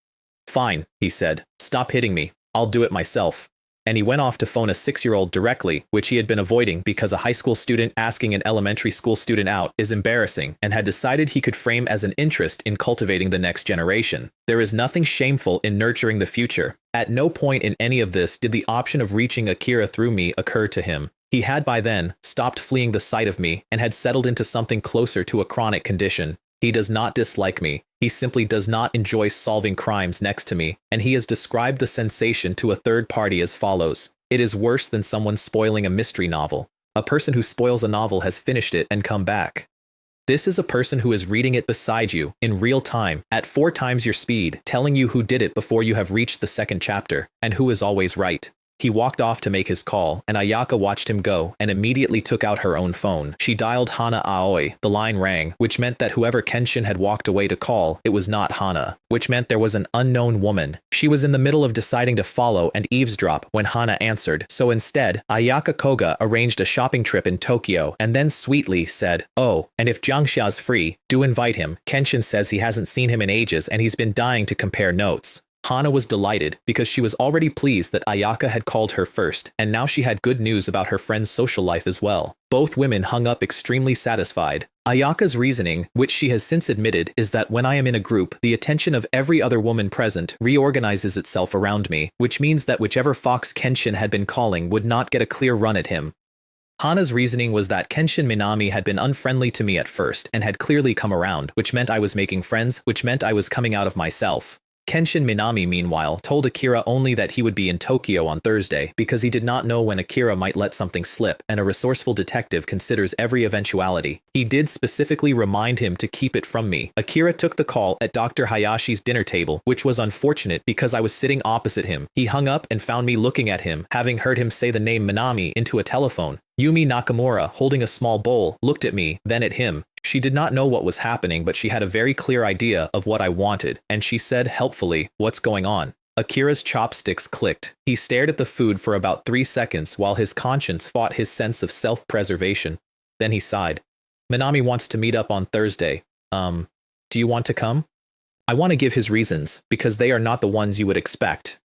"Fine," he said. "Stop hitting me. I'll do it myself." And he went off to phone a 6-year-old directly, which he had been avoiding because a high school student asking an elementary school student out is embarrassing, and had decided he could frame as an interest in cultivating the next generation. There is nothing shameful in nurturing the future. At no point in any of this did the option of reaching Akira through me occur to him. He had by then stopped fleeing the sight of me and had settled into something closer to a chronic condition. He does not dislike me. He simply does not enjoy solving crimes next to me, and he has described the sensation to a third party as follows. It is worse than someone spoiling a mystery novel. A person who spoils a novel has finished it and come back. This is a person who is reading it beside you, in real time, at 4 times your speed, telling you who did it before you have reached the second chapter, and who is always right. He walked off to make his call, and Ayaka watched him go and immediately took out her own phone. She dialed Hana Aoi. The line rang, which meant that whoever Kenshin had walked away to call, it was not Hana, which meant there was an unknown woman. She was in the middle of deciding to follow and eavesdrop when Hana answered, so instead, Ayaka Koga arranged a shopping trip in Tokyo and then sweetly said, "Oh, and if Jiangxia's free, do invite him. Kenshin says he hasn't seen him in ages and he's been dying to compare notes." Hana was delighted because she was already pleased that Ayaka had called her first, and now she had good news about her friend's social life as well. Both women hung up extremely satisfied. Ayaka's reasoning, which she has since admitted, is that when I am in a group, the attention of every other woman present reorganizes itself around me, which means that whichever fox Kenshin had been calling would not get a clear run at him. Hana's reasoning was that Kenshin Minami had been unfriendly to me at first and had clearly come around, which meant I was making friends, which meant I was coming out of myself. Kenshin Minami, meanwhile, told Akira only that he would be in Tokyo on Thursday because he did not know when Akira might let something slip, and a resourceful detective considers every eventuality. He did specifically remind him to keep it from me. Akira took the call at Dr. Hayashi's dinner table, which was unfortunate because I was sitting opposite him. He hung up and found me looking at him, having heard him say the name Minami into a telephone. Yumi Nakamura, holding a small bowl, looked at me, then at him. She did not know what was happening, but she had a very clear idea of what I wanted, and she said helpfully, "What's going on?" Akira's chopsticks clicked. He stared at the food for about 3 seconds while his conscience fought his sense of self-preservation. Then he sighed. "Minami wants to meet up on Thursday. Do you want to come?" I want to give his reasons, because they are not the ones you would expect.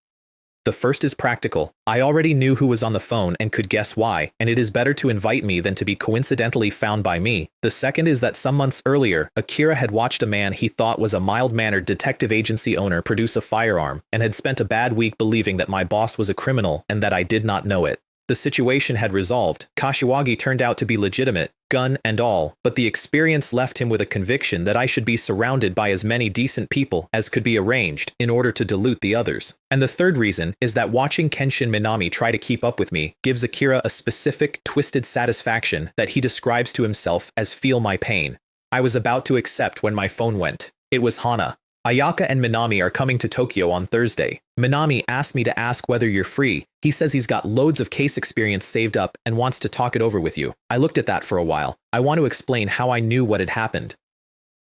The first is practical. I already knew who was on the phone and could guess why, and it is better to invite me than to be coincidentally found by me. The second is that some months earlier, Akira had watched a man he thought was a mild-mannered detective agency owner produce a firearm, and had spent a bad week believing that my boss was a criminal and that I did not know it. The situation had resolved. Kashiwagi turned out to be legitimate, gun and all, but the experience left him with a conviction that I should be surrounded by as many decent people as could be arranged in order to dilute the others. And the third reason is that watching Kenshin Minami try to keep up with me gives Akira a specific, twisted satisfaction that he describes to himself as "feel my pain." I was about to accept when my phone went. It was Hana. "Ayaka and Minami are coming to Tokyo on Thursday. Minami asked me to ask whether you're free. He says he's got loads of case experience saved up and wants to talk it over with you." I looked at that for a while. I want to explain how I knew what had happened.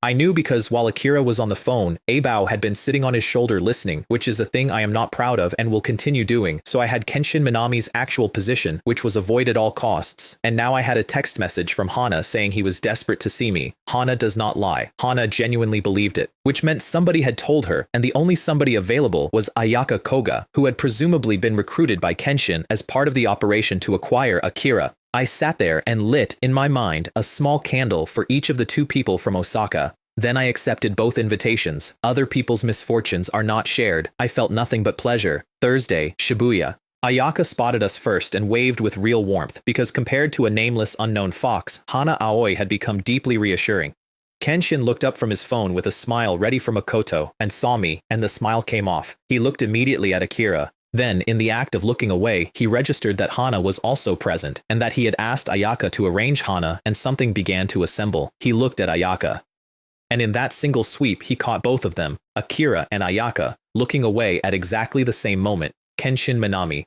I knew because while Akira was on the phone, Abao had been sitting on his shoulder listening, which is a thing I am not proud of and will continue doing, so I had Kenshin Minami's actual position, which was avoid at all costs, and now I had a text message from Hana saying he was desperate to see me. Hana does not lie. Hana genuinely believed it, which meant somebody had told her, and the only somebody available was Ayaka Koga, who had presumably been recruited by Kenshin as part of the operation to acquire Akira. I sat there and lit, in my mind, a small candle for each of the 2 people from Osaka. Then I accepted both invitations. Other people's misfortunes are not shared. I felt nothing but pleasure. Thursday, Shibuya. Ayaka spotted us first and waved with real warmth, because compared to a nameless unknown fox, Hana Aoi had become deeply reassuring. Kenshin looked up from his phone with a smile ready for Makoto, and saw me, and the smile came off. He looked immediately at Akira. Then, in the act of looking away, he registered that Hana was also present, and that he had asked Ayaka to arrange Hana, and something began to assemble. He looked at Ayaka. And in that single sweep he caught both of them, Akira and Ayaka, looking away at exactly the same moment. Kenshin Minami.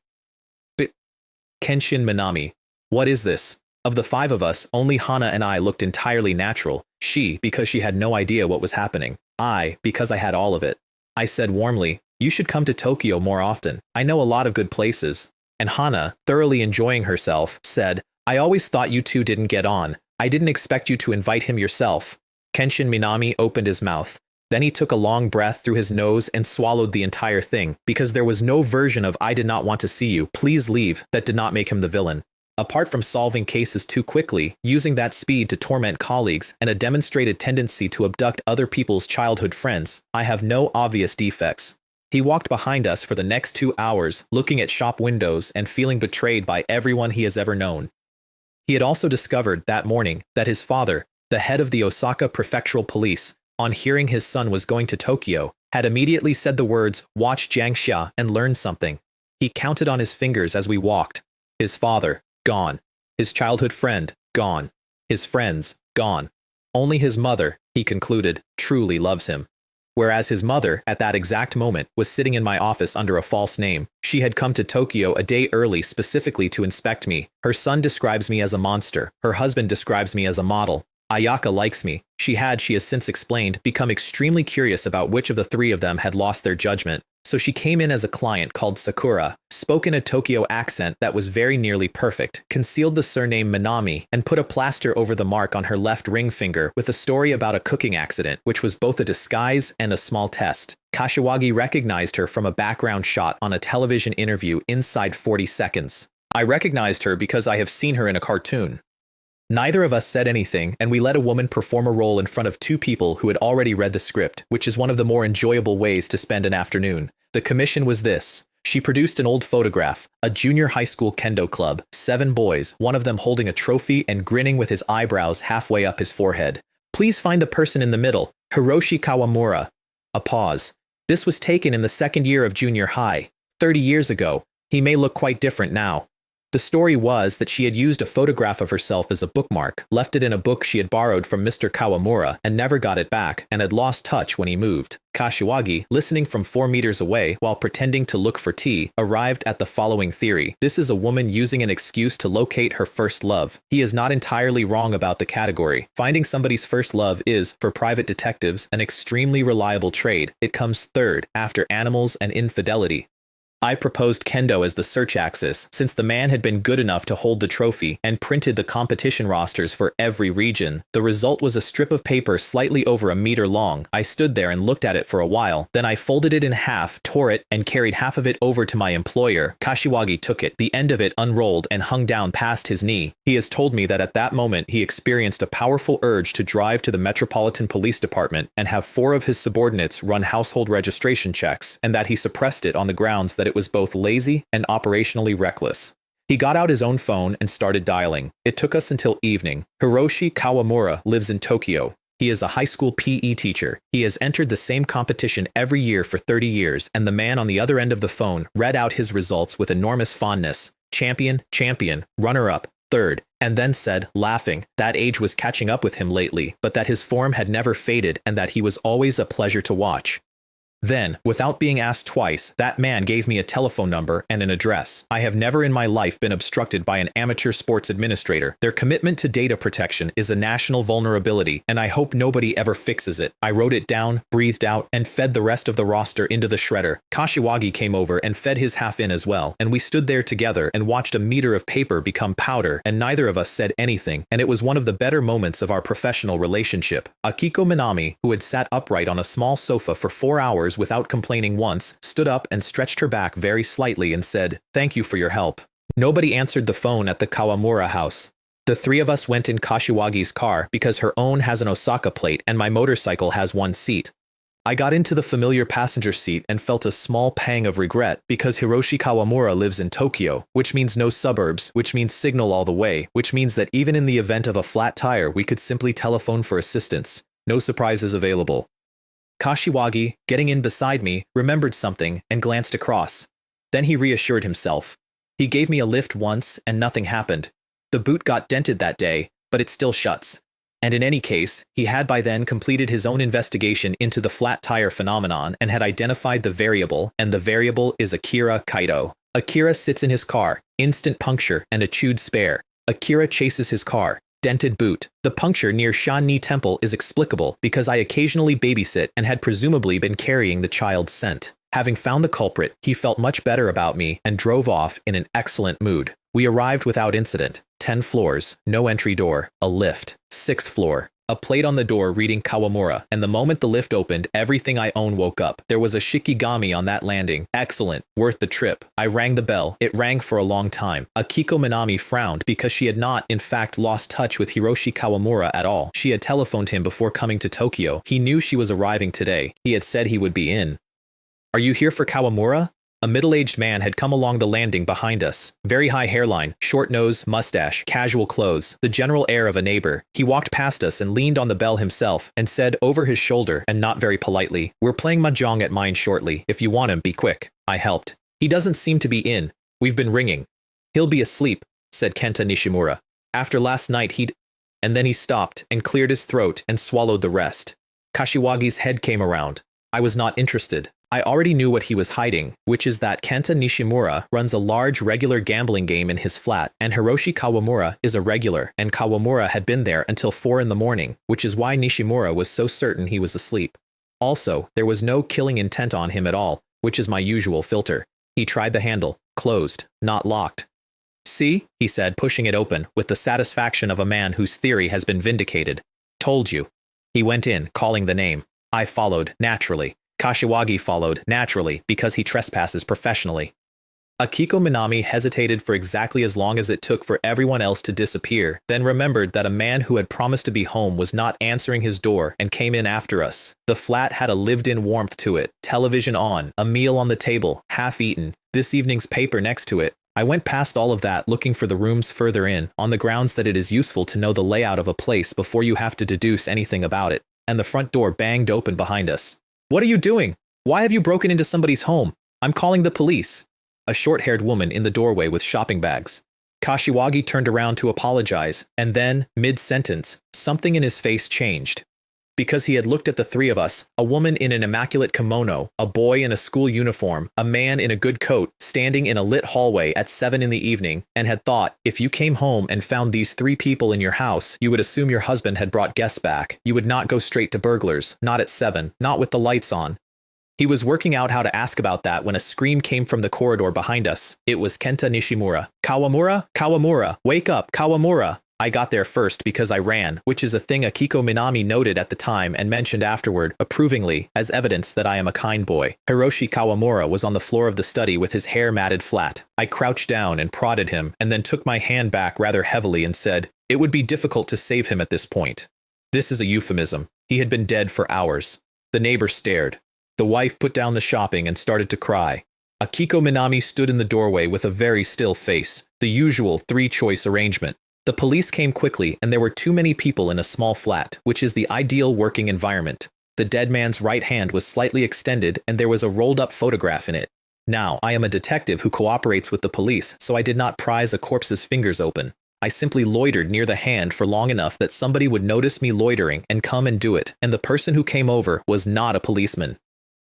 Kenshin Minami. What is this? Of the 5 of us, only Hana and I looked entirely natural. She, because she had no idea what was happening. I, because I had all of it. I said warmly, "You should come to Tokyo more often. I know a lot of good places." And Hana, thoroughly enjoying herself, said, "I always thought you 2 didn't get on. I didn't expect you to invite him yourself." Kenshin Minami opened his mouth. Then he took a long breath through his nose and swallowed the entire thing, because there was no version of "I did not want to see you, please leave" that did not make him the villain. Apart from solving cases too quickly, using that speed to torment colleagues, and a demonstrated tendency to abduct other people's childhood friends, I have no obvious defects. He walked behind us for the next 2 hours, looking at shop windows and feeling betrayed by everyone he has ever known. He had also discovered that morning that his father, the head of the Osaka Prefectural Police, on hearing his son was going to Tokyo, had immediately said the words, "Watch Jiangxia and learn something." He counted on his fingers as we walked. His father, gone. His childhood friend, gone. His friends, gone. Only his mother, he concluded, truly loves him. Whereas his mother, at that exact moment, was sitting in my office under a false name. She had come to Tokyo a day early specifically to inspect me. Her son describes me as a monster. Her husband describes me as a model. Ayaka likes me. She has since explained, become extremely curious about which of the three of them had lost their judgment. So she came in as a client called Sakura, spoke in a Tokyo accent that was very nearly perfect, concealed the surname Minami, and put a plaster over the mark on her left ring finger with a story about a cooking accident, which was both a disguise and a small test. Kashiwagi recognized her from a background shot on a television interview inside 40 seconds. I recognized her because I have seen her in a cartoon. Neither of us said anything, and we let a woman perform a role in front of 2 people who had already read the script, which is one of the more enjoyable ways to spend an afternoon. The commission was this. She produced an old photograph, a junior high school kendo club, 7 boys, one of them holding a trophy and grinning with his eyebrows halfway up his forehead. Please find the person in the middle, Hiroshi Kawamura. A pause. This was taken in the 2nd year of junior high, 30 years ago. He may look quite different now. The story was that she had used a photograph of herself as a bookmark, left it in a book she had borrowed from Mr. Kawamura, and never got it back, and had lost touch when he moved. Kashiwagi, listening from 4 meters away while pretending to look for tea, arrived at the following theory. This is a woman using an excuse to locate her first love. He is not entirely wrong about the category. Finding somebody's first love is, for private detectives, an extremely reliable trade. It comes third, after animals and infidelity. I proposed kendo as the search axis, since the man had been good enough to hold the trophy, and printed the competition rosters for every region. The result was a strip of paper slightly over a meter long. I stood there and looked at it for a while. Then I folded it in half, tore it, and carried half of it over to my employer. Kashiwagi took it, the end of it unrolled and hung down past his knee. He has told me that at that moment he experienced a powerful urge to drive to the Metropolitan Police Department and have 4 of his subordinates run household registration checks, and that he suppressed it on the grounds that it was both lazy and operationally reckless. He got out his own phone and started dialing. It took us until evening. Hiroshi Kawamura lives in Tokyo. He is a high school PE teacher. He has entered the same competition every year for 30 years, and the man on the other end of the phone read out his results with enormous fondness. Champion, champion, runner-up, third, and then said, laughing, that age was catching up with him lately, but that his form had never faded and that he was always a pleasure to watch. Then, without being asked twice, that man gave me a telephone number and an address. I have never in my life been obstructed by an amateur sports administrator. Their commitment to data protection is a national vulnerability, and I hope nobody ever fixes it. I wrote it down, breathed out, and fed the rest of the roster into the shredder. Kashiwagi came over and fed his half in as well, and we stood there together and watched a meter of paper become powder, and neither of us said anything, and it was one of the better moments of our professional relationship. Akiko Minami, who had sat upright on a small sofa for 4 hours without complaining once, stood up and stretched her back very slightly and said, "Thank you for your help." Nobody answered the phone at the Kawamura house. The 3 of us went in Kashiwagi's car because her own has an Osaka plate and my motorcycle has 1 seat. I got into the familiar passenger seat and felt a small pang of regret because Hiroshi Kawamura lives in Tokyo, which means no suburbs, which means signal all the way, which means that even in the event of a flat tire we could simply telephone for assistance. No surprises available. Kashiwagi, getting in beside me, remembered something and glanced across. Then he reassured himself. He gave me a lift once and nothing happened. The boot got dented that day, but it still shuts. And in any case, he had by then completed his own investigation into the flat tire phenomenon and had identified the variable, and the variable is Akira Kaito. Akira sits in his car, instant puncture and a chewed spare. Akira chases his car. Dented boot. The puncture near Shan-Ni Temple is explicable because I occasionally babysit and had presumably been carrying the child's scent. Having found the culprit, he felt much better about me and drove off in an excellent mood. We arrived without incident. 10 floors, no entry door, a lift. 6th floor. A plate on the door reading Kawamura, and the moment the lift opened, everything I own woke up. There was a shikigami on that landing. Excellent. Worth the trip. I rang the bell. It rang for a long time. Akiko Minami frowned because she had not, in fact, lost touch with Hiroshi Kawamura at all. She had telephoned him before coming to Tokyo. He knew she was arriving today. He had said he would be in. Are you here for Kawamura? A middle-aged man had come along the landing behind us. Very high hairline, short nose, mustache, casual clothes, the general air of a neighbor. He walked past us and leaned on the bell himself and said over his shoulder, and not very politely, "We're playing mahjong at mine shortly. If you want him, be quick." I helped. "He doesn't seem to be in. We've been ringing." "He'll be asleep," said Kenta Nishimura. "After last night he'd—" And then he stopped and cleared his throat and swallowed the rest. Kashiwagi's head came around. I was not interested. I already knew what he was hiding, which is that Kenta Nishimura runs a large regular gambling game in his flat, and Hiroshi Kawamura is a regular, and Kawamura had been there until 4 in the morning, which is why Nishimura was so certain he was asleep. Also, there was no killing intent on him at all, which is my usual filter. He tried the handle. Closed, not locked. "See," he said, pushing it open, with the satisfaction of a man whose theory has been vindicated. "Told you." He went in, calling the name. I followed, naturally. Kashiwagi followed, naturally, because he trespasses professionally. Akiko Minami hesitated for exactly as long as it took for everyone else to disappear, then remembered that a man who had promised to be home was not answering his door and came in after us. The flat had a lived-in warmth to it, television on, a meal on the table, half-eaten, this evening's paper next to it. I went past all of that looking for the rooms further in, on the grounds that it is useful to know the layout of a place before you have to deduce anything about it, and the front door banged open behind us. "What are you doing? Why have you broken into somebody's home? I'm calling the police." A short-haired woman in the doorway with shopping bags. Kashiwagi turned around to apologize, and then, mid-sentence, something in his face changed. Because he had looked at the three of us, a woman in an immaculate kimono, a boy in a school uniform, a man in a good coat, standing in a lit hallway at 7 in the evening, and had thought, if you came home and found these 3 people in your house, you would assume your husband had brought guests back. You would not go straight to burglars, not at 7, not with the lights on. He was working out how to ask about that when a scream came from the corridor behind us. It was Kenta Nishimura. "Kawamura? Kawamura! Wake up, Kawamura!" I got there first because I ran, which is a thing Akiko Minami noted at the time and mentioned afterward, approvingly, as evidence that I am a kind boy. Hiroshi Kawamura was on the floor of the study with his hair matted flat. I crouched down and prodded him, and then took my hand back rather heavily and said, "It would be difficult to save him at this point." This is a euphemism. He had been dead for hours. The neighbor stared. The wife put down the shopping and started to cry. Akiko Minami stood in the doorway with a very still face, the usual 3-choice arrangement. The police came quickly, and there were too many people in a small flat, which is the ideal working environment. The dead man's right hand was slightly extended, and there was a rolled-up photograph in it. Now, I am a detective who cooperates with the police, so I did not prise a corpse's fingers open. I simply loitered near the hand for long enough that somebody would notice me loitering and come and do it, and the person who came over was not a policeman.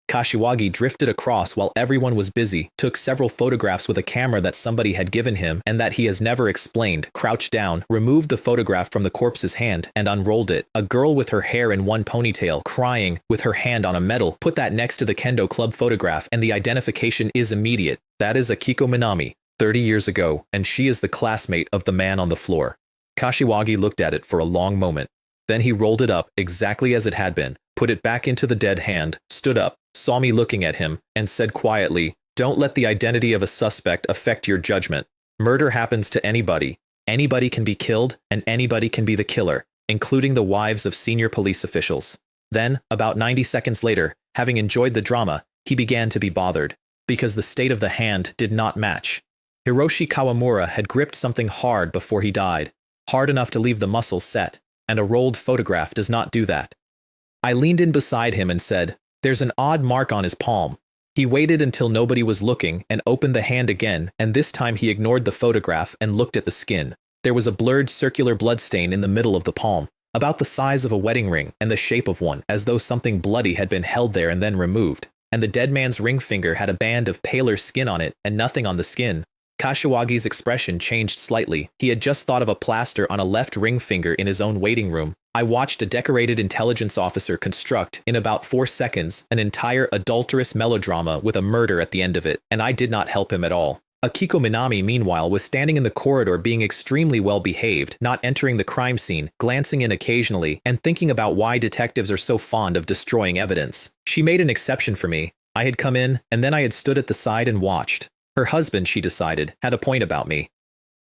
Kashiwagi drifted across while everyone was busy, took several photographs with a camera that somebody had given him and that he has never explained, crouched down, removed the photograph from the corpse's hand, and unrolled it. A girl with her hair in one ponytail, crying, with her hand on a medal. Put that next to the Kendo Club photograph and the identification is immediate. That is Akiko Minami, 30 years ago, and she is the classmate of the man on the floor. Kashiwagi looked at it for a long moment. Then he rolled it up exactly as it had been, put it back into the dead hand, stood up, saw me looking at him, and said quietly, "Don't let the identity of a suspect affect your judgment. Murder happens to anybody. Anybody can be killed, and anybody can be the killer, including the wives of senior police officials." Then, about 90 seconds later, having enjoyed the drama, he began to be bothered, because the state of the hand did not match. Hiroshi Kawamura had gripped something hard before he died, hard enough to leave the muscles set, and a rolled photograph does not do that. I leaned in beside him and said, "There's an odd mark on his palm." He waited until nobody was looking and opened the hand again, and this time he ignored the photograph and looked at the skin. There was a blurred circular bloodstain in the middle of the palm, about the size of a wedding ring and the shape of one, as though something bloody had been held there and then removed. And the dead man's ring finger had a band of paler skin on it and nothing on the skin. Kashiwagi's expression changed slightly. He had just thought of a plaster on a left ring finger in his own waiting room. I watched a decorated intelligence officer construct, in about 4 seconds, an entire adulterous melodrama with a murder at the end of it, and I did not help him at all. Akiko Minami, meanwhile, was standing in the corridor being extremely well behaved, not entering the crime scene, glancing in occasionally, and thinking about why detectives are so fond of destroying evidence. She made an exception for me. I had come in, and then I had stood at the side and watched. Her husband, she decided, had a point about me.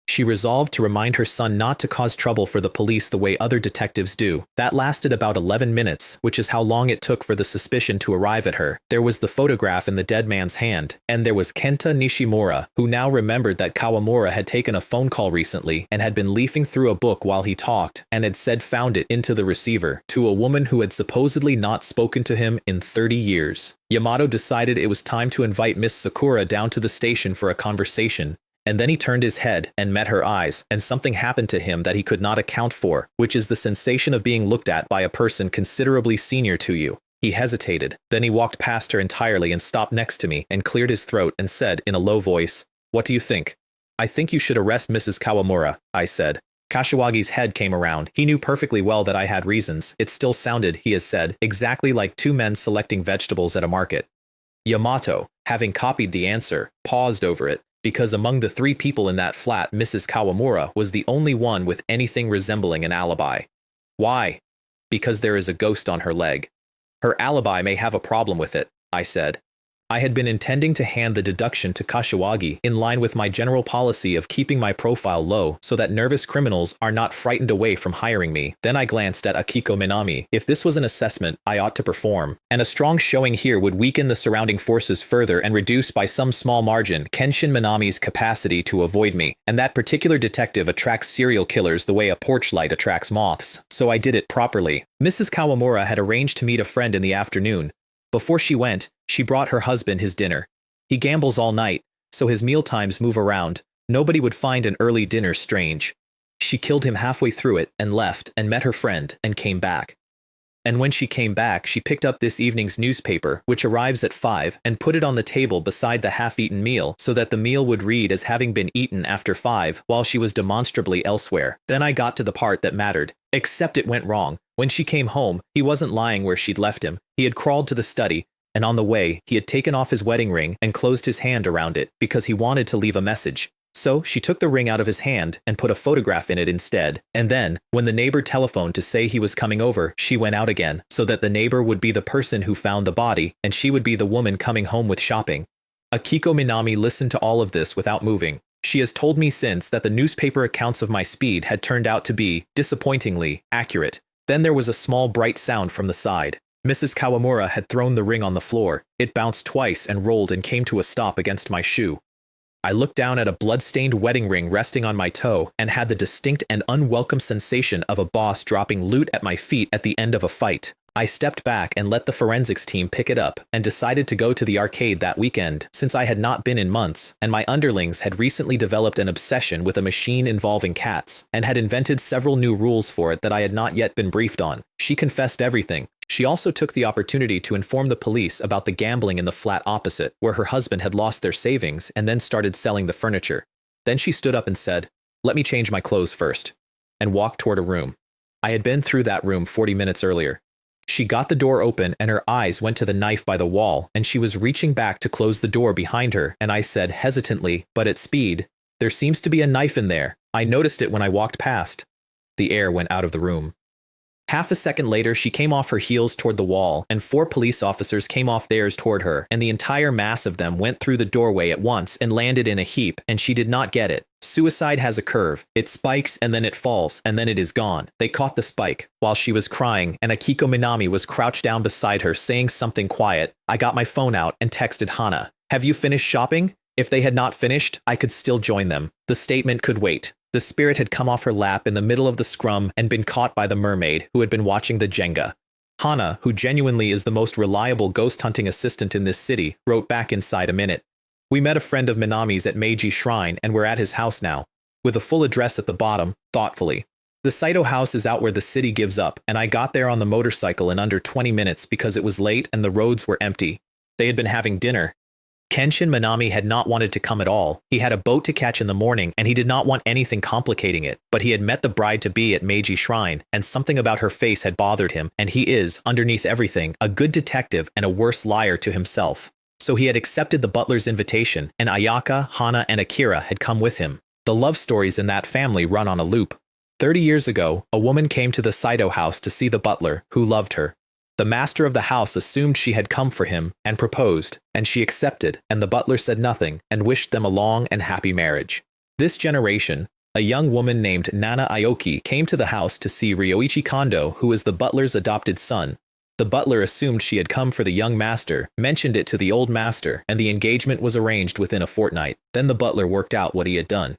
She resolved to remind her son not to cause trouble for the police the way other detectives do. That lasted about 11 minutes, which is how long it took for the suspicion to arrive at her. There was the photograph in the dead man's hand, and there was Kenta Nishimura, who now remembered that Kawamura had taken a phone call recently and had been leafing through a book while he talked and had said found it into the receiver to a woman who had supposedly not spoken to him in 30 years. Yamato decided it was time to invite Miss Sakura down to the station for a conversation. And then he turned his head and met her eyes, and something happened to him that he could not account for, which is the sensation of being looked at by a person considerably senior to you. He hesitated. Then he walked past her entirely and stopped next to me and cleared his throat and said in a low voice, "What do you think?" "I think you should arrest Mrs. Kawamura," I said. Kashiwagi's head came around. He knew perfectly well that I had reasons. It still sounded, he has said, exactly like two men selecting vegetables at a market. Yamato, having copied the answer, paused over it, because among the three people in that flat, Mrs. Kawamura was the only one with anything resembling an alibi. Why? Because there is a ghost on her leg. Her alibi may have a problem with it, I said. I had been intending to hand the deduction to Kashiwagi in line with my general policy of keeping my profile low so that nervous criminals are not frightened away from hiring me. Then I glanced at Akiko Minami. If this was an assessment I ought to perform, and a strong showing here would weaken the surrounding forces further and reduce by some small margin Kenshin Minami's capacity to avoid me, and that particular detective attracts serial killers the way a porch light attracts moths, so I did it properly. Mrs. Kawamura had arranged to meet a friend in the afternoon. Before she went, she brought her husband his dinner. He gambles all night, so his mealtimes move around. Nobody would find an early dinner strange. She killed him halfway through it and left and met her friend and came back. And when she came back, she picked up this evening's newspaper, which arrives at 5, and put it on the table beside the half-eaten meal so that the meal would read as having been eaten after 5 while she was demonstrably elsewhere. Then I got to the part that mattered. Except it went wrong. When she came home, he wasn't lying where she'd left him. He had crawled to the study, and on the way, he had taken off his wedding ring and closed his hand around it because he wanted to leave a message. So she took the ring out of his hand and put a photograph in it instead. And then, when the neighbor telephoned to say he was coming over, she went out again so that the neighbor would be the person who found the body and she would be the woman coming home with shopping. Akiko Minami listened to all of this without moving. She has told me since that the newspaper accounts of my speed had turned out to be, disappointingly, accurate. Then there was a small bright sound from the side. Mrs. Kawamura had thrown the ring on the floor. It bounced twice and rolled and came to a stop against my shoe. I looked down at a blood-stained wedding ring resting on my toe and had the distinct and unwelcome sensation of a boss dropping loot at my feet at the end of a fight. I stepped back and let the forensics team pick it up and decided to go to the arcade that weekend since I had not been in months and my underlings had recently developed an obsession with a machine involving cats and had invented several new rules for it that I had not yet been briefed on. She confessed everything. She also took the opportunity to inform the police about the gambling in the flat opposite, where her husband had lost their savings and then started selling the furniture. Then she stood up and said, "Let me change my clothes first," and walked toward a room. I had been through that room 40 minutes earlier. She got the door open and her eyes went to the knife by the wall, and she was reaching back to close the door behind her, and I said hesitantly, but at speed, "There seems to be a knife in there. I noticed it when I walked past." The air went out of the room. Half a second later, she came off her heels toward the wall, and 4 police officers came off theirs toward her, and the entire mass of them went through the doorway at once and landed in a heap, and she did not get it. Suicide has a curve. It spikes, and then it falls, and then it is gone. They caught the spike while she was crying, and Akiko Minami was crouched down beside her, saying something quiet. I got my phone out and texted Hana. "Have you finished shopping?" If they had not finished, I could still join them. The statement could wait. The spirit had come off her lap in the middle of the scrum and been caught by the mermaid, who had been watching the Jenga. Hana, who genuinely is the most reliable ghost hunting assistant in this city, wrote back inside a minute. "We met a friend of Minami's at Meiji Shrine and we're at his house now," with a full address at the bottom, thoughtfully. "The Saito house is out where the city gives up, and I got there on the motorcycle in under 20 minutes because it was late and the roads were empty. They had been having dinner. Kenshin Minami had not wanted to come at all. He had a boat to catch in the morning, and he did not want anything complicating it. But he had met the bride-to-be at Meiji Shrine, and something about her face had bothered him, and he is, underneath everything, a good detective and a worse liar to himself. So he had accepted the butler's invitation, and Ayaka, Hana, and Akira had come with him. The love stories in that family run on a loop. 30 years ago, a woman came to the Saito house to see the butler, who loved her. The master of the house assumed she had come for him and proposed, and she accepted, and the butler said nothing and wished them a long and happy marriage. This generation, a young woman named Nana Aoki came to the house to see Ryoichi Kondo, who is the butler's adopted son. The butler assumed she had come for the young master, mentioned it to the old master, and the engagement was arranged within a fortnight. Then the butler worked out what he had done.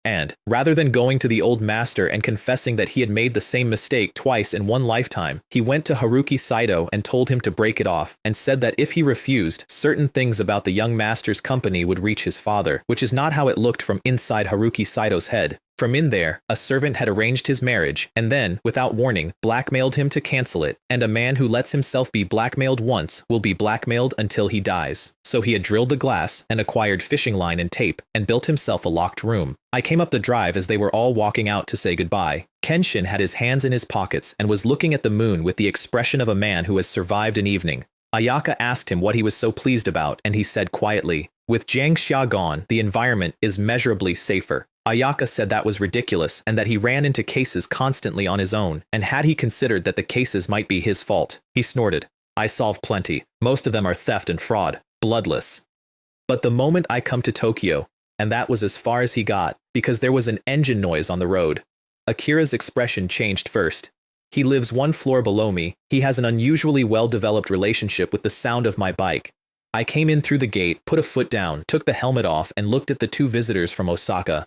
And, rather than going to the old master and confessing that he had made the same mistake twice in one lifetime, he went to Haruki Saito and told him to break it off, and said that if he refused, certain things about the young master's company would reach his father, which is not how it looked from inside Haruki Saito's head. From in there, a servant had arranged his marriage, and then, without warning, blackmailed him to cancel it, and a man who lets himself be blackmailed once will be blackmailed until he dies. So he had drilled the glass, and acquired fishing line and tape, and built himself a locked room. I came up the drive as they were all walking out to say goodbye. Kenshin had his hands in his pockets and was looking at the moon with the expression of a man who has survived an evening. Ayaka asked him what he was so pleased about, and he said quietly, "With Jiang Xia gone, the environment is measurably safer." Ayaka said that was ridiculous and that he ran into cases constantly on his own, and had he considered that the cases might be his fault. He snorted, "I solve plenty. Most of them are theft and fraud. Bloodless. But the moment I come to Tokyo," and that was as far as he got, because there was an engine noise on the road. Akira's expression changed first. "He lives one floor below me. He has an unusually well-developed relationship with the sound of my bike." I came in through the gate, put a foot down, took the helmet off, and looked at the two visitors from Osaka.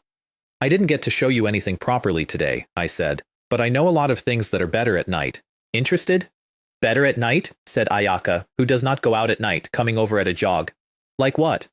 "I didn't get to show you anything properly today," I said, "but I know a lot of things that are better at night. Interested?" "Better at night?" said Ayaka, who does not go out at night, coming over at a jog. "Like what?"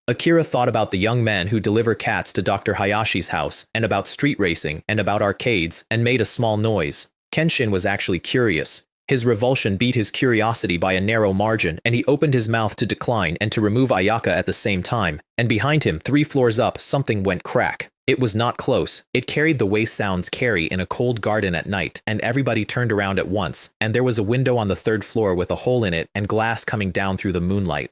Akira thought about the young men who deliver cats to Dr. Hayashi's house, and about street racing, and about arcades, and made a small noise. Kenshin was actually curious. His revulsion beat his curiosity by a narrow margin, and he opened his mouth to decline and to remove Ayaka at the same time, and behind him, 3 floors up, something went crack. It was not close. It carried the way sounds carry in a cold garden at night, and everybody turned around at once, and there was a window on the 3rd floor with a hole in it and glass coming down through the moonlight.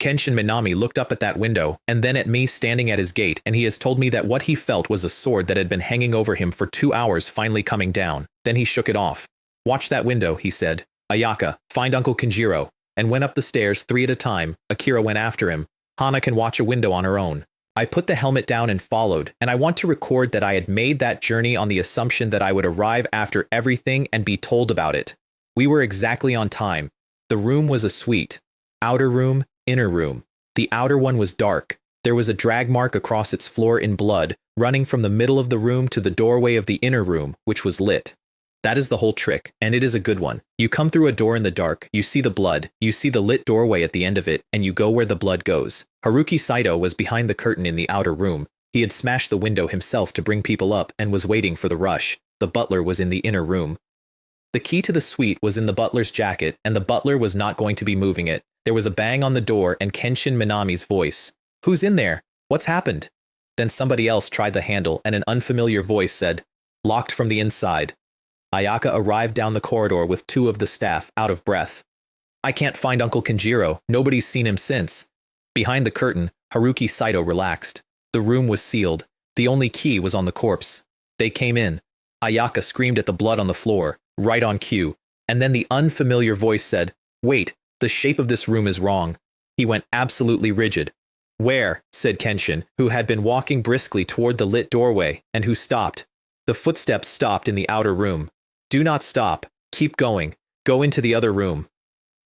Kenshin Minami looked up at that window, and then at me standing at his gate, and he has told me that what he felt was a sword that had been hanging over him for 2 hours finally coming down. Then he shook it off. "Watch that window," he said. "Ayaka, find Uncle Kenjiro," and went up the stairs 3 at a time. Akira went after him. "Hana can watch a window on her own." I put the helmet down and followed, and I want to record that I had made that journey on the assumption that I would arrive after everything and be told about it. We were exactly on time. The room was a suite. Outer room, inner room. The outer one was dark. There was a drag mark across its floor in blood, running from the middle of the room to the doorway of the inner room, which was lit. That is the whole trick, and it is a good one. You come through a door in the dark, you see the blood, you see the lit doorway at the end of it, and you go where the blood goes. Haruki Saito was behind the curtain in the outer room. He had smashed the window himself to bring people up and was waiting for the rush. The butler was in the inner room. The key to the suite was in the butler's jacket, and the butler was not going to be moving it. There was a bang on the door and Kenshin Minami's voice. "Who's in there? What's happened?" Then somebody else tried the handle, and an unfamiliar voice said, "Locked from the inside." Ayaka arrived down the corridor with 2 of the staff, out of breath. "I can't find Uncle Kenjiro. Nobody's seen him since." Behind the curtain, Haruki Saito relaxed. The room was sealed. The only key was on the corpse. They came in. Ayaka screamed at the blood on the floor, right on cue, and then the unfamiliar voice said, "Wait, the shape of this room is wrong." He went absolutely rigid. "Where?" said Kenshin, who had been walking briskly toward the lit doorway, and who stopped. The footsteps stopped in the outer room. "Do not stop. Keep going. Go into the other room."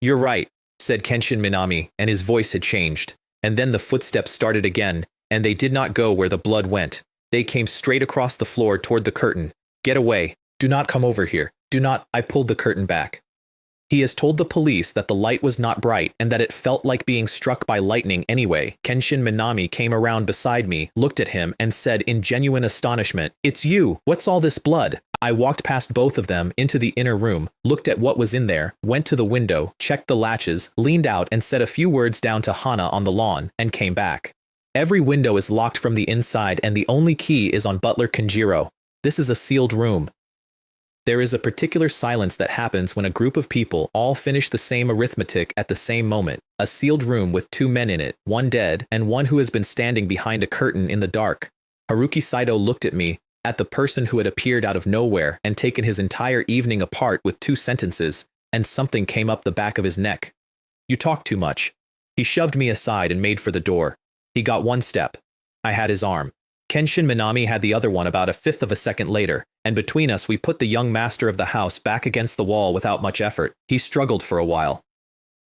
"You're right," said Kenshin Minami, and his voice had changed. And then the footsteps started again, and they did not go where the blood went. They came straight across the floor toward the curtain. "Get away. Do not come over here. Do not." I pulled the curtain back. "He has told the police that the light was not bright and that it felt like being struck by lightning anyway." Kenshin Minami came around beside me, looked at him, and said in genuine astonishment, "It's you! What's all this blood?" I walked past both of them into the inner room, looked at what was in there, went to the window, checked the latches, leaned out and said a few words down to Hana on the lawn, and came back. "Every window is locked from the inside and the only key is on Butler Kenjiro. This is a sealed room." There is a particular silence that happens when a group of people all finish the same arithmetic at the same moment. A sealed room with 2 men in it, one dead, and one who has been standing behind a curtain in the dark. Haruki Saito looked at me, at the person who had appeared out of nowhere and taken his entire evening apart with 2 sentences, and something came up the back of his neck. You talk too much. He shoved me aside and made for the door. He got 1 step. I had his arm. Kenshin Minami had the other one about a fifth of a second later, and between us we put the young master of the house back against the wall without much effort. He struggled for a while.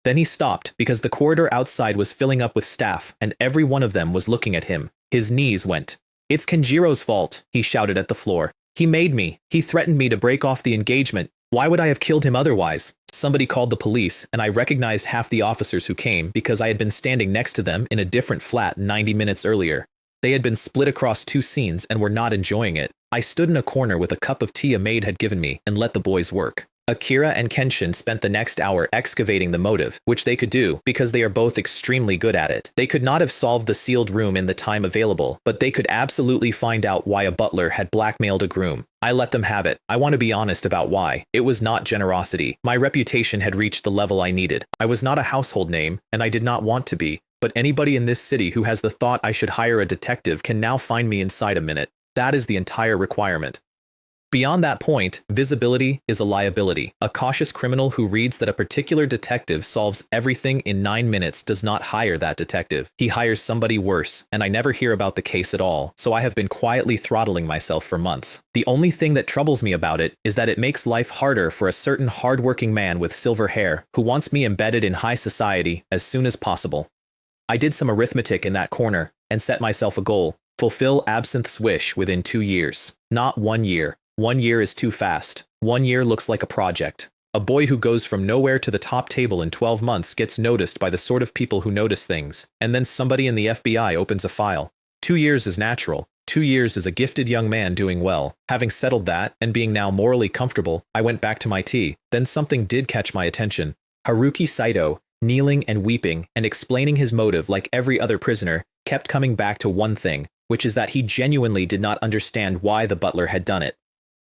Then he stopped because the corridor outside was filling up with staff, and every one of them was looking at him. His knees went. It's Kenjiro's fault, he shouted at the floor. He made me. He threatened me to break off the engagement. Why would I have killed him otherwise? Somebody called the police, and I recognized half the officers who came because I had been standing next to them in a different flat 90 minutes earlier. They had been split across 2 scenes and were not enjoying it. I stood in a corner with a cup of tea a maid had given me and let the boys work. Akira and Kenshin spent the next hour excavating the motive, which they could do because they are both extremely good at it. They could not have solved the sealed room in the time available, but they could absolutely find out why a butler had blackmailed a groom. I let them have it. I want to be honest about why. It was not generosity. My reputation had reached the level I needed. I was not a household name, and I did not want to be. But anybody in this city who has the thought I should hire a detective can now find me inside a minute. That is the entire requirement. Beyond that point, visibility is a liability. A cautious criminal who reads that a particular detective solves everything in 9 minutes does not hire that detective. He hires somebody worse, and I never hear about the case at all, so I have been quietly throttling myself for months. The only thing that troubles me about it is that it makes life harder for a certain hardworking man with silver hair who wants me embedded in high society as soon as possible. I did some arithmetic in that corner and set myself a goal: fulfill Absinthe's wish within 2 years. Not 1 year. 1 year is too fast. 1 year looks like a project. A boy who goes from nowhere to the top table in 12 months gets noticed by the sort of people who notice things, and then somebody in the FBI opens a file. 2 years is natural. 2 years is a gifted young man doing well. Having settled that, and being now morally comfortable, I went back to my tea. Then something did catch my attention. Haruki Saito, kneeling and weeping and explaining his motive like every other prisoner, kept coming back to one thing, which is that he genuinely did not understand why the butler had done it.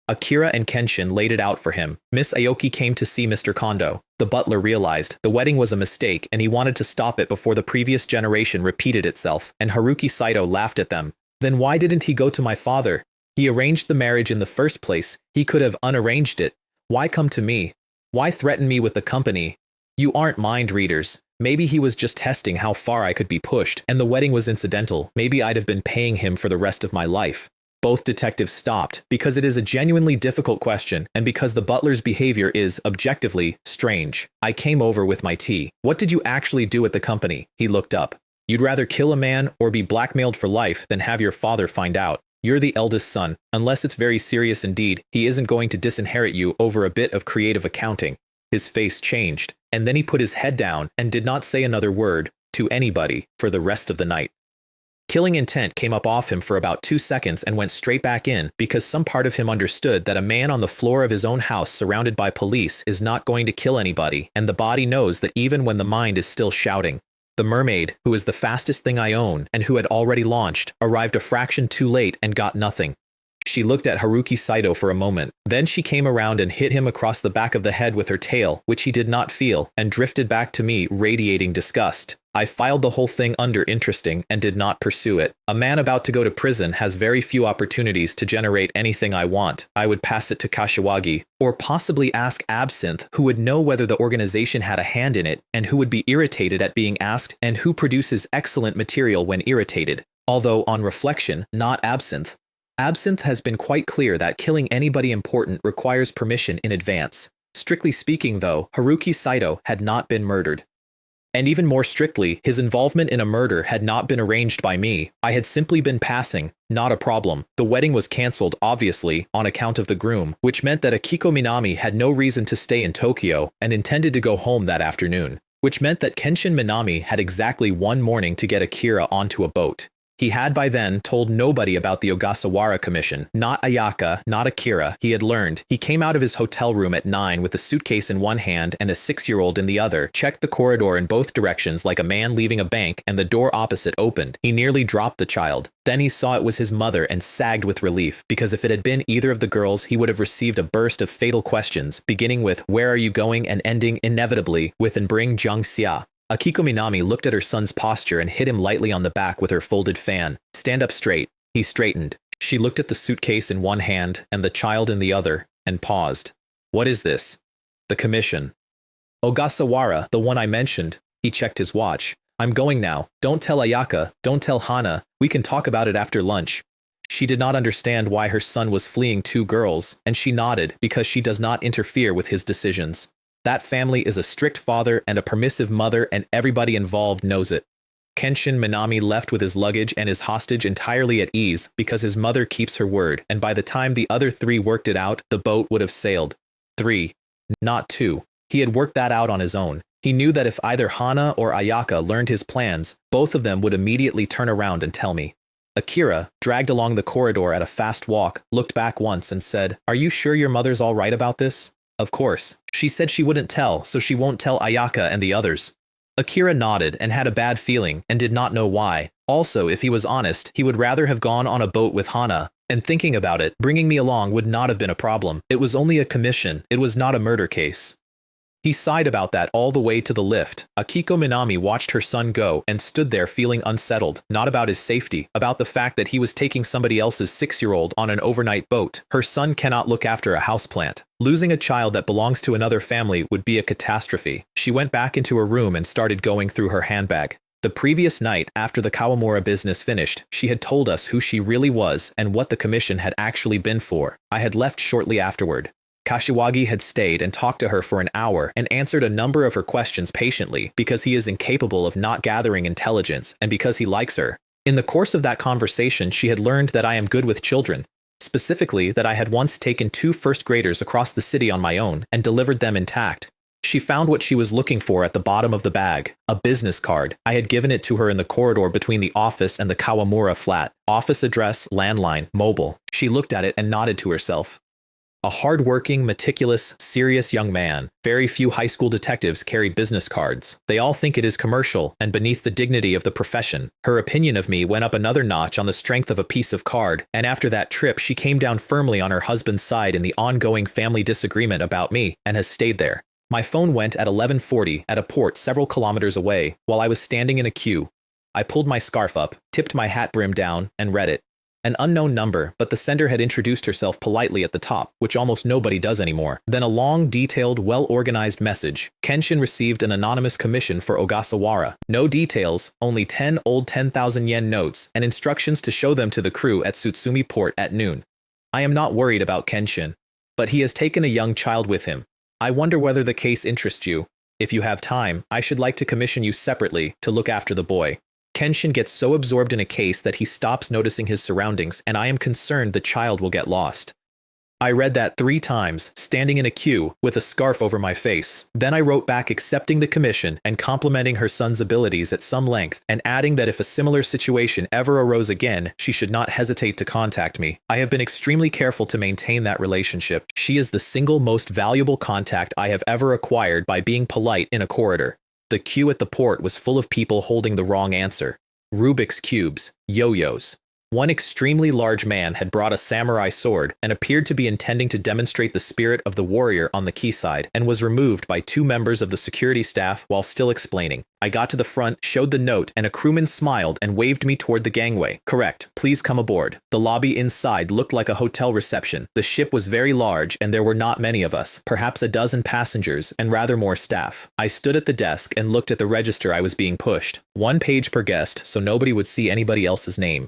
Akira and Kenshin laid it out for him. Miss Aoki came to see Mr. Kondo. The butler realized the wedding was a mistake and he wanted to stop it before the previous generation repeated itself, and Haruki Saito laughed at them. Then why didn't he go to my father? He arranged the marriage in the first place. He could have unarranged it. Why come to me? Why threaten me with the company? You aren't mind readers. Maybe he was just testing how far I could be pushed, and the wedding was incidental. Maybe I'd have been paying him for the rest of my life. Both detectives stopped, because it is a genuinely difficult question, and because the butler's behavior is, objectively, strange. I came over with my tea. What did you actually do at the company? He looked up. You'd rather kill a man or be blackmailed for life than have your father find out. You're the eldest son. Unless it's very serious indeed, he isn't going to disinherit you over a bit of creative accounting. His face changed, and then he put his head down and did not say another word to anybody for the rest of the night. Killing intent came up off him for about 2 seconds and went straight back in because some part of him understood that a man on the floor of his own house surrounded by police is not going to kill anybody, and the body knows that even when the mind is still shouting. The mermaid, who is the fastest thing I own and who had already launched, arrived a fraction too late and got nothing. She looked at Haruki Saito for a moment. Then she came around and hit him across the back of the head with her tail, which he did not feel, and drifted back to me, radiating disgust. I filed the whole thing under interesting and did not pursue it. A man about to go to prison has very few opportunities to generate anything I want. I would pass it to Kashiwagi, or possibly ask Absinthe, who would know whether the organization had a hand in it, and who would be irritated at being asked, and who produces excellent material when irritated. Although, on reflection, not Absinthe. Absinthe has been quite clear that killing anybody important requires permission in advance. Strictly speaking, though, Haruki Saito had not been murdered. And even more strictly, his involvement in a murder had not been arranged by me. I had simply been passing, not a problem. The wedding was cancelled, obviously, on account of the groom, which meant that Akiko Minami had no reason to stay in Tokyo and intended to go home that afternoon, which meant that Kenshin Minami had exactly 1 morning to get Akira onto a boat. He had by then told nobody about the Ogasawara commission, not Ayaka, not Akira. He had learned. He came out of his hotel room at 9 with a suitcase in one hand and a 6-year-old in the other, checked the corridor in both directions like a man leaving a bank, and the door opposite opened. He nearly dropped the child. Then he saw it was his mother and sagged with relief, because if it had been either of the girls, he would have received a burst of fatal questions, beginning with "Where are you going?" and ending, inevitably, with "And bring Jung Xia." Akiko Minami looked at her son's posture and hit him lightly on the back with her folded fan. "Stand up straight." He straightened. She looked at the suitcase in one hand and the child in the other, and paused. "What is this?" "The commission." "Ogasawara, the one I mentioned." He checked his watch. "I'm going now. Don't tell Ayaka. Don't tell Hana. We can talk about it after lunch." She did not understand why her son was fleeing 2 girls, and she nodded because she does not interfere with his decisions. That family is a strict father and a permissive mother, and everybody involved knows it. Kenshin Minami left with his luggage and his hostage entirely at ease because his mother keeps her word, and by the time the other 3 worked it out, the boat would have sailed. 3, not 2. He had worked that out on his own. He knew that if either Hana or Ayaka learned his plans, both of them would immediately turn around and tell me. Akira, dragged along the corridor at a fast walk, looked back once and said, "Are you sure your mother's all right about this?" "Of course. She said she wouldn't tell, so she won't tell Ayaka and the others." Akira nodded and had a bad feeling and did not know why. Also, if he was honest, he would rather have gone on a boat with Hana. And thinking about it, bringing me along would not have been a problem. It was only a commission. It was not a murder case. He sighed about that all the way to the lift. Akiko Minami watched her son go and stood there feeling unsettled, not about his safety, about the fact that he was taking somebody else's 6-year-old on an overnight boat. Her son cannot look after a houseplant. Losing a child that belongs to another family would be a catastrophe. She went back into her room and started going through her handbag. The previous night, after the Kawamura business finished, she had told us who she really was and what the commission had actually been for. I had left shortly afterward. Kashiwagi had stayed and talked to her for an hour and answered a number of her questions patiently because he is incapable of not gathering intelligence and because he likes her. In the course of that conversation, she had learned that I am good with children, specifically that I had once taken 2 first graders across the city on my own and delivered them intact. She found what she was looking for at the bottom of the bag, a business card. I had given it to her in the corridor between the office and the Kawamura flat. Office address, landline, mobile. She looked at it and nodded to herself. A hard-working, meticulous, serious young man. Very few high school detectives carry business cards. They all think it is commercial and beneath the dignity of the profession. Her opinion of me went up another notch on the strength of a piece of card, and after that trip she came down firmly on her husband's side in the ongoing family disagreement about me, and has stayed there. My phone went at 11:40 at a port several kilometers away while I was standing in a queue. I pulled my scarf up, tipped my hat brim down, and read it. An unknown number, but the sender had introduced herself politely at the top, which almost nobody does anymore. Then a long, detailed, well-organized message. Kenshin received an anonymous commission for Ogasawara. No details, only 10 old 10,000 yen notes, and instructions to show them to the crew at Tsutsumi Port at noon. I am not worried about Kenshin, but he has taken a young child with him. I wonder whether the case interests you. If you have time, I should like to commission you separately to look after the boy. Kenshin gets so absorbed in a case that he stops noticing his surroundings, and I am concerned the child will get lost. I read that 3 times, standing in a queue, with a scarf over my face. Then I wrote back accepting the commission and complimenting her son's abilities at some length, and adding that if a similar situation ever arose again, she should not hesitate to contact me. I have been extremely careful to maintain that relationship. She is the single most valuable contact I have ever acquired by being polite in a corridor. The queue at the port was full of people holding the wrong answer. Rubik's cubes, yo-yos. One extremely large man had brought a samurai sword and appeared to be intending to demonstrate the spirit of the warrior on the quayside, and was removed by 2 members of the security staff while still explaining. I got to the front, showed the note, and a crewman smiled and waved me toward the gangway. Correct, please come aboard. The lobby inside looked like a hotel reception. The ship was very large and there were not many of us, perhaps a dozen passengers and rather more staff. I stood at the desk and looked at the register I was being pushed. 1 page per guest, so nobody would see anybody else's name.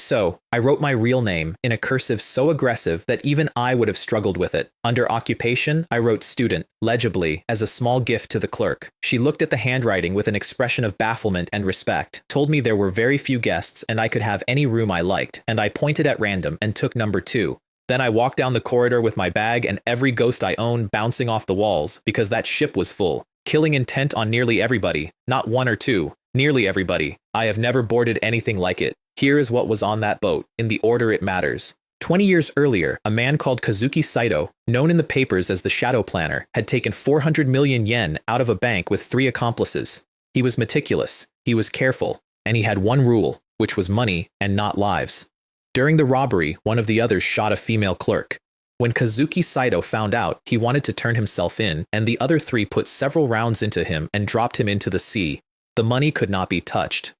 So, I wrote my real name in a cursive so aggressive that even I would have struggled with it. Under occupation, I wrote student, legibly, as a small gift to the clerk. She looked at the handwriting with an expression of bafflement and respect, told me there were very few guests and I could have any room I liked, and I pointed at random and took number 2. Then I walked down the corridor with my bag and every ghost I own bouncing off the walls, because that ship was full. Killing intent on nearly everybody, not 1 or 2, nearly everybody. I have never boarded anything like it. Here is what was on that boat, in the order it matters. 20 years earlier, a man called Kazuki Saito, known in the papers as the Shadow Planner, had taken 400 million yen out of a bank with 3 accomplices. He was meticulous, he was careful, and he had one rule, which was money and not lives. During the robbery, one of the others shot a female clerk. When Kazuki Saito found out, he wanted to turn himself in, and the other 3 put several rounds into him and dropped him into the sea. The money could not be touched.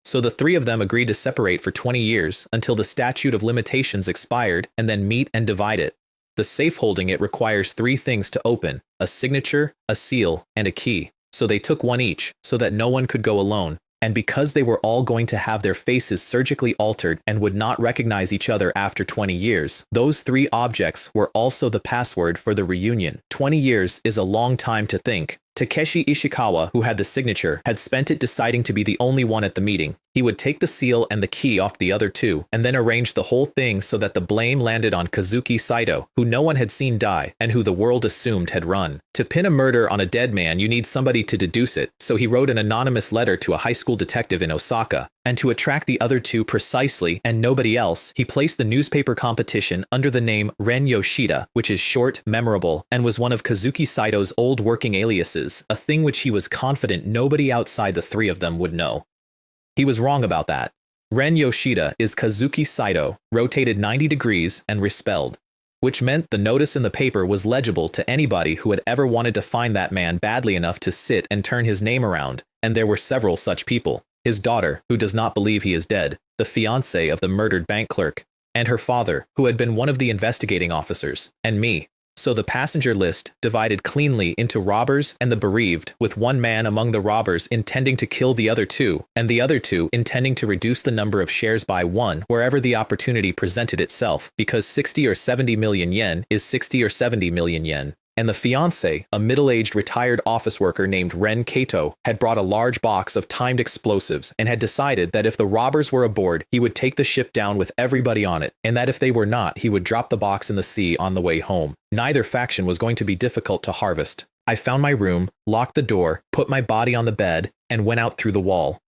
So the 3 of them agreed to separate for 20 years until the statute of limitations expired and then meet and divide it. The safe holding it requires 3 things to open: a signature, a seal, and a key. So they took one each, so that no one could go alone. And because they were all going to have their faces surgically altered and would not recognize each other after 20 years, those 3 objects were also the password for the reunion. 20 years is a long time to think. Takeshi Ishikawa, who had the signature, had spent it deciding to be the only one at the meeting. He would take the seal and the key off the other 2, and then arrange the whole thing so that the blame landed on Kazuki Saito, who no one had seen die, and who the world assumed had run. To pin a murder on a dead man, you need somebody to deduce it, so he wrote an anonymous letter to a high school detective in Osaka. And to attract the other 2 precisely, and nobody else, he placed the newspaper competition under the name Ren Yoshida, which is short, memorable, and was one of Kazuki Saito's old working aliases, a thing which he was confident nobody outside the 3 of them would know. He was wrong about that. Ren Yoshida is Kazuki Saito, rotated 90 degrees and respelled, which meant the notice in the paper was legible to anybody who had ever wanted to find that man badly enough to sit and turn his name around, and there were several such people. His daughter, who does not believe he is dead, the fiancé of the murdered bank clerk, and her father, who had been one of the investigating officers, and me. So the passenger list divided cleanly into robbers and the bereaved, with one man among the robbers intending to kill the other 2, and the other 2 intending to reduce the number of shares by 1 wherever the opportunity presented itself, because 60 or 70 million yen is 60 or 70 million yen. And the fiancé, a middle-aged retired office worker named Ren Kato, had brought a large box of timed explosives and had decided that if the robbers were aboard, he would take the ship down with everybody on it, and that if they were not, he would drop the box in the sea on the way home. Neither faction was going to be difficult to harvest. I found my room, locked the door, put my body on the bed, and went out through the wall.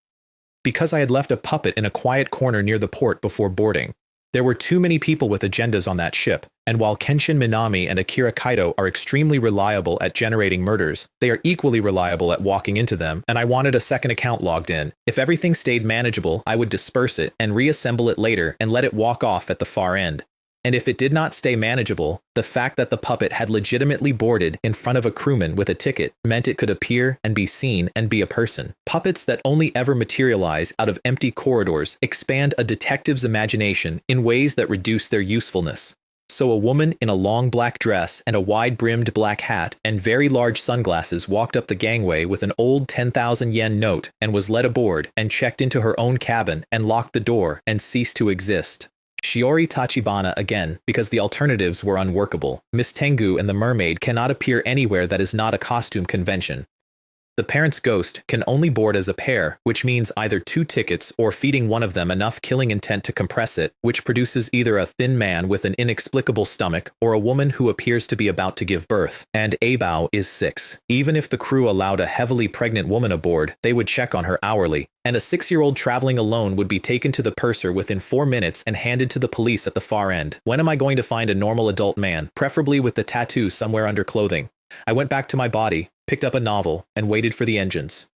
Because I had left a puppet in a quiet corner near the port before boarding. There were too many people with agendas on that ship, and while Kenshin Minami and Akira Kaito are extremely reliable at generating murders, they are equally reliable at walking into them, and I wanted a second account logged in. If everything stayed manageable, I would disperse it and reassemble it later and let it walk off at the far end. And if it did not stay manageable, the fact that the puppet had legitimately boarded in front of a crewman with a ticket meant it could appear and be seen and be a person. Puppets that only ever materialize out of empty corridors expand a detective's imagination in ways that reduce their usefulness. So a woman in a long black dress and a wide-brimmed black hat and very large sunglasses walked up the gangway with an old 10,000 yen note and was led aboard and checked into her own cabin and locked the door and ceased to exist. Shiori Tachibana again, because the alternatives were unworkable. Miss Tengu and the mermaid cannot appear anywhere that is not a costume convention. The parent's ghost can only board as a pair, which means either 2 tickets or feeding one of them enough killing intent to compress it, which produces either a thin man with an inexplicable stomach or a woman who appears to be about to give birth. And Abao is 6. Even if the crew allowed a heavily pregnant woman aboard, they would check on her hourly. And a 6-year-old traveling alone would be taken to the purser within 4 minutes and handed to the police at the far end. When am I going to find a normal adult man, preferably with the tattoo somewhere under clothing? I went back to my body, picked up a novel, and waited for the engines.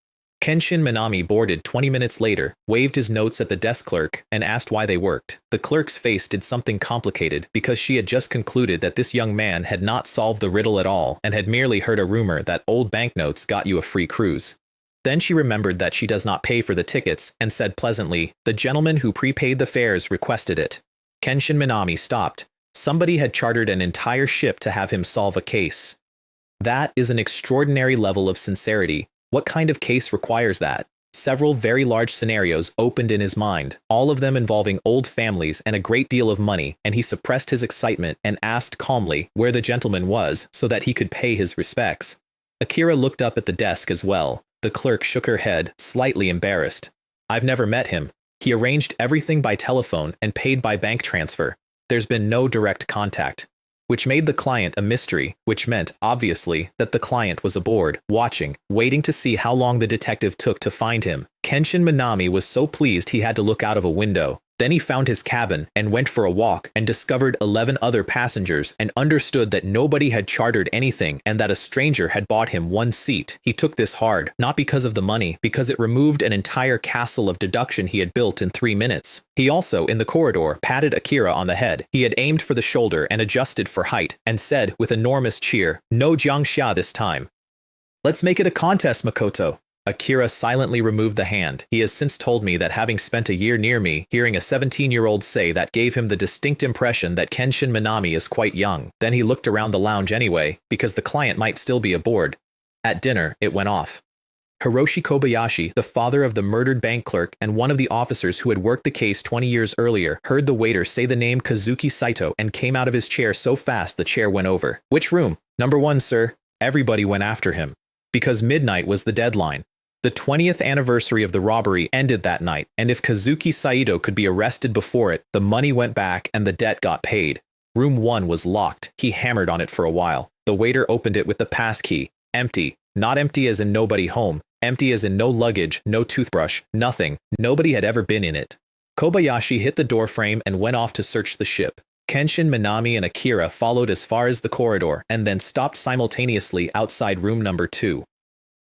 Kenshin Minami boarded 20 minutes later, waved his notes at the desk clerk, and asked why they worked. The clerk's face did something complicated because she had just concluded that this young man had not solved the riddle at all and had merely heard a rumor that old banknotes got you a free cruise. Then she remembered that she does not pay for the tickets and said pleasantly, "The gentleman who prepaid the fares requested it." Kenshin Minami stopped. Somebody had chartered an entire ship to have him solve a case. That is an extraordinary level of sincerity. What kind of case requires that? Several very large scenarios opened in his mind, all of them involving old families and a great deal of money, and he suppressed his excitement and asked calmly where the gentleman was so that he could pay his respects. Akira looked up at the desk as well. The clerk shook her head, slightly embarrassed. "I've never met him. He arranged everything by telephone and paid by bank transfer. There's been no direct contact." which made the client a mystery, which meant, obviously, that the client was aboard, watching, waiting to see how long the detective took to find him. Kenshin Minami was so pleased he had to look out of a window. Then he found his cabin and went for a walk and discovered 11 other passengers and understood that nobody had chartered anything and that a stranger had bought him one seat. He took this hard, not because of the money, because it removed an entire castle of deduction he had built in 3 minutes. He also, in the corridor, patted Akira on the head. He had aimed for the shoulder and adjusted for height, and said with enormous cheer, "No Jiangxia this time." "Let's make it a contest, Makoto." Akira silently removed the hand. He has since told me that having spent a year near me, hearing a 17-year-old say that gave him the distinct impression that Kenshin Minami is quite young. Then he looked around the lounge anyway, because the client might still be aboard. At dinner, it went off. Hiroshi Kobayashi, the father of the murdered bank clerk and one of the officers who had worked the case 20 years earlier, heard the waiter say the name Kazuki Saito and came out of his chair so fast the chair went over. "Which room?" "Number 1, sir." Everybody went after him. Because midnight was the deadline. The 20th anniversary of the robbery ended that night, and if Kazuki Saito could be arrested before it, the money went back and the debt got paid. Room 1 was locked. He hammered on it for a while. The waiter opened it with the passkey. Empty. Not empty as in nobody home. Empty as in no luggage, no toothbrush, nothing. Nobody had ever been in it. Kobayashi hit the doorframe and went off to search the ship. Kenshin Minami and Akira followed as far as the corridor and then stopped simultaneously outside room number 2.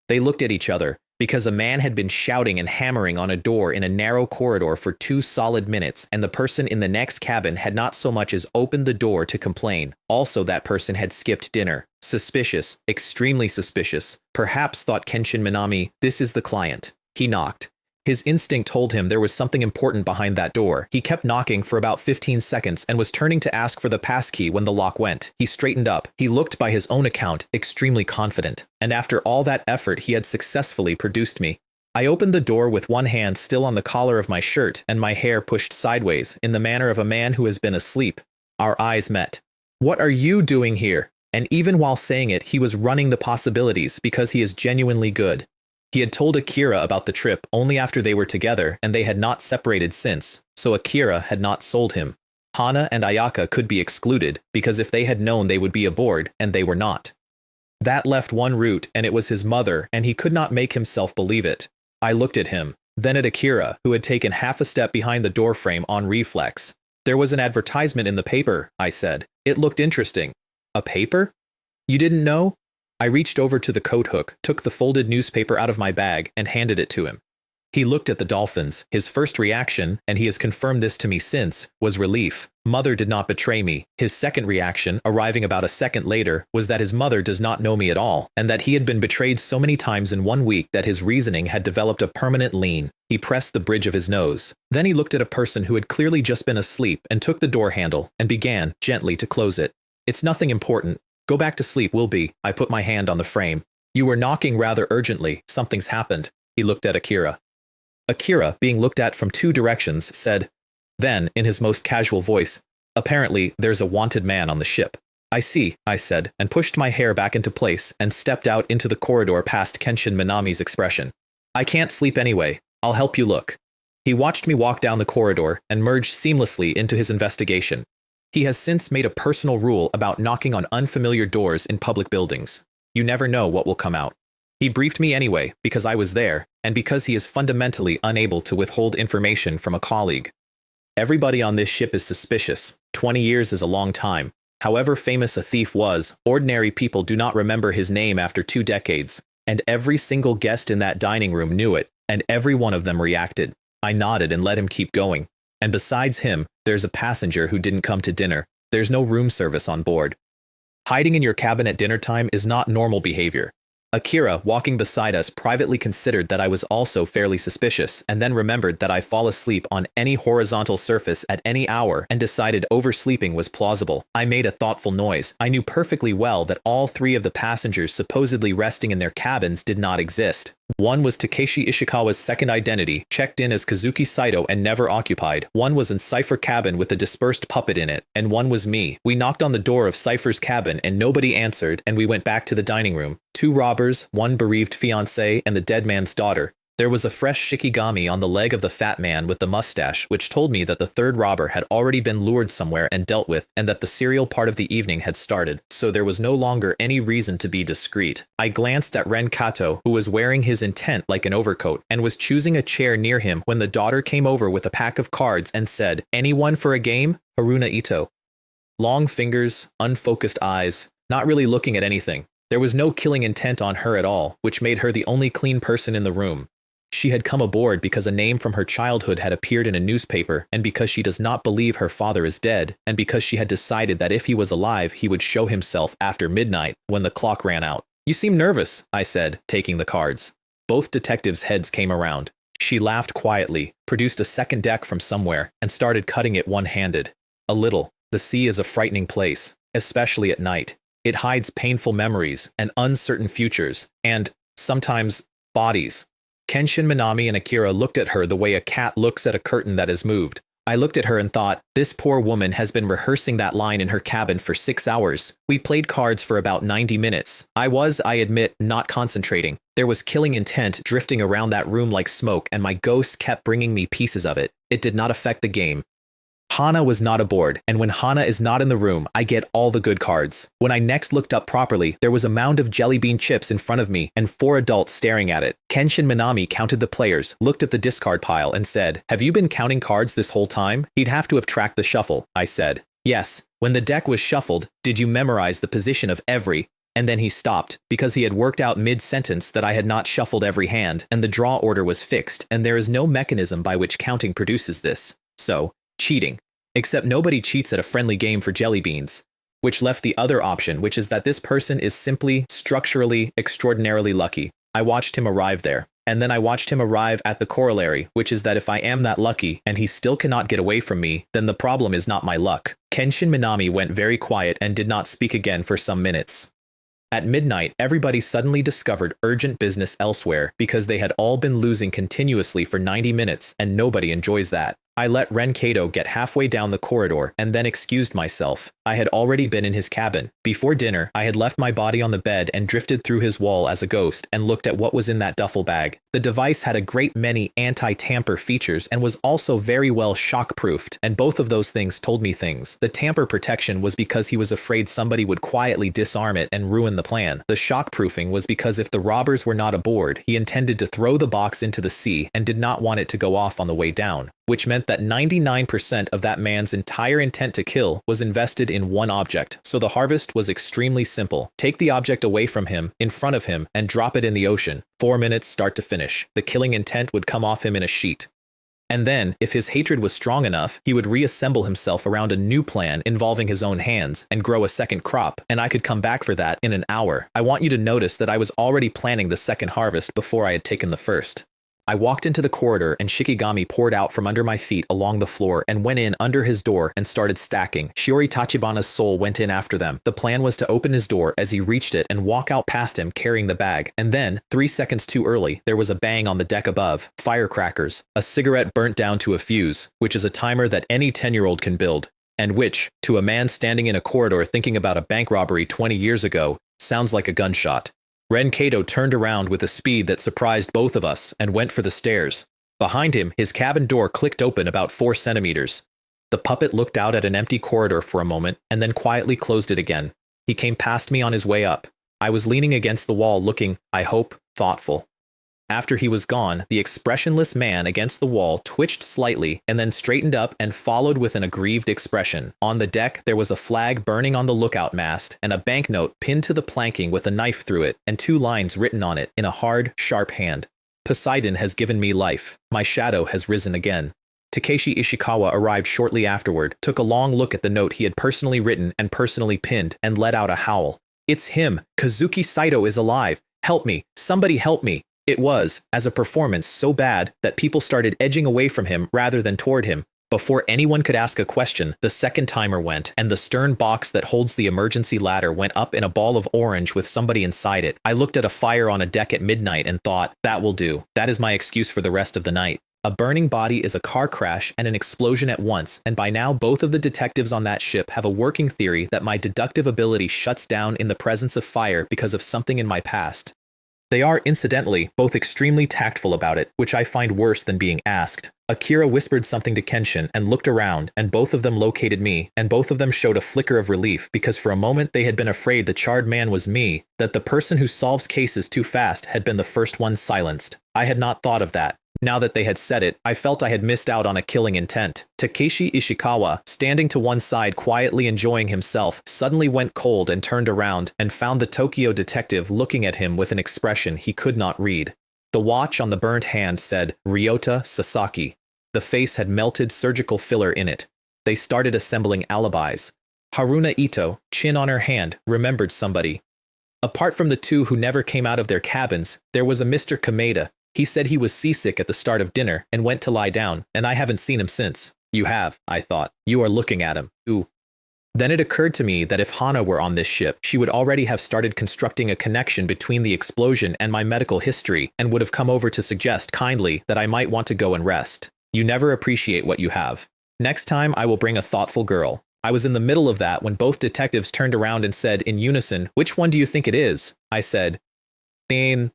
They looked at each other, because a man had been shouting and hammering on a door in a narrow corridor for 2 solid minutes, and the person in the next cabin had not so much as opened the door to complain. Also, that person had skipped dinner. Suspicious, extremely suspicious. Perhaps, thought Kenshin Minami, this is the client. He knocked. His instinct told him there was something important behind that door. He kept knocking for about 15 seconds and was turning to ask for the passkey when the lock went. He straightened up. He looked, by his own account, extremely confident. And after all that effort, he had successfully produced me. I opened the door with one hand still on the collar of my shirt and my hair pushed sideways in the manner of a man who has been asleep. Our eyes met. "What are you doing here?" And even while saying it, he was running the possibilities because he is genuinely good. He had told Akira about the trip only after they were together, and they had not separated since, so Akira had not sold him. Hana and Ayaka could be excluded, because if they had known they would be aboard, and they were not. That left one route, and it was his mother, and he could not make himself believe it. I looked at him, then at Akira, who had taken half a step behind the doorframe on reflex. "There was an advertisement in the paper," I said. "It looked interesting." "A paper? You didn't know?" I reached over to the coat hook, took the folded newspaper out of my bag, and handed it to him. He looked at the dolphins. His first reaction, and he has confirmed this to me since, was relief. Mother did not betray me. His second reaction, arriving about a second later, was that his mother does not know me at all, and that he had been betrayed so many times in 1 week that his reasoning had developed a permanent lean. He pressed the bridge of his nose. Then he looked at a person who had clearly just been asleep and took the door handle and began, gently, to close it. "It's nothing important. Go back to sleep, Wilby." I put my hand on the frame. "You were knocking rather urgently. Something's happened." He looked at Akira. Akira, being looked at from 2 directions, said, then, in his most casual voice, "Apparently, there's a wanted man on the ship." "I see," I said, and pushed my hair back into place and stepped out into the corridor past Kenshin Minami's expression. "I can't sleep anyway. I'll help you look." He watched me walk down the corridor and merged seamlessly into his investigation. He has since made a personal rule about knocking on unfamiliar doors in public buildings. You never know what will come out. He briefed me anyway, because I was there, and because he is fundamentally unable to withhold information from a colleague. Everybody on this ship is suspicious. 20 years is a long time. However famous a thief was, ordinary people do not remember his name after 2 decades, and every single guest in that dining room knew it, and every one of them reacted. I nodded and let him keep going. And besides him, there's a passenger who didn't come to dinner. There's no room service on board. Hiding in your cabin at dinner time is not normal behavior. Akira, walking beside us, privately considered that I was also fairly suspicious, and then remembered that I fall asleep on any horizontal surface at any hour and decided oversleeping was plausible. I made a thoughtful noise. I knew perfectly well that all 3 of the passengers supposedly resting in their cabins did not exist. One was Takeshi Ishikawa's second identity, checked in as Kazuki Saito and never occupied. One was in Cypher cabin with a dispersed puppet in it, and one was me. We knocked on the door of Cypher's cabin and nobody answered, and we went back to the dining room. 2 robbers, 1 bereaved fiancé, and the dead man's daughter. There was a fresh shikigami on the leg of the fat man with the mustache, which told me that the third robber had already been lured somewhere and dealt with, and that the serial part of the evening had started, so there was no longer any reason to be discreet. I glanced at Ren Kato, who was wearing his intent like an overcoat, and was choosing a chair near him when the daughter came over with a pack of cards and said, "Anyone for a game?" Haruna Ito. Long fingers, unfocused eyes, not really looking at anything. There was no killing intent on her at all, which made her the only clean person in the room. She had come aboard because a name from her childhood had appeared in a newspaper, and because she does not believe her father is dead, and because she had decided that if he was alive, he would show himself after midnight when the clock ran out. "You seem nervous," I said, taking the cards. Both detectives' heads came around. She laughed quietly, produced a second deck from somewhere, and started cutting it one-handed. "A little. The sea is a frightening place, especially at night. It hides painful memories and uncertain futures, and, sometimes, bodies." Kenshin Minami and Akira looked at her the way a cat looks at a curtain that is moved. I looked at her and thought, this poor woman has been rehearsing that line in her cabin for 6 hours. We played cards for about 90 minutes. I admit, not concentrating. There was killing intent drifting around that room like smoke, and my ghost kept bringing me pieces of it. It did not affect the game. Hana was not aboard, and when Hana is not in the room, I get all the good cards. When I next looked up properly, there was a mound of jelly bean chips in front of me and 4 adults staring at it. Kenshin Minami counted the players, looked at the discard pile, and said, "Have you been counting cards this whole time?" He'd have to have tracked the shuffle, I said. "Yes. When the deck was shuffled, did you memorize the position of every?" And then he stopped, because he had worked out mid-sentence that I had not shuffled every hand, and the draw order was fixed, and there is no mechanism by which counting produces this. So, cheating. Except nobody cheats at a friendly game for jelly beans. Which left the other option, which is that this person is simply, structurally, extraordinarily lucky. I watched him arrive there. And then I watched him arrive at the corollary, which is that if I am that lucky, and he still cannot get away from me, then the problem is not my luck. Kenshin Minami went very quiet and did not speak again for some minutes. At midnight, everybody suddenly discovered urgent business elsewhere because they had all been losing continuously for 90 minutes, and nobody enjoys that. I let Ren Kato get halfway down the corridor and then excused myself. I had already been in his cabin. Before dinner, I had left my body on the bed and drifted through his wall as a ghost and looked at what was in that duffel bag. The device had a great many anti-tamper features and was also very well shock-proofed, and both of those things told me things. The tamper protection was because he was afraid somebody would quietly disarm it and ruin the plan. The shock-proofing was because if the robbers were not aboard, he intended to throw the box into the sea and did not want it to go off on the way down, which meant that 99% of that man's entire intent to kill was invested in one object. So the harvest was extremely simple. Take the object away from him, in front of him, and drop it in the ocean. 4 minutes start to finish. The killing intent would come off him in a sheet. And then, if his hatred was strong enough, he would reassemble himself around a new plan involving his own hands and grow a second crop, and I could come back for that in an hour. I want you to notice that I was already planning the second harvest before I had taken the first. I walked into the corridor and Shikigami poured out from under my feet along the floor and went in under his door and started stacking. Shiori Tachibana's soul went in after them. The plan was to open his door as he reached it and walk out past him carrying the bag. And then, 3 seconds too early, there was a bang on the deck above. Firecrackers. A cigarette burnt down to a fuse, which is a timer that any 10-year-old can build, and which, to a man standing in a corridor thinking about a bank robbery 20 years ago, sounds like a gunshot. Ren Kato turned around with a speed that surprised both of us and went for the stairs. Behind him, his cabin door clicked open about 4 centimeters. The puppet looked out at an empty corridor for a moment and then quietly closed it again. He came past me on his way up. I was leaning against the wall looking, I hope, thoughtful. After he was gone, the expressionless man against the wall twitched slightly and then straightened up and followed with an aggrieved expression. On the deck, there was a flag burning on the lookout mast and a banknote pinned to the planking with a knife through it and 2 lines written on it in a hard, sharp hand. Poseidon has given me life. My shadow has risen again. Takeshi Ishikawa arrived shortly afterward, took a long look at the note he had personally written and personally pinned, and let out a howl. It's him! Kazuki Saito is alive! Help me! Somebody help me! It was, as a performance, so bad that people started edging away from him rather than toward him. Before anyone could ask a question, the second timer went, and the stern box that holds the emergency ladder went up in a ball of orange with somebody inside it. I looked at a fire on a deck at midnight and thought, that will do. That is my excuse for the rest of the night. A burning body is a car crash and an explosion at once, and by now both of the detectives on that ship have a working theory that my deductive ability shuts down in the presence of fire because of something in my past. They are, incidentally, both extremely tactful about it, which I find worse than being asked. Akira whispered something to Kenshin and looked around, and both of them located me, and both of them showed a flicker of relief because for a moment they had been afraid the charred man was me, that the person who solves cases too fast had been the first one silenced. I had not thought of that. Now that they had said it, I felt I had missed out on a killing intent. Takeshi Ishikawa, standing to one side quietly enjoying himself, suddenly went cold and turned around and found the Tokyo detective looking at him with an expression he could not read. The watch on the burnt hand said, Ryota Sasaki. The face had melted surgical filler in it. They started assembling alibis. Haruna Ito, chin on her hand, remembered somebody. Apart from the two who never came out of their cabins, there was a Mr. Kameda. He said he was seasick at the start of dinner and went to lie down, and I haven't seen him since. You have, I thought. You are looking at him. Ooh. Then it occurred to me that if Hana were on this ship, she would already have started constructing a connection between the explosion and my medical history and would have come over to suggest kindly that I might want to go and rest. You never appreciate what you have. Next time I will bring a thoughtful girl. I was in the middle of that when both detectives turned around and said in unison, which one do you think it is? I said, Dane.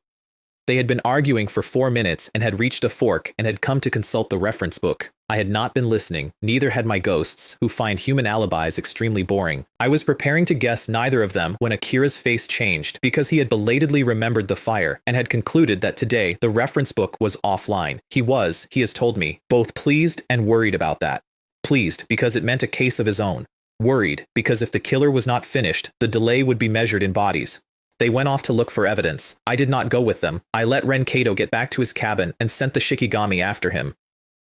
They had been arguing for 4 minutes and had reached a fork and had come to consult the reference book. I had not been listening, neither had my ghosts, who find human alibis extremely boring. I was preparing to guess neither of them when Akira's face changed because he had belatedly remembered the fire and had concluded that today the reference book was offline. He was, he has told me, both pleased and worried about that. Pleased because it meant a case of his own. Worried because if the killer was not finished, the delay would be measured in bodies. They went off to look for evidence. I did not go with them. I let Ren Kato get back to his cabin and sent the Shikigami after him.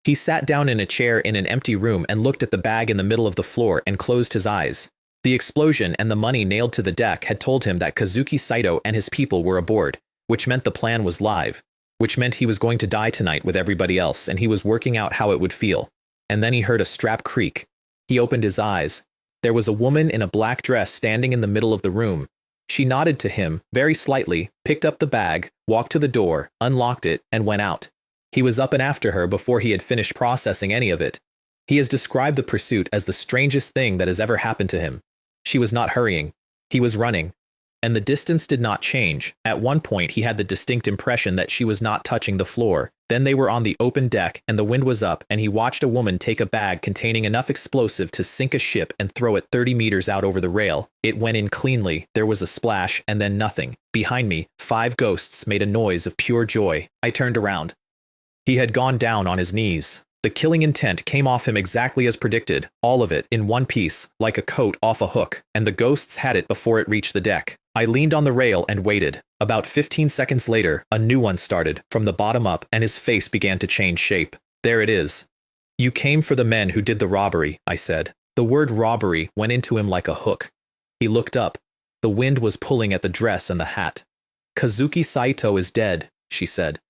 He sat down in a chair in an empty room and looked at the bag in the middle of the floor and closed his eyes. The explosion and the money nailed to the deck had told him that Kazuki Saito and his people were aboard, which meant the plan was live, which meant he was going to die tonight with everybody else and he was working out how it would feel. And then he heard a strap creak. He opened his eyes. There was a woman in a black dress standing in the middle of the room. She nodded to him, very slightly, picked up the bag, walked to the door, unlocked it, and went out. He was up and after her before he had finished processing any of it. He has described the pursuit as the strangest thing that has ever happened to him. She was not hurrying. He was running. And the distance did not change. At one point he had the distinct impression that she was not touching the floor. Then they were on the open deck and the wind was up and he watched a woman take a bag containing enough explosive to sink a ship and throw it 30 meters out over the rail. It went in cleanly, there was a splash and then nothing. Behind me, 5 ghosts made a noise of pure joy. I turned around. He had gone down on his knees. The killing intent came off him exactly as predicted, all of it in one piece, like a coat off a hook, and the ghosts had it before it reached the deck. I leaned on the rail and waited. About 15 seconds later, a new one started, from the bottom up, and his face began to change shape. There it is. You came for the men who did the robbery, I said. The word robbery went into him like a hook. He looked up. The wind was pulling at the dress and the hat. Kazuki Saito is dead, she said.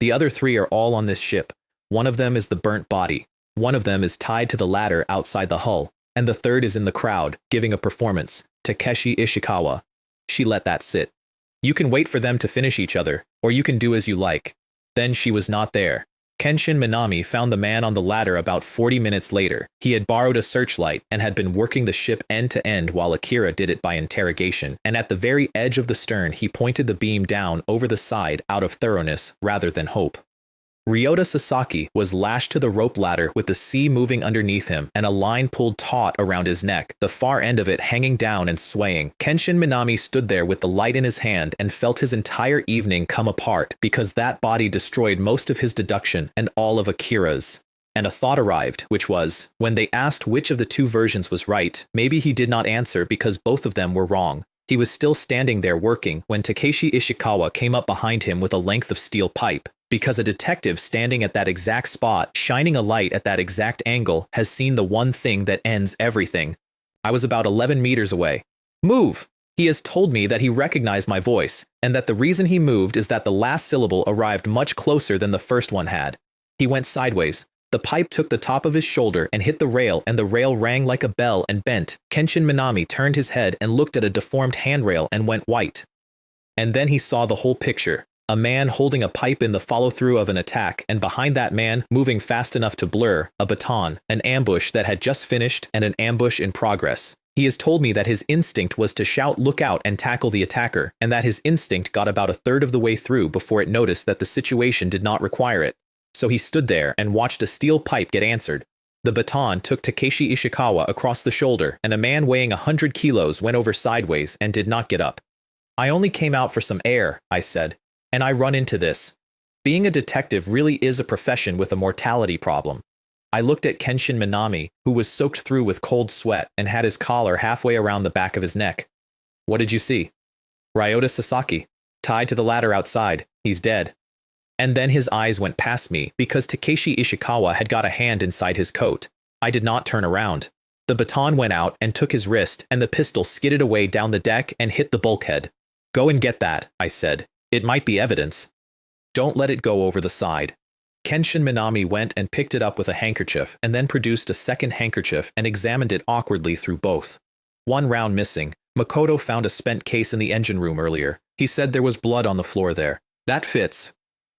The other 3 are all on this ship. One of them is the burnt body. One of them is tied to the ladder outside the hull. And the third is in the crowd, giving a performance. Takeshi Ishikawa. She let that sit. You can wait for them to finish each other, or you can do as you like. Then she was not there. Kenshin Minami found the man on the ladder about 40 minutes later. He had borrowed a searchlight and had been working the ship end to end while Akira did it by interrogation, and at the very edge of the stern he pointed the beam down over the side out of thoroughness rather than hope. Ryota Sasaki was lashed to the rope ladder with the sea moving underneath him and a line pulled taut around his neck, the far end of it hanging down and swaying. Kenshin Minami stood there with the light in his hand and felt his entire evening come apart because that body destroyed most of his deduction and all of Akira's. And a thought arrived, which was, when they asked which of the 2 versions was right, maybe he did not answer because both of them were wrong. He was still standing there working when Takeshi Ishikawa came up behind him with a length of steel pipe. Because a detective standing at that exact spot, shining a light at that exact angle, has seen the one thing that ends everything. I was about 11 meters away. Move! He has told me that he recognized my voice, and that the reason he moved is that the last syllable arrived much closer than the first one had. He went sideways. The pipe took the top of his shoulder and hit the rail, and the rail rang like a bell and bent. Kenshin Minami turned his head and looked at a deformed handrail and went white. And then he saw the whole picture. A man holding a pipe in the follow-through of an attack, and behind that man, moving fast enough to blur, a baton, an ambush that had just finished and an ambush in progress. He has told me that his instinct was to shout "look out" and tackle the attacker, and that his instinct got about a third of the way through before it noticed that the situation did not require it. So he stood there and watched a steel pipe get answered. The baton took Takeshi Ishikawa across the shoulder, and a man weighing 100 kilos went over sideways and did not get up. "I only came out for some air," I said, "and I run into this. Being a detective really is a profession with a mortality problem." I looked at Kenshin Minami, who was soaked through with cold sweat and had his collar halfway around the back of his neck. "What did you see?" "Ryota Sasaki, tied to the ladder outside. He's dead." And then his eyes went past me because Takeshi Ishikawa had got a hand inside his coat. I did not turn around. The baton went out and took his wrist, and the pistol skidded away down the deck and hit the bulkhead. "Go and get that," I said. "It might be evidence. Don't let it go over the side." Kenshin Minami went and picked it up with a handkerchief and then produced a second handkerchief and examined it awkwardly through both. "One round missing. Makoto found a spent case in the engine room earlier. He said there was blood on the floor there. That fits."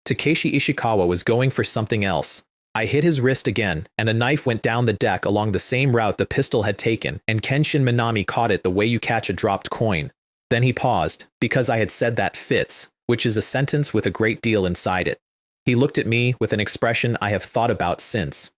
Takeshi Ishikawa was going for something else. I hit his wrist again, and a knife went down the deck along the same route the pistol had taken, and Kenshin Minami caught it the way you catch a dropped coin. Then he paused, because I had said "that fits," which is a sentence with a great deal inside it. He looked at me with an expression I have thought about since.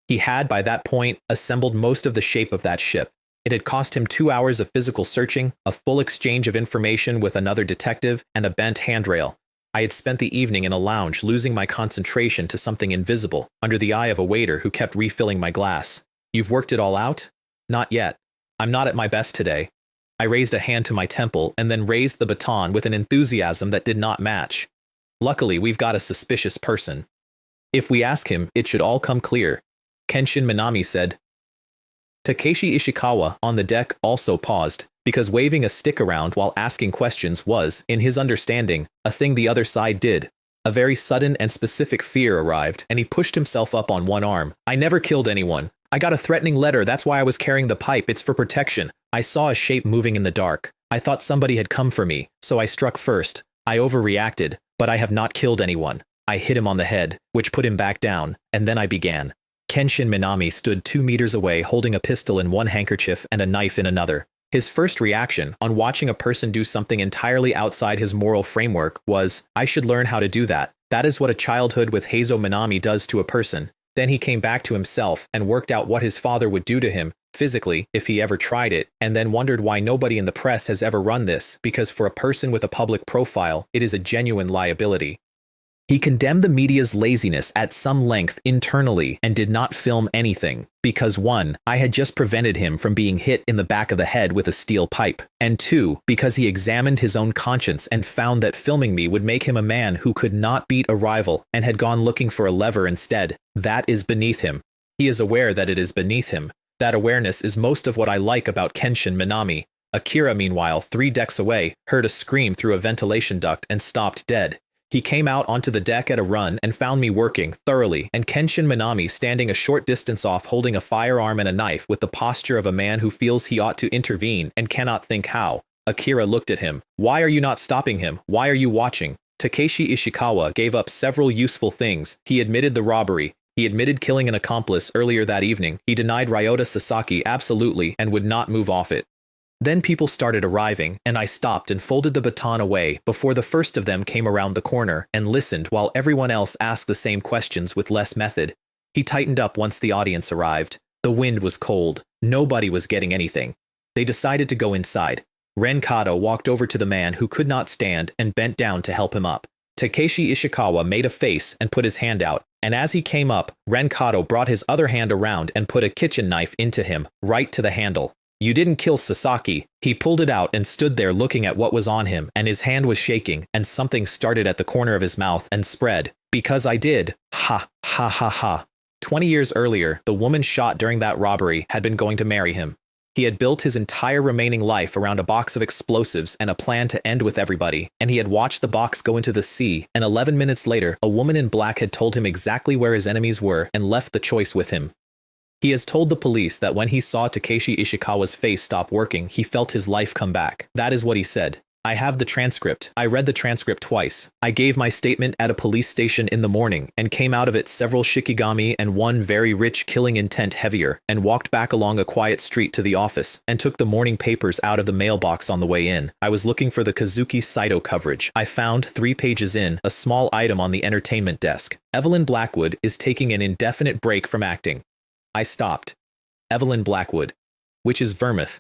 He had, by that point, assembled most of the shape of that ship. It had cost him 2 hours of physical searching, a full exchange of information with another detective, and a bent handrail. I had spent the evening in a lounge losing my concentration to something invisible, under the eye of a waiter who kept refilling my glass. "You've worked it all out?" "Not yet. I'm not at my best today." I raised a hand to my temple and then raised the baton with an enthusiasm that did not match. "Luckily, we've got a suspicious person. If we ask him, it should all come clear," Kenshin Minami said. Takeshi Ishikawa, on the deck, also paused, because waving a stick around while asking questions was, in his understanding, a thing the other side did. A very sudden and specific fear arrived, and he pushed himself up on one arm. "I never killed anyone. I got a threatening letter, that's why I was carrying the pipe, it's for protection. I saw a shape moving in the dark. I thought somebody had come for me, so I struck first. I overreacted, but I have not killed anyone. I hit him on the head, which put him back down, and then I began." Kenshin Minami stood 2 meters away holding a pistol in one handkerchief and a knife in another. His first reaction, on watching a person do something entirely outside his moral framework, was, "I should learn how to do that. That is what a childhood with Heizo Minami does to a person." Then he came back to himself and worked out what his father would do to him, physically, if he ever tried it, and then wondered why nobody in the press has ever run this, because for a person with a public profile, it is a genuine liability. He condemned the media's laziness at some length internally and did not film anything, because 1, I had just prevented him from being hit in the back of the head with a steel pipe, and 2, because he examined his own conscience and found that filming me would make him a man who could not beat a rival and had gone looking for a lever instead. That is beneath him. He is aware that it is beneath him. That awareness is most of what I like about Kenshin Minami. Akira, meanwhile, 3 decks away, heard a scream through a ventilation duct and stopped dead. He came out onto the deck at a run and found me working thoroughly, and Kenshin Minami standing a short distance off holding a firearm and a knife with the posture of a man who feels he ought to intervene and cannot think how. Akira looked at him. "Why are you not stopping him? Why are you watching?" Takeshi Ishikawa gave up several useful things. He admitted the robbery. He admitted killing an accomplice earlier that evening. He denied Ryota Sasaki absolutely and would not move off it. Then people started arriving, and I stopped and folded the baton away before the first of them came around the corner and listened while everyone else asked the same questions with less method. He tightened up once the audience arrived. The wind was cold. Nobody was getting anything. They decided to go inside. Renkado walked over to the man who could not stand and bent down to help him up. Takeshi Ishikawa made a face and put his hand out, and as he came up, Renkado brought his other hand around and put a kitchen knife into him, right to the handle. "You didn't kill Sasaki." He pulled it out and stood there looking at what was on him, and his hand was shaking, and something started at the corner of his mouth and spread. "Because I did. Ha, ha, ha, ha." 20 years earlier, the woman shot during that robbery had been going to marry him. He had built his entire remaining life around a box of explosives and a plan to end with everybody, and he had watched the box go into the sea, and 11 minutes later, a woman in black had told him exactly where his enemies were and left the choice with him. He has told the police that when he saw Takeshi Ishikawa's face stop working, he felt his life come back. That is what he said. I have the transcript. I read the transcript twice. I gave my statement at a police station in the morning and came out of it several shikigami and one very rich killing intent heavier, and walked back along a quiet street to the office and took the morning papers out of the mailbox on the way in. I was looking for the Kazuki Saito coverage. I found 3 pages in, a small item on the entertainment desk. Evelyn Blackwood is taking an indefinite break from acting. I stopped. Evelyn Blackwood, which is Vermouth,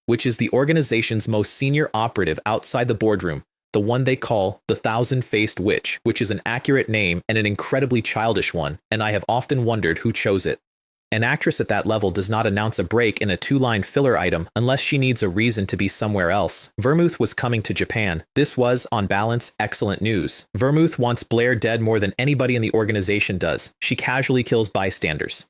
which is the organization's most senior operative outside the boardroom, the one they call the Thousand-Faced Witch, which is an accurate name and an incredibly childish one, and I have often wondered who chose it. An actress at that level does not announce a break in a 2-line filler item unless she needs a reason to be somewhere else. Vermouth was coming to Japan. This was, on balance, excellent news. Vermouth wants Blair dead more than anybody in the organization does. She casually kills bystanders.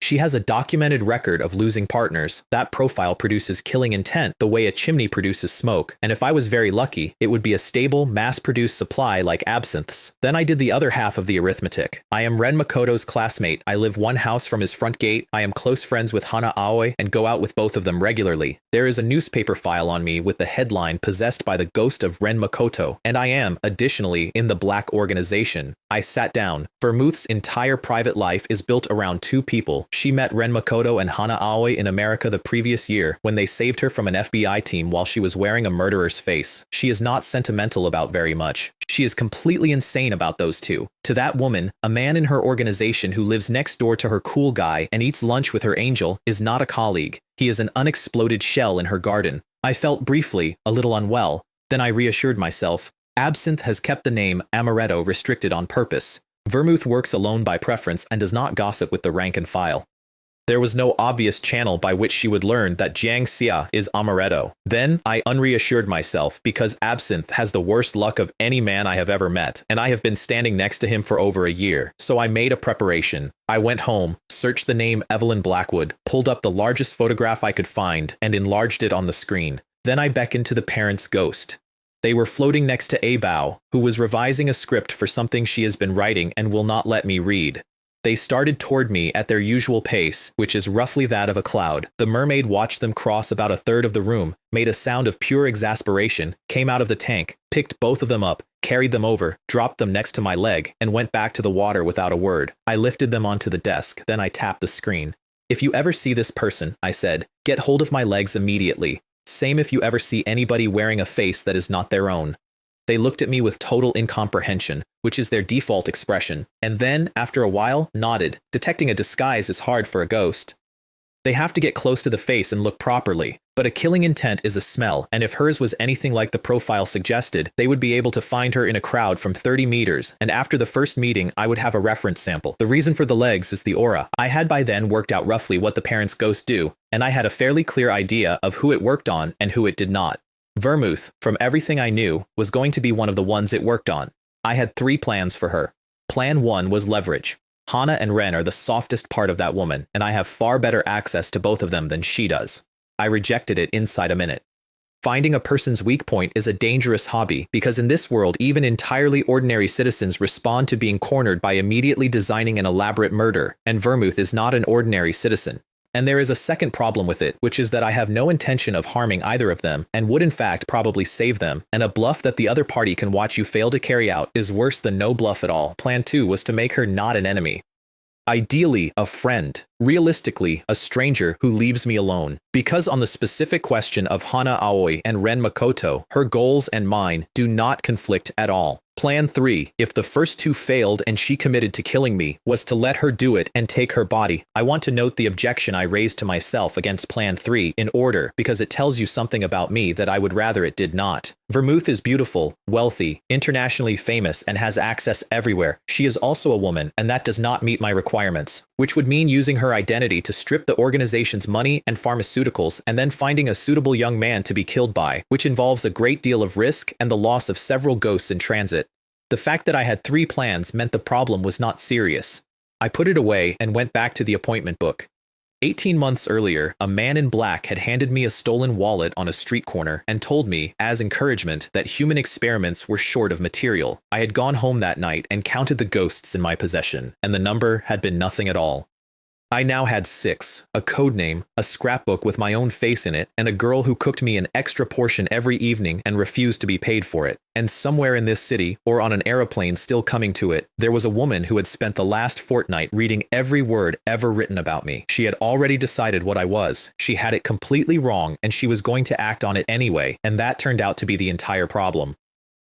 She has a documented record of losing partners. That profile produces killing intent the way a chimney produces smoke, and if I was very lucky, it would be a stable, mass-produced supply like absinthes. Then I did the other half of the arithmetic. I am Ren Makoto's classmate. I live 1 house from his front gate. I am close friends with Hana Aoi and go out with both of them regularly. There is a newspaper file on me with the headline "Possessed by the Ghost of Ren Makoto," and I am, additionally, in the Black Organization. I sat down. Vermouth's entire private life is built around 2 people. She met Ren Makoto and Hana Aoi in America the previous year when they saved her from an FBI team while she was wearing a murderer's face. She is not sentimental about very much. She is completely insane about those 2. To that woman, a man in her organization who lives next door to her cool guy and eats lunch with her angel is not a colleague. He is an unexploded shell in her garden. I felt briefly a little unwell. Then I reassured myself. Absinthe has kept the name Amaretto restricted on purpose. Vermouth works alone by preference and does not gossip with the rank and file. There was no obvious channel by which she would learn that Jiang Xia is Amaretto. Then I unreassured myself because Absinthe has the worst luck of any man I have ever met, and I have been standing next to him for over a year. So I made a preparation. I went home, searched the name Evelyn Blackwood, pulled up the largest photograph I could find, and enlarged it on the screen. Then I beckoned to the parent's ghost. They were floating next to Abao, who was revising a script for something she has been writing and will not let me read. They started toward me at their usual pace, which is roughly that of a cloud. The mermaid watched them cross about a third of the room, made a sound of pure exasperation, came out of the tank, picked both of them up, carried them over, dropped them next to my leg, and went back to the water without a word. I lifted them onto the desk, then I tapped the screen. If you ever see this person, I said, get hold of my legs immediately. Same if you ever see anybody wearing a face that is not their own. They looked at me with total incomprehension, which is their default expression, and then, after a while, nodded. Detecting a disguise is hard for a ghost. They have to get close to the face and look properly, but a killing intent is a smell, and if hers was anything like the profile suggested, they would be able to find her in a crowd from 30 meters, and after the first meeting, I would have a reference sample. The reason for the legs is the aura. I had by then worked out roughly what the parents' ghosts do, and I had a fairly clear idea of who it worked on and who it did not. Vermouth, from everything I knew, was going to be one of the ones it worked on. I had 3 plans for her. Plan 1 was leverage. Hana and Ren are the softest part of that woman, and I have far better access to both of them than she does. I rejected it inside a minute. Finding a person's weak point is a dangerous hobby, because in this world even entirely ordinary citizens respond to being cornered by immediately designing an elaborate murder, and Vermouth is not an ordinary citizen. And there is a second problem with it, which is that I have no intention of harming either of them, and would in fact probably save them, and a bluff that the other party can watch you fail to carry out is worse than no bluff at all. Plan 2 was to make her not an enemy. Ideally, a friend. Realistically, a stranger who leaves me alone. Because on the specific question of Hana Aoi and Ren Makoto, her goals and mine do not conflict at all. Plan 3, if the first 2 failed and she committed to killing me, was to let her do it and take her body. I want to note the objection I raised to myself against Plan 3 in order because it tells you something about me that I would rather it did not. Vermouth is beautiful, wealthy, internationally famous, and has access everywhere. She is also a woman, and that does not meet my requirements, which would mean using her identity to strip the organization's money and pharmaceuticals and then finding a suitable young man to be killed by, which involves a great deal of risk and the loss of several ghosts in transit. The fact that I had 3 plans meant the problem was not serious. I put it away and went back to the appointment book. 18 months earlier, a man in black had handed me a stolen wallet on a street corner and told me, as encouragement, that human experiments were short of material. I had gone home that night and counted the ghosts in my possession, and the number had been nothing at all. I now had 6, a code name, a scrapbook with my own face in it, and a girl who cooked me an extra portion every evening and refused to be paid for it. And somewhere in this city, or on an aeroplane still coming to it, there was a woman who had spent the last fortnight reading every word ever written about me. She had already decided what I was. She had it completely wrong, and she was going to act on it anyway, and that turned out to be the entire problem.